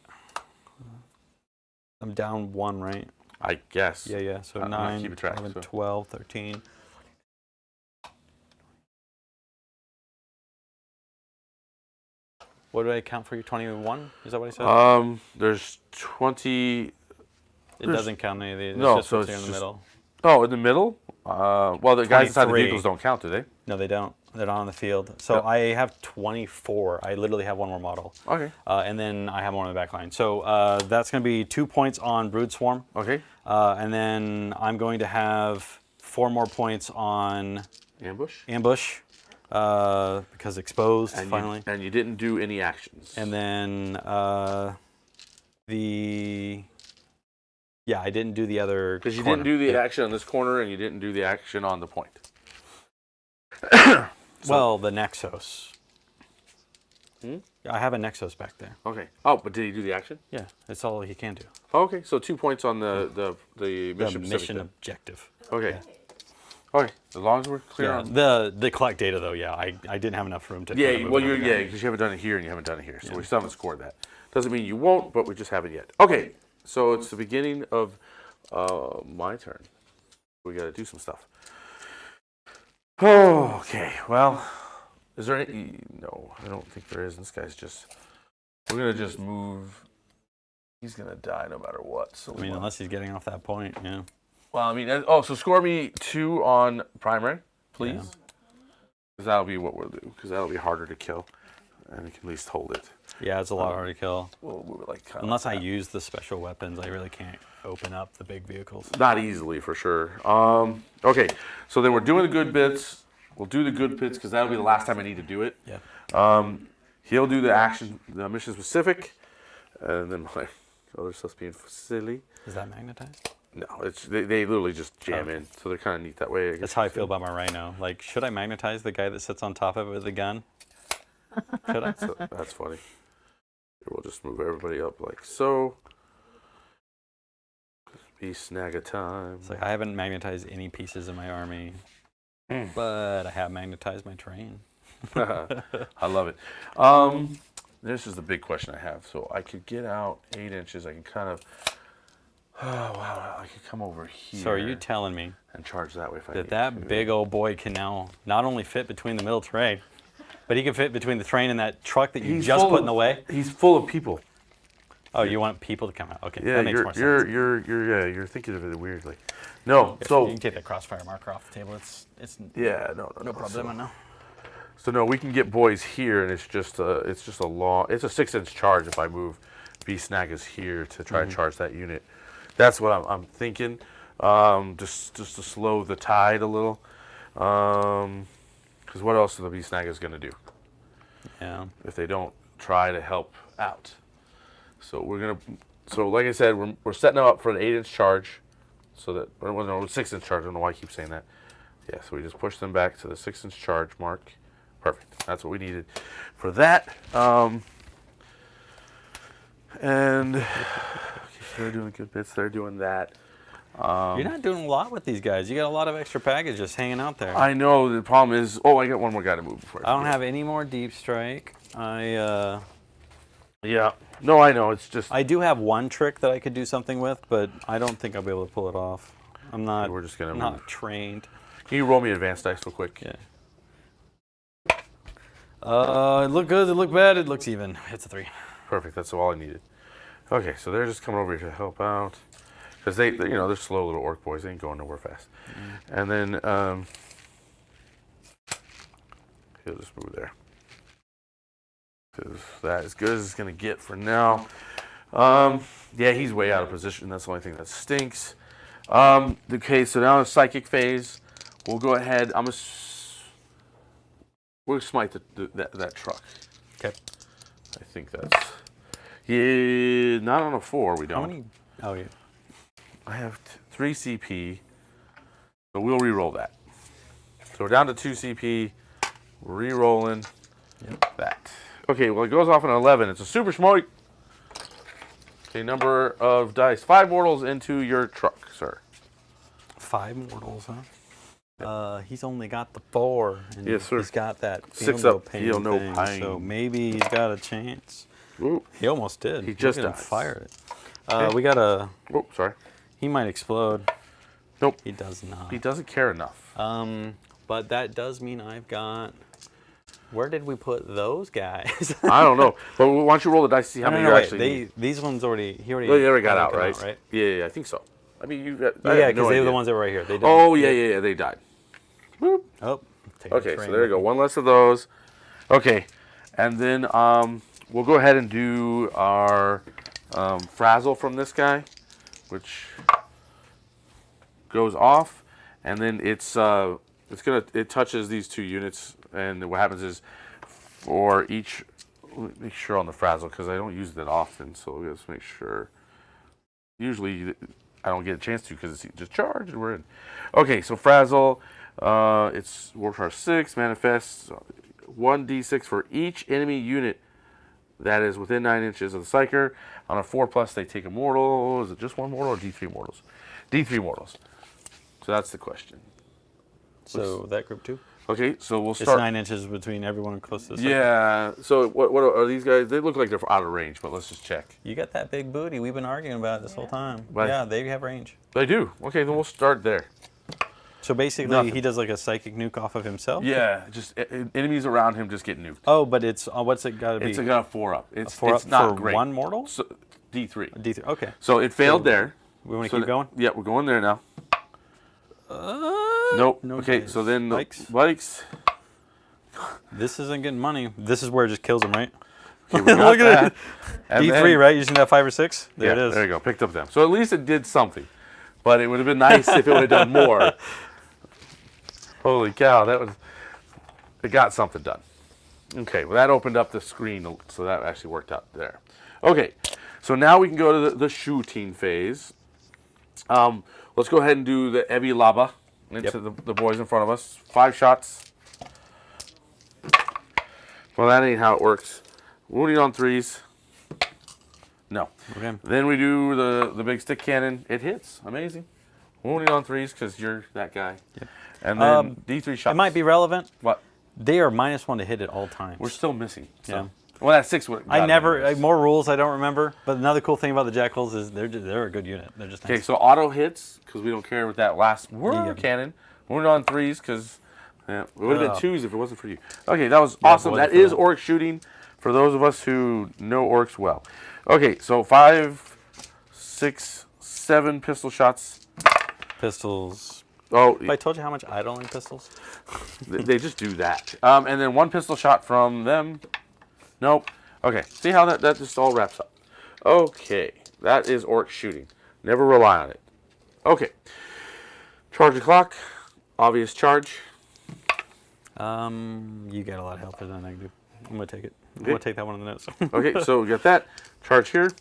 I'm down 1, right? I guess. Yeah. So I'm not 9, keeping track, 11, so. 12, 13. What did I count for you? 21? Is that what I said? There's 20. It doesn't count any of these. It's No, just so what's it's here in the just- middle. Oh, in the middle? Well, the guys inside the 23. vehicles don't count, do they? No, they don't. They're not on the field. So Yep. I have 24. I literally have 1 more model. Okay. And then I have 1 on the back line. So that's going to be 2 points on Brood Swarm. Okay. And then I'm going to have 4 more points on Ambush. Ambush because exposed And finally. and you didn't do any actions. And then I didn't do the other. Because you corner. didn't do the Yeah. action on this corner and you didn't do the action on the point. Well, the Nexus. Hmm? I have a Nexus back there. Okay. Oh, but did he do the action? Yeah, that's all he can do. Oh, okay, so 2 points on the mission. The specific mission then. objective. Okay. Okay. As long as we're clear Yeah, on. the collect data though. Yeah, I didn't have enough room to. Yeah. move Well, it you're over yeah there. because you haven't done it here and you haven't done it here, so we still haven't scored that. Doesn't mean you won't, but we just haven't yet. Okay. So it's the beginning of my turn. We got to do some stuff. Oh, okay. Well, is there any? No, I don't think there is. This guy's just. We're gonna just move. He's gonna die no matter what. So I mean, unless he's getting off that point, yeah. well, I mean, so score me 2 on primary, please. Yeah. Because that'll be what we'll do. Because that'll be harder to kill, and we can at least hold it. Yeah, it's a lot harder to kill. We'll move it like kind Unless of I like use the special weapons, I really can't open up the big vehicles. that. Not easily for sure. Okay, so then we're doing the good bits. We'll do the good bits because that'll be the last time I need to do it. Yeah. He'll do the action, the mission specific, and then my other stuff's being silly. Is that magnetized? No, they literally just jam in, so they're kind of neat that way. I guess. That's how I feel about my rhino. Like, should I magnetize the guy that sits on top of it with a gun? Should I? So, that's funny. Here, we'll just move everybody up like so. Be snag a time. It's like I haven't magnetized any pieces of my army, but I have magnetized my terrain. I love it. This is the big question I have. So I could get out 8 inches. I can kind of. Oh wow! I could come over here. So are you telling me and charge that way if I need that to. big old boy can now not only fit between the middle terrain, but he can fit between the terrain and that truck that you just full put of- in the way? He's full of people. Oh, you want people to come out? Okay, Yeah, that makes more sense. you're thinking of it weirdly. No, You so can take that crossfire marker off the table. It's yeah, no no problem. So, No. so no, we can get boys here, and it's just a long. It's a 6-inch charge if I move beast snag is here to try to charge that unit. That's what I'm thinking. Just to slow the tide a little. Because what else are the beast snaggers going to do? Yeah. If they don't try to help out. So we're gonna. So like I said, we're setting them up for an 8-inch charge. So that or no, 6-inch charge. I don't know why I keep saying that. Yeah. So we just push them back to the 6-inch charge mark. Perfect. That's what we needed for that. And they're doing good bits. They're doing that. You're not doing a lot with these guys. You got a lot of extra package just hanging out there. I know the problem is. Oh, I got one more guy to move before. I don't have any more deep strike. Yeah. No, I know. It's just. I do have one trick that I could do something with, but I don't think I'll be able to pull it off. I'm not. We're just gonna not move. trained. Can you roll me advanced dice real quick? Yeah. It looked good. It looked bad. It looks even. It's a 3. Perfect. That's all I needed. Okay, so they're just coming over here to help out because they they're slow little orc boys. They ain't going nowhere fast. And then he'll just move there because that is good as it's gonna get for now. Yeah, he's way out of position. That's the only thing that stinks. Okay, so now in the psychic phase, we'll go ahead. We'll smite that truck. Okay. I think that's. Yeah, not on a 4. We don't. How many? Oh yeah. I have 3 CP, so we'll re-roll that. So we're down to 2 CP. Re-rolling that. Okay, well it goes off an 11. It's a super smite. Okay, number of dice. 5 mortals into your truck, sir. 5 mortals, huh? He's only got the 4. And Yes, sir. He's got that 6 feel no up, pain feel no thing, pain. So maybe he's got a chance. Ooh. He almost did. He just Look at him dies. fired it. Okay. We got a. Oh, sorry. He might explode. Nope. He does not. He doesn't care enough. But that does mean I've got. Where did we put those guys? I don't know. But why don't you roll the dice to see how many you wait, actually need. these ones already. He already. They already got had out, them right? come right? Yeah, I think so. I mean, you got. Yeah, because they were the ones that were right here. They Oh, yeah, they died. Boop. Oh. take a Okay, so train. there you go. One less of those. Okay, and then we'll go ahead and do our frazzle from this guy, which goes off, and then it touches these 2 units, and what happens is for each. Let me make sure on the frazzle because I don't use it that often, so let's make sure. Usually I don't get a chance to because it's just charged and we're in. Okay, so frazzle. It's Warfare 6 manifests 1d6 for each enemy unit that is within 9 inches of the psyker. On a 4+, they take a mortal. Is it just 1 mortal or D3 mortals? D3 mortals. So that's the question. So that group 2? Okay, so we'll It's start. 9 inches between everyone close to the circle. Yeah. So what are these guys? They look like they're out of range, but let's just check. You got that big booty. We've been arguing about it this whole time. Right. Yeah, they have range. They do. Okay, then we'll start there. So basically, Nothing. he does like a psychic nuke off of himself? Yeah, just enemies around him just get nuked. Oh, but it's, what's it got to be? It's got a 4-up. It's 4 it's up not for great. 1 mortal? So, D3. D3, okay. So it failed there. We want to So keep going? Yeah, we're going there now. Nope. no Okay, dice. so then the Bikes? bikes. This isn't getting money. This is where it just kills him, right? Okay, we got Look at that. it. And D3, then- right? Using that 5 or 6? There Yeah, it is. there you go. Picked up them. So at least it did something. But it would have been nice if it would have done more. Holy cow, it got something done. Okay, well that opened up the screen, so that actually worked out there. Okay, so now we can go to the shooting phase. Let's go ahead and do the Ebi Laba into the boys in front of us. 5 shots. Well, that ain't how it works. Wounding on 3s. No. Okay. Then we do the big stick cannon. It hits. Amazing. Wounding on 3s because you're that guy. Yep. And then D3 shots. It might be relevant. What? They are -1 to hit at all times. We're still missing. So. Yeah. Well, that 6 would. More rules I don't remember. But another cool thing about the Jackals is they're a good unit. They're just nice. Okay, so auto hits because we don't care with that last Yeah. cannon. Wounded on 3s because it would have been 2s if it wasn't for you. Okay, that was Yeah, awesome. boy, That for is that. orc shooting for those of us who know orcs well. Okay, so 5, 6, 7 pistol shots. Pistols. Oh, If I told you how much I don't like pistols. they just do that. And then 1 pistol shot from them. Nope. Okay, see how that just all wraps up. Okay, that is orc shooting. Never rely on it. Okay. Charge the clock. Obvious charge. You got a lot of health there than I do. I'm gonna take it. I'm Okay. gonna take that one in the notes. Okay, so we got that. Charge here.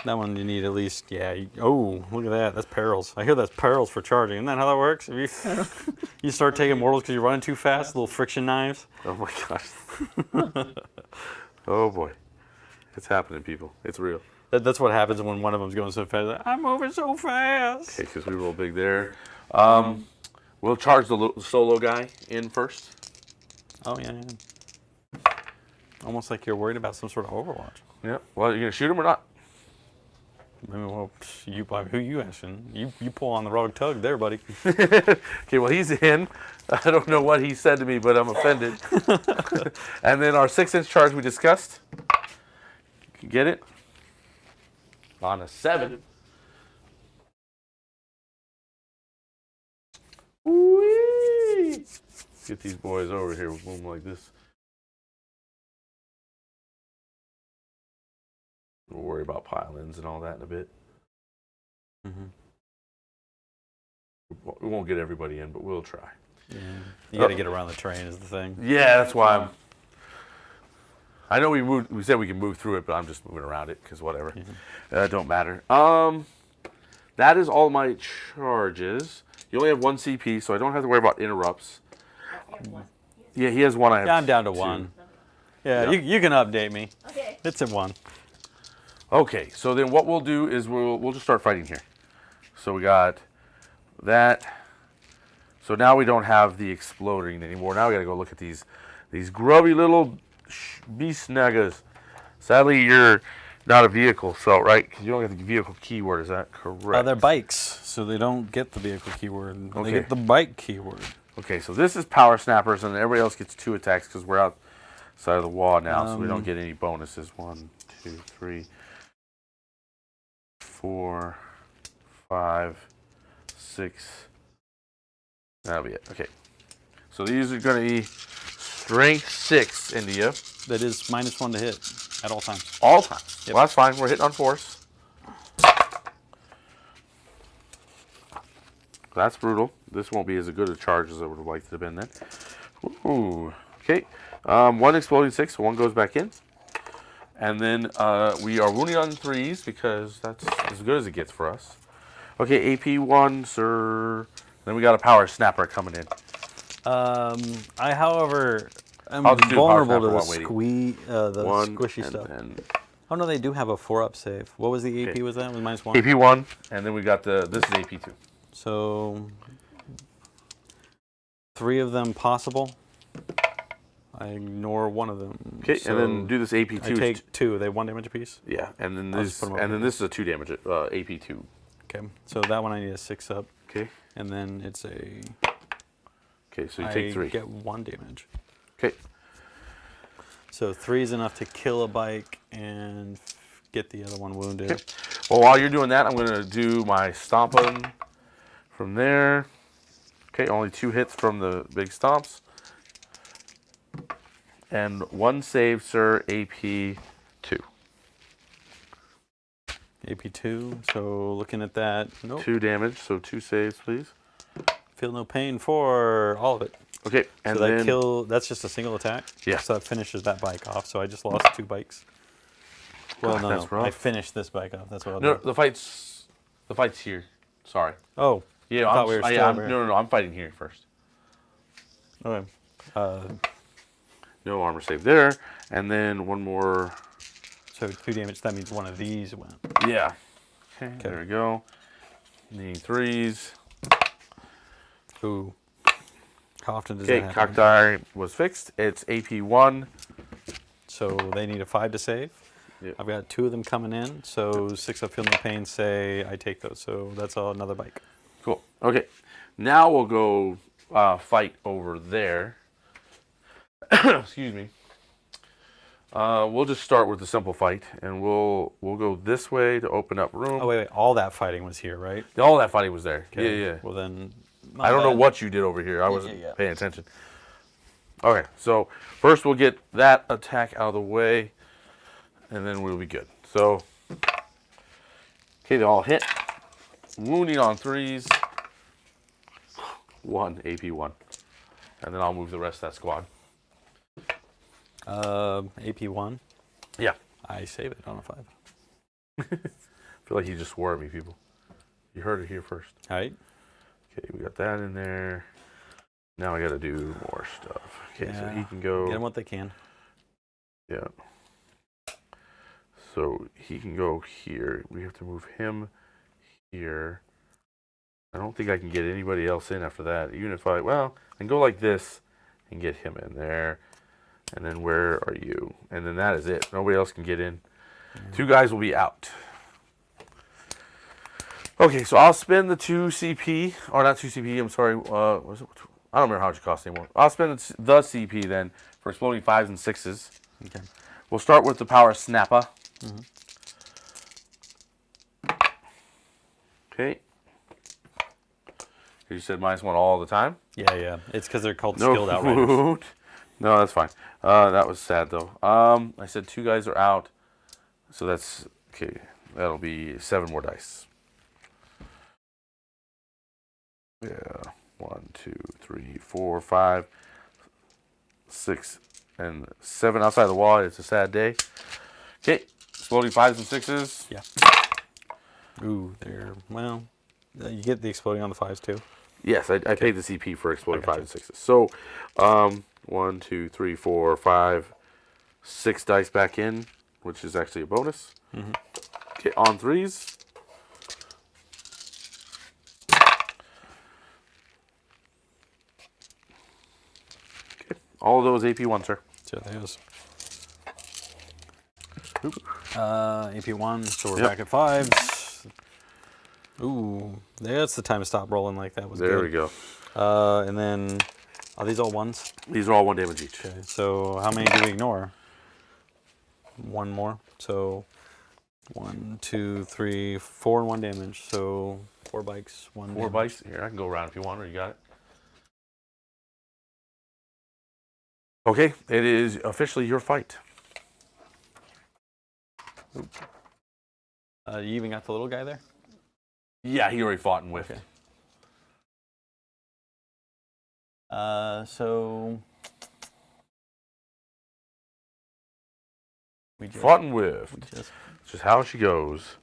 That one you need at least, yeah. Oh, look at that. That's perils. I hear that's perils for charging. Isn't that how that works? If you start taking mortals because you're running too fast, little friction knives. Oh my gosh. Oh boy. It's happening, people. It's real. That's what happens when one of them's going so fast. Like, I'm moving so fast. Okay, because we roll big there. We'll charge the solo guy in first. Oh, yeah, yeah. Almost like you're worried about some sort of Overwatch. Yeah. Well, you gonna shoot him or not? I mean, well, who you asking? You pull on the wrong tug there, buddy. Okay, well, he's in. I don't know what he said to me, but I'm offended. And then our 6-inch charge we discussed. You can get it. On a 7. Whee! Get these boys over here with boom like this. We'll worry about pile-ins and all that in a bit. Mm-hmm. We won't get everybody in, but we'll try. Yeah. You got to get around the terrain is the thing. Yeah, that's why I'm. I know we said we can move through it, but I'm just moving around it because whatever. Don't matter. That is all my charges. You only have 1 CP, so I don't have to worry about interrupts. Yeah, he has 1. I have Yeah, I'm down to 2. 1. Yeah, Yep. you can update me. Okay. It's at 1. Okay, so then what we'll do is we'll just start fighting here. So we got that. So now we don't have the exploding anymore. Now we got to go look at these grubby little beast nagas. Sadly, you're not a vehicle, so right? 'Cause you don't get the vehicle keyword. Is that correct? They're bikes, so they don't get the vehicle keyword. Okay. They get the bike keyword. Okay, so this is power snappers, and everybody else gets 2 attacks because we're outside of the wall now, so we don't get any bonuses. 1, 2, 3, 4, 5, 6. That'll be it. Okay. So these are going to be strength 6 into you. That is -1 to hit at all times. All times. Yep. Well, that's fine. We're hitting on force. That's brutal. This won't be as good a charge as I would have liked to have been then. Ooh. Okay. 1 exploding 6, so 1 goes back in. And then we are wounding on 3s because that's as good as it gets for us. Okay, AP 1, sir. Then we got a power snapper coming in. I, however, am I'll just do the power vulnerable to snapper the while waiting. the 1 squishy and stuff. then Oh no, they do have a 4-up save. What was the AP? Okay. Was that? Was -1? AP 1, and then we got this is AP 2. So 3 of them possible. I ignore 1 of them. Okay, so and then do this AP 2. I take 2. They 1 damage apiece. Yeah, and then I'll just this put 'em over here. this is a 2 damage AP 2. Okay, so that one I need a 6-up, Okay. and then it's a. Okay, so you I take 3. get 1 damage. Okay. So 3 is enough to kill a bike and get the other one wounded. Okay. Well, while you're doing that, I'm going to do my stomping from there. Okay, only 2 hits from the big stomps. And 1 save, sir, AP 2. AP 2, so looking at that, nope. 2 damage, so 2 saves, please. Feel no pain for all of it. Okay, and So that then that's just a single attack? Yeah. So that finishes that bike off, so I just lost 2 bikes. Well, God, no, that's I rough. finished this bike off, that's what I'll no, do. the fight's here. Sorry. Oh, Yeah, I thought we were still over here. no, I'm fighting here first. okay. No armor save there, and then 1 more. So 2 damage, that means 1 of these went. Yeah. Okay, there we go. Need 3s. Ooh. How often does Okay, that cock happen? die was fixed. It's AP 1. So they need a 5 to save. Yep. I've got 2 of them coming in, so 6 of feel no pain say I take those, so that's another bike. Cool. Okay, now we'll go fight over there. Excuse me. We'll just start with the simple fight, and we'll go this way to open up room. Oh wait, all that fighting was here, right? All that fighting was there. Okay. Yeah, yeah. Well then, I don't know what you did over here. I wasn't yeah. paying attention. Okay, so first we'll get that attack out of the way. and then we'll be good. So, okay, they all hit. Wounding on 3s. 1 AP 1, and then I'll move the rest of that squad. AP 1. Yeah. I save it on a 5. I feel like you just swore at me, people. You heard it here first. All right. Okay, we got that in there. Now I got to do more stuff. Okay, so he can go. Get them what they can. Yeah. So he can go here. We have to move him here. I don't think I can get anybody else in after that. Even if I can go like this and get him in there. And then where are you? And then that is it. Nobody else can get in. 2 guys will be out. Okay, so I'll spend the 2 CP, or not 2 CP, I'm sorry. What is it? I don't remember how much it costs anymore. I'll spend the CP then for exploding 5s and 6s. Okay. We'll start with the power snapper. Okay. You said -1 all the time? Yeah. It's because they're called skilled outriders. Wound. No, that's fine. That was sad though. I said 2 guys are out, so that's okay. That'll be 7 more dice. Yeah, 1, 2, 3, 4, 5, 6, and 7 outside the wall. It's a sad day. Okay, exploding 5s and 6s. Yeah. Ooh, you get the exploding on the 5s too. Yes, I paid the CP for exploding 5s and 6s. So, 1, 2, 3, 4, 5, 6 dice back in, which is actually a bonus. Okay, on 3s. Okay, all of those AP 1, sir. So there's AP 1, so we're Yep. back at 5s. Ooh, that's the time to stop rolling like that was There good. we go. And then, are these all 1s? These are all 1 damage each. Okay, so how many do we ignore? 1 more. So 1, 2, 3, 4 and 1 damage. So 4 bikes, 1 4 damage. bites. Here, I can go around if you want, or you got it. Okay, it is officially your fight. You even got the little guy there? Yeah, he already fought and whiffed. Okay. So we just, Fought and whiffed. we just It's just how she goes.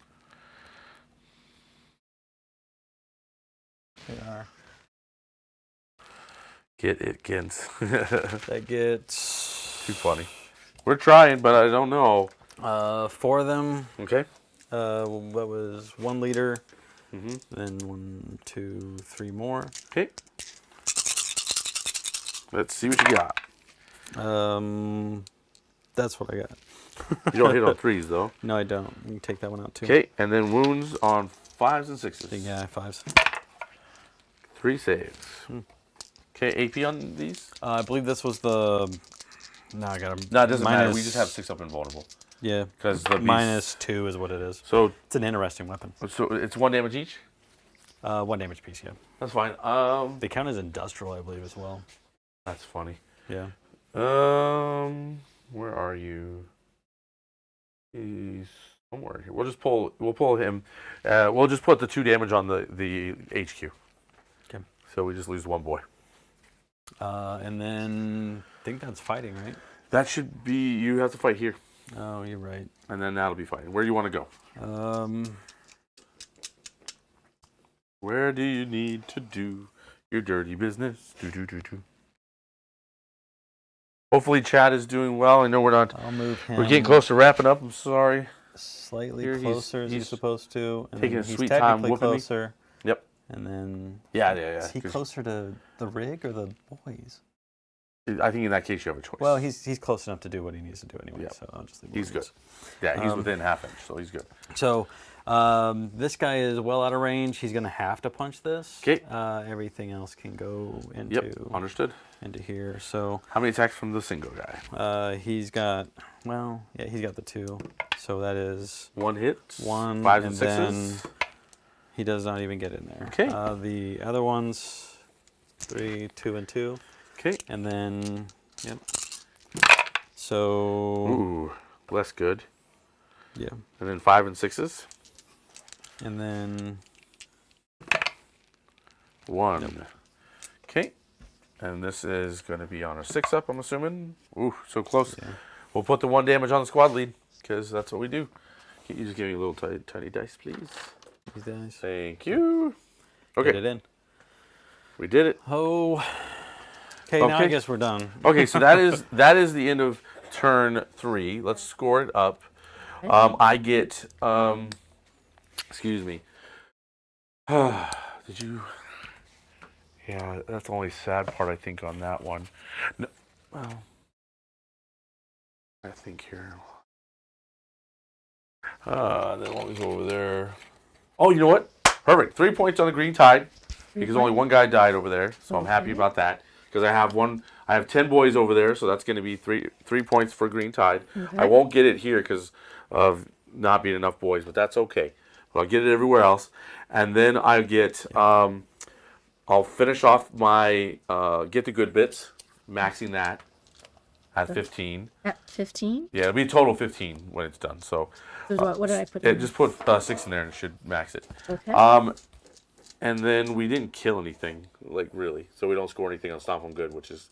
we are. Get it, Gens. That gets Too funny. We're trying, but I don't know. 4 of them. Okay. What was 1 liter? Mm-hmm. Then 1, 2, 3 more. Okay. Let's see what you got. That's what I got. You don't hit on 3s, though. No, I don't. You can take that one out too. Okay, and then wounds on 5s and 6s. Yeah, 5s. 3 saves. Okay, AP on these? I believe this was the. No, I got a. No, it doesn't matter. We just have 6 up and vulnerable. Yeah. Because the -2 is what it is. So It's an interesting weapon. it's 1 damage each? 1 damage piece, yeah. That's fine. They count as industrial, I believe, as well. That's funny. Yeah. Where are you? He's somewhere here. We'll pull him. We'll just put the 2 damage on the HQ. Okay. So we just lose 1 boy. And then I think that's fighting, right? That should be. You have to fight here, Oh, you're right. and then that'll be fighting. Where do you want to go? Where do you need to do your dirty business? Do. Hopefully, Chad is doing well. I know we're not. I'll move him. We're getting close to wrapping up. I'm sorry. Slightly Here, closer as he's he's supposed to. And taking then a he's sweet time technically whooping me. closer. Yep. And then. Yeah. Is he closer to the rig or the boys? I think in that case you have a choice. Well, he's close enough to do what he needs to do anyway. Yep. So I'll just leave. He's him good. as. Yeah, he's within half inch, so he's good. So this guy is well out of range. He's gonna have to punch this. 'Kay. Everything else can go into Yep. Understood. into here. So How many attacks from the single guy? he's got he's got the 2. So that is 1 hit. 1, 5s and and then 6s. he does not even get in there. Okay. The other ones, 3, 2, and 2, Okay. and then yep. So Ooh, less good. Yeah. And then 5 and 6s. And then 1. Okay. And this is going to be on a 6-up, I'm assuming. Ooh, so close. Yeah. We'll put the 1 damage on the squad lead, because that's what we do. Can you just give me a little tiny dice, please? these guys. Thank you. Get Okay, it in. we did it. Oh. Okay, now I Okay. guess we're done. Okay, so that is the end of turn 3. Let's score it up. I get excuse me. Did you? Yeah, that's the only sad part I think on that one. No, well, I think here. Then what was over there? Oh, you know what? Perfect. 3 points on the green tide because only one guy died over there, so I'm happy about that. Because I have 10 boys over there, so that's going to be three points for green tide. Okay. I won't get it here because of not being enough boys, but that's okay. But I'll get it everywhere else, and then I get I'll finish off my get the good bits, maxing that at 15. At 15? Yeah, it'll be a total 15 when it's done. So So what did I put yeah, in? just put 6 in there and it should max it. Okay. And then we didn't kill anything, like really. So we don't score anything on Stomp 'em Good, which is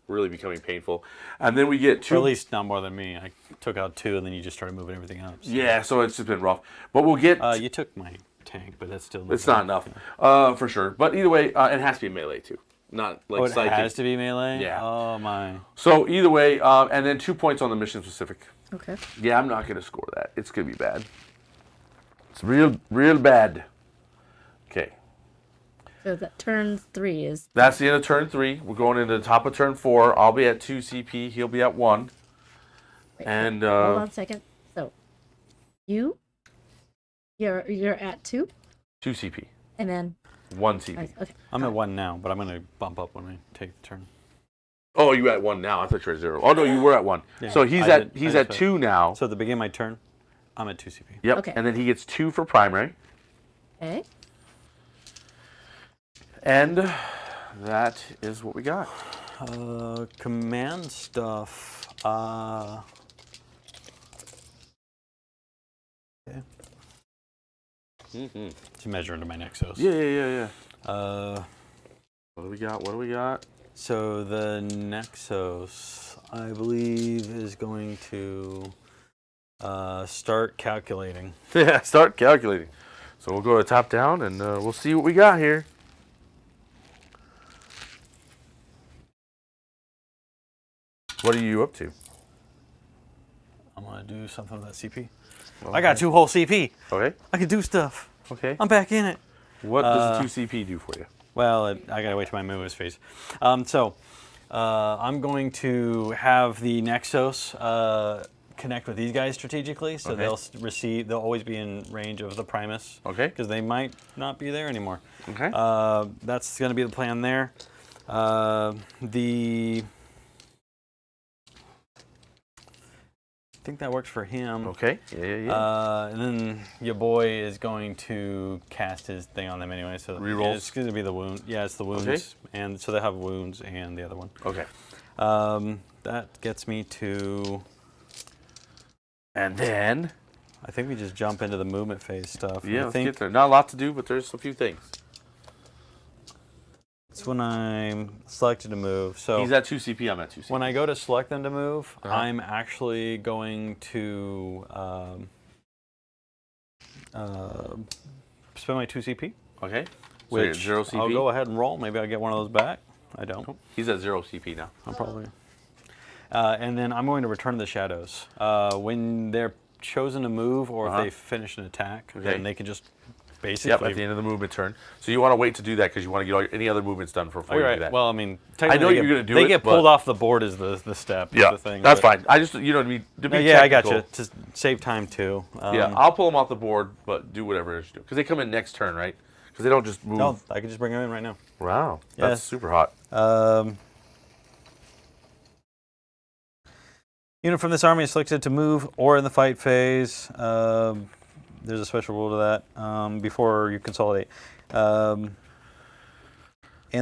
really becoming painful. And then we get Or 2. at least not more than me. I took out 2, and then you just started moving everything up. So. Yeah, so it's just been rough. But we'll get. You took my tank, but that's still. It's not enough, for sure. But either way, it has to be melee too, not like Oh, it psychic. has to be melee? Yeah. Oh, my. So either way, and then 2 points on the mission specific. Okay. Yeah, I'm not gonna score that. It's gonna be bad. It's real bad. Okay. So that turn 3 is. That's the end of turn 3. We're going into the top of turn 4. I'll be at 2 CP. He'll be at 1. Wait, And hold on a second. So, you're at 2, 2 CP. and then 1 CP. okay. I'm at 1 now, but I'm going to bump up when I take the turn. Oh, you at 1 now? I thought you were at 0. Oh no, you were at 1. Yeah, So he's I at did- I at just 2 now. So at the beginning of my turn, I'm at 2 CP. Yep. Okay. And then he gets 2 for primary. Okay. And that is what we got. Command stuff. Okay. Mm-hmm. To measure into my Nexus. Yeah. Uh, What do we got? What do we got? so the Nexus, I believe, is going to start calculating. Yeah, start calculating. So we'll go to top down and we'll see what we got here. What are you up to? I'm going to do something with that CP. I got 2 whole CP. Okay. I can do stuff. Okay. I'm back in it. What does the 2 CP do for you? Well, I gotta wait till my movement phase. So I'm going to have the Nexus connect with these guys strategically, so Okay. they'll always be in range of the Primus. Okay. Because they might not be there anymore. Okay. That's gonna be the plan there. I think that works for him. Okay. Yeah. And then your boy is going to cast his thing on them anyway. So Rerolls? it's going to be the wound. Yeah, it's the wounds. Okay. And so they have wounds and the other one. Okay. That gets me to. And then, I think we just jump into the movement phase stuff. yeah, I let's think get there. Not a lot to do, but there's a few things. it's when I'm selected to move. So He's at 2 CP. I'm at 2 CP. when I go to select them to move, Uh-huh. I'm actually going to spend my 2 CP. Okay. So you're at Which 0 CP. I'll go ahead and roll. Maybe I'll get one of those back. I don't. He's at 0 CP now. I'll probably. And then I'm going to return to the shadows. When they're chosen to move or if they finish an attack, Okay. then they can just basically. Yep, at the end of the movement turn. So you want to wait to do that because you want to get any other movements done before Oh, you you're do right. that. Well, I mean, I know technically you're going to do they it. get but- pulled off the board is the step. Yeah, the thing, that's but- fine. I just, you know what I mean? To be Yeah, I got technical. you. To save time too. Yeah, I'll pull them off the board, but do whatever it is you do. Because they come in next turn, right? Because they don't just move. No, I can just bring them in right now. Wow, Yeah. that's super hot. Unit from this army is selected to move or in the fight phase. There's a special rule to that before you consolidate. In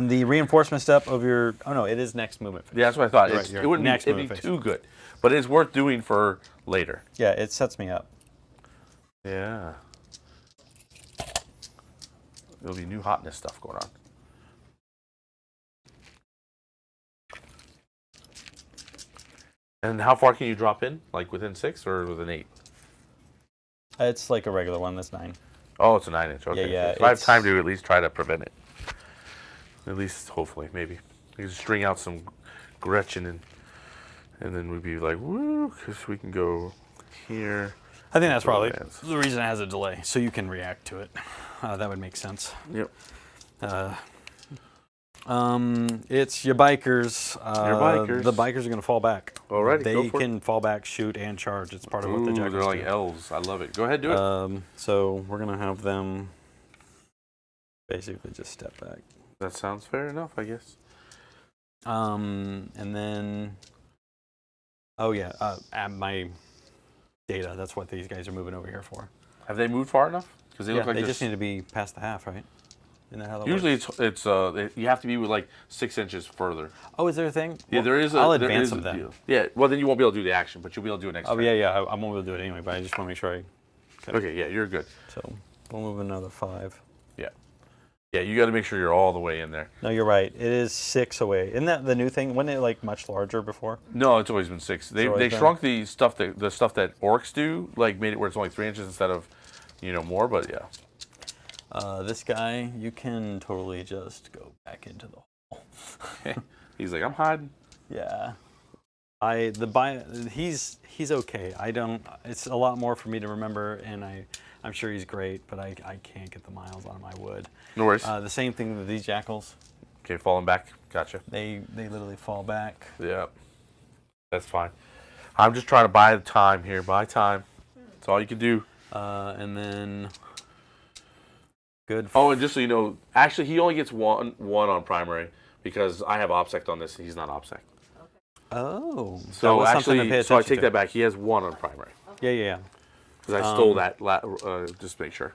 the reinforcement step of your... Oh, no, it is next movement phase. Yeah, that's what I thought. You're right, It you're wouldn't next it'd be movement phase. too good, but it's worth doing for later. Yeah, it sets me up. Yeah. There'll be new hotness stuff going on. And how far can you drop in? Like within 6 or within 8? It's like a regular one. That's 9. Oh, it's a 9-inch. Okay. Yeah, So I have it's- time to at least try to prevent it. At least, hopefully, maybe. We can string out some Gretchen and then we'd be like, woo, because we can go here. I think that's probably Advance. the reason it has a delay, so you can react to it. That would make sense. Yep. It's your bikers. bikers. The bikers are going to fall back. Alrighty, They go for it. can fall back, shoot, and charge. It's part of what the Ooh, jackals they're like do. elves. I love it. Go ahead, do it. So we're going to have them basically just step back. That sounds fair enough, I guess. And then, oh yeah, add my data. That's what these guys are moving over here for. Have they moved far enough? Because they Yeah, look like they they're just need to be past the half, right? Isn't that how that Usually works? it's you have to be with like 6 inches further. Oh, is there a thing? Yeah, Well, there is. I'll there advance is a them then. deal. Yeah, well then you won't be able to do the action, but you'll be able to do it next Oh turn. yeah, I won't be able to do it anyway. But I just want to make sure I. Okay, yeah, you're good. So we'll move another 5. Yeah, you got to make sure you're all the way in there. No, you're right. It is 6 away. Isn't that the new thing? Wasn't it like much larger before? No, it's always been 6. They always been- shrunk the stuff that orcs do, like made it where it's only 3 inches instead of, more. But yeah, This guy, you can totally just go back into the hole. he's like, I'm hiding. Yeah. He's okay. I don't. It's a lot more for me to remember, and I'm sure he's great, but I can't get the miles on him. I would. No worries. The same thing with these jackals. Okay, falling back. Gotcha. They literally fall back. Yeah, that's fine. I'm just trying to buy the time here. Buy time. That's all you can do. And then good. Oh, and just so you know, actually, he only gets one on primary because I have OPSEC on this, and he's not OPSEC. Oh. that So was something to actually, pay so I attention take to. that back. He has 1 on primary Yeah. because I stole that. Just to make sure.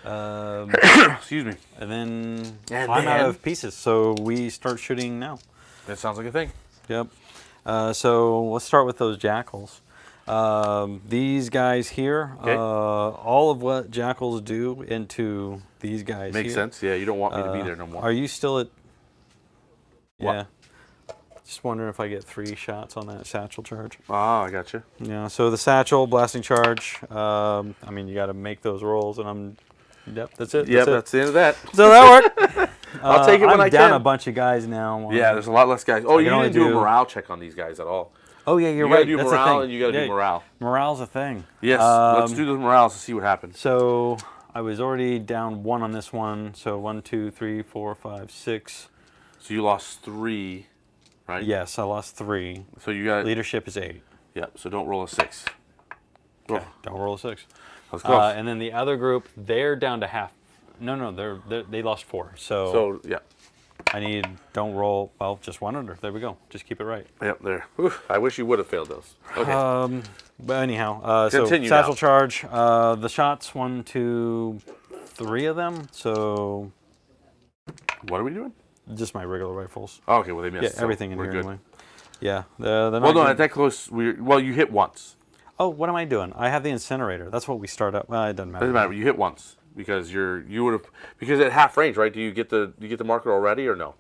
Excuse me. And then And I'm out then- of pieces, so we start shooting now. That sounds like a thing. Yep. So let's start with those jackals. These guys here, Okay. all of what jackals do into these guys Makes here. sense. Yeah, you don't want me to be there no more. Are you still at? What? Yeah. Just wondering if I get 3 shots on that satchel charge. Ah, I got you. Yeah. So the satchel blasting charge. I mean, you got to make those rolls, and I'm. Yep. That's it. Yep, that's it. that's the end of that. So that worked. I'll take it when I'm I down can. a bunch of guys now. Yeah, there's a lot less guys. Oh, I you can only didn't do a do- morale check on these guys at all. Oh yeah, you're You right. gotta do That's the morale thing. and you gotta do morale. Morale's a thing. Yes, let's do the morales to see what happens. So I was already down 1 on this one. So 1, 2, 3, 4, 5, 6. So you lost 3, right? Yes, I lost 3. So you got. Leadership is 8. Yep. So don't roll a 6. Okay, don't roll a 6. Let's go. And then the other group, they're down to half. No, they lost 4. So, yeah. I need don't roll. Well, just 1 under. There we go. Just keep it right. Yep. There. Whew, I wish you would have failed those. Okay. But anyhow, so Continue satchel now. charge. The shots 1, 2, 3 of them. So What are we doing? just my regular rifles. Oh, okay. Well, they Yeah, missed. so everything in we're here good. anyway. Yeah, they're not Well, no, good. at that close. You hit once. Oh, what am I doing? I have the incinerator. That's what we start up. Well, it doesn't matter. Doesn't matter. You hit once because you would have because at half range, right? Do you get the marker already or no?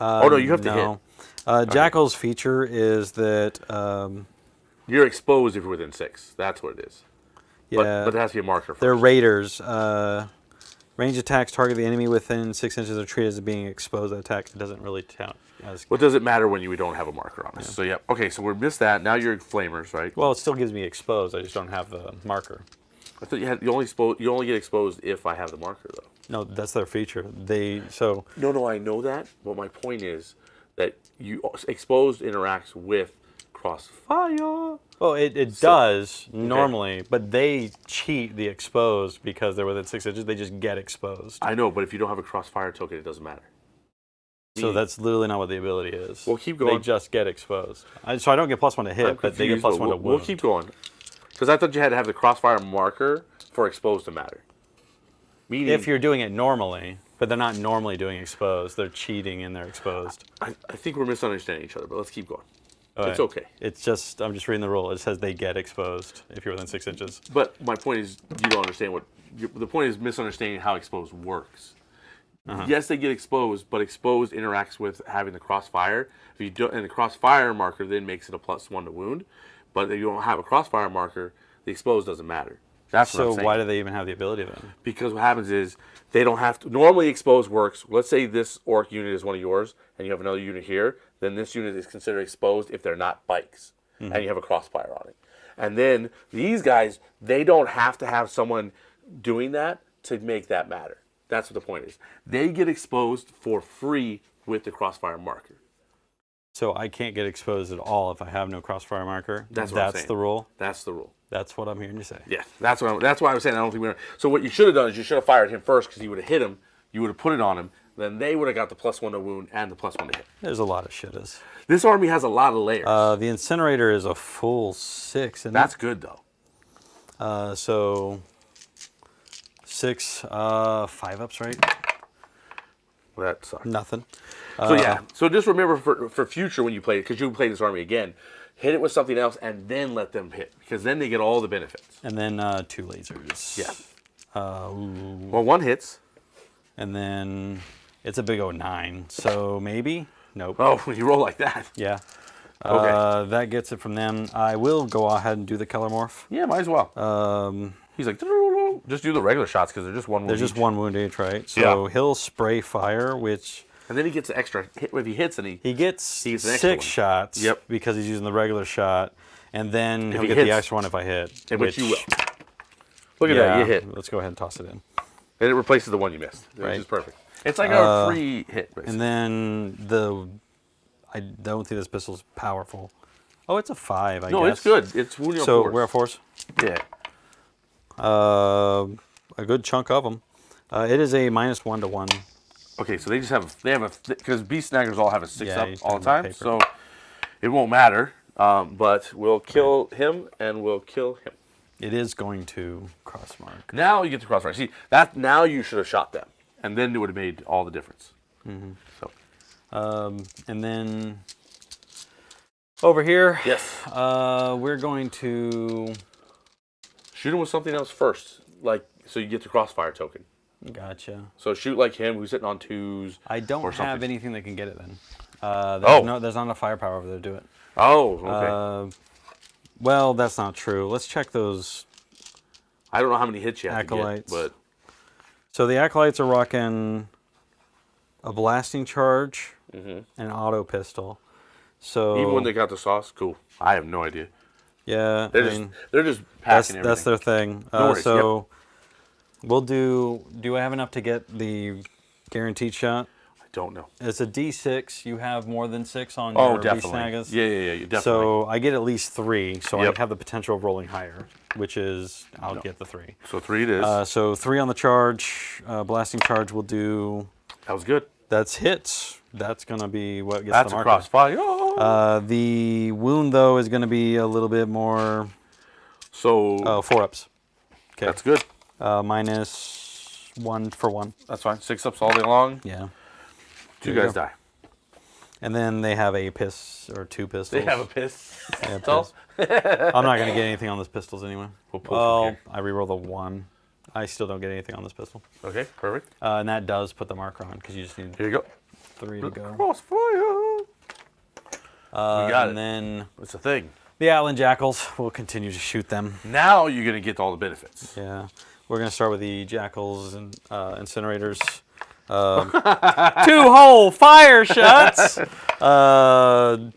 Oh no, you have to hit. Jackal's feature is that You're exposed if you're within 6. That's what it is. yeah, But there has to be a marker first. they're raiders. Range attacks target the enemy within 6 inches of treated as being exposed. That attack doesn't really count as What does it matter when you don't have a marker on this? So yeah. Okay, so we missed that. Now you're flamers, right? well. It still gives me exposed. I just don't have the marker. I thought you only get exposed if I have the marker though. No, that's their feature. No, I know that. But my point is that exposed interacts with crossfire. Well, it does normally, but they cheat the exposed because they're within 6 inches. They just get exposed. I know, but if you don't have a crossfire token, it doesn't matter. So that's literally not what the ability is. Well, keep going. They just get exposed. So I don't get +1 to hit, I'm but they get confused, +1 to but wound. We'll keep going. Because I thought you had to have the crossfire marker for exposed to matter. Meaning, If you're doing it normally, but they're not normally doing exposed. They're cheating and they're exposed. I think we're misunderstanding each other, but let's keep going. It's okay. It's just I'm just reading the rule. It says they get exposed if you're within 6 inches. But my point is, you don't understand the point is misunderstanding how exposed works. Yes, they get exposed, but exposed interacts with having the crossfire. If you don't, and the crossfire marker then makes it a +1 to wound. But if you don't have a crossfire marker, the exposed doesn't matter. That's what I'm So saying. why do they even have the ability then? Because what happens is they don't have to. Normally, exposed works. Let's say this orc unit is one of yours, and you have another unit here. Then this unit is considered exposed if they're not bikes, and you have a crossfire on it. And then these guys, they don't have to have someone doing that to make that matter. That's what the point is. They get exposed for free with the crossfire marker. So I can't get exposed at all if I have no crossfire marker. That's what I'm saying. The rule. That's the rule. That's what I'm hearing you say. Yeah, that's why I was saying I don't think we were. So what you should have done is you should have fired him first because he would have hit him. You would have put it on him. Then they would have got the +1 to wound and the +1 to hit. There's a lot of shittas. This army has a lot of layers. The incinerator is a full 6. And That's good though. so 6, 5-ups, right? Well, that sucks. Nothing. So yeah. So just remember for future when you play it, because you play this army again, hit it with something else and then let them hit, because then they get all the benefits. And then 2 lasers. Yeah. Ooh. Well, one hits. And then it's a big old 9. So maybe? Nope. Oh, when you roll like that. Yeah. Okay. That gets it from them. I will go ahead and do the color morph. Yeah, might as well. He's like, just do the regular shots because they're just one wound. There's just each. 1 wound each, right? So he'll spray fire, which And then he gets an extra hit if he hits, and he gets gets an extra 6 one. shots. Yep. Because he's using the regular shot, and then he'll he get hits, the extra one if I hit. which you will. Look at that, you hit. Let's go ahead and toss it in. And it replaces the one you missed, which Right. is perfect. It's like a free hit, basically. And then I don't think this pistol's powerful. Oh, it's a 5, I guess. No, it's good. It's wounding So on we're at 4s? Yeah. A good chunk of them. It is a -1 to 1. Okay, so they have a because beast snaggers all have a 6 Yeah, up you all the stand on time, paper. so it won't matter. But we'll kill him and we'll kill him. It is going to cross mark. Now you get the crossfire. See that now you should have shot them, and then it would have made all the difference. So And then over here, yes, we're going to. shoot him with something else first, like so you get the crossfire token. Gotcha. So shoot like him who's sitting on 2s. I don't or have something. anything that can get it then. There's not enough firepower over there to do it. Oh, okay. Well, that's not true. Let's check those. I don't know how many hits you have Acolytes. to get, So the acolytes are rocking a blasting charge and an auto pistol. So but even when they got the sauce, cool. I have no idea. yeah, They're just packing that's their everything. thing. No worries, So we'll do. Do I have enough to get the guaranteed shot? I don't know. It's a D6. You have more than 6 on Oh, your definitely. B-snagas. Yeah, you definitely. So I get at least 3. So Yep. I have the potential of rolling higher, which is I'll get the 3. So 3 it is. So 3 on the charge. Blasting charge will do. That was good. That's hits. That's gonna be what gets That's the a marker. crossfire. Oh. The wound though is gonna be a little bit more. So 4-ups. Okay. that's good. -1 for 1. That's fine. 6-ups all day long. Yeah. 2 There you guys go. die. And then they have a piss or 2 pistols. They have a piss. They have piss. I'm not gonna get anything on this pistols anyway. We'll pull Well, from I reroll the 1. I still don't get anything on this pistol. Okay, perfect. And that does put the marker on because you just need Here you go. 3 to go. Crossfire. We got it. And then It's a thing. the Allen Jackals, we'll continue to shoot them. Now you're gonna get all the benefits. Yeah. We're going to start with the Jackals and incinerators. 2 whole fire shots! No.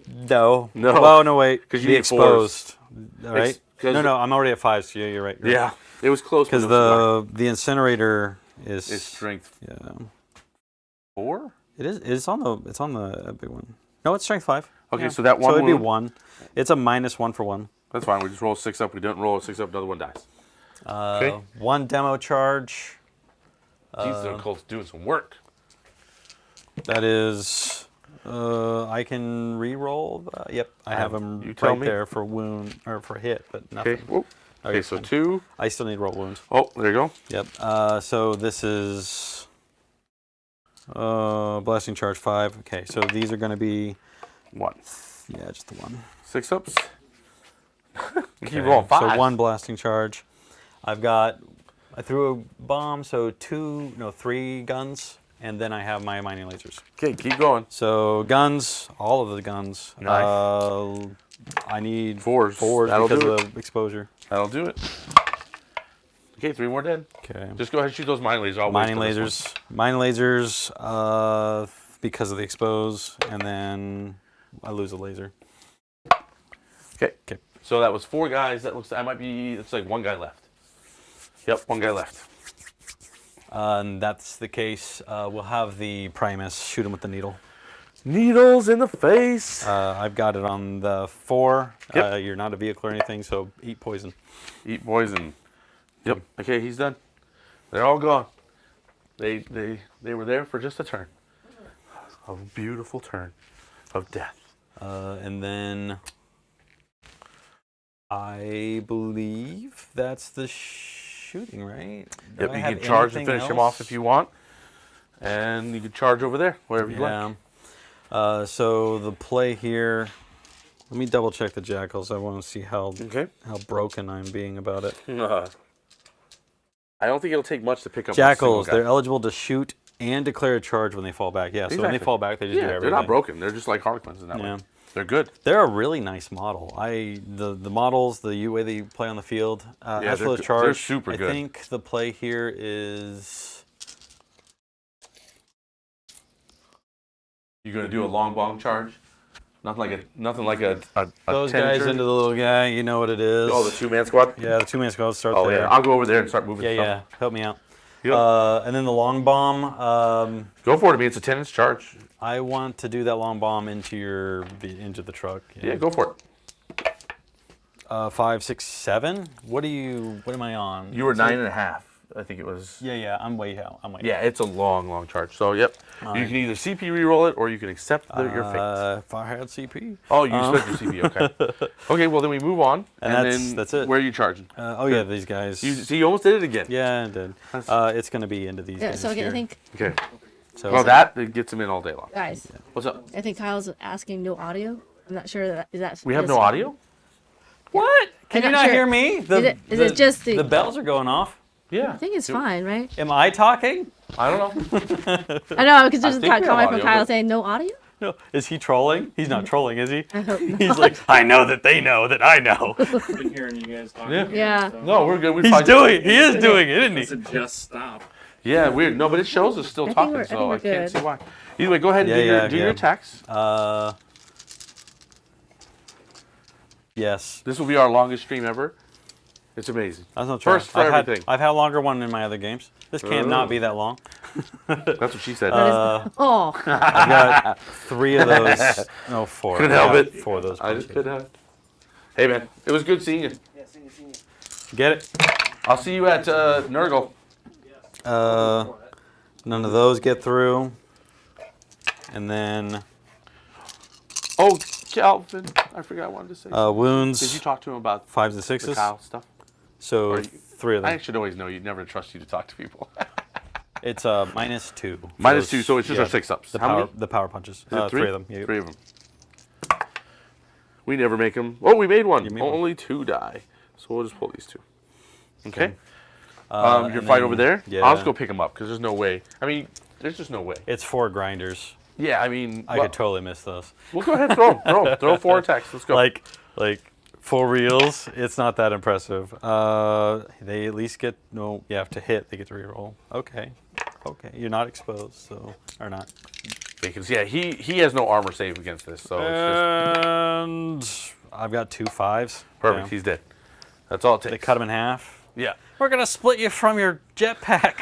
No. Well, no, wait. 'Cause you Be need 4s. exposed. All right? 'cause No, I'm already at 5, so yeah, you're right. Yeah, it was close. Because the incinerator is... it's strength Yeah. 4. It is. It's on the big one. No, it's strength 5. Okay, Yeah. so that one So it'd be wound- 1. It's a -1 for 1. That's fine. We just roll 6 up. We don't roll a 6 up. Another one dies. Okay. 1 demo charge. Jeez, the cult's doing some work. That is. I can re-roll. Yep, I have them you tell right me. there for wound or for hit, but nothing. Okay. Whoa. Okay, so fine. 2. I still need roll wounds. Oh, there you go. Yep. So this is blasting charge 5. Okay, so these are going to be 1. Yeah, just the one. 6 ups. Keep Okay, rolling 5. So 1 blasting charge. I threw a bomb, so 3 guns, and then I have my mining lasers. Okay, keep going. So guns, all of the guns. Nice. I need 4s. That'll because do of exposure. That'll do it. Okay, 3 more dead. Okay. Just go ahead and shoot those mining lasers. I'll Mining wait for this lasers. Mining lasers because of the expose, and then I lose a laser. one. Okay. Okay. So that was 4 guys. That looks. It's like 1 guy left. Yep, 1 guy left. And that's the case. We'll have the Primus shoot him with the needle. Needles in the face. I've got it on the 4. Yep. You're not a vehicle or anything, so eat poison. Eat poison. Yep. Okay, he's done. They're all gone. They were there for just a turn. A beautiful turn of death. And then I believe that's the shooting, right? Do Yep, I you have can charge and anything finish him off else? if you want. And you can charge over there, wherever you like. Yeah. So the play here, let me double check the jackals. I want to see how broken I'm being about it. I don't think it'll take much to pick up Jackals, a single they're guy. eligible to shoot and declare a charge when they fall back. Yeah, so when they Exactly. fall back, they just do Yeah, everything. they're not broken. They're just like Harlequins in that Yeah. way. They're good. They're a really nice model. The models, the way they play on the field, as they're well as good. charge. They're super good. I think the play here is You gonna do a long bomb charge? Nothing like a those 10 guys charge? into the little guy. You know what it is. Oh, the 2-man squad. Yeah, the 2-man squad starts Oh there. yeah, I'll go over there and start moving Yeah, stuff. help me out. Yep. And then the long bomb. Go for it. I mean, it's a 10-inch charge. I want to do that long bomb into the truck. Yeah, go for it. 5, 6, 7. What am I on? You were 9.5. I think it was. Yeah. I'm way out. Yeah, it's a long charge. So yep, you can either CP reroll it or you can accept your fate. If I had CP. Oh, you spent your CP. Okay. Okay. Well, then we move on. And that's it. Where are you charging? Yeah, these guys. You almost did it again. Yeah, I did. It's going to be into these Yeah, guys so here. I think, Okay. So Well, that gets him in all day long. guys, What's up? I think Kyle's asking no audio. I'm not sure that is that. We have no audio. What? Can I'm you not not sure. hear me? Is it just the? The bells are going off. Yeah. I think it's fine, right? Am I talking? I don't know. I know because there's a think we have comment from audio, Kyle but- saying no audio. No. Is he trolling? He's not trolling, is he? I hope not. He's like, I know that they know that I know. I've been hearing you guys talking. Yeah. Yeah. So No, we're good. We He is doing it, isn't I he? said just stop. Yeah, weird. No, but it shows us still I think talking, we're- I think so we're I can't good. see why. Either way, go ahead and Yeah, do your attacks. Yes. This will be our longest stream ever. It's amazing. That's not true. First for everything. I've had a longer one in my other games. This can't not be that long. That's what she said. Oh, I've got 3 of those. No, 4. Couldn't help it. 4 of those. I just punches. could have. Hey, man. It was good seeing you. Yeah, sing it. Get it? I'll see you at Nurgle. None of those get through. And then Oh, Calvin. I forgot I wanted to say. wounds. Did you talk to him about 5s and the 6s. Kyle stuff? So Or you- 3 of them. I should always know you'd never trust you to talk to people. It's -2. -2, so it's just our 6-ups. The How power, many? the power punches. Is it 3 of them. Yeah. 3 of them. We never make them. Oh, we made one. You made one. Only 2 die. So we'll just pull these 2. Okay. Your and fight then- over there? Yeah. I'll just go pick them up because there's no way. I mean, there's just no way. It's 4 grinders. Yeah, I mean, I could totally miss those. we'll go ahead and throw them. Throw 4 attacks. Let's go. Like for reals, it's not that impressive. They at least get you have to hit. They get to reroll. Okay, you're not exposed, so or not. Because yeah, he has no armor save against this, so it's just And I've got 2 5s. perfect. Yeah. He's dead. That's all it takes. They cut him in half. Yeah. We're gonna split you from your jetpack.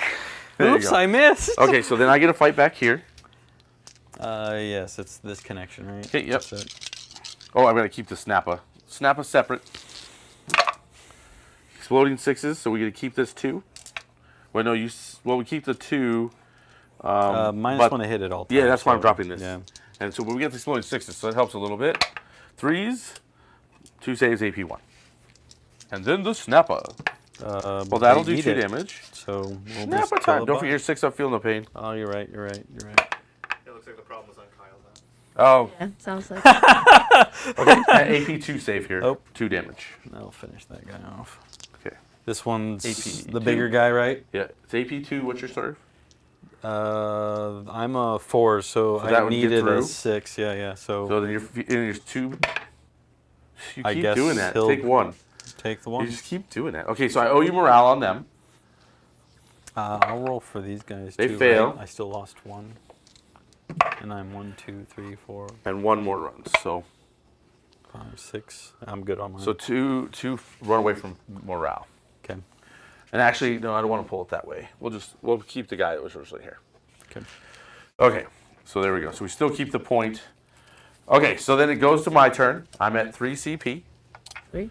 There you Oops, go. I missed. Okay, so then I get a fight back here. Yes, it's this connection, right? Okay, yep. That's it. Oh, I'm gonna keep the Snappa. Snappa separate. Exploding 6s, so we get to keep this 2. Well, no, we keep the 2. Minus but- 1 to hit it all. Yeah, times, that's why I'm so, dropping this. Yeah. And so we get the exploding 6s, so that helps a little bit. 3s, 2 saves, AP 1. And then the Snappa. Well, that'll do 2 damage. So we'll just Snappa kill time. a Don't forget your bunch. 6-up, feel no pain. Oh, you're right. It looks like the problem was on Kyle then. Oh, Yeah, sounds like. okay. AP 2 save here. Oh. 2 damage. I'll finish that guy off. Okay. This one's AP the 2. bigger guy, right? Yeah, it's AP 2. What's your serve? I'm a 4, so that I would get needed a through? 6. Yeah. So So then you're 2. You I keep guess doing that. he'll- Take 1. take the You one. just keep doing that. Okay, so I owe you morale on them. I'll roll for these guys They too. fail. Right? I still lost 1. And I'm 1, 2, 3, 4, And 1 more run. So 5, 6. I'm good on mine. so two run away from morale. Okay. And actually, no, I don't want to pull it that way. We'll keep the guy that was originally here. Okay. Okay, so there we go. So we still keep the point. Okay, so then it goes to my turn. I'm at 3 CP. 3.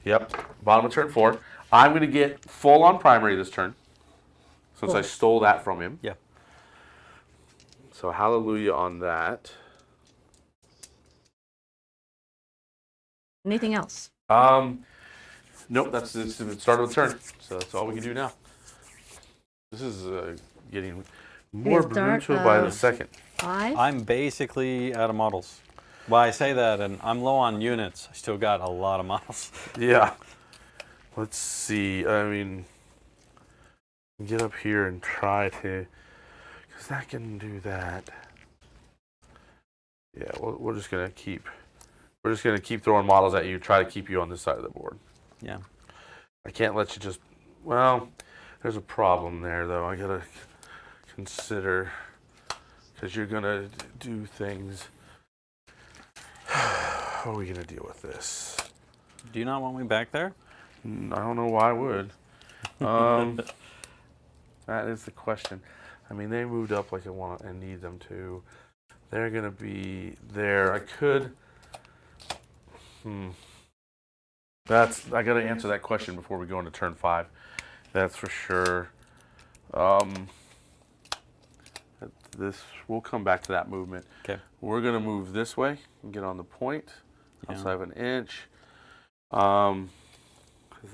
Yep, bottom of turn 4. I'm going to get full on primary this turn, since I Cool. stole that from him. Yeah. So hallelujah on that. Anything else? Nope, that's the start of the turn. So that's all we can do now. This is getting more It's dark, brutal by the second. 5. I'm basically out of models. Well, I say that, and I'm low on units. I still got a lot of models. Yeah. Let's see. I mean, get up here and try to, because that can do that. Yeah, we're just gonna keep throwing models at you. Try to keep you on this side of the board. Yeah. I can't let you just. Well, there's a problem there though. I gotta consider, because you're gonna do things. How are we gonna deal with this? Do you not want me back there? I don't know why I would. That is the question. I mean, they moved up like I want and need them to. They're gonna be there. I could. I gotta answer that question before we go into turn 5. That's for sure. We'll come back to that movement. Okay. We're gonna move this way and get on the point outside of an inch. Because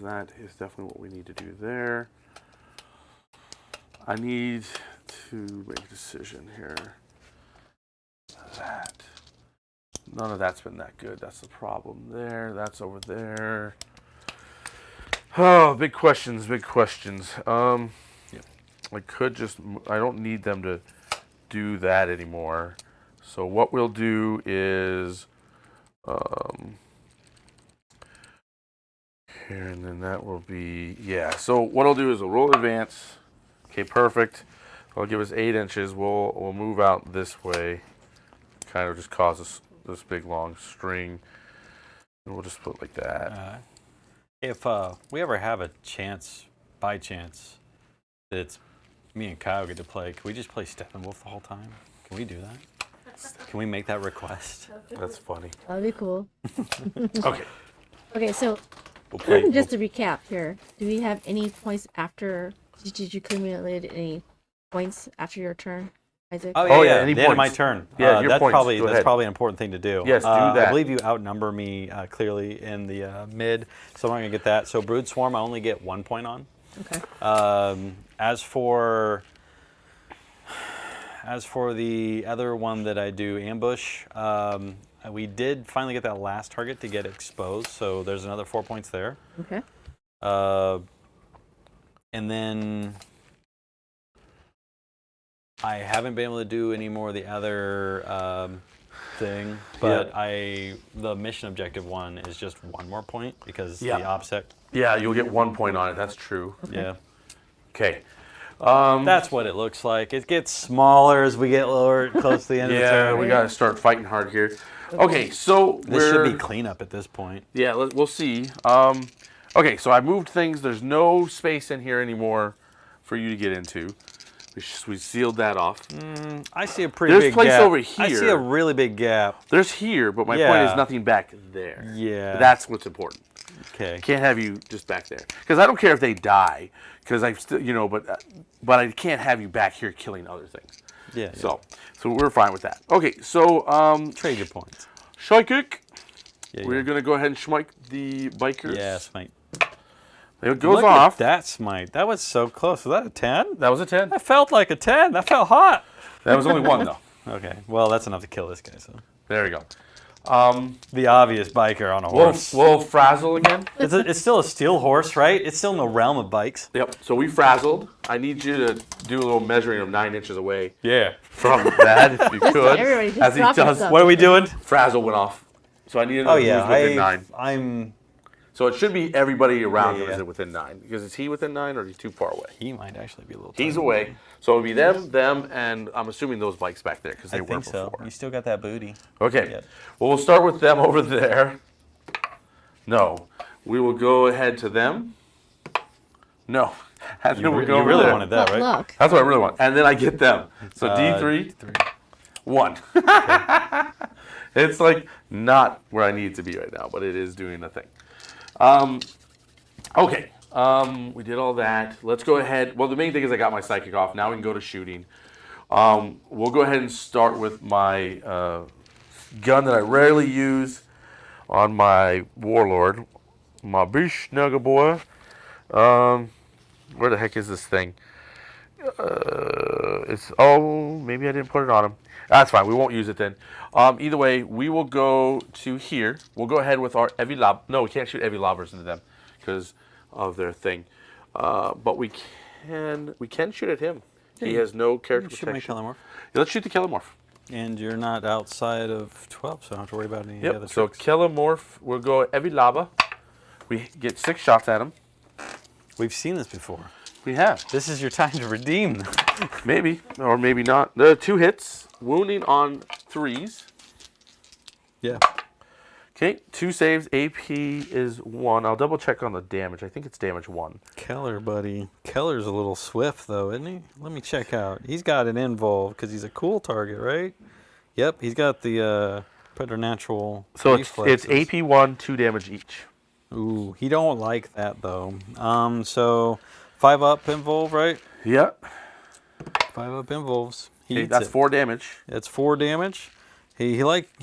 that is definitely what we need to do there. I need to make a decision here. None of that's been that good. That's the problem there. That's over there. Oh, big questions, big questions. I could just, I don't need them to do that anymore. So what we'll do is, here, and then that will be, yeah. So what I'll do is I'll roll advance. Okay, perfect. I'll give us 8 inches. We'll move out this way. Kind of just cause this big long string. And we'll just put it like that. If we ever have a chance, by chance, that it's me and Kyle get to play, can we just play Steppenwolf the whole time? Can we do that? Can we make that request? That's funny. That'd be cool. Okay. Okay, so We'll play. just to recap here, do we have any points after? Did you accumulate any points after your turn, Isaac? Oh, yeah, any the end of my points. turn. Yeah, your that's points. probably Go that's ahead. probably an important thing to do. Yes, do that. I believe you outnumber me clearly in the mid, so I'm not gonna get that. So Brood Swarm, I only get 1 point on. Okay. As for the other one that I do, Ambush, we did finally get that last target to get exposed, so there's another 4 points there. Okay. And then I haven't been able to do any more of the other thing, but the mission objective one is just 1 more point because the OPSEC. Yeah, you'll get 1 point on it. That's true. Yeah. Okay. That's what it looks like. It gets smaller as we get lower, close to the end of the Yeah, turn. we got to start fighting hard here. Okay, so This should be cleanup at this point. Yeah, we'll see. Okay, so I moved things. There's no space in here anymore for you to get into. We sealed that off. I see a pretty There's big place gap. over I see here. a really big gap. There's here, but my point Yeah. is nothing back there. Yeah. That's what's important. Okay. Can't have you just back there. Because I don't care if they die. Because I still, but I can't have you back here killing other things. Yeah. So we're fine with that. Okay, so trade your points. Schmeik. Yeah, We're gonna go ahead and schmeik the bikers. Yeah, smite. It goes Look off. at that smite. That was so close. Was that a 10? That was a 10. That felt like a 10. That felt hot. That was only 1 though. Okay. Well, that's enough to kill this guy. So. There we go. The obvious biker on a We'll horse. frazzle again. It's still a steel horse, right? It's still in the realm of bikes. Yep. So we frazzled. I need you to do a little measuring of 9 inches away Yeah. from that, if you could. Everybody just As he drop does, yourself. What are we doing? frazzle went off. So I need to know Oh who's yeah, within 9. I'm. So it should be everybody around him Yeah. is within 9. Because is he within 9 or is he too far away? He might actually be a little. He's tiny. away. So it'll be them, and I'm assuming those bikes back there because they I were think before. so. You still got that booty. Okay. Yep. Well, we'll start with them over there. No. We will go ahead to them. No. And then we'll go You over really there. wanted that, But right? look, That's what I really want. And then I get them. So D3, 1. It's like not where I need it to be right now, but it is doing a thing. Okay. We did all that. Let's go ahead. Well, the main thing is I got my psychic off. Now we can go to shooting. We'll go ahead and start with my gun that I rarely use on my warlord, my beast snugger boy. Where the heck is this thing? Maybe I didn't put it on him. That's fine. We won't use it then. Either way, we will go to here. We'll go ahead with our heavy lob. No, we can't shoot heavy lobbers into them because of their thing. But we can shoot at him. He has no character Shoot my protection. Kellamorph. Yeah, let's shoot the Kellamorph. And you're not outside of 12, so I don't have to worry about any Yep. other So tricks. Kellamorph, we'll go heavy lava. We get 6 shots at him. We've seen this before. We have. This is your time to redeem. Maybe, or maybe not. The 2 hits, wounding on 3s. Yeah. Okay, 2 saves. AP is 1. I'll double check on the damage. I think it's damage 1. Keller, buddy. Keller's a little swift, though, isn't he? Let me check out. He's got an invulve because he's a cool target, right? Yep, he's got the preternatural So it's reflexes. AP 1, 2 damage each. Ooh, he don't like that, though. So 5 up invulve, right? Yep. 5 up invulves. He Okay, eats that's it. 4 damage. That's 4 damage. He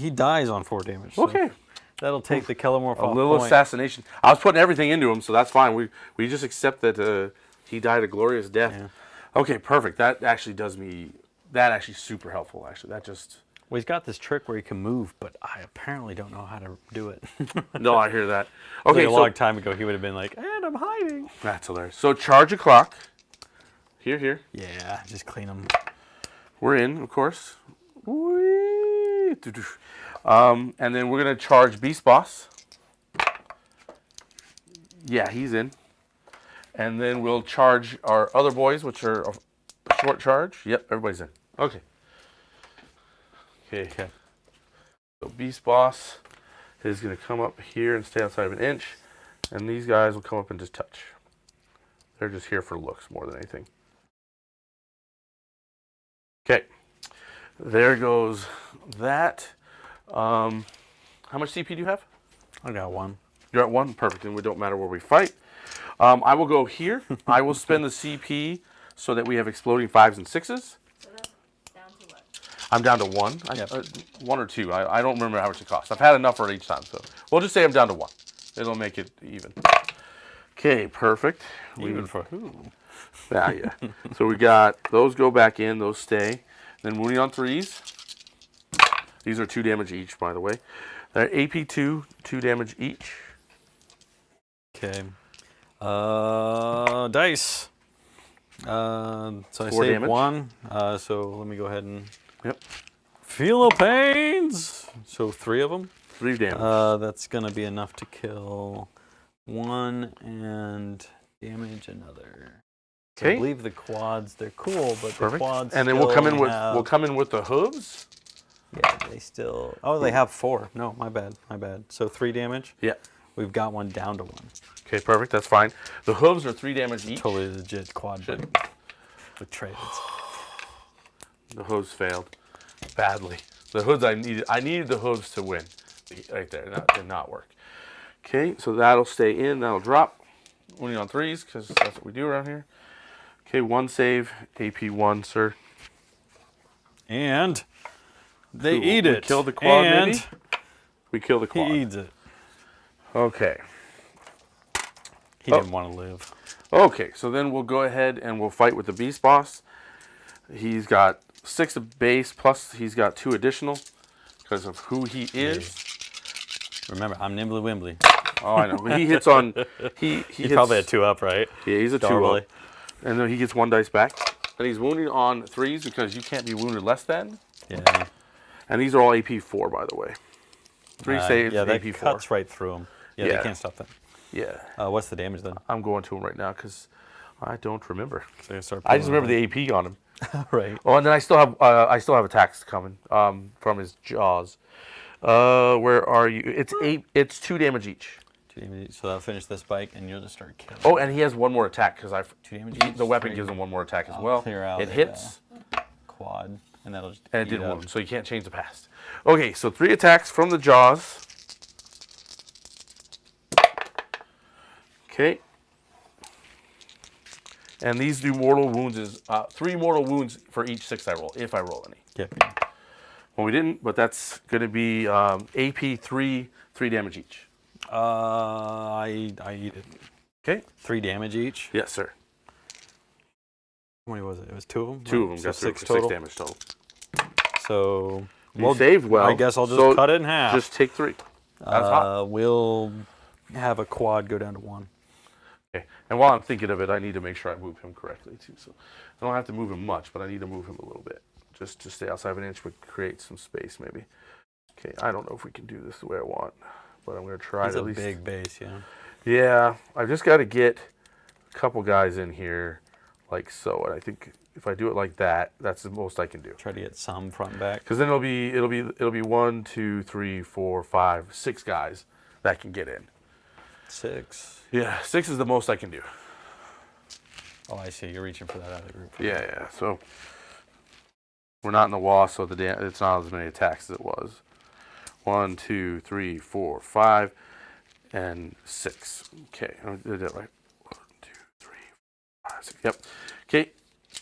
dies on 4 damage. so Okay. that'll take the Kellamorph A off little point. assassination. I was putting everything into him, so that's fine. We just accept that he died a glorious death. Yeah. Okay, perfect. That actually does me. That actually super helpful. Actually, that just. Well, he's got this trick where he can move, but I apparently don't know how to do it. No, I hear that. Okay, Okay, a so long time ago, he would have been like, and I'm hiding. that's hilarious. So charge a clock. Here. Yeah, just clean him. We're in, of course. Whee! And then we're gonna charge Beast Boss. Yeah, he's in. And then we'll charge our other boys, which are a short charge. Yep, everybody's in. Okay. Okay. So Beast Boss is gonna come up here and stay outside of an inch, and these guys will come up and just touch. They're just here for looks more than anything. Okay. There goes that. How much CP do you have? I got 1. You're at 1? Perfect. And it don't matter where we fight. I will go here. I will spend the CP so that we have exploding 5s and 6s. so that's down to what? I'm down to 1. Yep. 1 or 2. I don't remember how much it costs. I've had enough for it each time. So we'll just say I'm down to 1. It'll make it even. Okay, perfect. Even for who? Yeah. So we got those go back in. Those stay. Then wounding on 3s. These are 2 damage each, by the way. They're AP 2, 2 damage each. Okay. Dice. So I 4 saved damage. 1. So let me go ahead and Yep. feel the pains. So 3 of them. 3 damage. That's gonna be enough to kill 1 and damage another. So I Okay. believe the quads, they're cool, but the Perfect. quads. And then we'll come in still with have- the hooves. Yeah, they still. Oh, they have 4. No, my bad. So 3 damage. Yeah. We've got one down to 1. Okay, perfect. That's fine. The hooves are 3 damage each. Totally legit quad Shit. bike with trades. The hooves failed badly. The hooves I needed the hooves to win. Right there. That did not work. Okay, so that'll stay in. That'll drop. Only on 3s because that's what we do around here. Okay, 1 save. AP 1, sir. And they Cool. eat We it. killed the quad, and maybe? We kill the quad. he eats it. Okay. He Oh. didn't want to live. Okay, so then we'll go ahead and we'll fight with the Beast Boss. He's got 6 of base, plus he's got 2 additional. because of who he is. Remember, I'm Nimbly Wimbly. Oh, I know. But he hits on. He He's hits, probably a 2-up, right? Yeah, he's a 2 Probably. up. And then he gets 1 dice back. And he's wounded on 3s because you can't be wounded less than. Yeah. And these are all AP 4, by the way. 3 saves, Yeah, that AP 4. cuts right through him. Yeah, Yeah. they can't stop that. Yeah. What's the damage then? I'm going to him right now because I don't remember. So you start I just pulling remember the AP on him. right. Oh, and then I still have attacks coming from his jaws. Where are you? It's 2 damage each. 2 damage. So that'll finish this bike, and you'll just start killing. Oh, and he has 1 more attack because 2 damage. the weapon gives him 1 more attack as I'll well. clear out It the, hits quad, and that'll just. and it eat did up. wound, so you can't change the past. Okay, so 3 attacks from the jaws. Okay. And these do mortal wounds is 3 mortal wounds for each 6 I roll, if I roll any. Yep. Well, we didn't, but that's going to be AP 3 damage each. I eat it. Okay. 3 damage each. Yes, sir. How many was it? It was 2 of them. 2 of them So got 6 6 total. damage total. So You saved well. I guess I'll just so cut it in half. Just take 3. That's hot. We'll have a quad go down to 1. Okay. And while I'm thinking of it, I need to make sure I move him correctly too. So I don't have to move him much, but I need to move him a little bit. Just to stay outside of an inch would create some space maybe. Okay, I don't know if we can do this the way I want, but I'm going to try He's to a at least. big base, yeah. Yeah, I've just got to get a couple guys in here like so. And I think if I do it like that, that's the most I can do. Try to get some front and back. Because then it'll be 1, 2, 3, 4, 5, 6 guys that can get in. 6. Yeah, 6 is the most I can do. Oh, I see. You're reaching for that other group. Yeah. So we're not in the wall, so it's not as many attacks as it was. 1, 2, 3, 4, 5, and 6. Okay, I did that right. 1, 2, 3, 5, 6. Yep. Okay,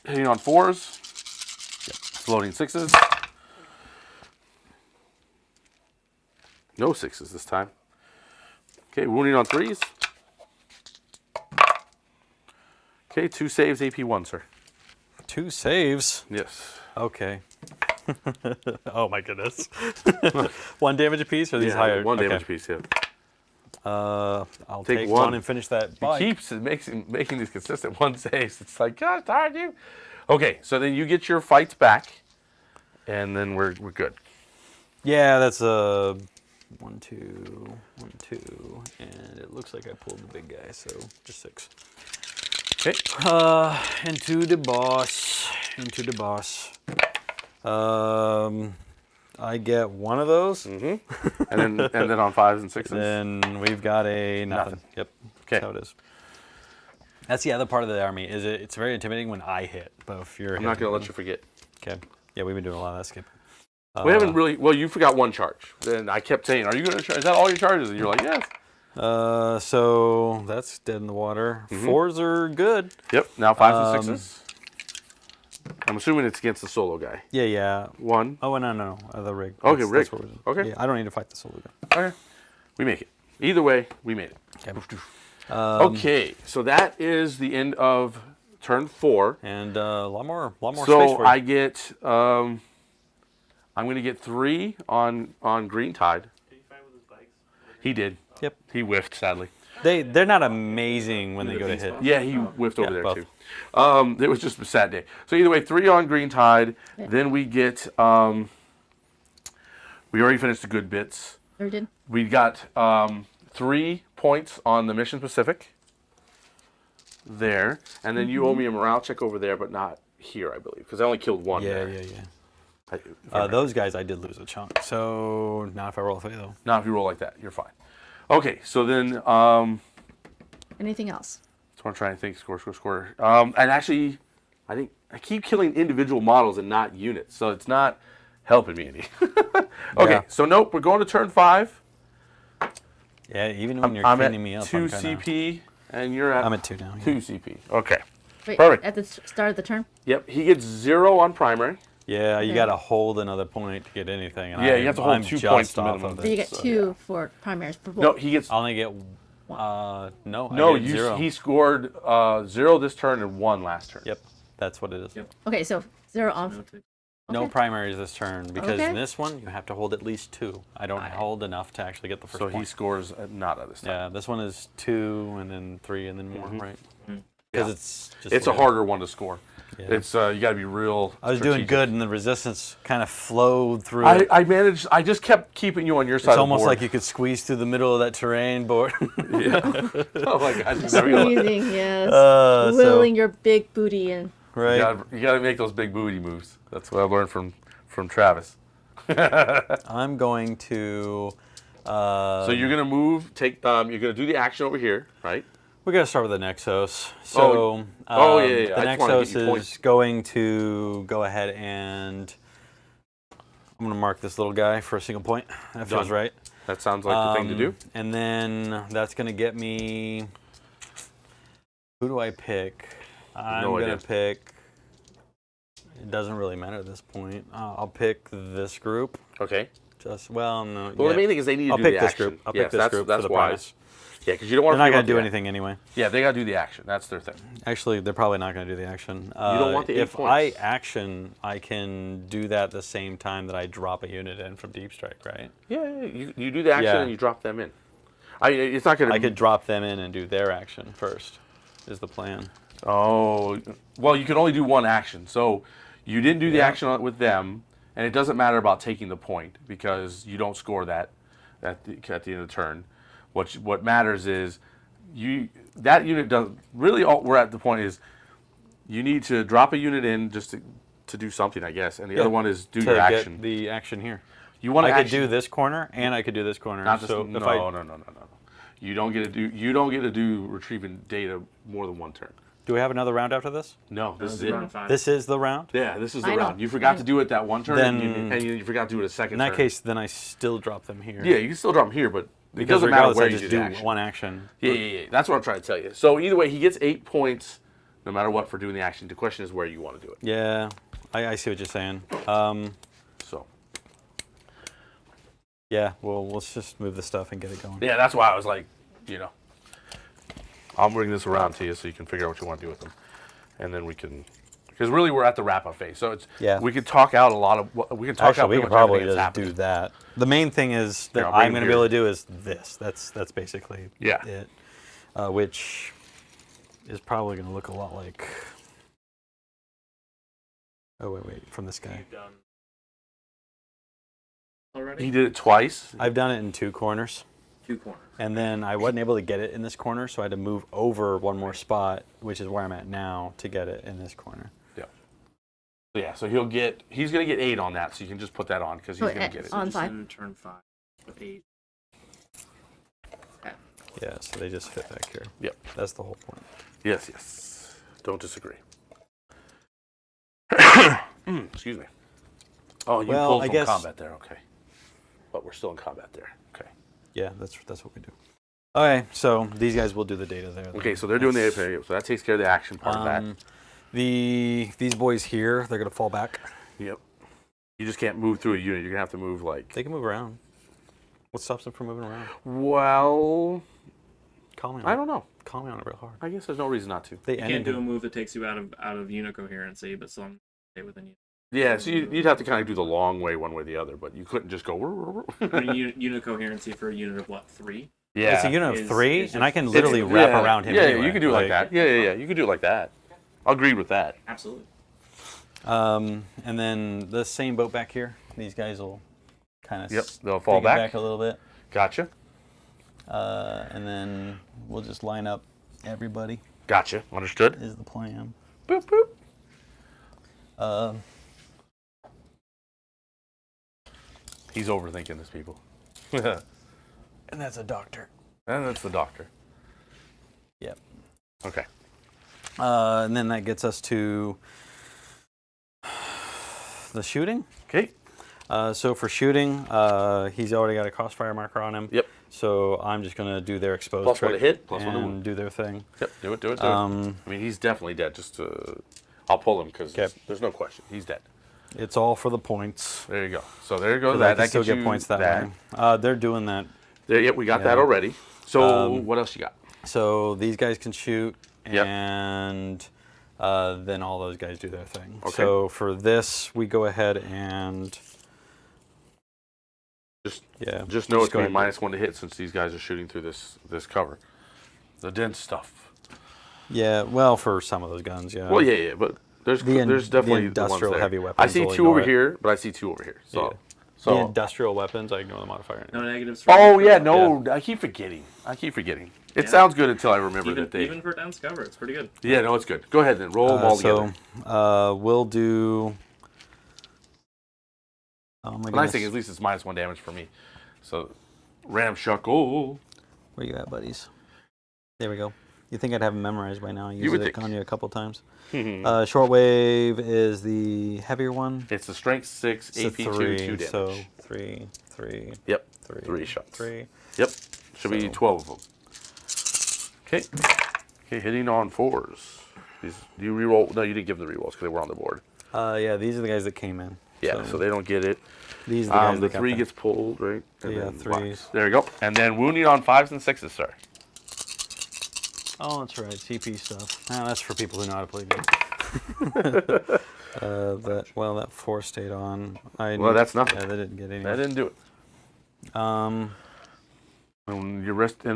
hitting on 4s. Yep. Floating 6s. No 6s this time. Okay, wounding on 3s. Okay, 2 saves, AP 1, sir. 2 saves. Yes. Okay. Oh my goodness. 1 damage apiece, or these Yeah, higher? 1 damage Okay. piece, yeah. I'll Take take one. 1 and finish that He bike. keeps making these consistent 1 saves. It's like, gosh, darn you. Okay, so then you get your fights back, and then we're good. Yeah, that's a 1, 2, 1, 2, and it looks like I pulled the big guy, so just 6. Okay. Into the boss. Into the boss. I get 1 of those. Mm-hmm. and then on 5s and 6s. Then we've got a nothing. Nothing. Yep. Okay. That's how it is. That's the other part of the army. It's very intimidating when I hit, but if you're I'm not going to let you forget. Okay. Yeah, we've been doing a lot of that skip. We haven't really. Well, you forgot 1 charge. Then I kept saying, "Are you going to charge? Is that all your charges?" And you're like, "Yes." So that's dead in the water. 4s are good. Yep. Now 5s and 6s. I'm assuming it's against the solo guy. Yeah. 1. Oh, no. The rig. Okay, That's rig. what we're doing. Okay. Yeah, I don't need to fight the solo guy. Okay. We make it. Either way, we made it. Okay. Okay. So that is the end of turn 4. And a lot more space So for you. I get. I'm going to get 3 on Green Tide. Did he fight with his bikes? He did. Yep. He whiffed, sadly. They're not amazing when they go to hit. Yeah, he whiffed over there both. too. It was just a sad day. So either way, 3 on Green Tide. Yeah. Then we get. We already finished the good bits. Or did? We got 3 points on the Mission Pacific. There, and then you owe me a morale check over there, but not here, I believe, because I only killed 1 Yeah. there. Those guys, I did lose a chunk. So not if I roll a 3 though. Now, if you roll like that, you're fine. Okay, so then. Anything else? So I'm trying to think. Score. And actually, I think I keep killing individual models and not units, so it's not helping me any. Okay, Yeah. so nope, we're going to turn 5. Yeah, even when you're I'm cleaning at me up, 2 I'm kinda, CP, and you're at I'm at 2 now. Yeah. 2 CP. Okay. Wait, Perfect. at the start of the turn? Yep, he gets 0 on primary. Yeah, you Okay. got to hold another point to get anything. And Yeah, you have to hold I'm 2 just points off minimum. of So you it. get So, 2 for primaries for both. No, he gets. I only get no. No, I get 0. he scored 0 this turn and 1 last turn. Yep, that's what it is. Yep. Okay, so 0 on. No tick. No Okay. primaries this turn because Okay. in this one you have to hold at least 2. I don't hold enough to actually get the first So point. he scores not at this time. Yeah, this one is 2 and then 3 and then more, right? Mhm. Because Yeah. it's just It's a weird. harder one to score. Yeah. It's you got to be real. I was doing strategic. good and the resistance kind of flowed through. I managed. I just kept keeping you on your side. It's of the almost board. like you could squeeze through the middle of that terrain board. Yeah. Oh my God. You never gonna- Squeezing, yes. So- Willing your big booty in. right. You gotta make those big booty moves. That's what I learned from Travis. I'm going to. So you're gonna move. You're gonna do the action over here, right? We got to start with the Nexos. So, yeah. the I just wanna get Nexos you is points. going to go ahead and I'm going to mark this little guy for a single point. That feels Done. right. That sounds like the thing to do. And then that's going to get me. Who do I pick? I'm No going idea. to pick. It doesn't really matter at this point. I'll pick this group. Okay. Just well, no. Well, yeah. the main thing is they need to I'll do pick the this action. group. I'll Yes, pick this that's, group that's for the wise. prize. Yeah, because you don't want They're to. not going to do anything anyway. Yeah, they got to do the action. That's their thing. Actually, they're probably not going to do the action. You don't want the 8 If points. I action, I can do that the same time that I drop a unit in from Deep Strike, right? Yeah, you do the action Yeah. and you drop them in. I mean, it's not going to. I could drop them in and do their action first, is the plan. Oh, well, you can only do one action. So you didn't do the Yeah. action with them, and it doesn't matter about taking the point because you don't score that at the end of the turn. What matters is that unit does really. All we're at the point is you need to drop a unit in just to do something, I guess, and the other one is do to your get action. the action here. You want to I could do this corner and I could do this corner. Not just, so no, if I, no. You don't get to do retrieving data more than one turn. do we have another round after this? No, this is This is it. round 5. This is the round. Yeah, this is the Final. round. You forgot to do it that one turn, Then- and you forgot to do it a second In that turn. case, then I still drop them here. Yeah, you can still drop them here, but it because doesn't matter regardless, where I you just do do the action. one action. Yeah. That's what I'm trying to tell you. So either way, he gets 8 points, no matter what, for doing the action. The question is where you want to do it. Yeah, I see what you're saying. So Yeah, well, let's just move the stuff and get it going. yeah, that's why I was like, I'll bring this around to you so you can figure out what you want to do with them, and then we can. Because really, we're at the wrap-up phase, so it's we could talk out a lot of we can talk out Actually, we pretty could much probably everything that's just do happening. that. The main thing is that I'll bring I'm going to them be able to here. do is this. That's basically Yeah. it. Which is probably going to look a lot like. Oh wait, from this guy. You've done already? He did it twice. I've done it in 2 corners, 2 corners. and then I wasn't able to get it in this corner, so I had to move over one more spot, which is where I'm at now, to get it in this corner. Yeah, so he's gonna get 8 on that, so you can just put that on because he's Oh, gonna get it. on Just 5. in turn 5 with 8. Yeah, so they just fit back here. Yep. That's the whole point. Yes. Don't disagree. Excuse me. Oh, you Well, pulled I from guess- combat there. Okay. But we're still in combat there. Okay. Yeah, that's what we do. Okay, so these guys will do the data there. Okay, so they're doing the so that takes care of the action part of that. These boys here, they're gonna fall back. Yep. You just can't move through a unit. You're gonna have to move like. They can move around. What stops them from moving around? Well, Call me on I it. don't know. Call me on it real hard. I guess there's no reason not to. They You end can't do a in- move that takes you out of unit coherency, but still stay within you. Yeah, so you'd have to kind of do the long way one way or the other, but you couldn't just go. Unit coherency for a unit of what, 3? Yeah. It's a unit of Is- 3, is and I just- can literally wrap Yeah, around him. Yeah, anyway. you can do it like that. Yeah. You can do it like that. I'll agree with that. Absolutely. And then the same boat back here. These guys will kind of Yep, they'll fall back. a little bit, Gotcha. and then we'll just line up everybody. Gotcha. Understood. Is the plan. Boop boop. He's overthinking this, people. And And that's a doctor. that's the doctor. Yep. Okay. And then that gets us to the shooting. Okay. So for shooting, he's already got a crossfire marker on him. Yep. So I'm just gonna do their exposed Plus one trick to hit, plus one to and wound. do their thing. Yep. Do it. Do it. Um, I mean, he's definitely dead. I'll pull him because Okay. there's no question. He's dead. It's all for the points. There you go. So there goes 'Cause that. I can That still gets get you points that way. They're doing that. There, yep, we got Yeah. that already. So what else you got? So these guys can shoot, Yep. and then all those guys do their thing. Okay. So for this, we go ahead and Just know it's go going to ahead. be -1 to hit since these guys are shooting through this cover. The dense stuff. Yeah, well, for some of those guns, yeah. Well, yeah, but there's definitely the industrial the ones there. heavy I weapons see will 2 over ignore it. here, but I see 2 over here. So, Yeah. The so. industrial weapons, I ignore the modifier. No negatives. For Oh each yeah, round. no, I keep forgetting. It Yeah. sounds good until I remember Even, that they. even for dense cover, it's pretty good. Yeah, no, it's good. Go ahead then. Roll them all together. So we'll do. Oh my The nice goodness. thing is, at least it's -1 damage for me. So, ramshackle. Where you at, buddies? There we go. You think I'd have them memorized by now? I You used would it think. on you a couple times. Shortwave is the heavier one. It's the strength 6, It's a AP 2, 3, 2 damage. so 3, 3, Yep. 3, 3 shots. 3. Yep. Should be So- 12 of them. Okay. Okay, hitting on 4s. Do you reroll? No, you didn't give them the rerolls because they were on the board. Yeah, these are the guys that came in. Yeah, so they don't get it. These are the guys The that got 3 them. gets pulled, right? And Yeah, then 3s. blocks. There we go. And then wounding on 5s and 6s, sir. Oh, that's right, CP stuff. Ah, that's for people who know how to play games. that 4 stayed on. Well, that's nothing. Yeah, they didn't get any. That didn't do it. Um. And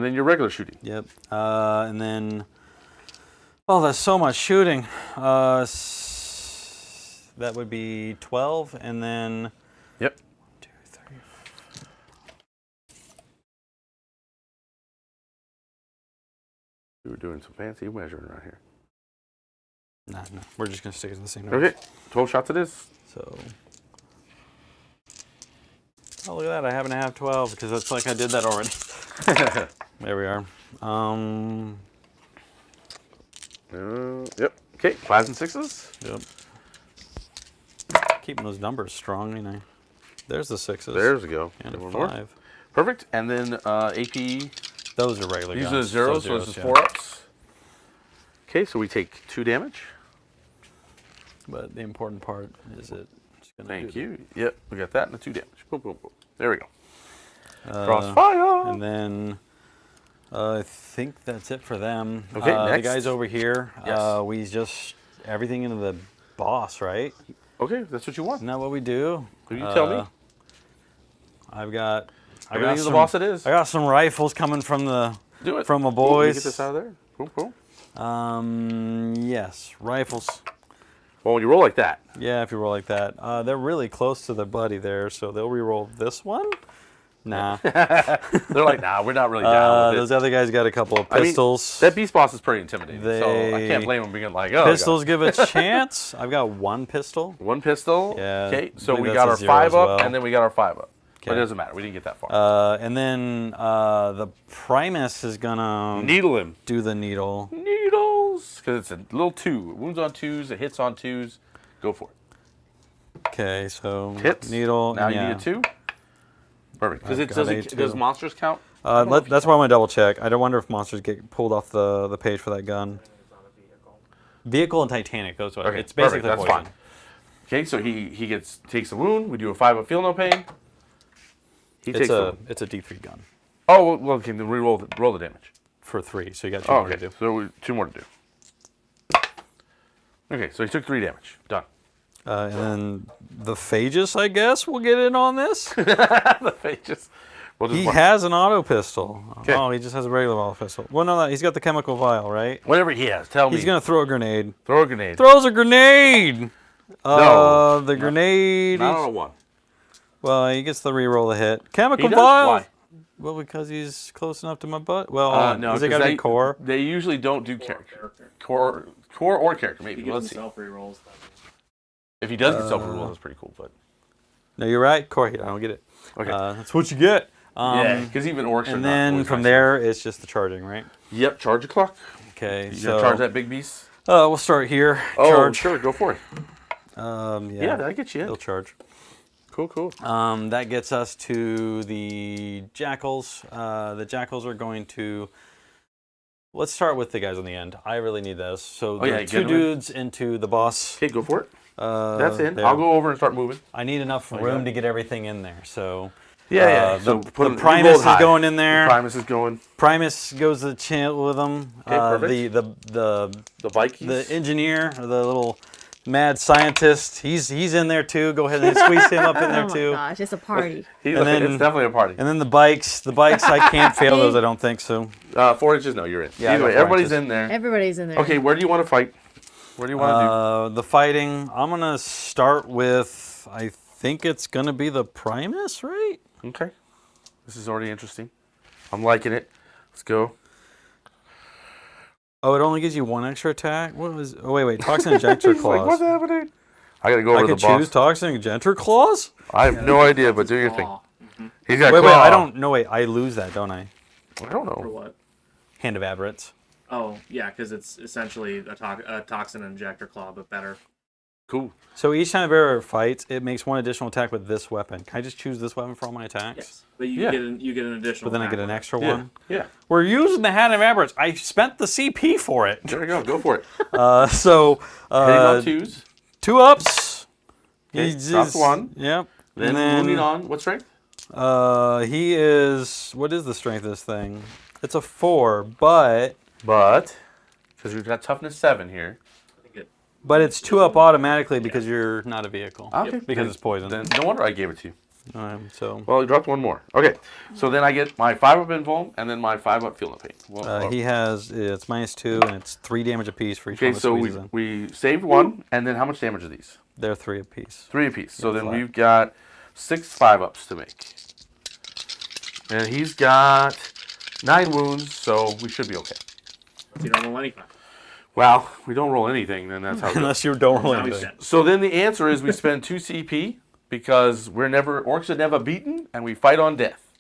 then your regular shooting. Yep. And then. Oh, that's so much shooting. That would be 12, and then. Yep. 2, 3. We were doing some fancy measuring right here. No, we're just gonna stick it to the same number. Okay, 12 shots it is. So. Oh, look at that! I happen to have 12 because it's like I did that already. There we are. Yep. Okay, 5s and 6s. Yep. Keeping those numbers strong, you know. There's the 6s. There we go. And a One 5. more. Perfect. And then AP. Those are regular These guns. are the zeros, so this is 4-ups. Okay, so we take 2 damage. But the important part is it's going to Thank you. Yep, we got that and the 2 damage. Boom, boom, boom. There we go. Uh, Crossfire. And then I think that's it for them. Okay, The next. guys over here, Yes. we just everything into the boss, right? Okay, that's what you want. Isn't that what we do? Who you tell me? I've got. Everything to the boss it is. I got some rifles coming from the Do it. from my Boom, let me boys. get this out of there. Boom, boom. Yes, rifles. Well, when you roll like that, Yeah, if you roll like that. They're really close to the buddy there, so they'll re-roll this one. Nah. they're like, nah, we're not really down with it. Those other guys got a couple of I mean, pistols. that beast boss is pretty intimidating, so I They- can't blame them being like, oh, Pistols give a chance. I've got 1 pistol. 1 pistol. Yeah, Okay, I so believe we that's got a our 0 5 as up, well. and then we got our 5 up. But Okay. it doesn't matter. We didn't get that far. And then the Primus is gonna Needle him. do the needle. Needles. Because it's a little 2. It wounds on 2s. It hits on 2s. Go for it. Okay, so Hits. needle. Now and you yeah. need a 2. Perfect. Because I've it got a does 2. monsters count? I don't know if That's why I want to double check. I don't wonder if monsters get pulled off the page for that gun. Vehicle and Titanic. Those are. Okay, It's basically perfect, that's poison. fine. Okay, so he takes a wound. We do a 5 up, feel no pain. He takes It's a D3 gun Oh, well, okay, then roll the damage. for 3, so you got 2 Oh, more okay, to do. so 2 more to do. Okay, so he took 3 damage. Done. And then the Phagus, I guess, will get in on this. The pages. We'll just He mark- has an auto pistol. Okay. Oh, he just has a regular auto pistol. Well, no, he's got the chemical vial, right? Whatever he has, tell me. He's gonna throw a grenade. throw a grenade. Throws a grenade. No, The grenade. Not on a 1. Well, he gets the reroll the hit. Chemical He does? vial. Why? Well, because he's close enough to my butt. Well, No, is it 'cause got to be core? They usually don't do character. Character. Core or character, He maybe. gives Let's see. himself rerolls. If he does get self-reroll, that's pretty cool. But No, you're right. Core hit. I don't get it. okay. That's what you get. Yeah, because even orcs are And not then always from nice. there, it's just the charging, right? Yep, charge the clock. Okay, You so gonna charge that big beast? we'll start here. Oh, charge. sure, go for it. Yeah, Yeah, that'll get you in. he'll charge. Cool, cool. That gets us to the jackals. The jackals are going to. Let's start with the guys on the end. I really need this. So Oh, yeah, the get 2 them in. dudes into the boss. Okay, go for it. That's in. there. I'll go over and start moving. I need enough Like room that. to get everything in there. So Yeah. The, So put the Primus is going in there. Primus is going. Primus goes to the chant with them. Okay, perfect. The Vikings. the engineer, or the little mad scientist, he's in there too. Go ahead and squeeze him up in there Oh my too. gosh, it's a party. It's and then- definitely a party. And then the bikes I can't fail those. I don't think so. 4 inches, no, you're in. Yeah, I Either got way, 4 everybody's inches. in there. Everybody's in there. Okay, where do you want to fight? Where do you want to The fighting, I'm gonna start with. I think it's gonna be the Primus, right? do? Okay. This is already interesting. I'm liking it. Let's go. Oh, it only gives you 1 extra attack. What was? Oh wait, Toxin Injector He's like, what's Claws. happening? I gotta go I over to could the boss. choose Toxin Injector Claws. I have no idea, but do your thing. Aw. He's got Wait, claw. I don't. No, wait, I lose that, don't I? I don't For know. what? Hand of Aberrants. Oh, yeah, because it's essentially a toxin injector claw, but better. Cool. So each time a bearer fights, it makes 1 additional attack with this weapon. Can I just choose this weapon for all my attacks? Yes, but you Yeah. get an additional. But then I get attack an with it. extra Yeah. one. Yeah. We're using the Hand of Aberrants. I spent the CP for it. There you go. Go for it. So Hitting on 2s. 2 ups. Okay, He's drop just- 1. Yep. Then, and moving on. What strength? He is. What is the strength of this thing? It's a 4, but Because we've got toughness 7 here. I think it- it's 2 up automatically because you're not a vehicle. Okay. Because it's poison. Then no wonder I gave it to you. So Well, you dropped 1 more. Okay. So then I get my 5-up invuln and then my 5-up feel no pain. Well, he has. It's -2 and it's 3 damage apiece for each okay, one that so squeezes in. we saved 1, and then how much damage are these? They're 3 apiece. 3 apiece. So Yeah, then flat. we've got 6 5-ups to make. And he's got 9 wounds, so we should be okay. You don't roll anything. Well, we don't roll anything, then that's how it goes. Unless you don't roll Now he's anything. dead. So then the answer is we spend 2 CP because Orks are never beaten, and we fight on death.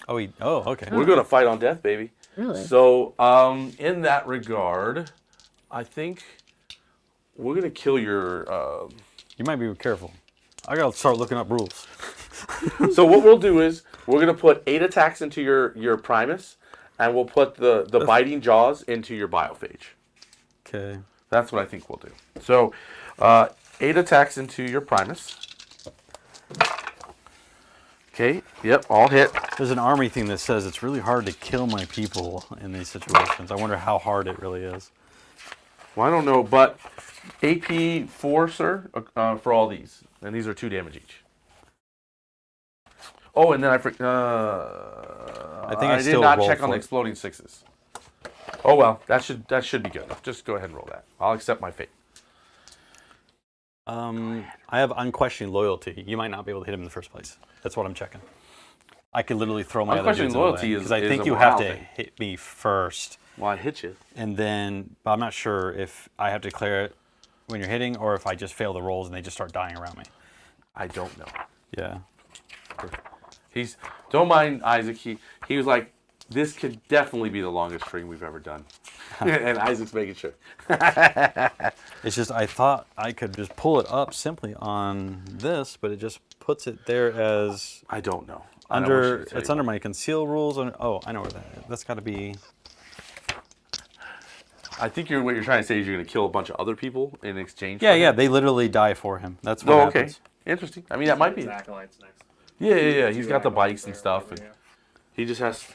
Oh, okay. We're going to fight on death, baby. Really? So in that regard, I think we're going to kill your... You might be careful. I gotta start looking up rules. So what we'll do is we're going to put 8 attacks into your Primus, and we'll put the biting jaws into your Biophage. Okay. That's what I think we'll do. So 8 attacks into your Primus. Okay, yep, all hit. There's an army thing that says it's really hard to kill my people in these situations. I wonder how hard it really is. Well, I don't know, but AP 4, sir, for all these. And these are 2 damage each. Oh, and then I think I I did still not roll check on for the it. exploding 6s. Oh well, that should be good. Just go ahead and roll that. I'll accept my fate. I have unquestioned loyalty. You might not be able to hit him in the first place. That's what I'm checking. I could literally throw my other Unquestioned dudes loyalty away, is- because I is think a you have morale to thing. hit me first, Well, I hit you. and then but I'm not sure if I have to declare it when you're hitting or if I just fail the rolls and they just start dying around me. I don't know. Yeah. Don't mind Isaac. He was like, this could definitely be the longest stream we've ever done. And Isaac's making sure. It's just I thought I could just pull it up simply on this, but it just puts it there as I don't know. it's under my conceal rules. Oh, I know where that is. That's got to be. I think what you're trying to say is you're going to kill a bunch of other people in exchange. Yeah, for yeah. him? They literally die for him. That's what Oh, okay. happens. Interesting. I mean, that might be. His acolytes next. Yeah. He's got the Acolytes bikes and there, stuff. whatever, And he just has.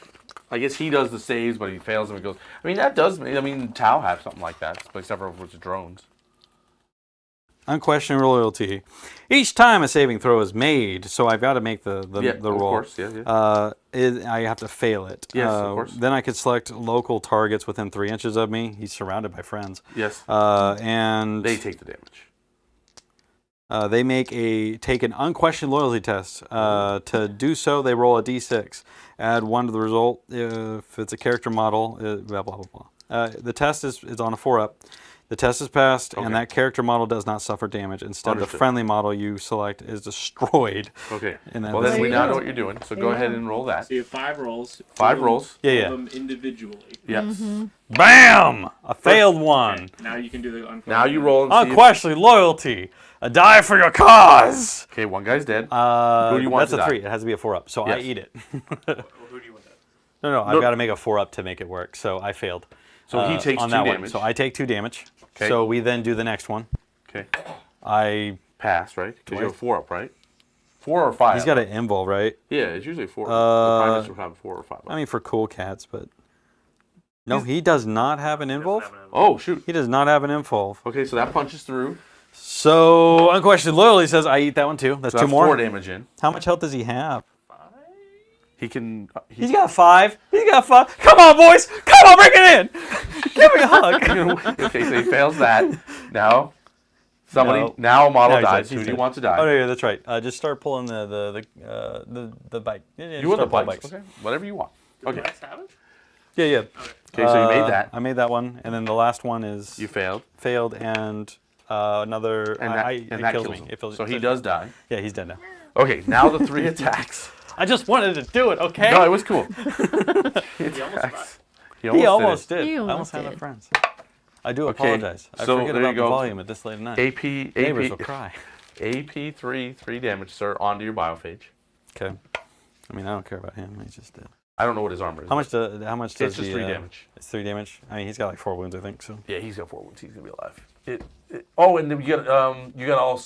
I guess he does the saves, but he fails them and goes. I mean, that does. I mean, Tau have something like that, except for with the drones. Unquestioned loyalty. Each time a saving throw is made, so I've got to make the Yeah, roll. of course. Yeah. I have to fail it. Yes, of course. Then I could select local targets within 3 inches of me. He's surrounded by friends. Yes. And They take the damage. they take an unquestioned loyalty test. To do so, they roll a d6. Add 1 to the result. If it's a character model, blah, blah, blah, blah. The test is on a 4-up. The test is passed, Okay. and that character model does not suffer damage. Instead, the Understood. friendly model you select is destroyed. Okay. And Well, then There we you now go. know what you're doing. So There go you ahead go. and roll that. So you have 5 rolls. 5 rolls. Yeah, Roll yeah. them individually. Yes. Bam! A failed one. Okay, now you can do the unquestioned. Now you roll and see. Unquestioned loyalty. A die for your cause. Okay, one guy's dead. Who do you want That's to a die? 3. It has to be a 4-up. So I Yes. eat it. Who do you want to? No, I've No. got to make a 4-up to make it work. So I failed. So he takes on 2 that damage. one. So I take 2 damage. Okay. So we then do the next one. Okay. I Pass, right? Because you have 4 up, right? 4 or 5. He's got an invul, right? Yeah, it's usually 4. The Uh, Primus will have 4 or 5. I mean, for cool cats, but no, he does not have an invul. Oh shoot. He does not have an invul. Okay, so that punches through. So Unquestioned Loyalty says I eat that one too. That's So 2 that's more. 4 damage in. How much health does he have? He can. He's got 5. He's got 5. Come on, boys. Come on, bring it in. Give me a hug. Okay, so he fails that. Now, somebody. No. Now a model No, he's dies. dead. Who He's do you dead. want to die? Oh, yeah, that's right. Just start pulling the bike. Yeah, You want the start pulling bikes? Okay, whatever you want. Okay. Yeah, yeah. Okay, so you made that. I made that one, and then the last one is You failed. failed, and another. And that, it and that kills kills me. him. It feels, So he does die. Yeah, he's dead now. Okay, now the 3 attacks. I just wanted to do it, okay? No, it was cool. He attacks. He almost did it. did. He I almost almost had did. enough friends. I do Okay, apologize. I so forget there you about the go. volume at this late at night. AP, Neighbors will cry. AP 3 damage, sir, onto your biophage. Okay. I mean, I don't care about him. He's just dead. I don't know what his armor is. How much does It's just the, 3 damage. It's 3 damage. I mean, he's got like 4 wounds, I think. So. Yeah, he's got 4 wounds. He's gonna be alive. Oh, and then you got all.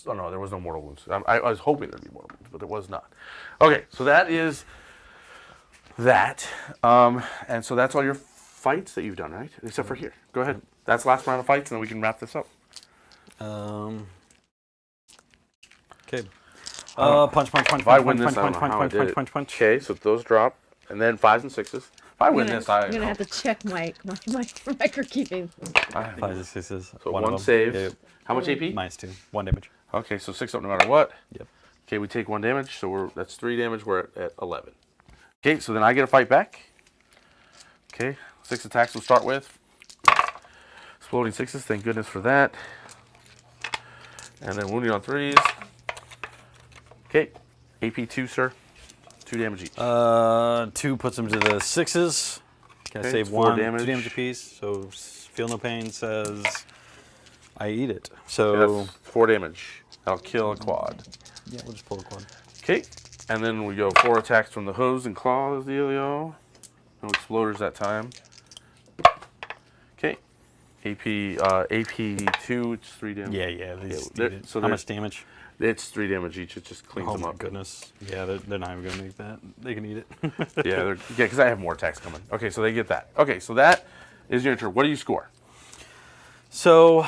Oh no, there was no mortal wounds. I was hoping there'd be mortal wounds, but there was not. Okay, so that is that, and so that's all your fights that you've done, right? Except for here. Go ahead. That's the last round of fights, and then we can wrap this up. Okay. Punch. If I win this, I don't know how I did it. Punch. Okay, so those drop, and then 5s and 6s. If I win this, I'm gonna have to check my microkeeping. 5 and 6s. So one one of them. saves. Yeah, How much AP? minus 2. 1 damage. Okay, so 6 up no matter what. Yep. Okay, we take 1 damage, so that's 3 damage. We're at 11. Okay, so then I get a fight back. Okay, 6 attacks we'll start with. Exploding 6s, thank goodness for that. And then wounding on 3s. Okay, AP 2, sir. 2 damage each. 2 puts him to the 6s. Can I Okay, save it's 4 1? damage. 2 damage apiece. So feel no pain says I eat it. Okay, So that's 4 damage. That'll kill a quad. yeah, we'll just pull a quad. Okay, and then we go 4 attacks from the hooves and claws, dealio. No exploders that time. Okay, AP 2, it's 3 damage. Yeah. These they're- eat it. so How they're- much damage? It's 3 damage each. It just cleans Oh them my up. goodness. Yeah, they're not even gonna make that. They can eat it. Yeah, because I have more attacks coming. Okay, so they get that. Okay, so that is your turn. What do you score? So,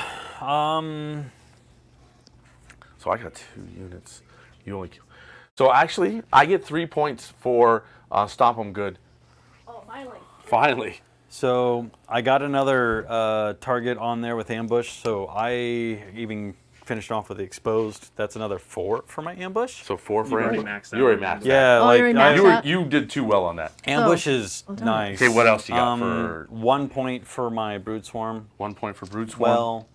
So I got 2 units. You only kill. So actually, I get 3 points for Stomp 'em Good. Oh, finally. Finally. So I got another target on there with ambush. So I even finished off with the exposed. That's another 4 for my ambush. So 4 for already ambush. maxed out You already on maxed. Yeah, Oh, like you already maxed out? You did too well on that. ambush is darn it. nice. Okay, what else you got for 1 point for my brood swarm? 1 point for Brute Swarm? Well,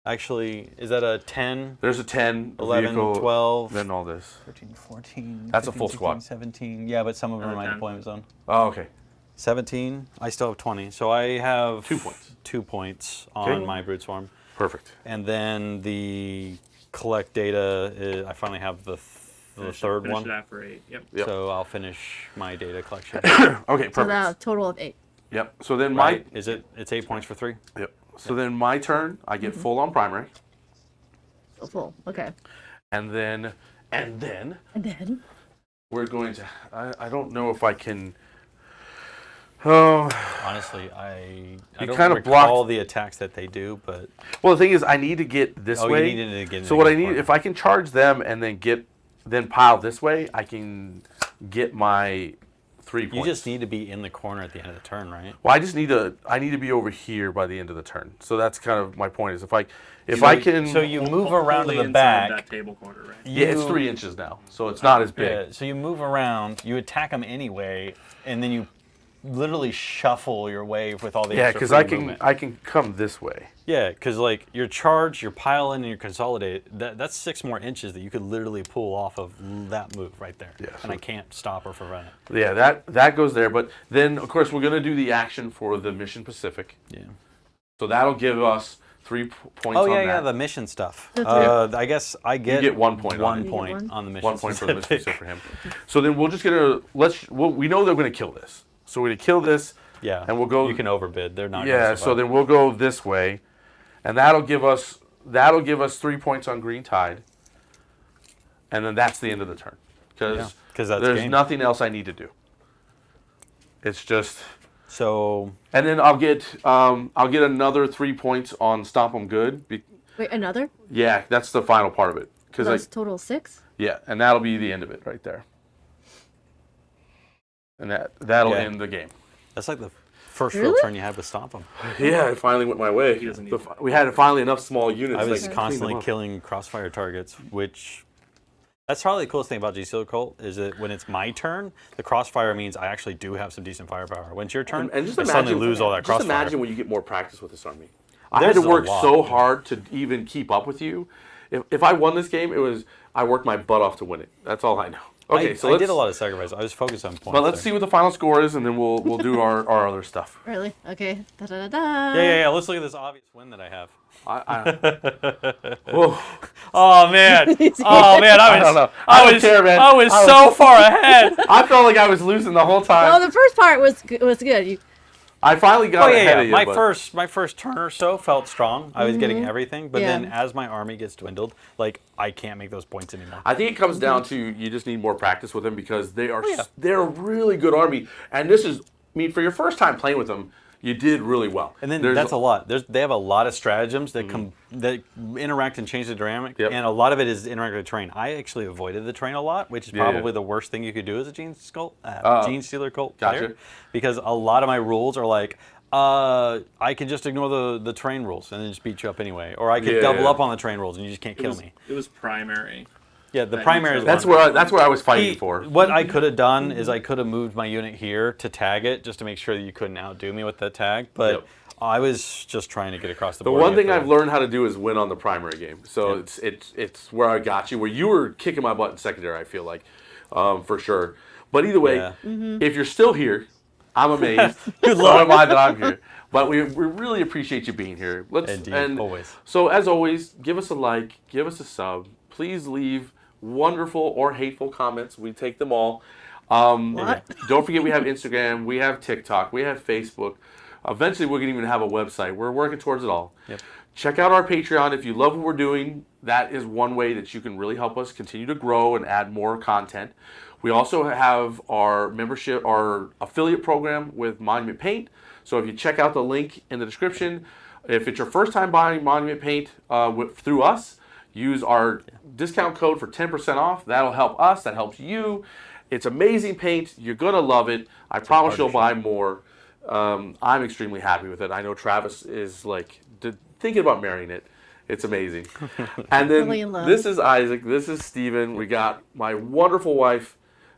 actually, is that a 10? There's a 10, 11, vehicle, 12, then all this. 13, 14. That's a 15, full 16, squad. 17. Yeah, but some of them are in my 10. deployment zone. Oh, okay. 17. I still have 20. So I have 2 points. 2 points Okay. on my brood swarm. Perfect. And then the collect data, I finally have the third Finish one. it out for 8. Yep. Yep. So I'll finish my data collection. Okay, So perfect. now a total of 8. Yep. So then Right? Is it? It's 8 points for 3. Yep. So then my turn, I get full on primary, So full. Okay. and then And then? we're going to. I don't know if I can. Oh, Honestly, I You don't kinda recall blocked- the attacks that they do, but well, the thing is, I need to get this oh, way. you needed to get. So what I need, if I can charge them and then pile this way, I can get my 3 points. you just need to be in the corner at the end of the turn, right? Well, I need to be over here by the end of the turn. So that's kind of my point. Is if I So- can. So you move around to Fully the inside back. that table corner, right? yeah, it's you- 3 inches now, so it's not as big. Yeah, so you move around, you attack them anyway, and then you literally shuffle your way with all the Yeah, extra because free movement. I can come this way. Yeah, because like your charge, your pile in, and your consolidate, that's 6 more inches that you could literally pull off of that move right there. Yeah, and so- I can't stop or prevent it. Yeah, that goes there. But then, of course, we're gonna do the action for the Mission Pacific. Yeah. So that'll give us 3 points. Oh on yeah, that. yeah, the mission stuff. That's I guess I get get 1 point on One it. You get point one? on the mission. 1 point for the Mission specific. Pacific for him. So then we'll just get a we know they're gonna kill this. So we're gonna kill this. Yeah, And we'll go- You can overbid. They're not. Yeah. Gonna So survive. then we'll go this way, and that'll give us 3 points on Green Tide. and then that's the end of the turn. Because 'cause that's there's game. nothing else I need to do. It's just, So and then I'll get another 3 points on Stomp 'em Good. Wait, another? Yeah, that's the final part of it. So that's total 6? Yeah, and that'll be the end of it right there. And that'll Yeah. end the game. that's like the first real Really? turn you had with Stomp 'em. Yeah, it finally went my way. doesn't need We had finally enough small units. I was that could clean them constantly up. killing crossfire targets, which that's probably the coolest thing about Genestealer Cult is that when it's my turn, the crossfire means I actually do have some decent firepower. When it's your turn, And just I suddenly imagine, lose all that crossfire. Just imagine when you get more practice with this army. I There's had to a work lot, so yeah. hard to even keep up with you. If I won this game, I worked my butt off to win it. That's all I know. Okay, so I let's, did a lot of sacrifice. I was focused on points. but let's there. see what the final score is, and then we'll do our other stuff. Really? Okay. Da da da da. Yeah. Let's look at this obvious win that I have. Whoa. Oh man! Oh man! I don't know. I don't care, man. I was so far ahead. I felt like I was losing the whole time. Well, the first part was good. You, I finally got Oh ahead yeah. of you. My but- first turn or so felt strong. I was getting everything, but Yeah. then as my army gets dwindled, like I can't make those points anymore. I think it comes down to you just need more practice with them because yeah. they're a really good army, and this is for your first time playing with them, you did really well. And then There's- that's a lot. They have a lot of stratagems that that interact and change the dynamic, Yep. and a lot of it is interact with the terrain. I actually avoided the terrain a lot, which is Yeah. probably the worst thing you could do as a Genestealer Cult Gotcha. player, because a lot of my rules are like, I can just ignore the terrain rules and then just beat you up anyway, or I could Yeah. double up on the terrain rules and you just can't It kill was, me. it was primary. Yeah, the that primary you is chose. one. that's where I was fighting for. What I could have done is I could have moved my unit here to tag it just to make sure that you couldn't outdo me with that tag, but Yep. I was just trying to get across the The board. one thing after I've learned how to do is win on the primary game. So Yep. it's where I got you, where you were kicking my butt in secondary. I feel like, for sure. But either way, Yeah. if you're still here, I'm amazed. Good So luck. am I that I'm here. But we really appreciate you being here. Indeed, always. So as always, give us a like, give us a sub. Please leave wonderful or hateful comments. We take them all. What? Don't forget we have Instagram, we have TikTok, we have Facebook. Eventually we're going to even have a website. We're working towards it all. Yep. Check out our Patreon. If you love what we're doing, that is one way that you can really help us continue to grow and add more content. We also have our membership, our affiliate program with Monument Paint. So if you check out the link in the description, if it's your first time buying Monument Paint through us, use our discount code for 10% off. That'll help us. That helps you. It's amazing paint. You're going to love it. I promise you'll buy more. I'm extremely happy with it. I know Travis is like thinking about marrying it. It's amazing. And then Really in love. this is Isaac. This is Steven. We got my wonderful wife,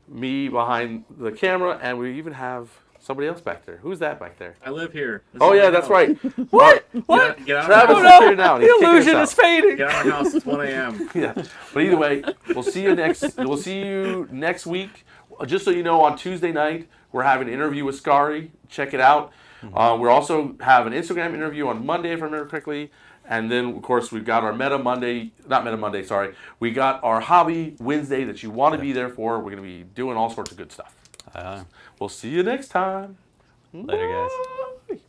me behind the camera, and we even have somebody else back there. Who's that back there? I live here. This Oh is yeah, my that's house. right. What? What? Get out Travis of is my house. here now. And The he's kicking us illusion out. is fading. Get out of my house. It's 1 a.m. Yeah. But either way, we'll see you next week. Just so you know, on Tuesday night, we're having an interview with Scary. Check it out. We also have an Instagram interview on Monday, if I remember correctly. And then, of course, we've got our we got our Hobby Wednesday that you want to be there for. We're going to be doing all sorts of good stuff. We'll see you next time. Later, guys. Bye.